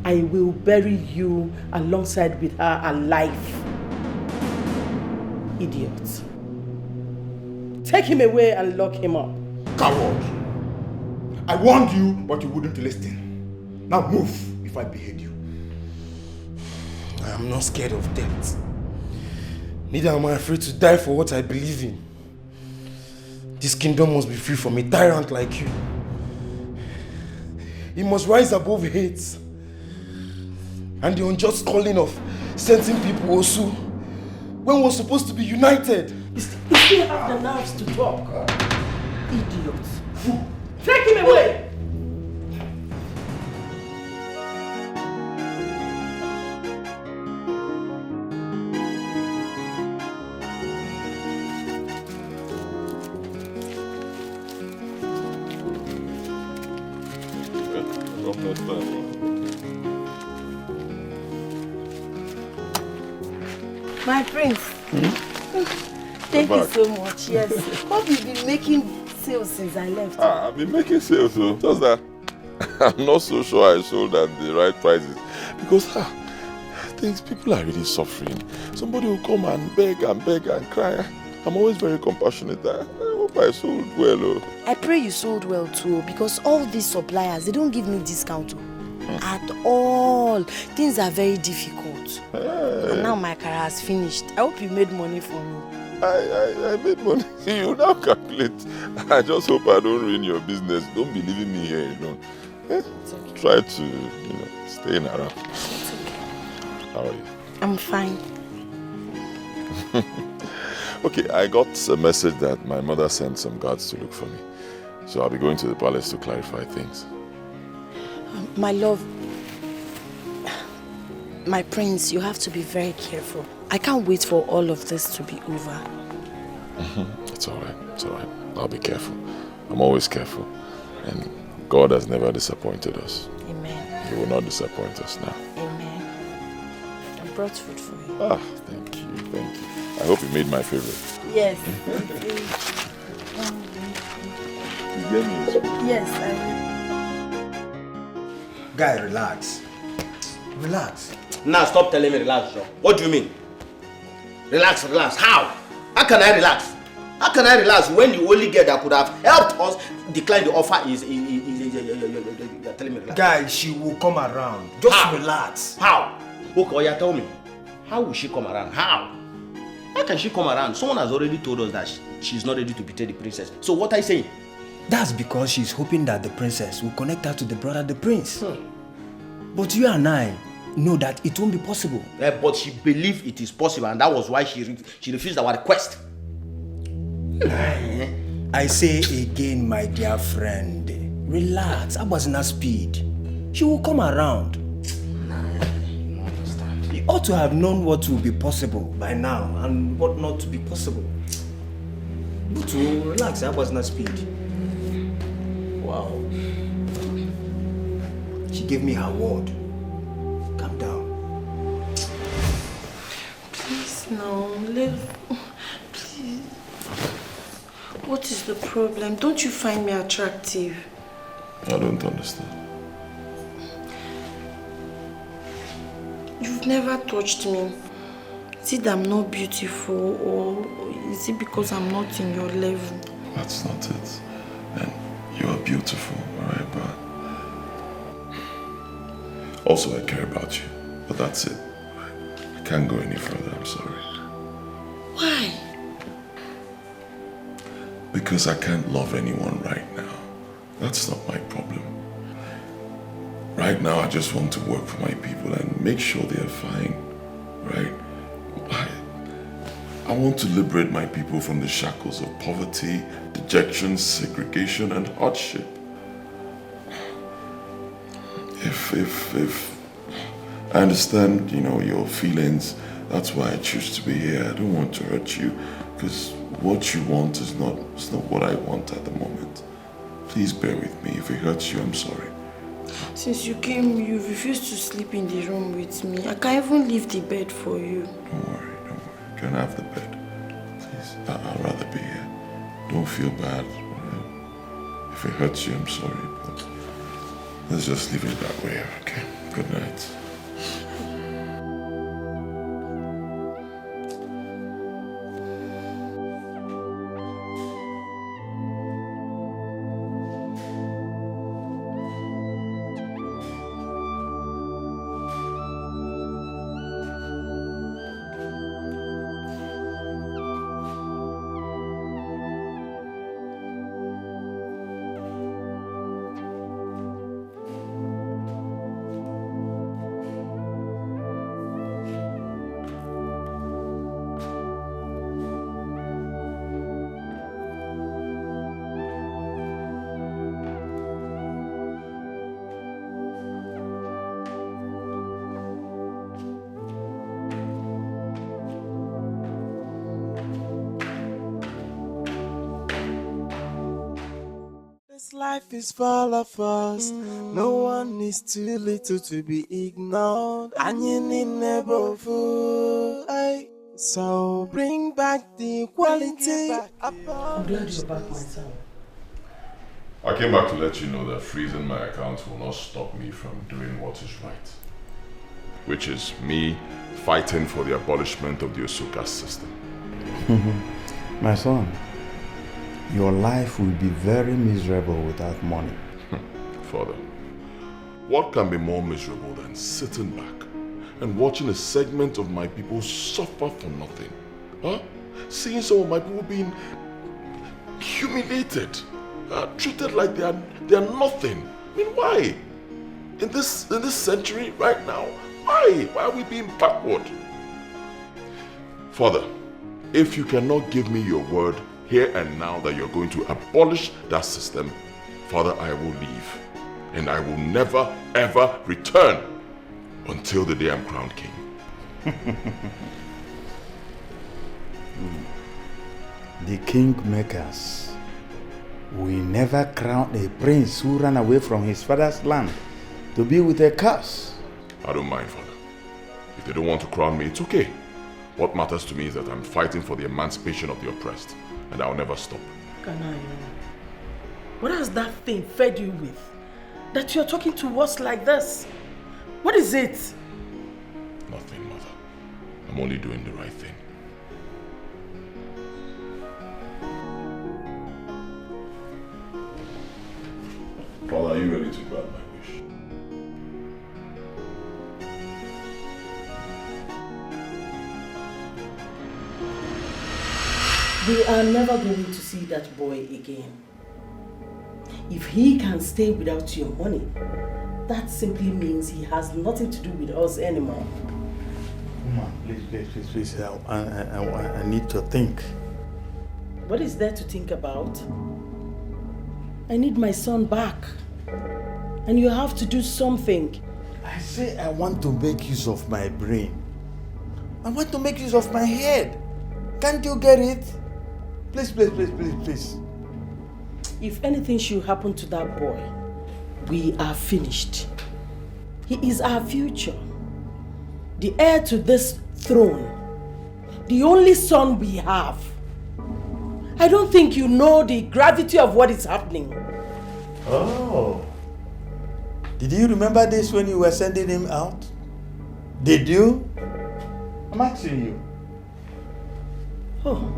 Speaker 7: I will bury you alongside with her alive. Idiot. Take him away and lock him up.
Speaker 13: Coward! I warned you, but you wouldn't listen. Now move if I behead you.
Speaker 10: I am not scared of death. Neither am I afraid to die for what I believe in. This kingdom must be free from a tyrant like you. It must rise above hate and the unjust calling of sending people also when we're supposed to be united.
Speaker 7: You still have the nerves to talk. Idiot. Take him away!
Speaker 12: My prince. Thank you so much. Yes. Hope you've been making sales since I left.
Speaker 2: I've been making sales though. Just that I'm not so sure I sold at the right prices. Because people are really suffering. Somebody will come and beg and cry. I'm always very compassionate. I hope I sold well. Oh.
Speaker 21: I pray you sold well too, because all these suppliers, they don't give me discount at all. Things are very difficult. And now my career has finished. I hope you made money for me.
Speaker 2: I made money. You now calculate. I just hope I don't ruin your business. Don't be leaving me here, you know. Okay. Try to, stay in around.
Speaker 21: It's okay.
Speaker 2: How are you?
Speaker 21: I'm fine.
Speaker 2: Okay, I got a message that my mother sent some guards to look for me. So I'll be going to the palace to clarify things.
Speaker 21: My love, my prince, you have to be very careful. I can't wait for all of this to be over.
Speaker 2: It's all right. It's all right. I'll be careful. I'm always careful. And God has never disappointed us.
Speaker 21: Amen.
Speaker 2: He will not disappoint us now.
Speaker 21: Amen. I brought food for you.
Speaker 2: Thank you. Thank you. I hope you made my favorite.
Speaker 12: Yes.
Speaker 2: You gave me a spoon.
Speaker 12: Yes, I will.
Speaker 18: Guy, relax. Relax.
Speaker 16: Now stop telling me relax, Joe. What do you mean? Relax. How? How can I relax? How can I relax when the only girl that could have helped us decline the offer is you're telling me relax?
Speaker 18: Guy, she will come around. Just relax.
Speaker 16: How? Okay, tell me. How will she come around? How can she come around? Someone has already told us that she's not ready to betray the princess. So what are you saying?
Speaker 18: That's because she's hoping that the princess will connect her to the brother, the prince. But you and I know that it won't be possible.
Speaker 16: But she believed it is possible, and that was why she refused our request.
Speaker 18: I say again, my dear friend, relax. Abazina speed. She will come around. You ought to have known what will be possible by now and what not to be possible. But to relax, Abazina speed. Wow. She gave me her word. Calm down.
Speaker 21: Please, no. Please. What is the problem? Don't you find me attractive?
Speaker 2: I don't understand.
Speaker 21: You've never touched me. Is it that I'm not beautiful, or is it because I'm not in your level?
Speaker 2: That's not it. And you are beautiful, alright, but also I care about you. But that's it. I can't go any further, I'm sorry.
Speaker 21: Why?
Speaker 2: Because I can't love anyone right now. That's not my problem. Right now, I just want to work for my people and make sure they're fine, right? I want to liberate my people from the shackles of poverty, dejection, segregation, and hardship. If I understand, your feelings That's why I choose to be here. I don't want to hurt you, because what you want is not what I want at the moment. Please bear with me. If it hurts you, I'm sorry.
Speaker 17: Since you came, you refused to sleep in the room with me. I can't even leave the bed for you.
Speaker 2: Don't worry. You can have the bed. Please, I'd rather be here. Don't feel bad. If it hurts you, I'm sorry, but let's just leave it that way, okay? Good night.
Speaker 6: This life is full of us. No one is too little to be ignored. And you need never fool. So bring back the equality.
Speaker 7: I'm glad you're back, my son.
Speaker 2: I came back to let you know that freezing my account will not stop me from doing what is right. Which is me fighting for the abolishment of the Osuka system.
Speaker 5: My son, your life will be very miserable without money.
Speaker 2: Father, what can be more miserable than sitting back and watching a segment of my people suffer for nothing? Huh? Seeing some of my people being humiliated, treated like they are nothing. I mean, why? In this century right now, why? Why are we being backward? Father, if you cannot give me your word here and now that you're going to abolish that system, Father, I will leave. And I will never ever return until the day I'm crowned king.
Speaker 5: The kingmakers will never crown a prince who ran away from his father's land to be with a curse.
Speaker 2: I don't mind, Father. If they don't want to crown me, it's okay. What matters to me is that I'm fighting for the emancipation of the oppressed, and I'll never stop.
Speaker 7: Kanayo, what has that thing fed you with? That you're talking to us like this? What is it?
Speaker 2: Nothing, Mother. I'm only doing the right thing. Father, are you ready to grant my wish?
Speaker 7: We are never going to see that boy again. If he can stay without your money, that simply means he has nothing to do with us anymore.
Speaker 5: Mama, please, I need to think.
Speaker 7: What is there to think about? I need my son back. And you have to do something.
Speaker 5: I say I want to make use of my brain. I want to make use of my head. Can't you get it? Please.
Speaker 7: If anything should happen to that boy, we are finished. He is our future. The heir to this throne. The only son we have. I don't think you know the gravity of what is happening.
Speaker 5: Oh. Did you remember this when you were sending him out? Did you? I'm asking you.
Speaker 7: Oh.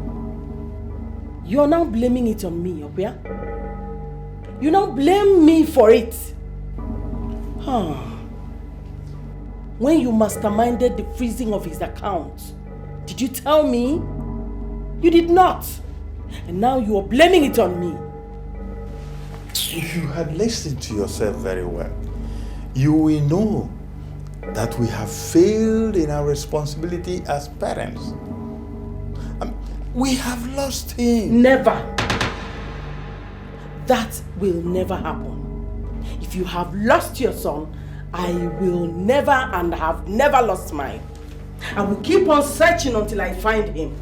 Speaker 7: You are now blaming it on me, Opia? You now blame me for it. Huh. When you masterminded the freezing of his account, did you tell me? You did not. And now you are blaming it on me.
Speaker 5: If you had listened to yourself very well, you will know that we have failed in our responsibility as parents. We have lost him.
Speaker 7: Never. That will never happen. If you have lost your son, I will never and have never lost mine. I will keep on searching until I find him.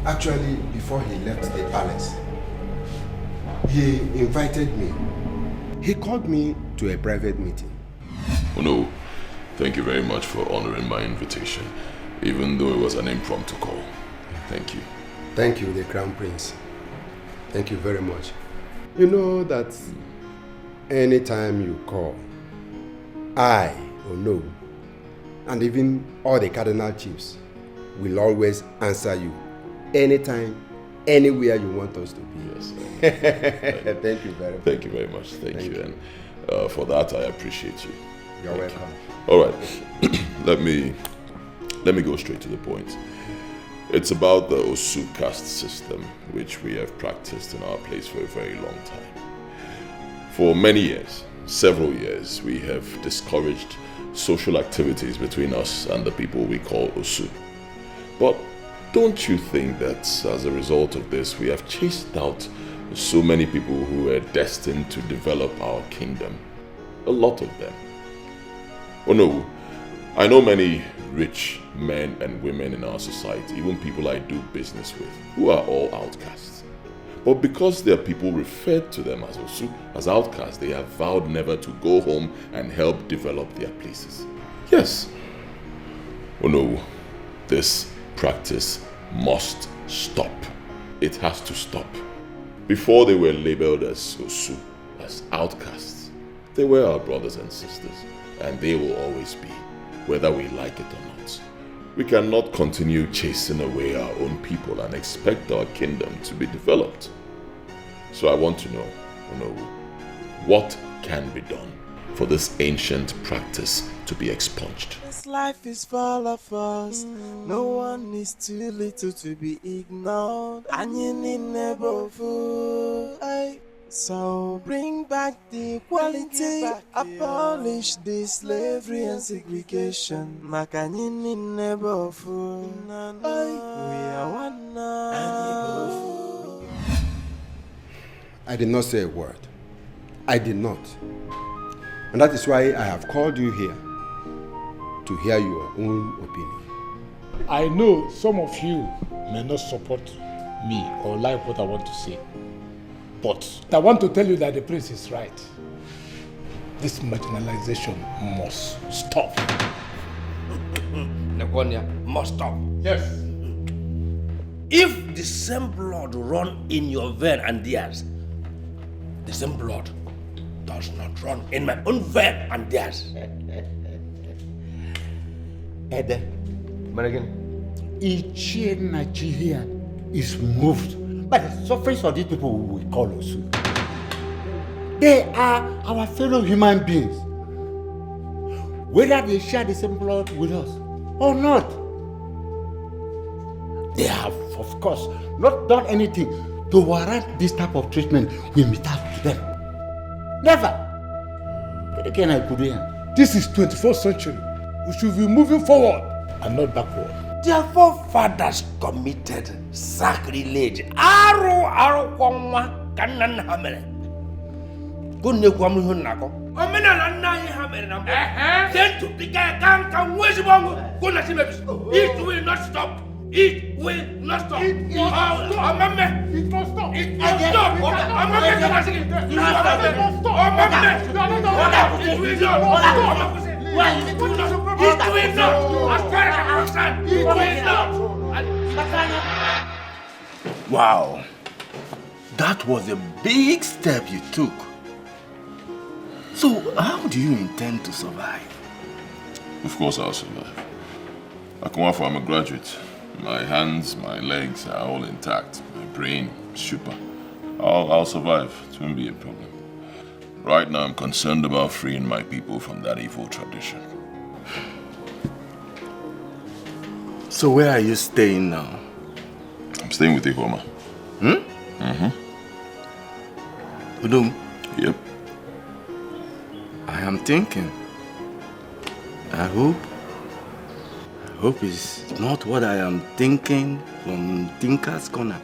Speaker 3: Actually, before he left the palace, he invited me. He called me to a private meeting.
Speaker 2: Oh no, thank you very much for honoring my invitation, even though it was an impromptu call. Thank you.
Speaker 3: Thank you, the Crown Prince. Thank you very much. You know that anytime you call, I, Ono, and even all the cardinal chiefs will always answer you. Anytime, anywhere you want us to be.
Speaker 2: Yes.
Speaker 3: Thank you very much.
Speaker 2: Thank you very much. Thank you. And for that, I appreciate you.
Speaker 3: You're welcome.
Speaker 2: All right. let me go straight to the point. It's about the Osu caste system, which we have practiced in our place for a very long time. For many years, several years, we have discouraged social activities between us and the people we call Osu. But don't you think that as a result of this, we have chased out so many people who were destined to develop our kingdom? A lot of them. Oh no, I know many rich men and women in our society, even people I do business with, who are all outcasts. But because there are people referred to them as Osu, as outcasts, they have vowed never to go home and help develop their places. Yes. Oh no, this practice must stop. It has to stop. Before they were labeled as Osu, as outcasts, they were our brothers and sisters, and they will always be, whether we like it or not. We cannot continue chasing away our own people and expect our kingdom to be developed. So I want to know, what can be done for this ancient practice to be expunged?
Speaker 6: This life is full of us. No one is too little to be ignored. And you need never fool. So bring back the equality. Abolish the slavery and segregation. Makanyini never fool. We are one now.
Speaker 3: I did not say a word. I did not. And that is why I have called you here to hear your own opinion.
Speaker 15: I know some of you may not support me or like what I want to say. But I want to tell you that the prince is right. This marginalization must stop.
Speaker 16: Negonia must stop.
Speaker 15: Yes.
Speaker 16: If the same blood run in your vein and theirs, the same blood does not run in my own vein and theirs. Ede, Maragan.
Speaker 5: Ichie Nigeria is moved by the sufferings of these people we call Osu. They are our fellow human beings. Whether they share the same blood with us or not. They have, of course, not done anything to warrant this type of treatment we mete out to them. Never.
Speaker 15: This is 21st century. We should be moving forward and not backward.
Speaker 16: Their forefathers committed sacrilege. Aro kwamwa kanan hamere. Gunne kwamu hunako. Omena na nai hamere na. Then to pick a kan wezi bongo. Guna simebis. It will not stop. It will not stop. It must stop. It must stop. It must stop. It will not. Wow. That was a big step you took. So, how do you intend to survive?
Speaker 2: Of course I'll survive. Akumafo, I'm a graduate. My hands, my legs are all intact. My brain, super. I'll survive. It won't be a problem. Right now, I'm concerned about freeing my people from that evil tradition.
Speaker 16: So where are you staying now?
Speaker 2: I'm staying with Ihoma.
Speaker 16: Udum?
Speaker 2: Yep.
Speaker 16: I am thinking. I hope it's not what I am thinking from Tinker's Corner.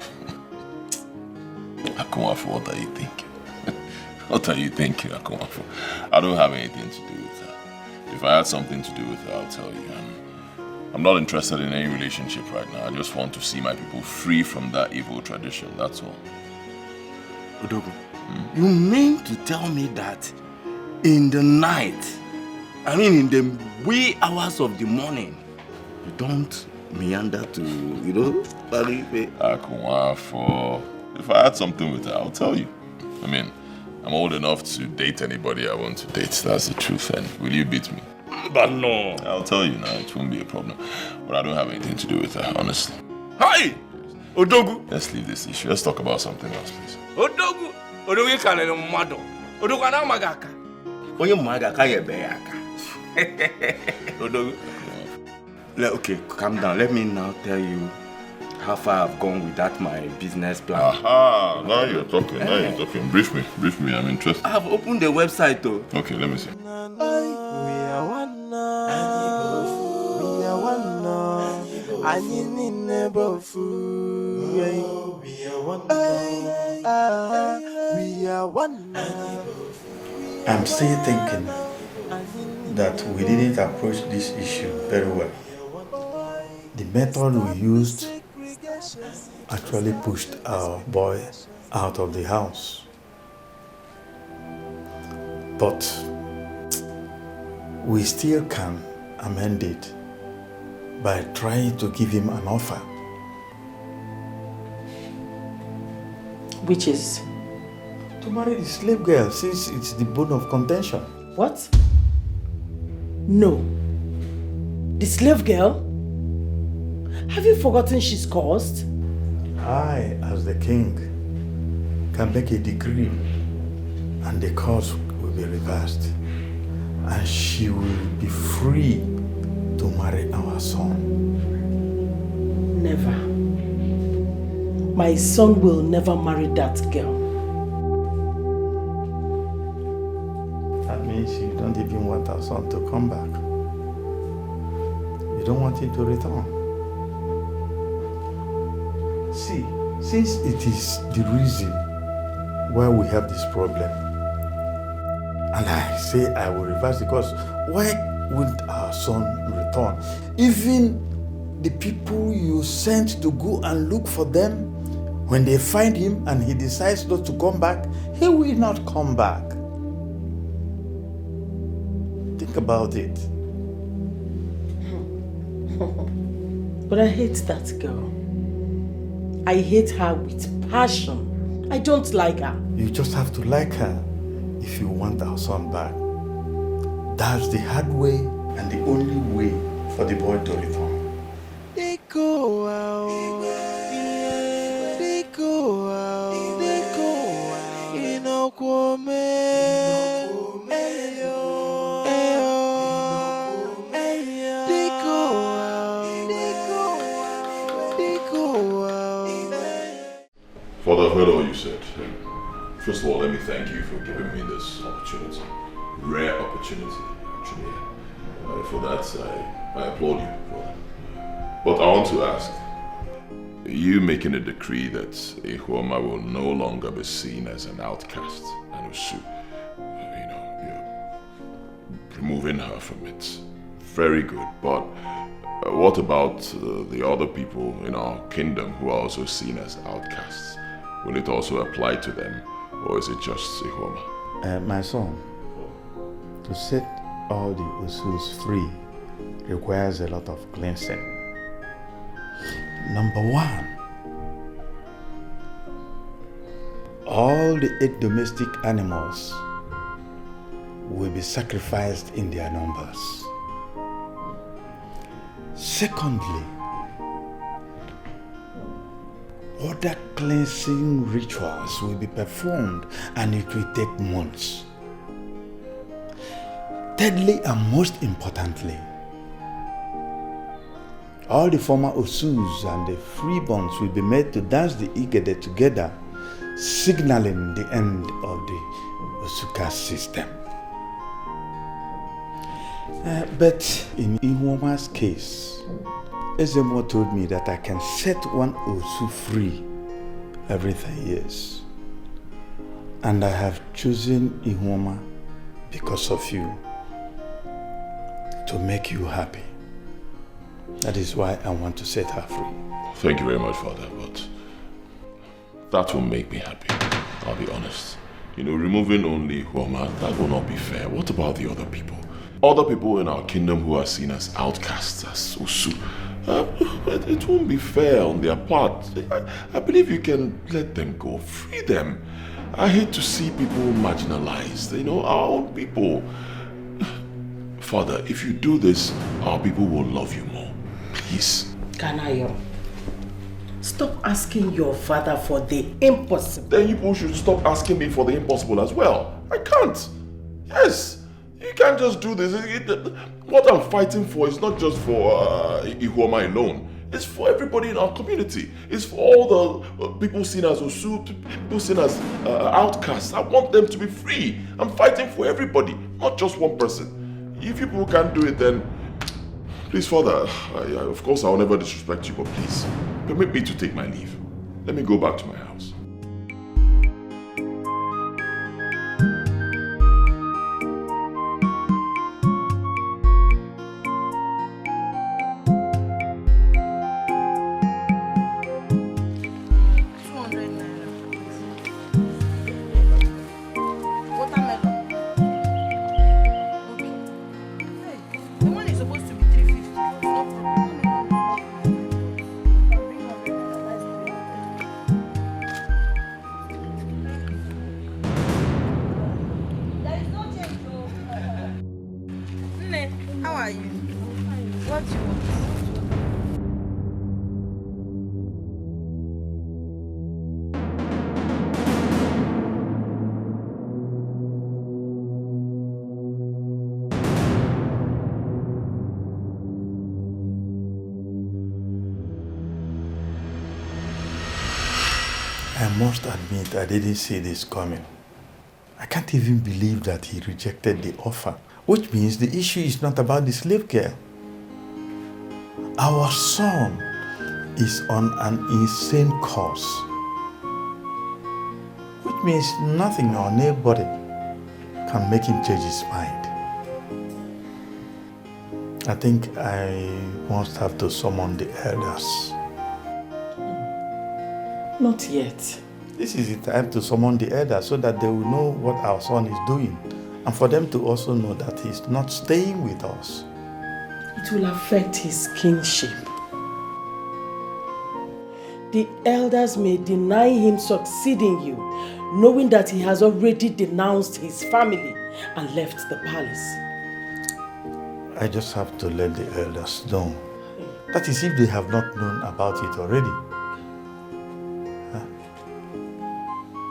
Speaker 2: Akumafo, what are you thinking? What are you thinking, Akomafo? I don't have anything to do with her. If I had something to do with her, I'll tell you. I'm not interested in any relationship right now. I just want to see my people free from that evil tradition, that's all.
Speaker 5: Odogu, you mean to tell me that in the night, I mean in the wee hours of the morning, you don't meander to,
Speaker 2: Akomafo, if I had something with her, I'll tell you. I mean, I'm old enough to date anybody I want to date. That's the truth. And will you beat me?
Speaker 5: But no.
Speaker 2: I'll tell you now. It won't be a problem. But I don't have anything to do with her, honestly.
Speaker 5: Hi! Odogu!
Speaker 2: Let's leave this issue. Let's talk about something else, please.
Speaker 5: Odogu! Odogu can't mado. Odogu na magaka. Onye magaka ye beyaka. Odogu. Okay, calm down. Let me now tell you how far I've gone with that my business plan.
Speaker 2: Aha! Now you're talking. Now you're talking. Brief me. Brief me. I'm interested.
Speaker 5: I've opened the website though.
Speaker 2: Okay, let me see.
Speaker 6: We are one now. We are one now. I need never fool. We are one now. We are one now.
Speaker 5: I'm still thinking that we didn't approach this issue very well. The method we used actually pushed our boy out of the house. But we still can amend it by trying to give him an offer.
Speaker 7: Which is?
Speaker 5: To marry the slave girl, since it's the bone of contention.
Speaker 7: What? No. The slave girl? Have you forgotten she's caused?
Speaker 5: I, as the king, can make a decree and the cause will be reversed. And she will be free to marry our son.
Speaker 7: Never. My son will never marry that girl.
Speaker 5: That means you don't even want our son to come back. You don't want him to return. See, since it is the reason why we have this problem, and I say I will reverse it, because why wouldn't our son return? Even the people you sent to go and look for them, when they find him and he decides not to come back, he will not come back. Think about it.
Speaker 7: But I hate that girl. I hate her with passion. I don't like her.
Speaker 5: You just have to like her if you want our son back. That's the hard way and the only way for the boy to return.
Speaker 6: They go out. They go out. They go out. In a
Speaker 2: Father, I've heard all you said. First of all, let me thank you for giving me this opportunity. Rare opportunity, actually. For that, I applaud you for that. But I want to ask, are you making a decree that Ihuoma will no longer be seen as an outcast and Usu? You're removing her from it. Very good, but what about the other people in our kingdom who are also seen as outcasts? Will it also apply to them, or is it just Ihuoma?
Speaker 5: My son, to set all the Usus free requires a lot of cleansing. Number one, all the 8 domestic animals will be sacrificed in their numbers. Secondly, other cleansing rituals will be performed and it will take months. Thirdly, and most importantly, all the former Osus and the freeborns will be made to dance the Igede together, signaling the end of the Osuka system. But in Ihuoma's case, Ezemo told me that I can set one Osu free every 3 years. And I have chosen Ihoma because of you, to make you happy. That is why I want to set her free.
Speaker 2: Thank you very much, Father, but that will make me happy. I'll be honest. You know, removing only Ihoma, that will not be fair. What about the other people? Other people in our kingdom who are seen as outcasts, as Usu. It won't be fair on their part. I believe you can let them go. Free them. I hate to see people marginalized. You know, our own people. Father, if you do this, our people will love you more. Please.
Speaker 7: Kanayo, stop asking your father for the impossible.
Speaker 2: Then you people should stop asking me for the impossible as well. I can't. Yes. You can't just do this. What I'm fighting for is not just for Ihoma alone. It's for everybody in our community. It's for all the people seen as Osu, people seen as outcasts. I want them to be free. I'm fighting for everybody, not just one person. If you people can't do it, then please, Father, of course I'll never disrespect you, but please, permit me to take my leave. Let me go back to my house.
Speaker 5: I must admit I didn't see this coming. I can't even believe that he rejected the offer, which means the issue is not about the slave girl. Our son is on an insane course, which means nothing or nobody can make him change his mind. I think I must have to summon the elders.
Speaker 7: Not yet.
Speaker 5: This is the time to summon the elders so that they will know what our son is doing, and for them to also know that he's not staying with us.
Speaker 7: It will affect his kingship. The elders may deny him succeeding you, knowing that he has already denounced his family and left the palace.
Speaker 5: I just have to let the elders know. That is if they have not known about it already.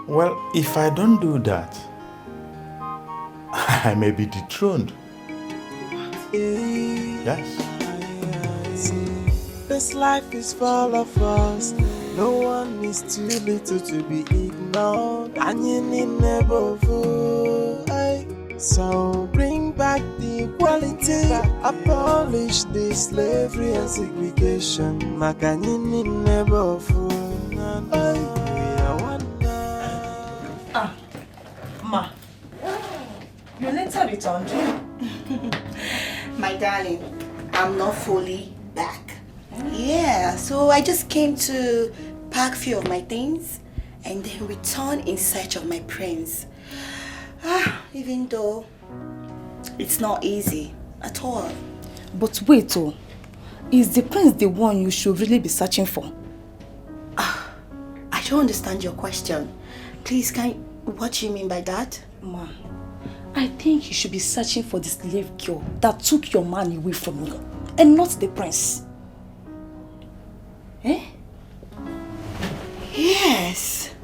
Speaker 5: Well, if I don't do that, I may be dethroned. Yes.
Speaker 6: This life is full of us. No one is too little to be ignored. And you need never fool. So bring back the equality. Abolish the slavery and segregation. Makanini never fool.
Speaker 8: Ma, you later returned.
Speaker 21: My darling, I'm not fully back. Yeah, so I just came to pack a few of my things and then return in search of my prince. Even though it's not easy at all.
Speaker 8: But wait, is the prince the one you should really be searching for?
Speaker 21: I don't understand your question. Please, what do you mean by that?
Speaker 8: Ma, I think you should be searching for the slave girl that took your man away from you, and not the prince. Eh?
Speaker 21: Yes.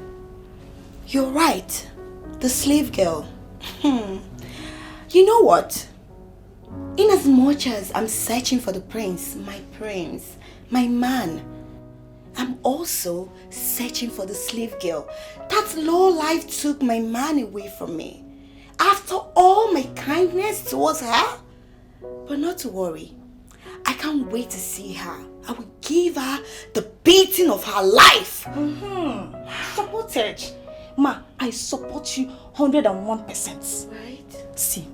Speaker 21: You're right. The slave girl. You know what? In as much as I'm searching for the prince, my man, I'm also searching for the slave girl. That low life took my man away from me. After all my kindness towards her. But not to worry. I can't wait to see her. I will give her the beating of her life.
Speaker 8: Supported. Ma, I support you 101%.
Speaker 21: Right?
Speaker 8: See,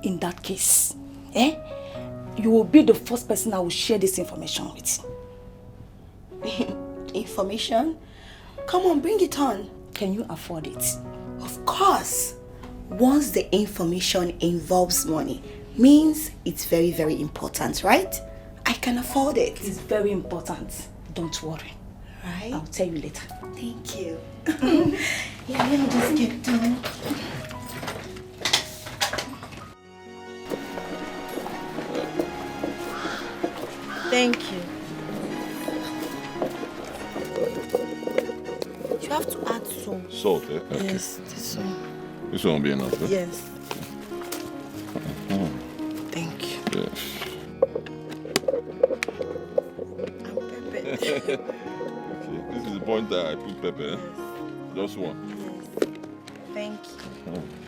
Speaker 8: in that case, you will be the first person I will share this information with.
Speaker 21: Information? Come on, bring it on.
Speaker 8: Can you afford it?
Speaker 21: Of course. Once the information involves money, means it's very, very important, right? I can afford it.
Speaker 8: It's very important. Don't worry.
Speaker 21: Right?
Speaker 8: I'll tell you later.
Speaker 21: Thank you. Yeah, let me just get done.
Speaker 12: Thank you.
Speaker 21: You have to add some.
Speaker 2: Salt, eh? Okay.
Speaker 12: Yes, this one.
Speaker 2: This one will be enough, eh?
Speaker 12: Yes. Thank you.
Speaker 2: Yes. Okay, this is the point that I put pepper, eh? Just one.
Speaker 12: Thank you.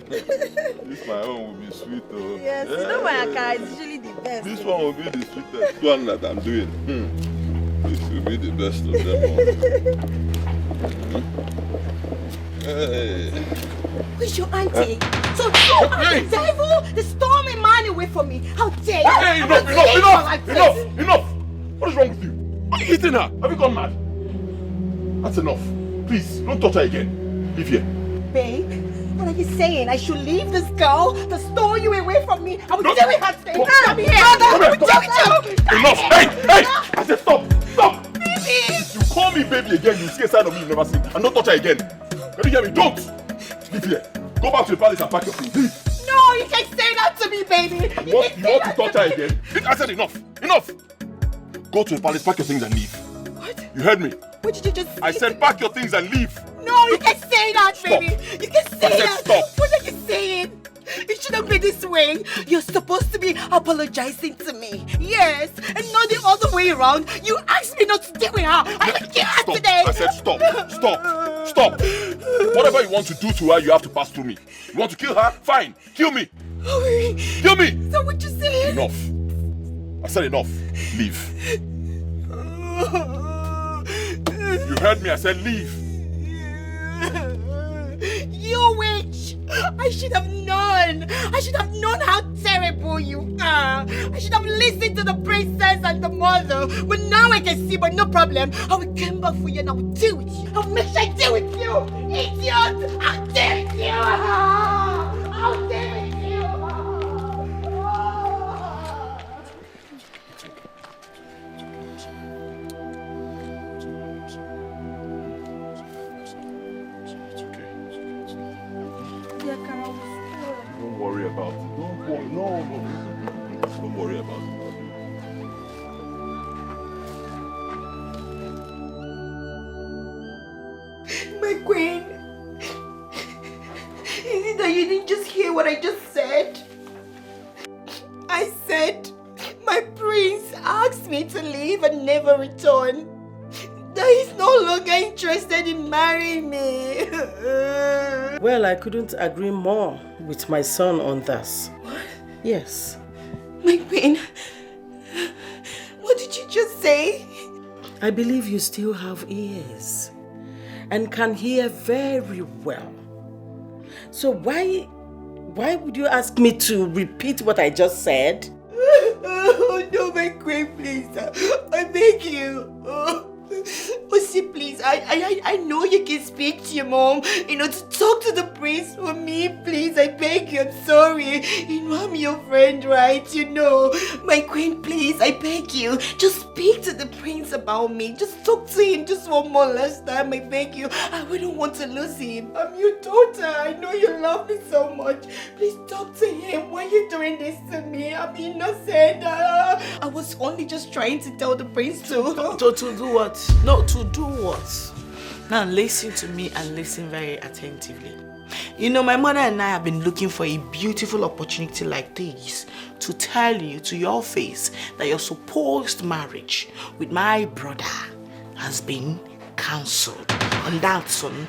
Speaker 2: This my own will be sweet, though.
Speaker 12: Yes, you know my akara is usually the best.
Speaker 2: This one will be the sweetest one that I'm doing. This will be the best of them all. Hey.
Speaker 21: Where's your auntie? So you are the devil, the stormy man away from me. How dare you?
Speaker 2: Hey, enough! What is wrong with you? Are you hitting her? Have you gone mad? That's enough. Please, don't touch her again. Leave here.
Speaker 21: Babe, what are you saying? I should leave this girl to store you away from me? I will deal with her today. Come here. I will deal with you.
Speaker 2: Enough! Hey! I said stop!
Speaker 21: Baby!
Speaker 2: You call me baby again, you see a side of me you've never seen. And don't touch her again. Can you hear me? Don't! Leave here. Go back to the palace and pack your things. Leave.
Speaker 21: No, you can't say that to me, baby.
Speaker 2: You want to touch her again? I said enough! Go to the palace, pack your things and leave.
Speaker 21: What?
Speaker 2: You heard me?
Speaker 21: What did you just say?
Speaker 2: I said pack your things and leave.
Speaker 21: No, you can't say that, baby. You can't say that.
Speaker 2: Stop.
Speaker 21: What are you saying? It shouldn't be this way. You're supposed to be apologizing to me. Yes, and not the other way around. You asked me not to deal with her. I will kill her today.
Speaker 2: I said stop. Whatever you want to do to her, you have to pass through me. You want to kill her? Fine. Kill me. Kill me.
Speaker 21: Is that what you said?
Speaker 2: Enough. I said enough. Leave. You heard me. I said leave.
Speaker 21: You witch! I should have known! I should have known how terrible you are! I should have listened to the princess and the mother! But now I can see, but no problem. I will come back for you and I will deal with you! I will make sure I deal with you! Idiot! I'll deal with you! I'll deal with you!
Speaker 2: Don't worry about it. No. Don't worry about it.
Speaker 21: My queen, is it that you didn't just hear what I just said? I said my prince asked me to leave and never return. That he's no longer interested in marrying me.
Speaker 7: Well, I couldn't agree more with my son on this.
Speaker 21: What?
Speaker 7: Yes.
Speaker 21: My queen, what did you just say?
Speaker 7: I believe you still have ears and can hear very well. So why would you ask me to repeat what I just said?
Speaker 21: Oh no, my queen, please. I beg you. See, please, I know you can speak to your mom, to talk to the prince for me, please, I beg you, I'm sorry. I'm your friend, right? My queen, please, I beg you, just speak to the prince about me, just talk to him just one more last time, I beg you. I wouldn't want to lose him. I'm your daughter, I know you love me so much. Please talk to him. Why are you doing this to me? I'm innocent. I was only just trying to tell the prince to
Speaker 14: do what? No, to do what? Now listen to me and listen very attentively. My mother and I have been looking for a beautiful opportunity like this to tell you to your face that your supposed marriage with my brother has been cancelled. And that's on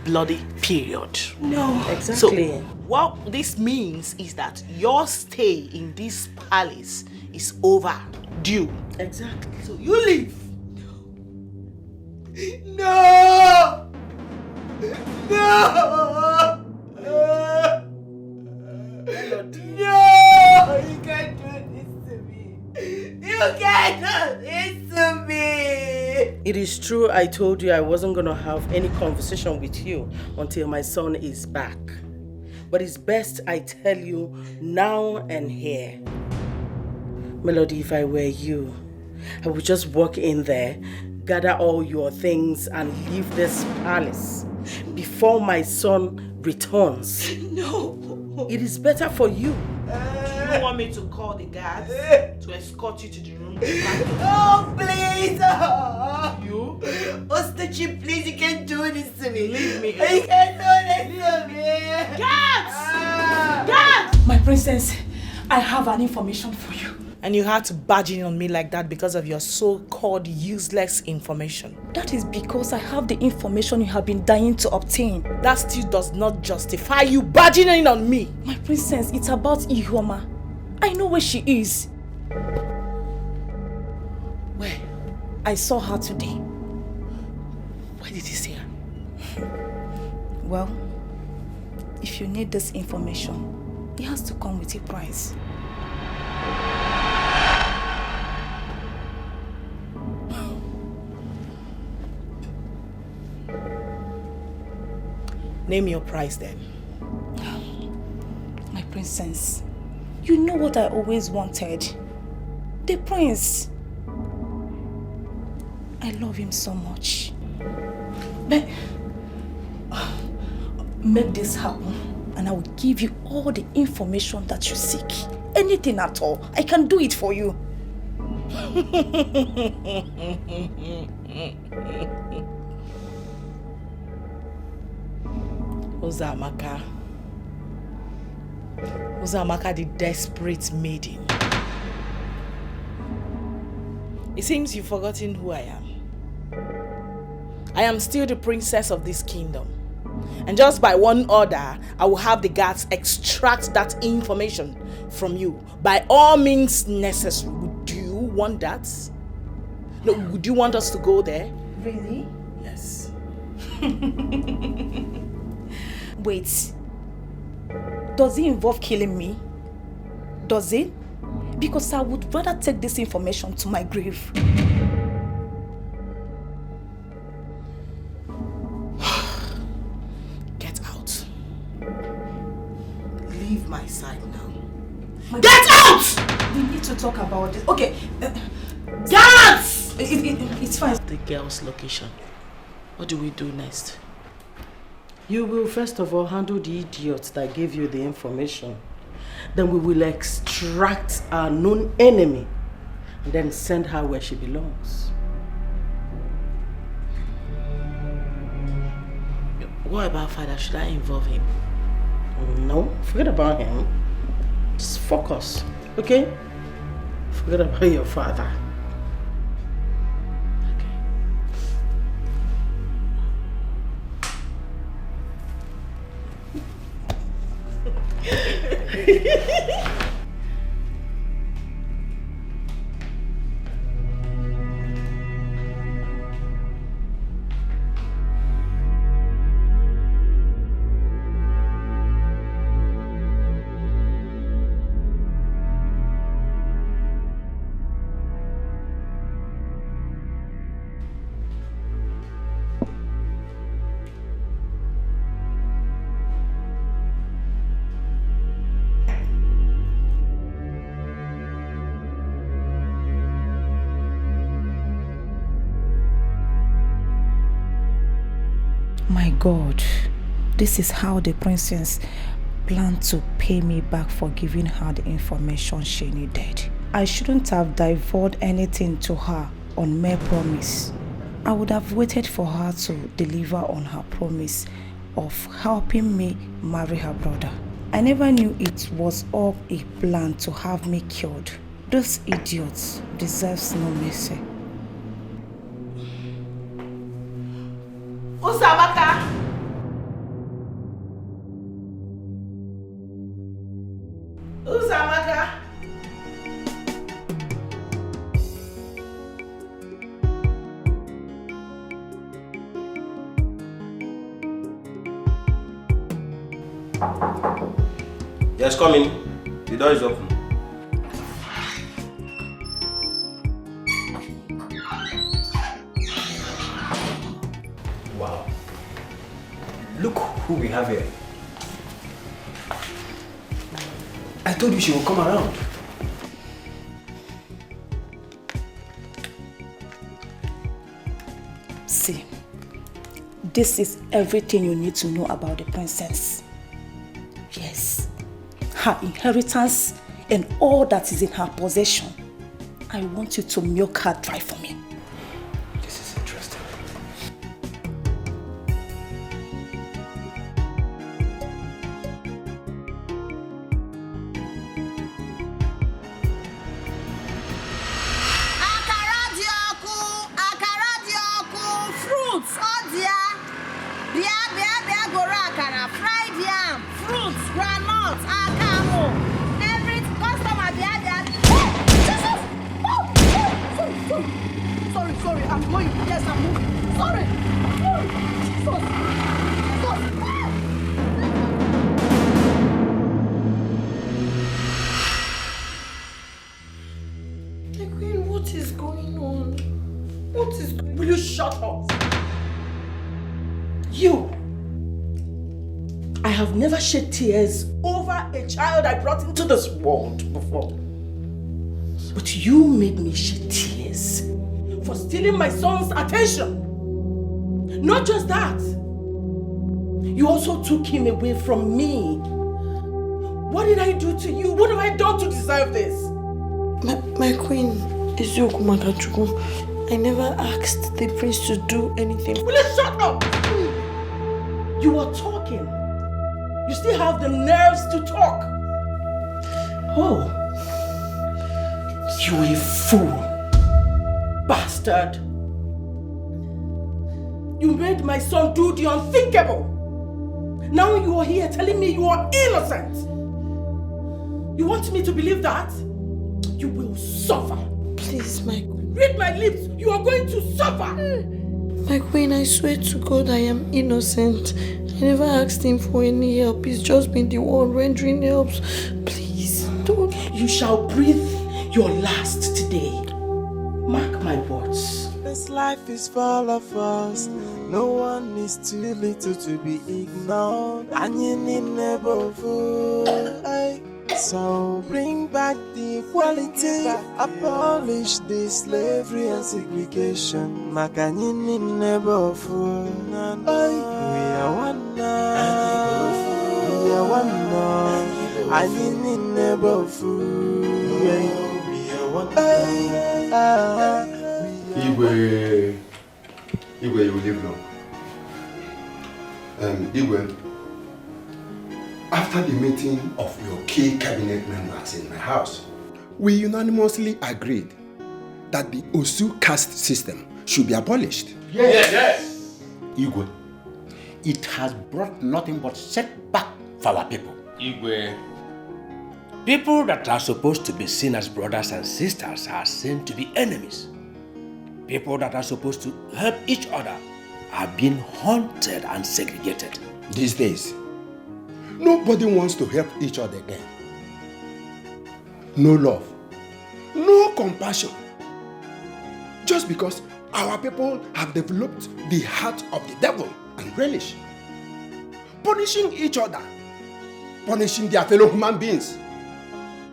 Speaker 14: bloody period.
Speaker 21: No.
Speaker 7: Exactly.
Speaker 14: So what this means is that your stay in this palace is overdue.
Speaker 7: Exactly.
Speaker 14: So you leave.
Speaker 21: No!
Speaker 10: No! No! You can't do this to me! You can't do this to me!
Speaker 7: It is true I told you I wasn't going to have any conversation with you until my son is back. But it's best I tell you now and here. Melody, if I were you, I would just walk in there, gather all your things and leave this palace before my son returns.
Speaker 10: No!
Speaker 7: It is better for you.
Speaker 14: Do you want me to call the guards to escort you to the room?
Speaker 10: Oh, please!
Speaker 14: You?
Speaker 10: Ostachi, please, you can't do this to me.
Speaker 14: Leave me.
Speaker 10: You can't do this to me.
Speaker 14: Guards! Guards!
Speaker 8: My princess, I have an information for you.
Speaker 14: And you had to barge in on me like that because of your so-called useless information.
Speaker 8: That is because I have the information you have been dying to obtain.
Speaker 14: That still does not justify you barging in on me.
Speaker 8: My princess, it's about Ihuoma. I know where she is.
Speaker 14: Where?
Speaker 8: I saw her today.
Speaker 14: Where did you see her?
Speaker 8: Well, if you need this information, it has to come with a price.
Speaker 14: Name your price then.
Speaker 8: My princess, you know what I always wanted. The prince. I love him so much. But make this happen and I will give you all the information that you seek. Anything at all. I can do it for you.
Speaker 14: Uzamaka the desperate maiden. It seems you've forgotten who I am. I am still the princess of this kingdom. And just by one order, I will have the guards extract that information from you. By all means necessary. Would you want that? No, would you want us to go there?
Speaker 8: Really?
Speaker 14: Yes.
Speaker 8: Wait. Does it involve killing me? Does it? Because I would rather take this information to my grave.
Speaker 14: Get out. Leave my side now.
Speaker 8: Get out! We need to talk about this. Okay. Guards! It's fine.
Speaker 14: The girl's location. What do we do next?
Speaker 7: You will first of all handle the idiot that gave you the information. Then we will extract our known enemy and then send her where she belongs.
Speaker 14: What about father? Should I involve him?
Speaker 7: No, forget about him. Just focus, okay? Forget about your father.
Speaker 8: My God, this is how the princess planned to pay me back for giving her the information she needed. I shouldn't have divulged anything to her on mere promise. I would have waited for her to deliver on her promise of helping me marry her brother. I never knew it was all a plan to have me killed. Those idiots deserve no mercy.
Speaker 14: Uzamaka! Uzamaka!
Speaker 16: Yes, come in. The door is open.
Speaker 18: Wow. Look who we have here. I told you she will come around.
Speaker 8: See, this is everything you need to know about the princess. Yes, her inheritance and all that is in her possession. I want you to milk her dry for me.
Speaker 18: This is interesting.
Speaker 1: Fruits, oh dear. Bia, goro akara, fried yam, fruits, granuts, akamo. Every customer, bia. Jesus! Oh, sorry, I'm going. Yes, I'm moving. Sorry. Jesus.
Speaker 10: Queen, what is going on? What is going on?
Speaker 7: Will you shut up? You! I have never shed tears over a child I brought into this world before. But you made me shed tears for stealing my son's attention. Not just that. You also took him away from me. What did I do to you? What have I done to deserve this?
Speaker 10: My queen, Eziokwu Makachukwu, I never asked the prince to do anything.
Speaker 7: Will you shut up? You are talking. You still have the nerves to talk. Oh. You a fool. Bastard. You made my son do the unthinkable. Now you are here telling me you are innocent. You want me to believe that? You will suffer.
Speaker 10: Please, my queen.
Speaker 7: Read my lips. You are going to suffer.
Speaker 10: My queen, I swear to God I am innocent. I never asked him for any help. He's just been the one rendering helps. Please, don't.
Speaker 7: You shall breathe your last today. Mark my words.
Speaker 6: This life is full of us. No one is too little to be ignored. And you need never fool. So bring back the equality. Abolish the slavery and segregation. Makanyini never fool. We are one now. We are one now. Anyini never fool. We are one now.
Speaker 3: Igwe, you will live long. Igwe, after the meeting of your key cabinet members in my house, we unanimously agreed that the Osu caste system should be abolished.
Speaker 19: Yes. Igwe, it has brought nothing but setback for our people.
Speaker 16: Igwe, people that are supposed to be seen as brothers and sisters are seen to be enemies. People that are supposed to help each other are being haunted and segregated.
Speaker 3: These days, nobody wants to help each other again. No love, no compassion. Just because our people have developed the heart of the devil and relish. Punishing each other, punishing their fellow human beings.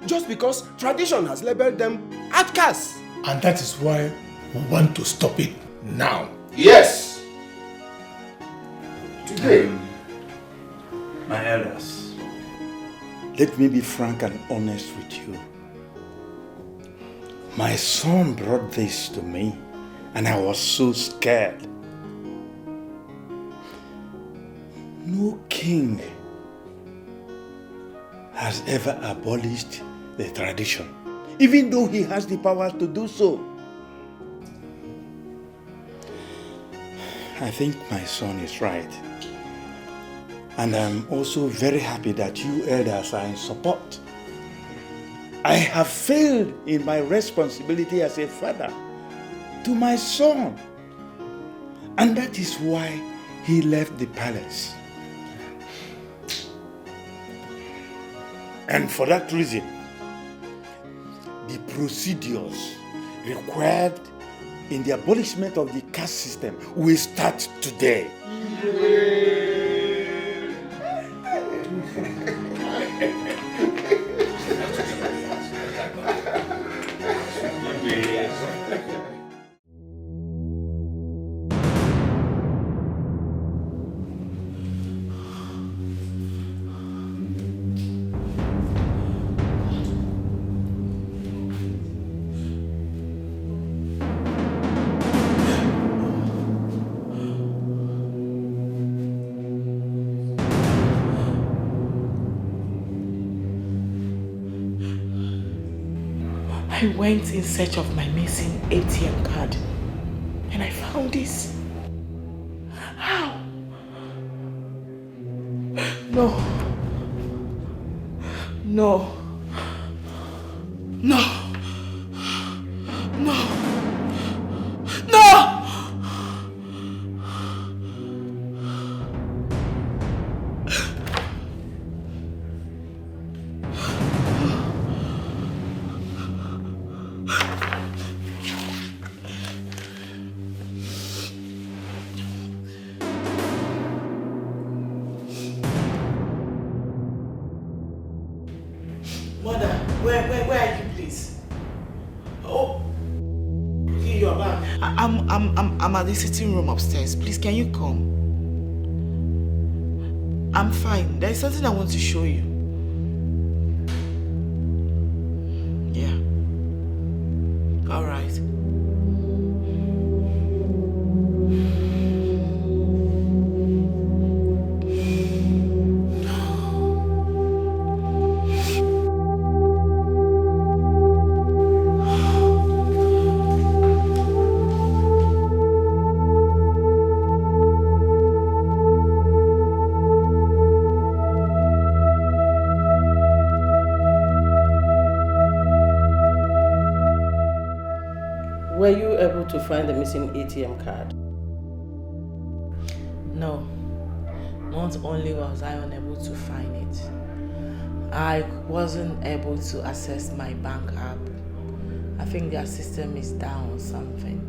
Speaker 3: Just because tradition has labeled them outcasts.
Speaker 15: And that is why we want to stop it now.
Speaker 3: Yes! Today.
Speaker 5: My elders, let me be frank and honest with you. My son brought this to me and I was so scared. No king has ever abolished the tradition, even though he has the power to do so. I think my son is right. And I'm also very happy that you elders are in support. I have failed in my responsibility as a father to my son. And that is why he left the palace. And for that reason, the procedures required in the abolishment of the caste system will start today.
Speaker 14: I went in search of my missing ATM card and I found this. How? No. No. No. No. No! Mother, where are you, please? Oh, okay, you are back. I'm at the sitting room upstairs. Please, can you come? I'm fine. There's something I want to show you. Yeah. All right.
Speaker 7: Were you able to find the missing ATM card?
Speaker 14: No. Not only was I unable to find it, I wasn't able to access my bank app. I think their system is down or something.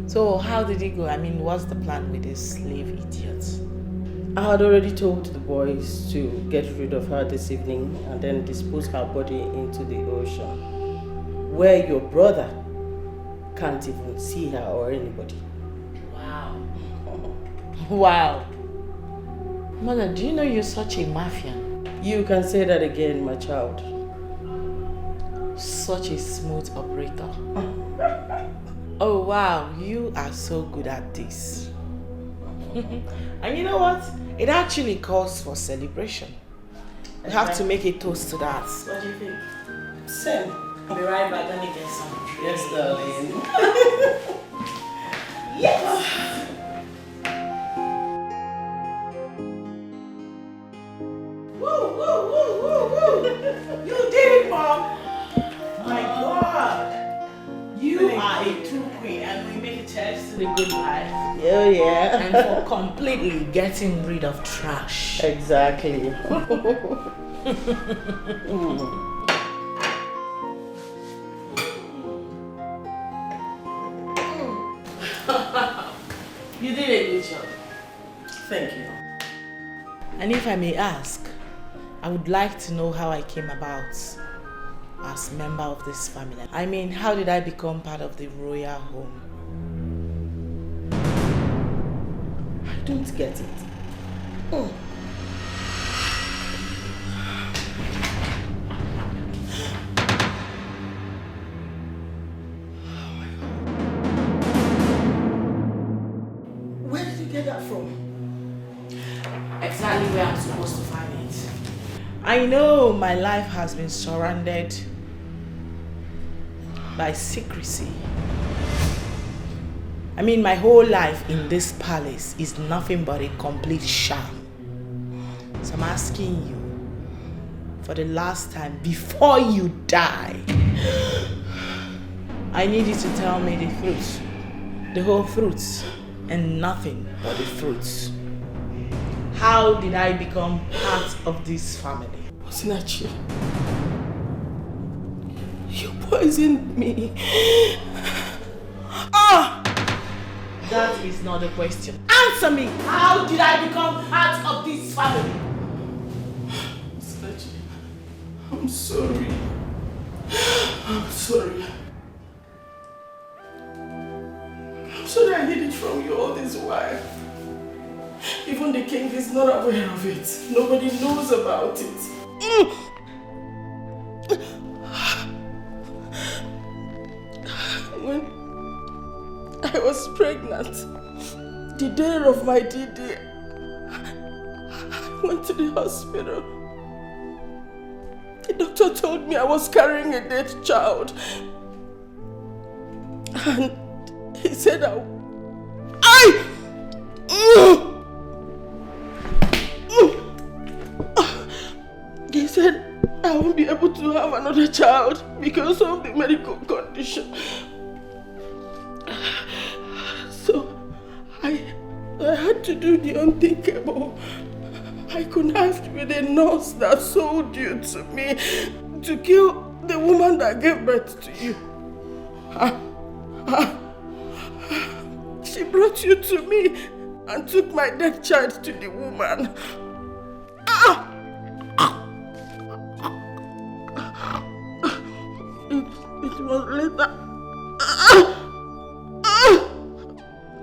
Speaker 14: So how did it go? I mean, what's the plan with this slave idiot?
Speaker 7: I had already told the boys to get rid of her this evening and then dispose her body into the ocean, where your brother can't even see her or anybody.
Speaker 14: Wow. Wow. Mother, do you know you're such a mafia?
Speaker 7: You can say that again, my child.
Speaker 14: Such a smooth operator. Oh wow, you are so good at this. And you know what? It actually calls for celebration. We have to make a toast to that.
Speaker 7: What do you think? Same.
Speaker 14: I'll be right back. Let me get some drinks.
Speaker 7: Yes, darling.
Speaker 14: Yes! Woo, woo, woo, woo, woo! You did it, Mom! My God! You are a true queen, and we make a church to the good life.
Speaker 7: Oh, yeah.
Speaker 14: And for completely getting rid of trash.
Speaker 7: Exactly.
Speaker 14: You did a good job.
Speaker 7: Thank you.
Speaker 14: And if I may ask, I would like to know how I came about as member of this family. I mean, how did I become part of the royal home?
Speaker 7: I don't get it. Oh. Where did you get that from?
Speaker 14: Exactly where I'm supposed to find it. I know my life has been surrounded by secrecy. I mean, my whole life in this palace is nothing but a complete sham. So I'm asking you, for the last time, before you die, I need you to tell me the truth, the whole truth, and nothing but the truth. How did I become part of this family?
Speaker 7: Osinachi, you poisoned me.
Speaker 14: That is not the question. Answer me! How did I become part of this family?
Speaker 7: Osinachi, I'm sorry. I'm sorry. I'm sorry I hid it from you all this while. Even the king is not aware of it. Nobody knows about it. When I was pregnant, the day of my D-Day, I went to the hospital. The doctor told me I was carrying a dead child. And he said he said I won't be able to have another child because of the medical condition. So I had to do the unthinkable. I connived with a nurse that sold you to me to kill the woman that gave birth to you. She brought you to me and took my dead child to the woman. It was later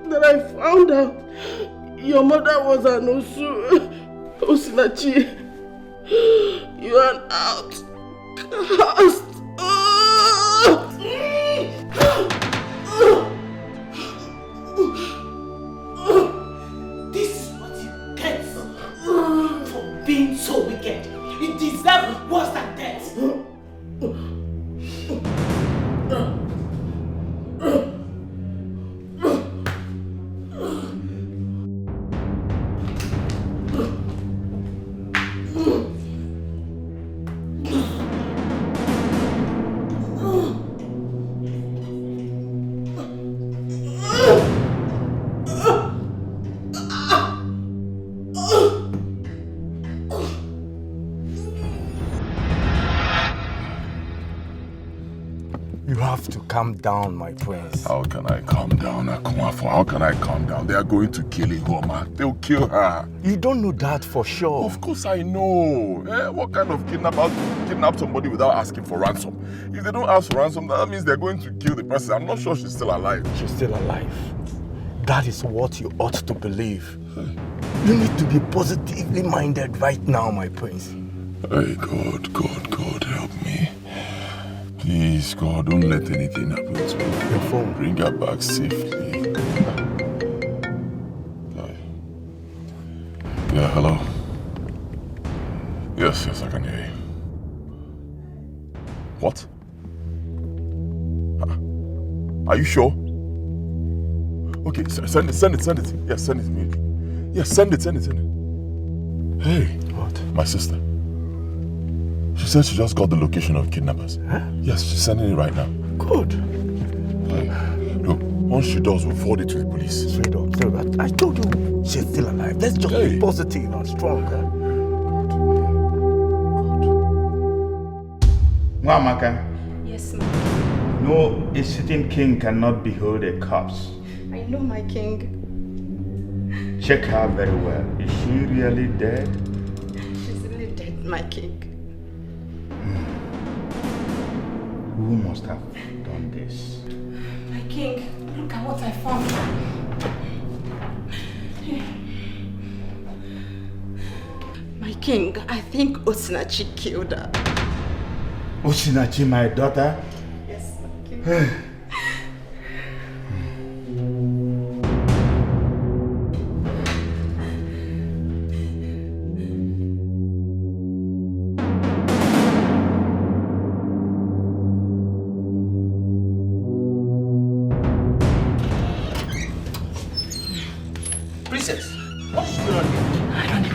Speaker 7: that I found out your mother was an Osinachi. You are an outcast.
Speaker 14: This is what you get for being so wicked. You deserve worse than death.
Speaker 13: You have to calm down, my prince.
Speaker 2: How can I calm down, Akumafo? How can I calm down? They are going to kill Ihoma. They'll kill her.
Speaker 13: You don't know that for sure.
Speaker 2: Of course I know. What kind of kidnapper kidnap somebody without asking for ransom? If they don't ask for ransom, that means they're going to kill the person. I'm not sure she's still alive.
Speaker 13: She's still alive. That is what you ought to believe. You need to be positively minded right now, my prince.
Speaker 2: Hey, God, help me. Please, God, don't let anything happen to me.
Speaker 13: Your phone.
Speaker 2: Bring her back safely. Yeah, hello? Yes, I can hear you. What? Are you sure? Okay, send it. Yes, send it immediately. Yes, send it. Hey.
Speaker 13: What?
Speaker 2: My sister. She said she just got the location of kidnappers.
Speaker 13: Huh?
Speaker 2: Yes, she's sending it right now.
Speaker 13: Good.
Speaker 2: Hey, look, once she does, we'll forward it to the police.
Speaker 13: Straight up. I told you she's still alive. Let's just be positive and strong.
Speaker 5: Mwamaka.
Speaker 9: Yes, ma'am.
Speaker 5: No, a sitting king cannot behold a corpse.
Speaker 9: I know, my king.
Speaker 5: Check her very well. Is she really dead?
Speaker 9: She's really dead, my king.
Speaker 5: Who must have done this?
Speaker 9: My king, look at what I found. My king, I think Osinachi killed her.
Speaker 5: Osinachi, my daughter?
Speaker 9: Yes, my king.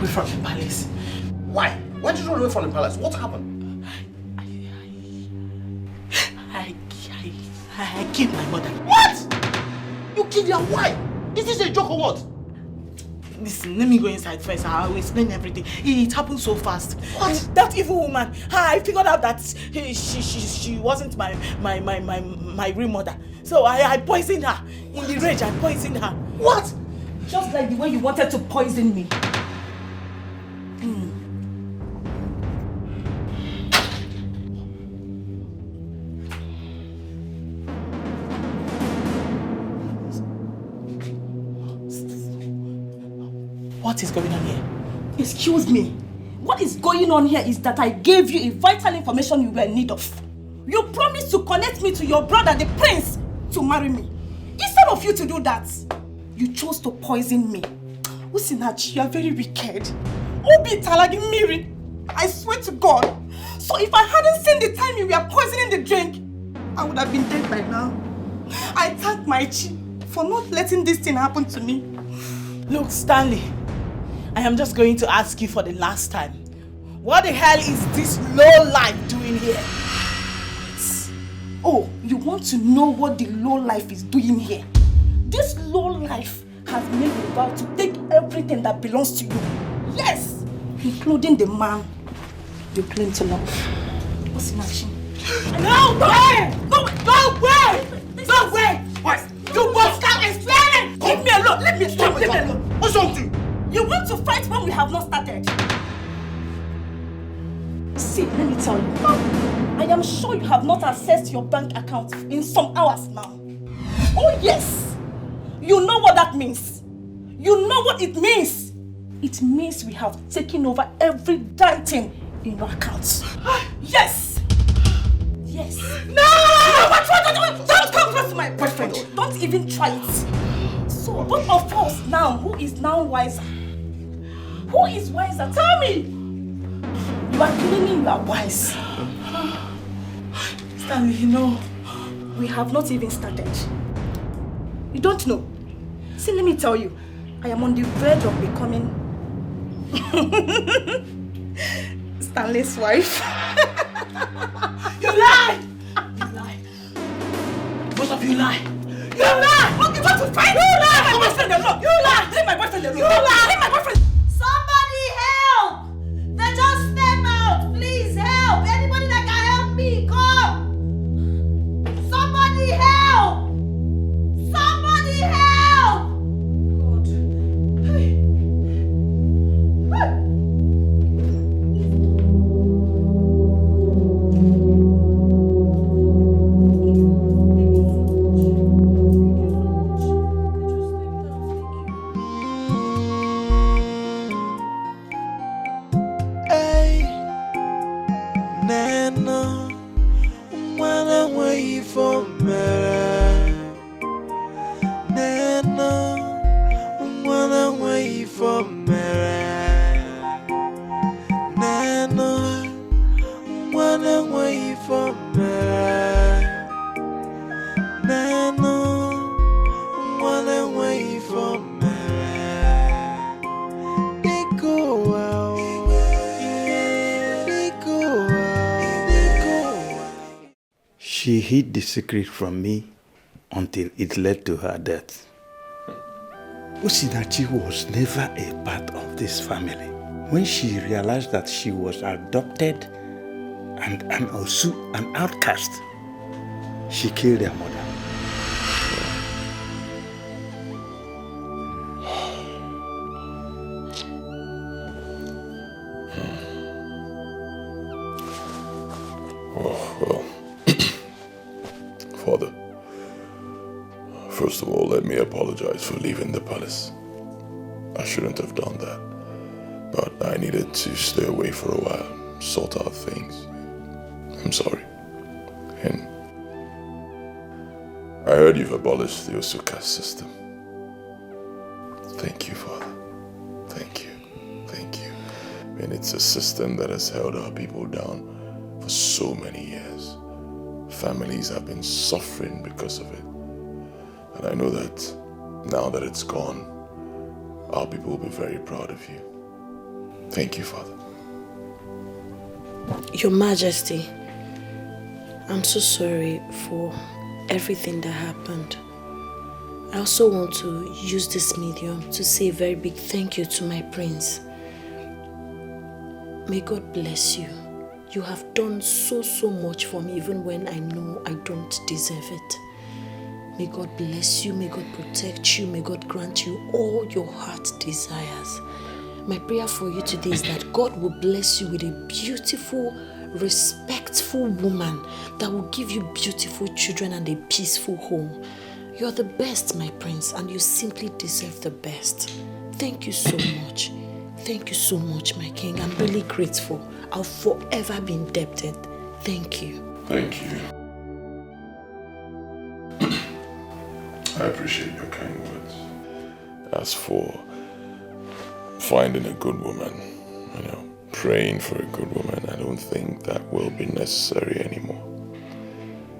Speaker 14: From the palace.
Speaker 16: Why? Why did you run away from the palace? What happened?
Speaker 14: I killed my mother.
Speaker 16: What? You killed her? Why? Is this a joke or what?
Speaker 14: Listen, let me go inside first. I'll explain everything. It happened so fast. What? That evil woman. I figured out that she wasn't my real mother. So I poisoned her. In the rage, I poisoned her.
Speaker 8: What? Just like the way you wanted to poison me.
Speaker 14: What is going on here?
Speaker 8: Excuse me. What is going on here is that I gave you a vital information you were in need of. You promised to connect me to your brother, the prince, to marry me. Instead of you to do that, you chose to poison me. Usinachi, you are very wicked. Obi talagi miri. I swear to God. So if I hadn't seen the time you were poisoning the drink, I would have been dead by now. I thank my chi for not letting this thing happen to me.
Speaker 14: Look, Stanley, I am just going to ask you for the last time. What the hell is this low-life doing here?
Speaker 8: Oh, you want to know what the low-life is doing here? This low-life has made a vow to take everything that belongs to you. Yes! Including the man you claim to love. What's matching?
Speaker 14: No way! No way! No way! What? You must stop explaining!
Speaker 8: Leave me alone! Let me stop! Leave me alone!
Speaker 14: What's wrong with you?
Speaker 8: You want to fight when we have not started? See, let me tell you. I am sure you have not accessed your bank account in some hours now. Oh yes! You know what that means. You know what it means. It means we have taken over every damn thing in your accounts. Yes! Yes.
Speaker 14: No!
Speaker 8: Don't come close to my boyfriend. Don't even try it. So, both of us now, who is now wiser? Who is wiser? Tell me! You are claiming you are wise.
Speaker 14: Stanley, you know,
Speaker 8: we have not even started. You don't know. See, let me tell you. I am on the verge of becoming Stanley's wife.
Speaker 14: You lie! You lie. Both of you lie. You lie!
Speaker 8: What you want to fight? You lie! Leave my boyfriend alone! You lie! Leave my boyfriend alone! You lie! Leave my boyfriend!
Speaker 1: Somebody help! They just step out! Please help! Anybody that can help me, come! Somebody help! Somebody help!
Speaker 8: God. Hey. Hey.
Speaker 5: She hid the secret from me until it led to her death. Osinachi was never a part of this family. When she realized that she was adopted and an outcast, she killed her mother.
Speaker 2: Father, first of all, let me apologize for leaving the palace. I shouldn't have done that, but I needed to stay away for a while, sort out things. I'm sorry. And I heard you've abolished the Osuka system. Thank you, Father. Thank you. Thank you. And it's a system that has held our people down for so many years. Families have been suffering because of it. And I know that now that it's gone, our people will be very proud of you. Thank you, Father.
Speaker 17: Your Majesty, I'm so sorry for everything that happened. I also want to use this medium to say a very big thank you to my prince. May God bless you. You have done so much for me, even when I know I don't deserve it. May God bless you, may God protect you, may God grant you all your heart desires. My prayer for you today is that God will bless you with a beautiful, respectful woman that will give you beautiful children and a peaceful home. You're the best, my prince, and you simply deserve the best. Thank you so much. Thank you so much, my king. I'm really grateful. I'll forever be indebted. Thank you.
Speaker 2: Thank you. I appreciate your kind words. As for finding a good woman, praying for a good woman, I don't think that will be necessary anymore.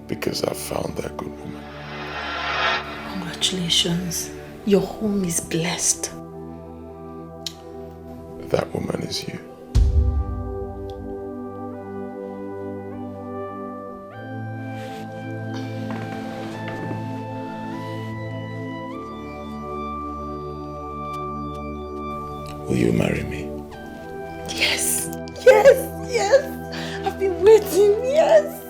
Speaker 2: Because I've found that good woman.
Speaker 17: Congratulations. Your home is blessed.
Speaker 2: That woman is you. Will you marry me?
Speaker 7: Yes, yes, yes. I've been waiting, yes.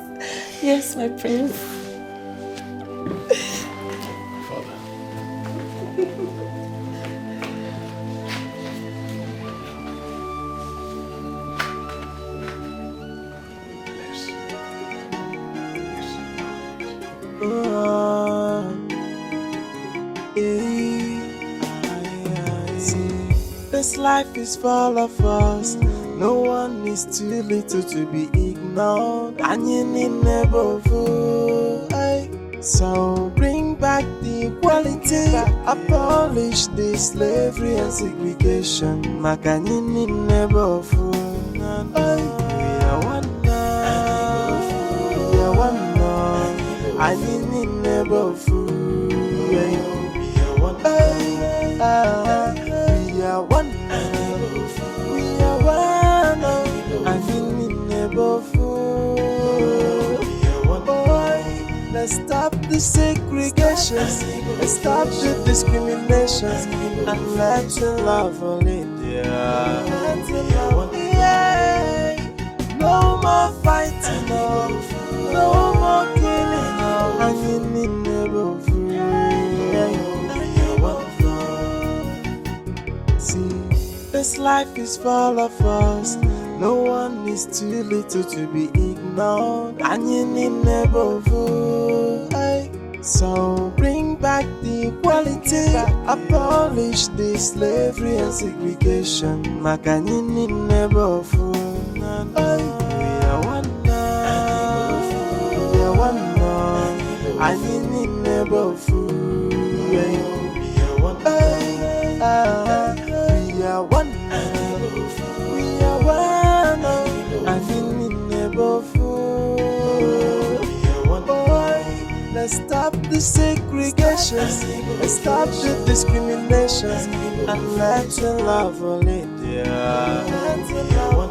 Speaker 7: Yes, my prince.
Speaker 6: This life is full of us. No one is too little to be ignored. And you need never fool. So bring back the equality. Abolish the slavery and segregation. Makanini never fool. We are one now. We are one now. And you need never fool. We are one now. We are one, we are one, and in never fool. Boy, let's stop the segregation, let's stop the discrimination, and let's love all India. Yeah. No more fighting, no more killing, and in never fool. This life is full of us. No one is too little to be ignored. And you need never fool. So bring back the equality. Abolish the slavery and segregation. Makanini never fool. We are one now. We are one now. And you need never fool. We are one now. We are one, we are one, and in never fool. Boy, let's stop the segregation, let's stop the discrimination, and let's love all India.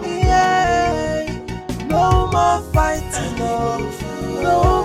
Speaker 6: Yeah. No more fighting, no more